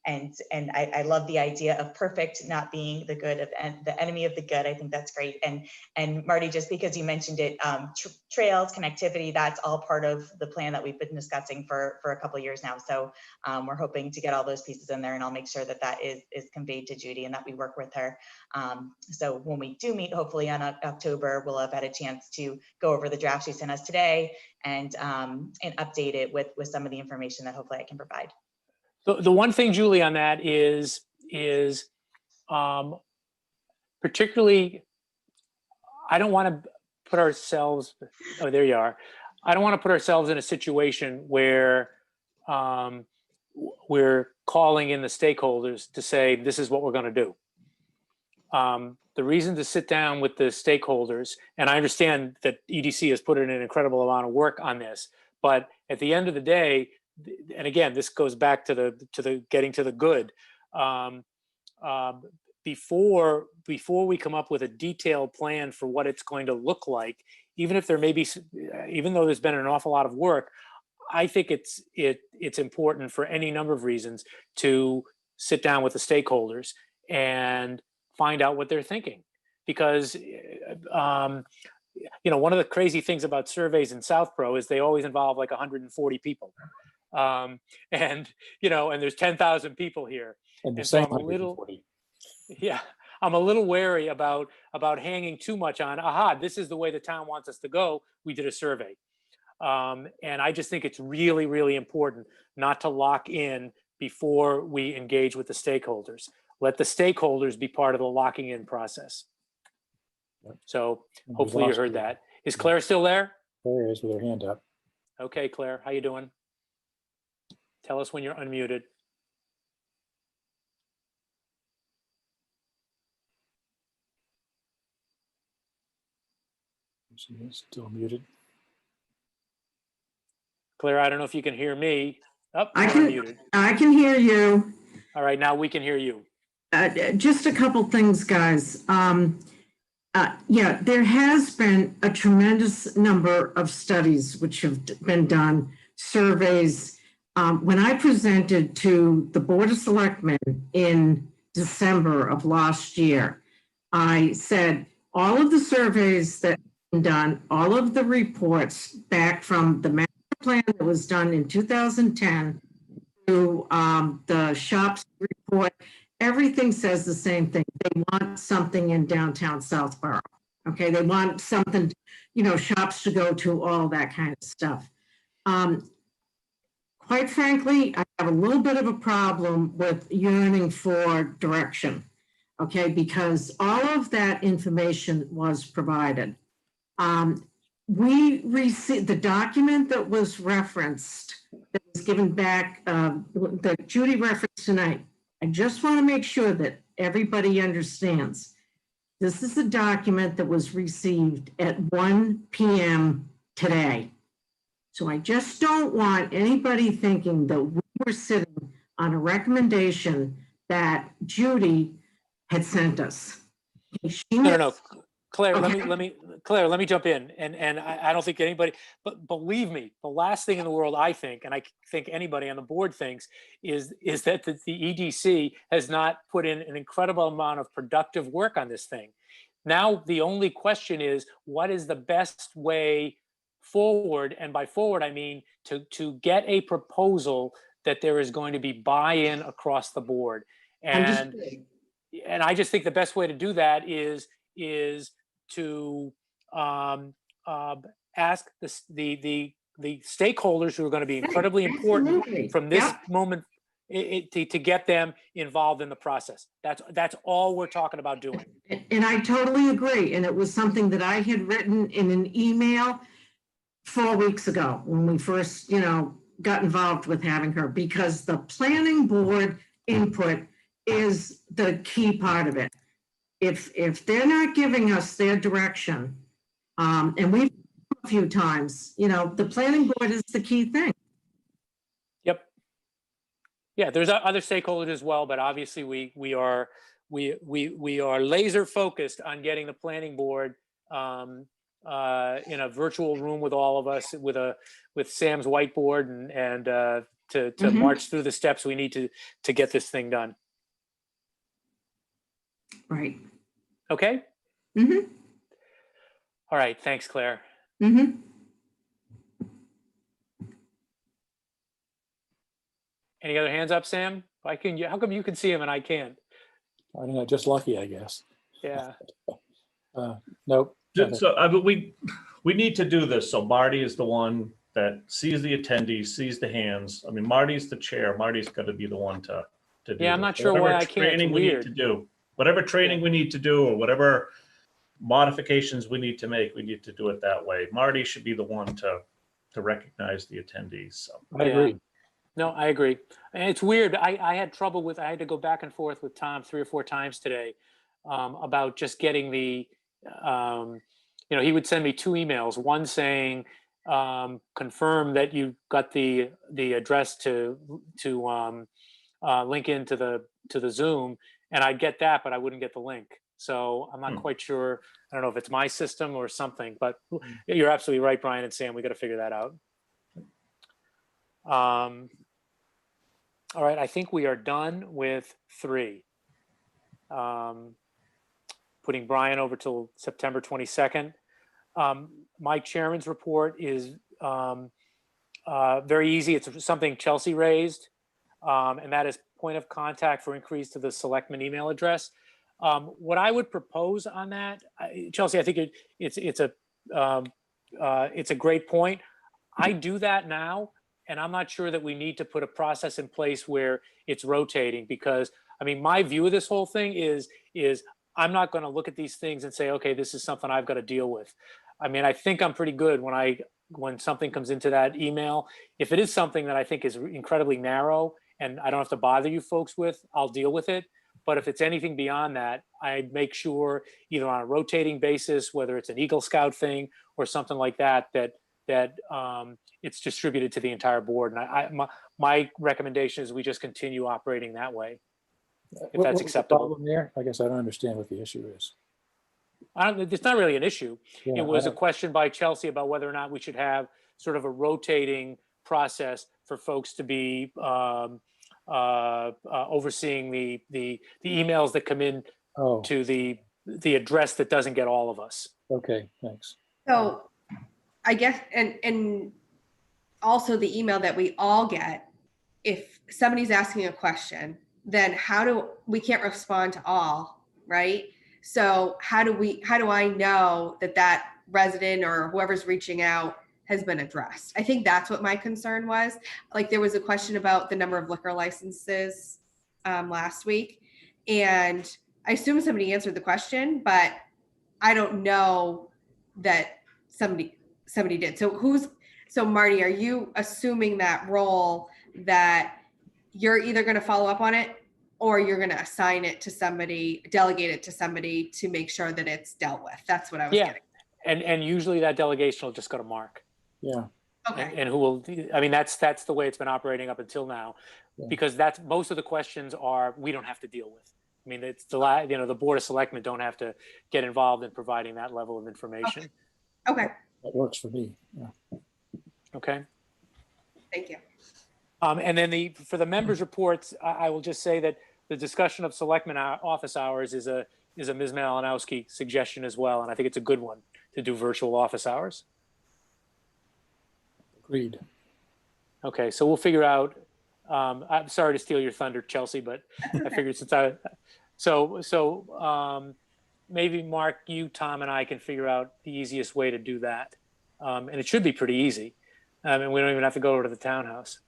And I love the idea of perfect not being the good of the enemy of the good. I think that's great. And Marty, just because you mentioned it, trails, connectivity, that's all part of the plan that we've been discussing for a couple of years now. So we're hoping to get all those pieces in there, and I'll make sure that that is conveyed to Judy and that we work with her. So when we do meet, hopefully on October, we'll have had a chance to go over the draft she sent us today and update it with some of the information that hopefully I can provide. The one thing, Julie, on that is particularly, I don't want to put ourselves, oh, there you are. I don't want to put ourselves in a situation where we're calling in the stakeholders to say, this is what we're going to do. The reason to sit down with the stakeholders, and I understand that EDC has put in an incredible amount of work on this, but at the end of the day, and again, this goes back to the getting to the good. Before we come up with a detailed plan for what it's going to look like, even if there may be, even though there's been an awful lot of work, I think it's important for any number of reasons to sit down with the stakeholders and find out what they're thinking, because you know, one of the crazy things about surveys in Southborough is they always involve like 140 people. And you know, and there's 10,000 people here, and so I'm a little, yeah, I'm a little wary about hanging too much on, aha, this is the way the town wants us to go. We did a survey, and I just think it's really, really important not to lock in before we engage with the stakeholders. Let the stakeholders be part of the locking in process. So hopefully you heard that. Is Claire still there? Claire is with her hand up. Okay, Claire, how you doing? Tell us when you're unmuted. She is still muted. Claire, I don't know if you can hear me. Oh, I can hear you. All right, now we can hear you. Just a couple things, guys. Yeah, there has been a tremendous number of studies which have been done, surveys. When I presented to the Board of Selectmen in December of last year, I said all of the surveys that have been done, all of the reports back from the master plan that was done in 2010 to the shops report, everything says the same thing. They want something in downtown Southborough. Okay, they want something, you know, shops to go to, all that kind of stuff. Quite frankly, I have a little bit of a problem with yearning for direction, okay, because all of that information was provided. We received the document that was referenced, that was given back, that Judy referenced tonight. I just want to make sure that everybody understands. This is a document that was received at 1 p.m. today. So I just don't want anybody thinking that we were sitting on a recommendation that Judy had sent us. No. Claire, Okay. let me jump in. And I don't think anybody, but believe me, the last thing in the world I think, and I think anybody on the board thinks, is that the EDC has not put in an incredible amount of productive work on this thing. Now, the only question is, what is the best way forward? And by forward, I mean to get a proposal that there is going to be buy-in across the board. And I just think the best way to do that is to ask the stakeholders who are going to be incredibly important from this moment to get them involved in the process. That's all we're talking about doing. And I totally agree. And it was something that I had written in an email 4 weeks ago when we first, you know, got involved with having her, because the planning board input is the key part of it. If they're not giving us their direction, and we've a few times, you know, the planning board is the key thing. Yep. Yeah, there's other stakeholders as well, but obviously we are laser focused on getting the planning board in a virtual room with all of us with Sam's whiteboard and to march through the steps we need to get this thing done. Right. Okay. All right. Thanks, Claire. Any other hands up, Sam? How come you can see him and I can't? I don't know, just lucky, I guess. Yeah. Nope. So we need to do this. So Marty is the one that sees the attendees, sees the hands. I mean, Marty's the chair. Marty's got to be the one to do. Yeah, I'm not sure why I can't. Training we need to do, whatever training we need to do, or whatever modifications we need to make, we need to do it that way. Marty should be the one to recognize the attendees. So. I agree. No, I agree. And it's weird. I had trouble with, I had to go back and forth with Tom 3 or 4 times today about just getting the, you know, he would send me 2 emails, one saying, confirm that you got the address to link into the Zoom, and I'd get that, but I wouldn't get the link. So I'm not quite sure. I don't know if it's my system or something, but you're absolutely right, Brian and Sam. We got to figure that out. All right, I think we are done with 3. Putting Brian over till September 22nd. My chairman's report is very easy. It's something Chelsea raised, and that is point of contact for increase to the Selectmen email address. What I would propose on that, Chelsea, I think it's a great point. I do that now, and I'm not sure that we need to put a process in place where it's rotating, because I mean, my view of this whole thing is I'm not going to look at these things and say, okay, this is something I've got to deal with. I mean, I think I'm pretty good when something comes into that email. If it is something that I think is incredibly narrow and I don't have to bother you folks with, I'll deal with it. But if it's anything beyond that, I make sure either on a rotating basis, whether it's an Eagle Scout thing or something like that, that it's distributed to the entire board. And my recommendation is we just continue operating that way, if that's acceptable. What was the problem there? I guess I don't understand what the issue is. It's not really an issue. Yeah, it was a question by Chelsea about whether or not we should have sort of a rotating process for folks to be overseeing the emails that come in to the address that doesn't get all of us. Okay, thanks. So I guess, and also the email that we all get, if somebody's asking a question, then we can't respond to all, right? So how do I know that resident or whoever's reaching out has been addressed? I think that's what my concern was. Like, there was a question about the number of liquor licenses last week, and I assume somebody answered the question, but I don't know that somebody did. So Marty, are you assuming that role that you're either going to follow up on it or you're going to assign it to somebody, delegate it to somebody to make sure that it's dealt with? That's what I was getting. And usually that delegation will just go to Mark. Yeah. Okay. And who will, I mean, that's the way it's been operating up until now, because that's most of the questions we don't have to deal with. I mean, it's the Board of Selectmen don't have to get involved in providing that level of information. Okay. That works for me. Yeah. Okay. Thank you. And then for the members' reports, I will just say that the discussion of Selectmen office hours is a Ms. Malinowski suggestion as well, and I think it's a good one to do virtual office hours. Agreed. Okay, so we'll figure out. I'm sorry to steal your thunder, Chelsea, but I figured maybe Mark, you, Tom, and I can figure out the easiest way to do that, and it should be pretty easy. And we don't even have to go over to the townhouse.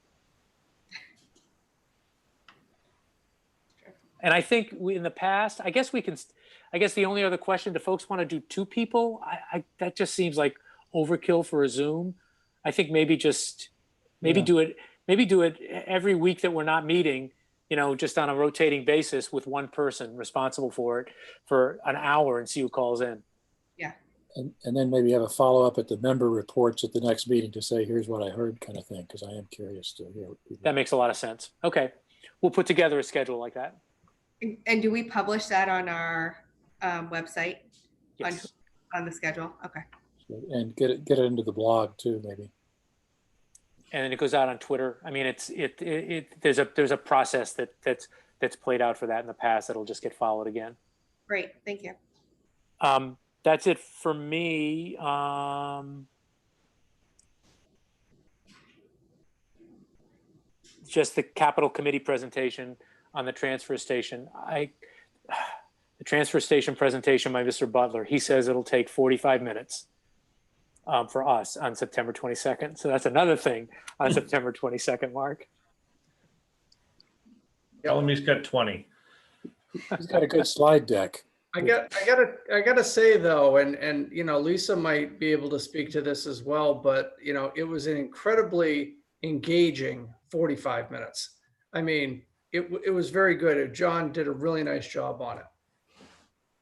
And I think in the past, I guess the only other question, do folks want to do 2 people? That just seems like overkill for a Zoom. I think maybe do it every week that we're not meeting. just on a rotating basis with one person responsible for it for an hour and see who calls in. Yeah. And then maybe have a follow-up at the member reports at the next meeting to say, here's what I heard kind of thing, because I am curious to hear what people. That makes a lot of sense. Okay. We'll put together a schedule like that. And do we publish that on our website? Yes. On the schedule? Okay. And get it into the blog too, maybe. And then it goes out on Twitter. I mean, there's a process that's played out for that in the past that'll just get followed again. Great, thank you. That's it for me. Just the capital committee presentation on the transfer station. The transfer station presentation by Mr. Butler, he says it'll take 45 minutes for us on September 22nd. So that's another thing on September 22nd, Mark. Tell him he's got 20. He's got a good slide deck. I gotta say though, and Lisa might be able to speak to this as well, but it was an incredibly engaging 45 minutes. I mean, it was very good. John did a really nice job on it.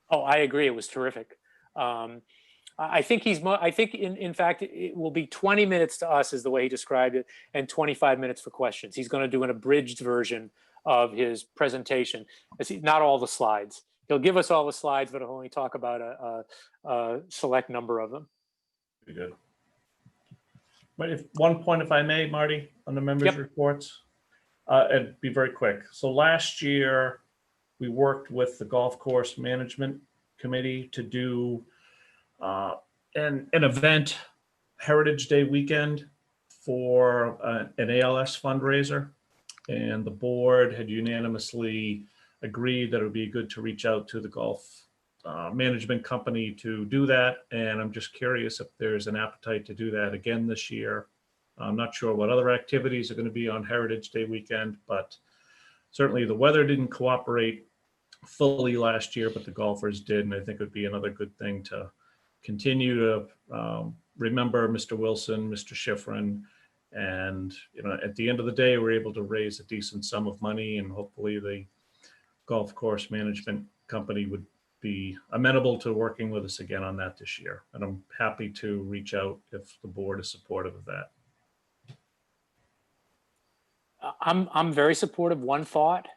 Oh, I agree. It was terrific. I think in fact, it will be 20 minutes to us is the way he described it, and 25 minutes for questions. He's going to do an abridged version of his presentation. Not all the slides. He'll give us all the slides, but he'll only talk about a select number of them. Pretty good. But one point, if I may, Marty, on the members' reports, and be very quick. So last year, we worked with the Golf Course Management Committee to do an event, Heritage Day weekend, for an ALS fundraiser. And the board had unanimously agreed that it would be good to reach out to the golf management company to do that. And I'm just curious if there's an appetite to do that again this year. I'm not sure what other activities are going to be on Heritage Day weekend, but certainly the weather didn't cooperate fully last year, but the golfers did. And I think it would be another good thing to continue to remember Mr. Wilson, Mr. Schifrin. And, at the end of the day, we're able to raise a decent sum of money, and hopefully the golf course management company would be amenable to working with us again on that this year. And I'm happy to reach out if the board is supportive of that. I'm very supportive. One thought: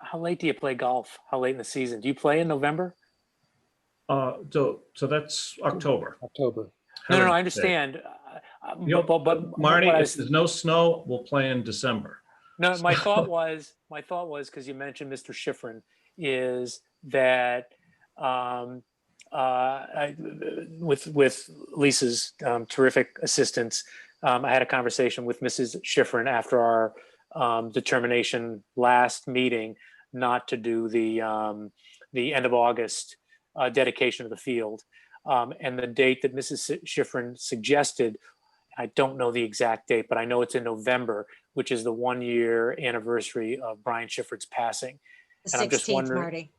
how late do you play golf? How late in the season? Do you play in November? So that's October. October. No, I understand. But Marty, if there's no snow, we'll play in December. No, my thought was because you mentioned Mr. Schifrin, is that with Lisa's terrific assistance, I had a conversation with Mrs. Schifrin after our determination last meeting not to do the end of August dedication of the field, and the date that Mrs. Schifrin suggested. I don't know the exact date, but I know it's in November, which is the 1-year anniversary of Brian Schifrin's passing. The And I'm just 16th, wondering, Marty.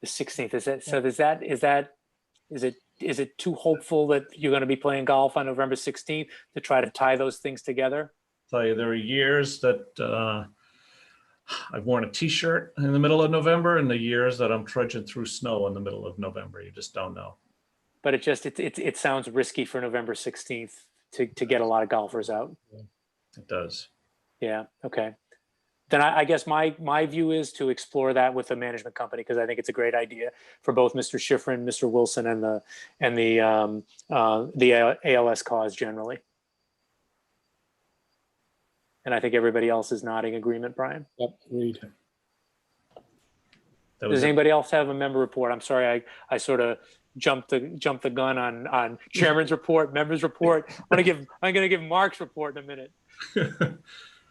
the 16th, is that, so is it too hopeful that you're going to be playing golf on November 16th to try to tie those things together? Tell you, there are years that I've worn a t-shirt in the middle of November, and the years that I'm trudging through snow in the middle of November. You just don't know. But it sounds risky for November 16th to get a lot of golfers out. It does. Yeah. Okay. Then I guess my view is to explore that with the management company, because I think it's a great idea for both Mr. Schifrin, Mr. Wilson, and the ALS cause generally. And I think everybody else is nodding agreement, Brian. Yep, agreed. Does anybody else have a member report? I'm sorry, I sort of jumped the gun on chairman's report, members report. I'm gonna give Mark's report in a minute.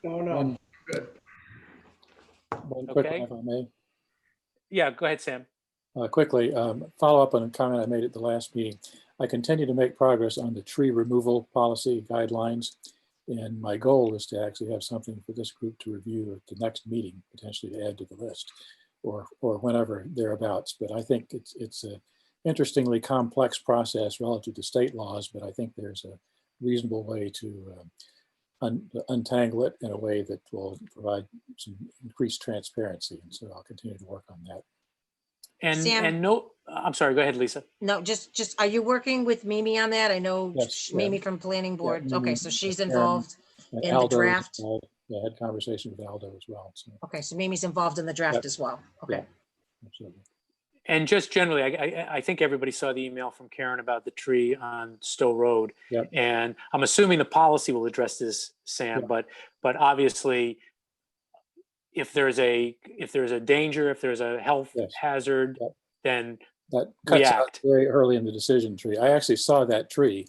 No, good. One quick Okay. one, if I may. Yeah, go ahead, Sam. Quickly, follow up on a comment I made at the last meeting. I continue to make progress on the tree removal policy guidelines, and my goal is to actually have something for this group to review at the next meeting, potentially to add to the list, or whenever thereabouts. But I think it's a interestingly complex process relative to state laws, but I think there's a reasonable way to untangle it in a way that will provide some increased transparency. And so I'll continue to work on that. Sam? And no, I'm sorry, go ahead, Lisa. No, are you working with Mimi on that? I know Yes, Mimi from planning board. Mimi, Okay, so she's Karen, involved and in the Aldo is draft. involved. Yeah, I had conversation with Aldo as well. So. Okay, so Mimi's involved in the draft Yep. as well. Okay. Yeah, absolutely. And just generally, I think everybody saw the email from Karen about the tree on Stowe Road. Yep. And I'm assuming the policy will address this, Sam, Yep. but obviously if there's a danger, if there's a health Yes. hazard, Yep. then That we cuts out act. very early in the decision tree. I actually saw that tree,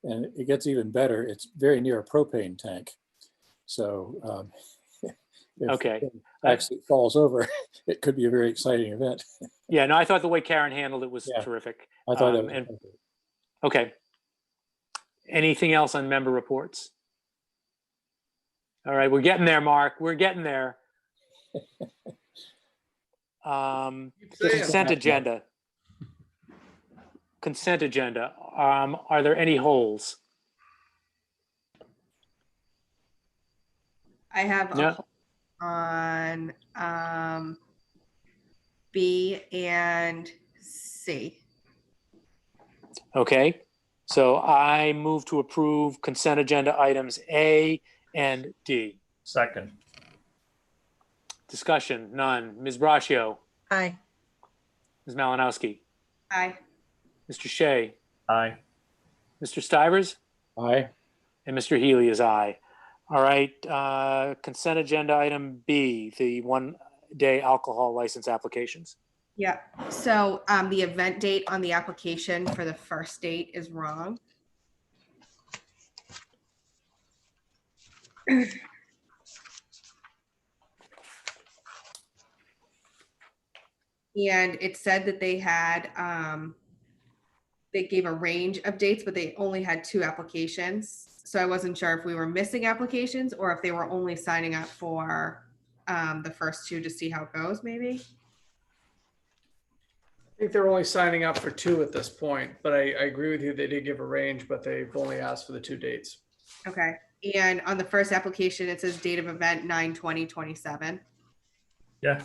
and it gets even better. It's very near a propane tank. So if Okay. it actually falls over, it could be a very exciting event. Yeah, no, I thought the way Karen handled it was Yeah. terrific. I thought that was and, appropriate. okay. Anything else on member reports? All right, we're getting there, Mark. We're getting there. Consent agenda. Consent agenda. Are there any holes? I have a No. hole on B and C. Okay, so I move to approve consent agenda items A and D. Second. Discussion, none. Ms. Braccio, Aye. Ms. Malinowski, Aye. Mr. Shea, Aye. Mr. Stivers, Aye. and Mr. Healy is aye. All right, consent agenda item B, the one-day alcohol license applications. Yeah, so the event date on the application for the first date is wrong. And it said that they had, they gave a range of dates, but they only had 2 applications. So I wasn't sure if we were missing applications or if they were only signing up for the first 2 to see how it goes, maybe. I think they're only signing up for 2 at this point, but I agree with you. They did give a range, but they've only asked for the 2 dates. Okay, and on the first application, it says date of event 9/20/27. Yeah.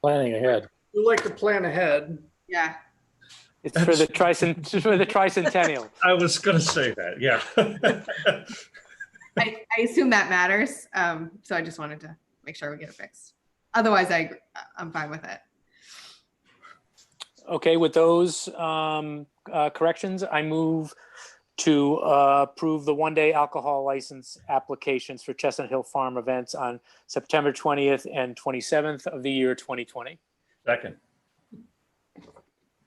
Planning ahead. We like to plan ahead. Yeah. It's for the tricentennial. I was going to say that, yeah. I assume that matters, so I just wanted to make sure we get it fixed. Otherwise, I'm fine with it. Okay, with those corrections, I move to approve the one-day alcohol license applications for Chestnut Hill Farm events on September 20th and 27th of the year 2020. Second.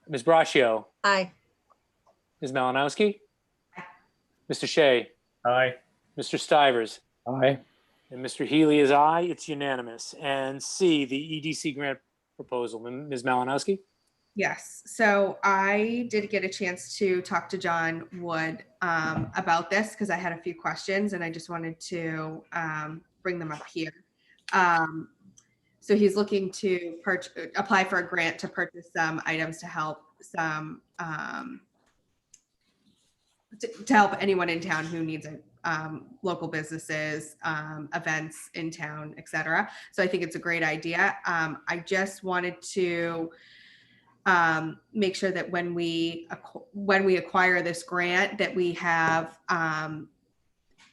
Ms. Braccio, Aye. Ms. Malinowski, Mr. Shea, Aye. Mr. Stivers, Aye. and Mr. Healy is aye. It's unanimous. And C, the EDC grant proposal. Ms. Malinowski? Yes, so I did get a chance to talk to John Wood about this because I had a few questions and I just wanted to bring them up here. So he's looking to apply for a grant to purchase some items to help some to help anyone in town who needs it, local businesses, events in town, etc. So I think it's a great idea. I just wanted to make sure that when we acquire this grant, that we have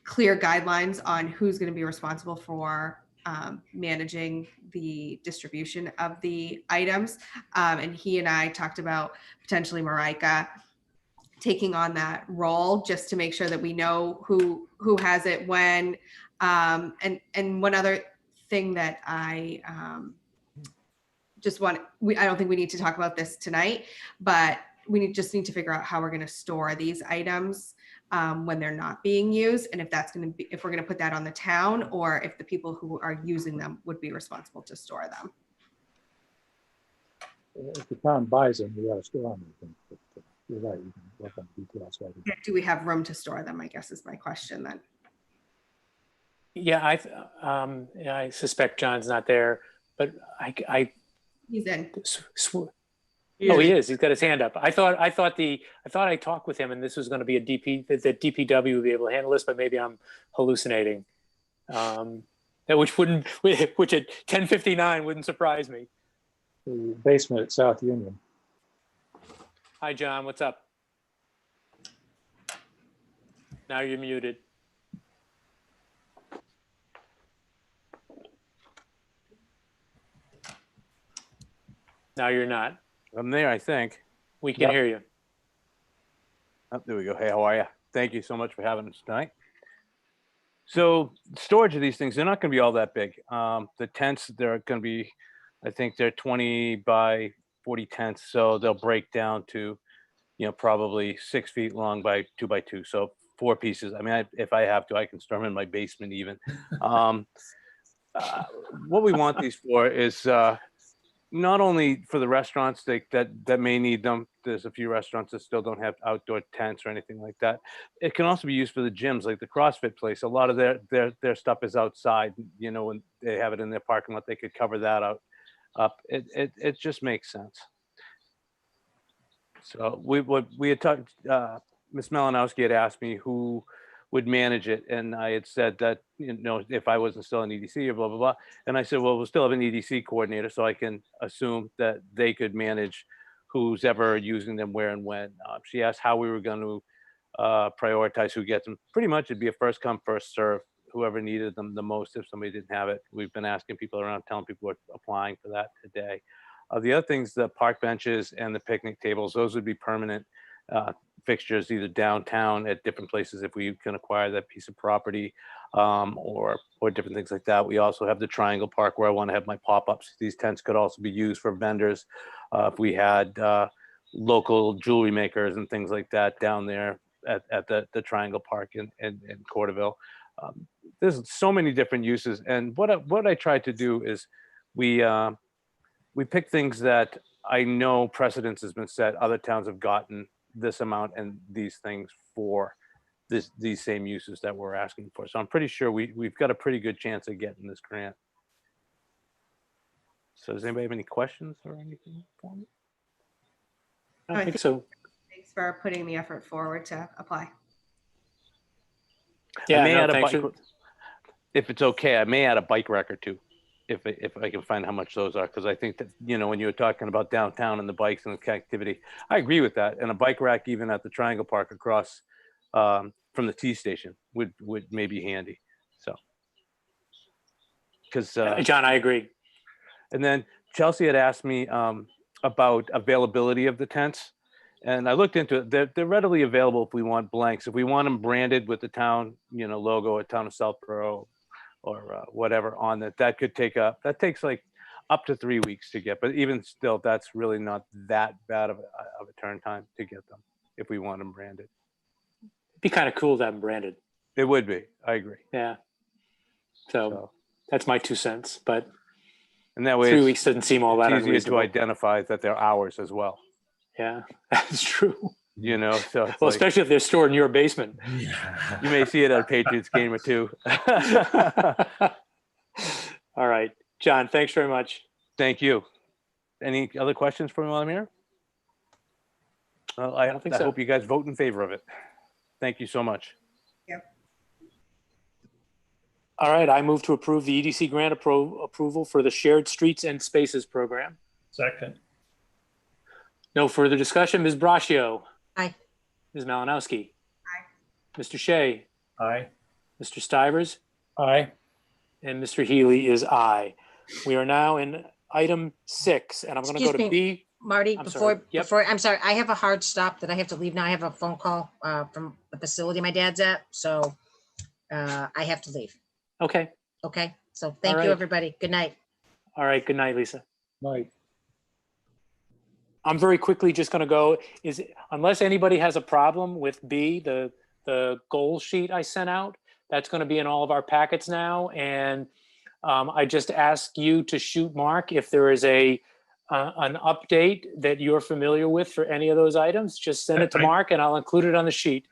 clear guidelines on who's going to be responsible for managing the distribution of the items. And he and I talked about potentially Marika taking on that role just to make sure that we know who has it when. And one other thing that I I don't think we need to talk about this tonight, but we just need to figure out how we're going to store these items when they're not being used, and if we're going to put that on the town, or if the people who are using them would be responsible to store them. If the town buys them, we got to store them. I think. But you're right. You can work on the details. Do we have room to store them? I guess is my question then. Yeah, I suspect John's not there, but I He's in. Oh, he is. He's got his hand up. I thought I talked with him and this was going to be a that DPW would be able to handle this, but maybe I'm hallucinating. Which at 10:59 wouldn't surprise me. The basement at South Union. Hi, John. What's up? Now you're muted. Now you're not. I'm there, I think. We can hear you. Oh, there we go. Hey, how are you? Thank you so much for having us tonight. So storage of these things, they're not going to be all that big. The tents, they're going to be, I think they're 20 by 40 tents. So they'll break down to, probably 6 feet long by 2 by 2. So 4 pieces. I mean, if I have to, I can store them in my basement even. What we want these for is not only for the restaurants that may need them. There's a few restaurants that still don't have outdoor tents or anything like that. It can also be used for the gyms, like the CrossFit place. A lot of their stuff is outside, when they have it in their parking lot, they could cover that up. It just makes sense. So we had talked, Ms. Malinowski had asked me who would manage it. And I had said that, if I wasn't still an EDC or blah, blah, blah. And I said, well, we'll still have an EDC coordinator, so I can assume that they could manage who's ever using them where and when. She asked how we were going to prioritize who gets them. Pretty much it'd be a first come, first serve, whoever needed them the most if somebody didn't have it. We've been asking people around, telling people are applying for that today. The other things, the park benches and the picnic tables, those would be permanent fixtures either downtown at different places if we can acquire that piece of property, or different things like that. We also have the Triangle Park where I want to have my pop-ups. These tents could also be used for vendors. If we had local jewelry makers and things like that down there at the Triangle Park in Corderville. There's so many different uses. And what I tried to do is we pick things that I know precedence has been set. Other towns have gotten this amount and these things for these same uses that we're asking for. So I'm pretty sure we've got a pretty good chance of getting this grant. So does anybody have any questions or anything for me? I don't think so. Thanks for putting the effort forward to apply. Yeah, if it's okay, I may add a bike rack or two. If I can find how much those are, because I think that, when you were talking about downtown and the bikes and the connectivity, I agree with that. And a bike rack even at the Triangle Park across from the T station would maybe handy. So, because John, I agree. And then Chelsea had asked me about availability of the tents, and I looked into it. They're readily available if we want blanks. If we want them branded with the town, logo, a town of Southborough, or whatever on it, that takes like up to 3 weeks to get, but even still, that's really not that bad of a turn time to get them if we want them branded. It'd be kind of cool to have them branded. It would be. I agree. Yeah. So that's my 2 cents, but and that way 3 weeks doesn't seem all that easier unreasonable. to identify that they're ours as well. Yeah, that's true. So well, especially if they're stored in your basement. You may see it at a Patriots game or two. All right, John, thanks very much. Thank you. Any other questions for me while I'm here? Well, I don't think so. hope you guys vote in favor of it. Thank you so much. Yep. All right, I move to approve the EDC grant approval for the Shared Streets and Spaces program. Second. No further discussion. Ms. Braccio. Aye. Ms. Malinowski. Aye. Mr. Shea. Aye. Mr. Stivers. Aye. And Mr. Healy is aye. We are now in item 6, and I'm going to go to B. Marty, I'm before sorry. I'm sorry, I have a hard stop that I have to leave now. I have a phone call from the facility my dad's at, so I have to leave. Okay. Okay. So thank All you, right. everybody. Good night. All right. Good night, Lisa. Night. I'm very quickly just going to go. Unless anybody has a problem with B, the goal sheet I sent out, that's going to be in all of our packets now. And I just ask you to shoot Mark if there is an update that you're familiar with for any of those items. Just send it to Mark, and I'll include it on the sheet.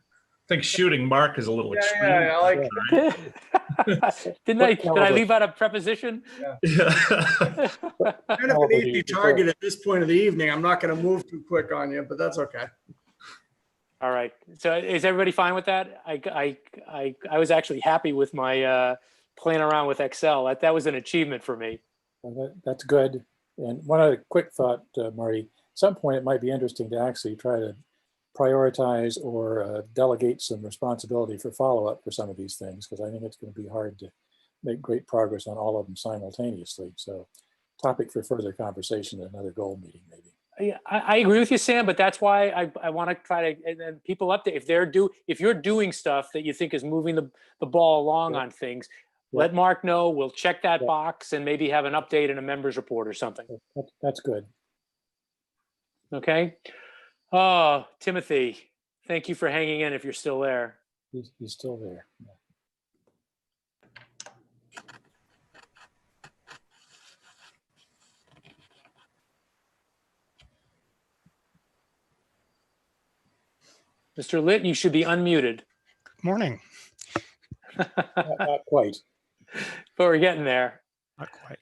think shooting Mark is a little extreme. Yeah, I like Did I leave out a preposition? Yeah. Kind of an easy target at this point of the evening. I'm not going to move too quick on you, but that's okay. All right. So is everybody fine with that? I was actually happy with my playing around with Excel. That was an achievement for me. Well, that's good. And one other quick thought, Marty, at some point it might be interesting to actually try to prioritize or delegate some responsibility for follow-up for some of these things, because I think it's going to be hard to make great progress on all of them simultaneously. So topic for further conversation at another goal meeting, maybe. Yeah, I agree with you, Sam, but that's why I want to try to, and then people up there, if you're doing stuff that you think is moving the ball along on things, let Mark know. We'll check that box and maybe have an update in a members report or something. That's good. Okay. Timothy, thank you for hanging in if you're still there. He's still there. Yeah. Mr. Litt, you should be unmuted. Morning. Not quite. But we're getting there. Not quite.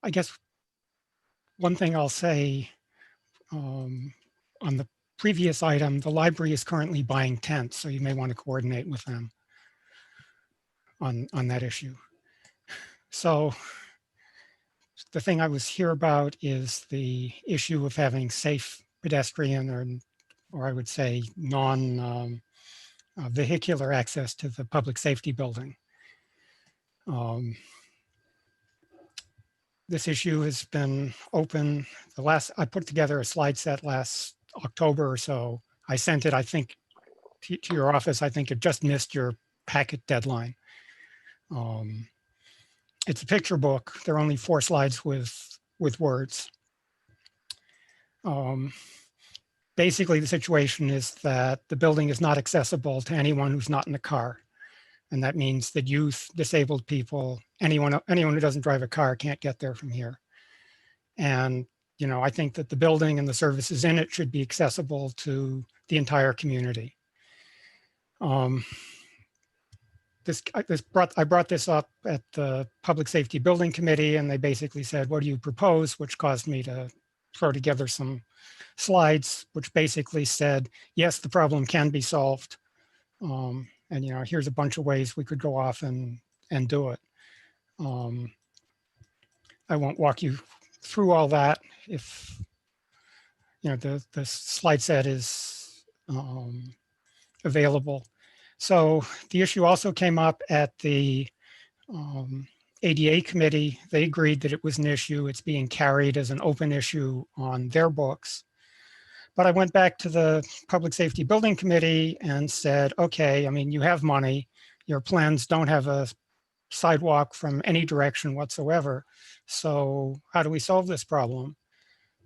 I guess one thing I'll say on the previous item, the library is currently buying tents, so you may want to coordinate with them on that issue. So the thing I was here about is the issue of having safe pedestrian or I would say non-vehicular access to the public safety building. This issue has been open. I put together a slide set last October or so. I sent it, I think, to your office. I think it just missed your packet deadline. It's a picture book. There are only 4 slides with words. Basically, the situation is that the building is not accessible to anyone who's not in a car. And that means that youth, disabled people, anyone who doesn't drive a car can't get there from here. And, you know, I think that the building and the services in it should be accessible to the entire community. I brought this up at the Public Safety Building Committee, and they basically said, what do you propose? Which caused me to throw together some slides, which basically said, yes, the problem can be solved. And, you know, here's a bunch of ways we could go off and do it. I won't walk you through all that. If, you know, the slide set is available. So the issue also came up at the ADA committee. They agreed that it was an issue. It's being carried as an open issue on their books. But I went back to the Public Safety Building Committee and said, okay, I mean, you have money. Your plans don't have a sidewalk from any direction whatsoever. So how do we solve this problem?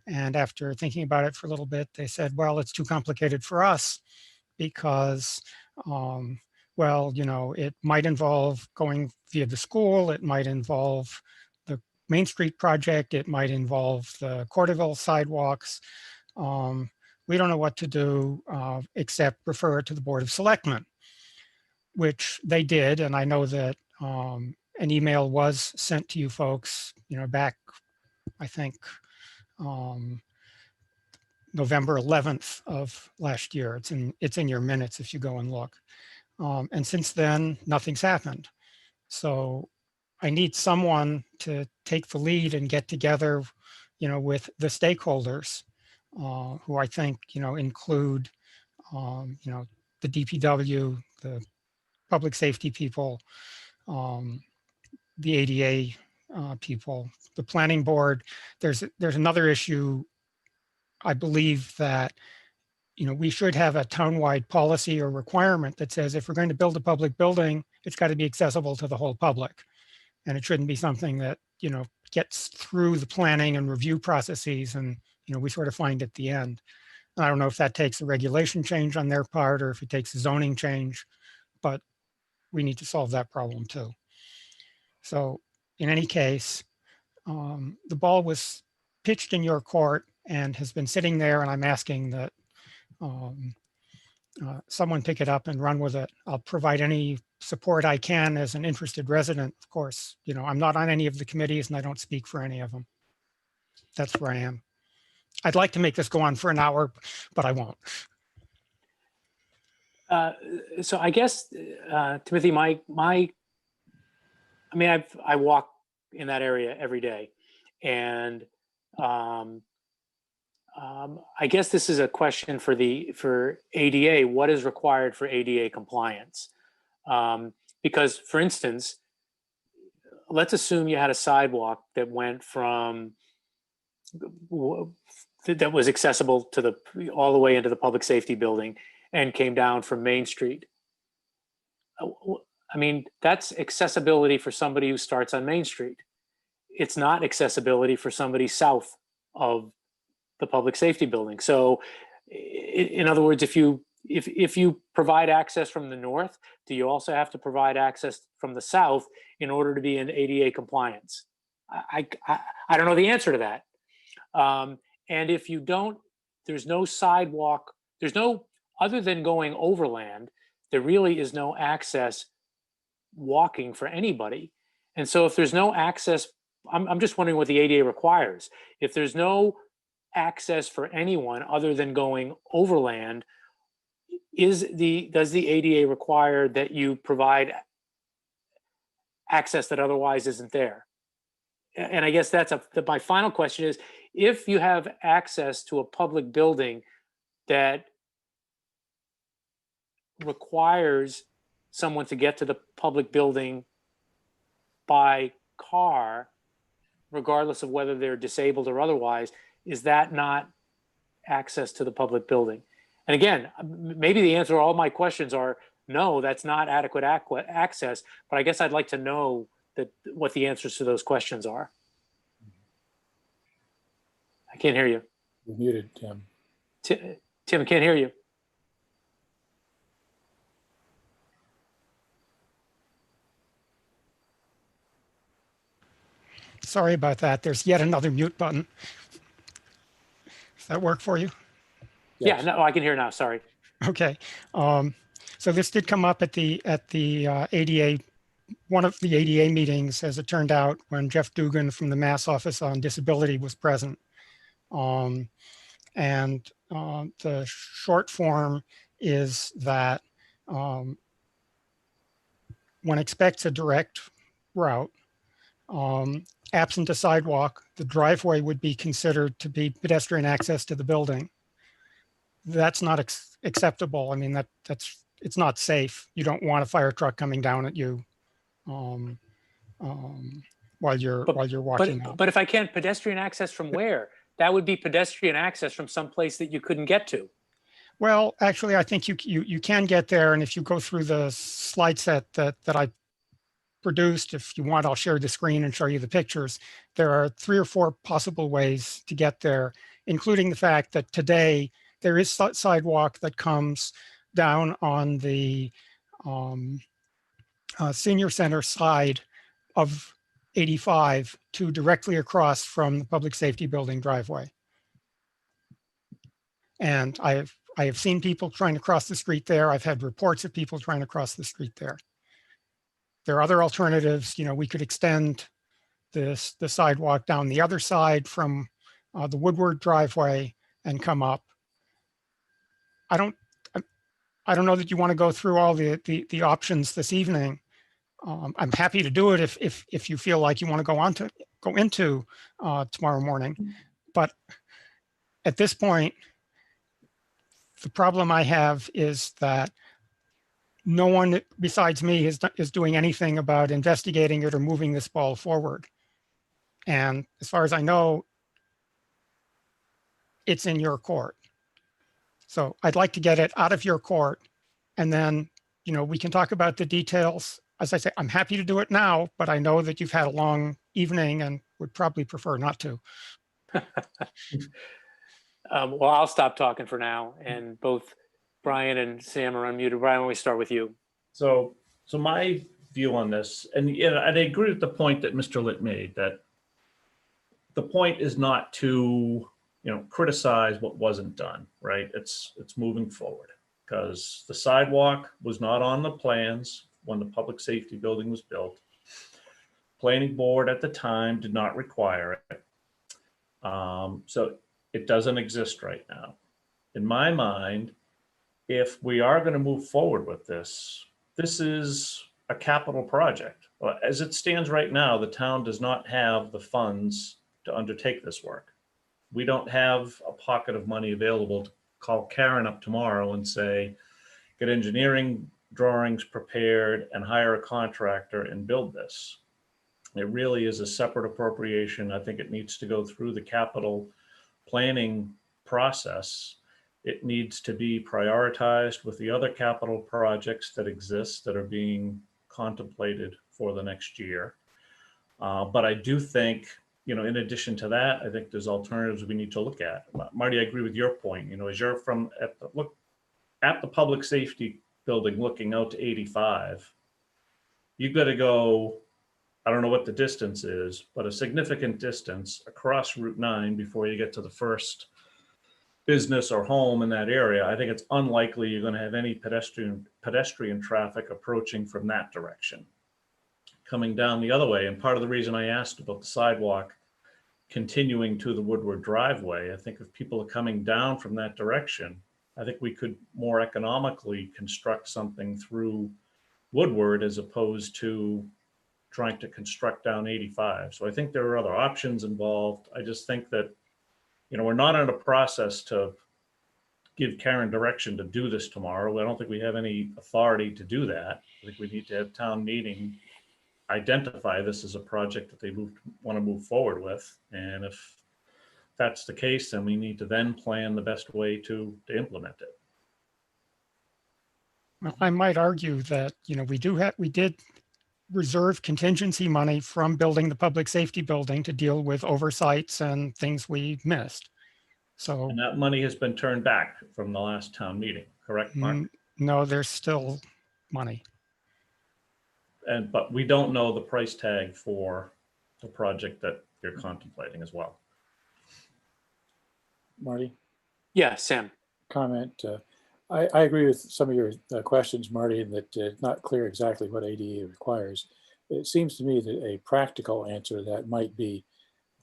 And after thinking about it for a little bit, they said, well, it's too complicated for us because, well, you know, it might involve going via the school. It might involve the Main Street project. It might involve the Corderville sidewalks. We don't know what to do except refer it to the Board of Selectmen, which they did. And I know that an email was sent to you folks, you know, back, I think, November 11th of last year. It's in your minutes if you go and look. And since then, nothing's happened. So I need someone to take the lead and get together, you know, with the stakeholders. Who I think, you know, include, you know, the DPW, the public safety people, the ADA people, the planning board. There's another issue. I believe that, you know, we should have a townwide policy or requirement that says if we're going to build a public building, it's got to be accessible to the whole public. And it shouldn't be something that, you know, gets through the planning and review processes and, you know, we sort of find at the end. I don't know if that takes a regulation change on their part or if it takes a zoning change, but we need to solve that problem too. So in any case, the ball was pitched in your court and has been sitting there, and I'm asking that someone pick it up and run with it. I'll provide any support I can as an interested resident. Of course, you know, I'm not on any of the committees and I don't speak for any of them. That's where I am. I'd like to make this go on for an hour, but I won't. So I guess, Timothy, I mean, I walk in that area every day, and I guess this is a question for ADA. What is required for ADA compliance? Because, for instance, let's assume you had a sidewalk that went from that was accessible to all the way into the public safety building and came down from Main Street. I mean, that's accessibility for somebody who starts on Main Street. It's not accessibility for somebody south of the public safety building. So in other words, if you provide access from the north, do you also have to provide access from the south in order to be in ADA compliance? I don't know the answer to that. And if you don't, there's no sidewalk, there's no, other than going overland, there really is no access walking for anybody. And so if there's no access, I'm just wondering what the ADA requires. If there's no access for anyone other than going overland, does the ADA require that you provide access that otherwise isn't there? And I guess that's my final question is, if you have access to a public building that requires someone to get to the public building by car, regardless of whether they're disabled or otherwise, is that not access to the public building? And again, maybe the answer to all my questions are no, that's not adequate access, but I guess I'd like to know what the answers to those questions are. I can't hear you. You're muted, Tim. Tim, I can't hear you. Sorry about that. There's yet another mute button. Does that work for you? Yes. Yeah, no, I can hear now. Sorry. Okay. So this did come up at the ADA, one of the ADA meetings, as it turned out, when Jeff Dugan from the Mass Office on Disability was present. The short form is that one expects a direct route. Absent a sidewalk, the driveway would be considered to be pedestrian access to the building. That's not acceptable. I mean, it's not safe. You don't want a fire truck coming down at you while you're walking out. But if I can't, pedestrian access from where? That would be pedestrian access from some place that you couldn't get to. Well, actually, I think you can get there, and if you go through the slide set that I produced, if you want, I'll share the screen and show you the pictures. There are 3 or 4 possible ways to get there, including the fact that today there is sidewalk that comes down on the senior center side of 85 to directly across from the public safety building driveway. And I have seen people trying to cross the street there. I've had reports of people trying to cross the street there. There are other alternatives. You know, we could extend the sidewalk down the other side from the Woodward driveway and come up. I don't know that you want to go through all the options this evening. I'm happy to do it if you feel like you want to go into tomorrow morning. But at this point, the problem I have is that no one besides me is doing anything about investigating it or moving this ball forward. And as far as I know, it's in your court. So I'd like to get it out of your court, and then, you know, we can talk about the details. As I say, I'm happy to do it now, but I know that you've had a long evening and would probably prefer not to. Well, I'll stop talking for now, and both Brian and Sam are unmuted. Brian, why don't we start with you? So my view on this, and I agree with the point that Mr. Litt made, that the point is not to criticize what wasn't done, right? It's moving forward, because the sidewalk was not on the plans when the public safety building was built. Planning board at the time did not require it. So it doesn't exist right now. In my mind, if we are going to move forward with this, this is a capital project. As it stands right now, the town does not have the funds to undertake this work. We don't have a pocket of money available to call Karen up tomorrow and say, get engineering drawings prepared and hire a contractor and build this. It really is a separate appropriation. I think it needs to go through the capital planning process. It needs to be prioritized with the other capital projects that exist that are being contemplated for the next year. But I do think, in addition to that, I think there's alternatives we need to look at. Marty, I agree with your point. As you're look at the public safety building looking out to 85, you've got to go, I don't know what the distance is, but a significant distance across Route 9 before you get to the first business or home in that area. I think it's unlikely you're going to have any pedestrian traffic approaching from that direction, coming down the other way. And part of the reason I asked about the sidewalk continuing to the Woodward driveway, I think if people are coming down from that direction, I think we could more economically construct something through Woodward as opposed to trying to construct down 85. So I think there are other options involved. I just think that, we're not in a process to give Karen direction to do this tomorrow. I don't think we have any authority to do that. I think we need to have town meeting identify this as a project that they want to move forward with. And if that's the case, then we need to then plan the best way to implement it. Well, I might argue that, we did reserve contingency money from building the public safety building to deal with oversights and things we missed. So, and that money has been turned back from the last town meeting, correct, Mark? No, there's still money. But we don't know the price tag for the project that you're contemplating as well. Marty? Yeah, Sam. Comment. I agree with some of your questions, Marty, in that it's not clear exactly what ADA requires. It seems to me that a practical answer to that might be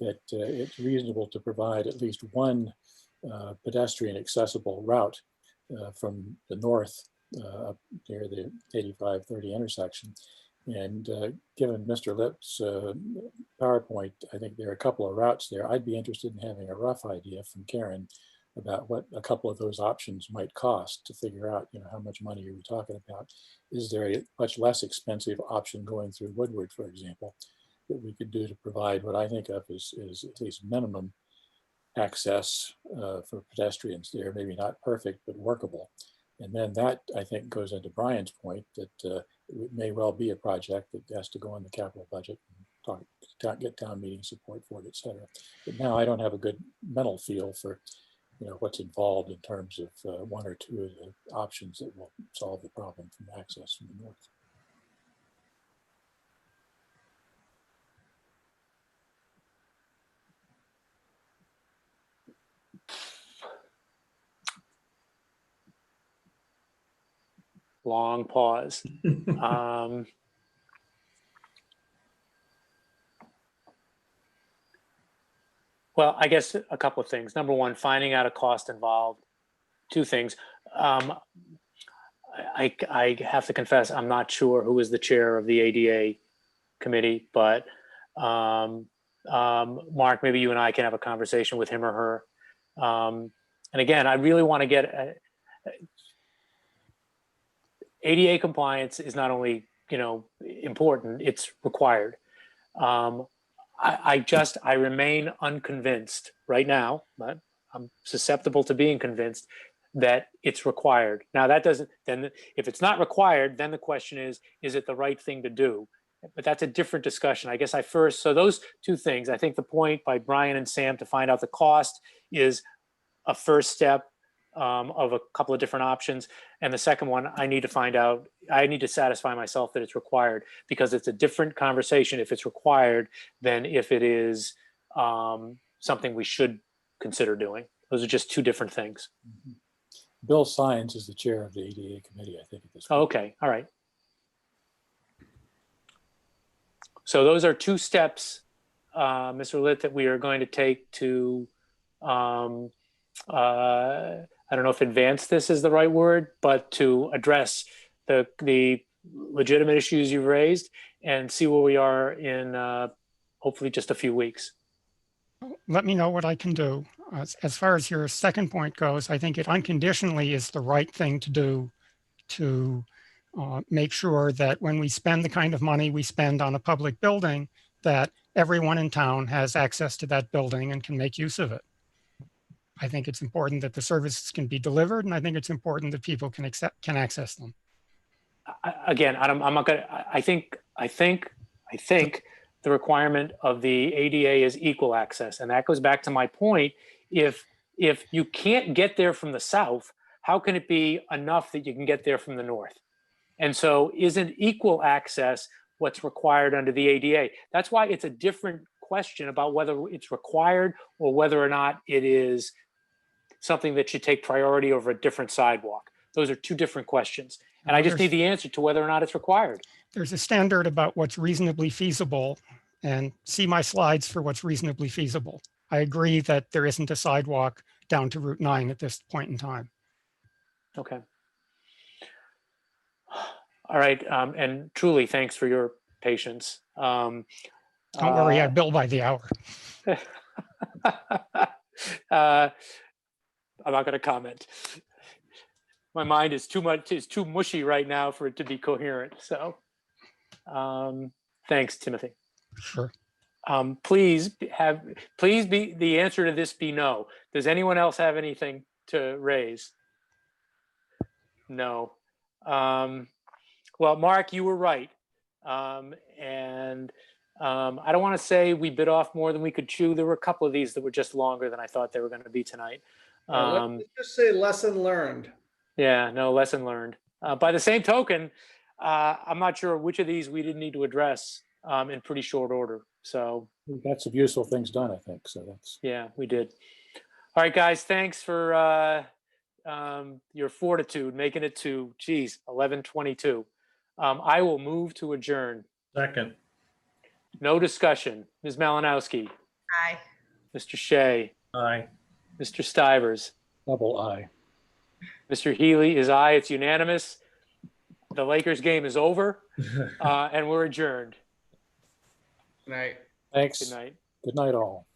that it's reasonable to provide at least one pedestrian accessible route from the north up near the 85-30 intersection. And given Mr. Lipp's PowerPoint, I think there are a couple of routes there. I'd be interested in having a rough idea from Karen about what a couple of those options might cost to figure out, how much money are we talking about? Is there a much less expensive option going through Woodward, for example, that we could do to provide what I think of as at least minimum access for pedestrians there, maybe not perfect, but workable. And then that, I think, goes into Brian's point that it may well be a project that has to go in the capital budget and get town meeting support for it, et cetera. But now I don't have a good mental feel for what's involved in terms of one or two of the options that will solve the problem from access from the north. Long pause. Well, I guess a couple of things. Number one, finding out a cost involved. Two things. I have to confess, I'm not sure who is the chair of the ADA committee, but Mark, maybe you and I can have a conversation with him or her. And again, I really want to get ADA compliance is not only, important, it's required. I remain unconvinced right now, but I'm susceptible to being convinced that it's required. Now that doesn't, then if it's not required, then the question is it the right thing to do? But that's a different discussion. I guess so those two things, I think the point by Brian and Sam to find out the cost is a first step of a couple of different options. And the second one, I need to satisfy myself that it's required, because it's a different conversation if it's required than if it is something we should consider doing. Those are just two different things. Bill Sines is the chair of the ADA committee, I think, at this point. Oh, okay, all right. So those are two steps, Mr. Litt, that we are going to take to, I don't know if advance this is the right word, but to address the legitimate issues you've raised and see where we are in hopefully just a few weeks. Let me know what I can do. As far as your second point goes, I think it unconditionally is the right thing to do to make sure that when we spend the kind of money we spend on a public building, that everyone in town has access to that building and can make use of it. I think it's important that the services can be delivered, and I think it's important that people can access them. Again, I'm not gonna, I think the requirement of the ADA is equal access. And that goes back to my point. If you can't get there from the south, how can it be enough that you can get there from the north? And so isn't equal access what's required under the ADA? That's why it's a different question about whether it's required or whether or not it is something that should take priority over a different sidewalk. Those are two different questions. And I just need the answer to whether or not it's required. There's a standard about what's reasonably feasible, and see my slides for what's reasonably feasible. I agree that there isn't a sidewalk down to Route 9 at this point in time. Okay. All right. And truly, thanks for your patience. Don't worry, I bill by the hour. I'm not going to comment. My mind is too mushy right now for it to be coherent. So thanks, Timothy. Sure. Please be the answer to this be no. Does anyone else have anything to raise? No. Well, Mark, you were right. And I don't want to say we bit off more than we could chew. There were a couple of these that were just longer than I thought they were going to be tonight. Let's just say lesson learned. Yeah, no, lesson learned. By the same token, I'm not sure which of these we didn't need to address in pretty short order. So we got some useful things done, I think. So that's. Yeah, we did. All right, guys, thanks for your fortitude, making it to, geez, 11:22. I will move to adjourn. Second. No discussion. Ms. Malinowski. Aye. Mr. Shea. Aye. Mr. Stivers. Double aye. Mr. Healy is aye. It's unanimous. The Lakers game is over, and we're adjourned. Good night. Thanks. Good night. Good night, all.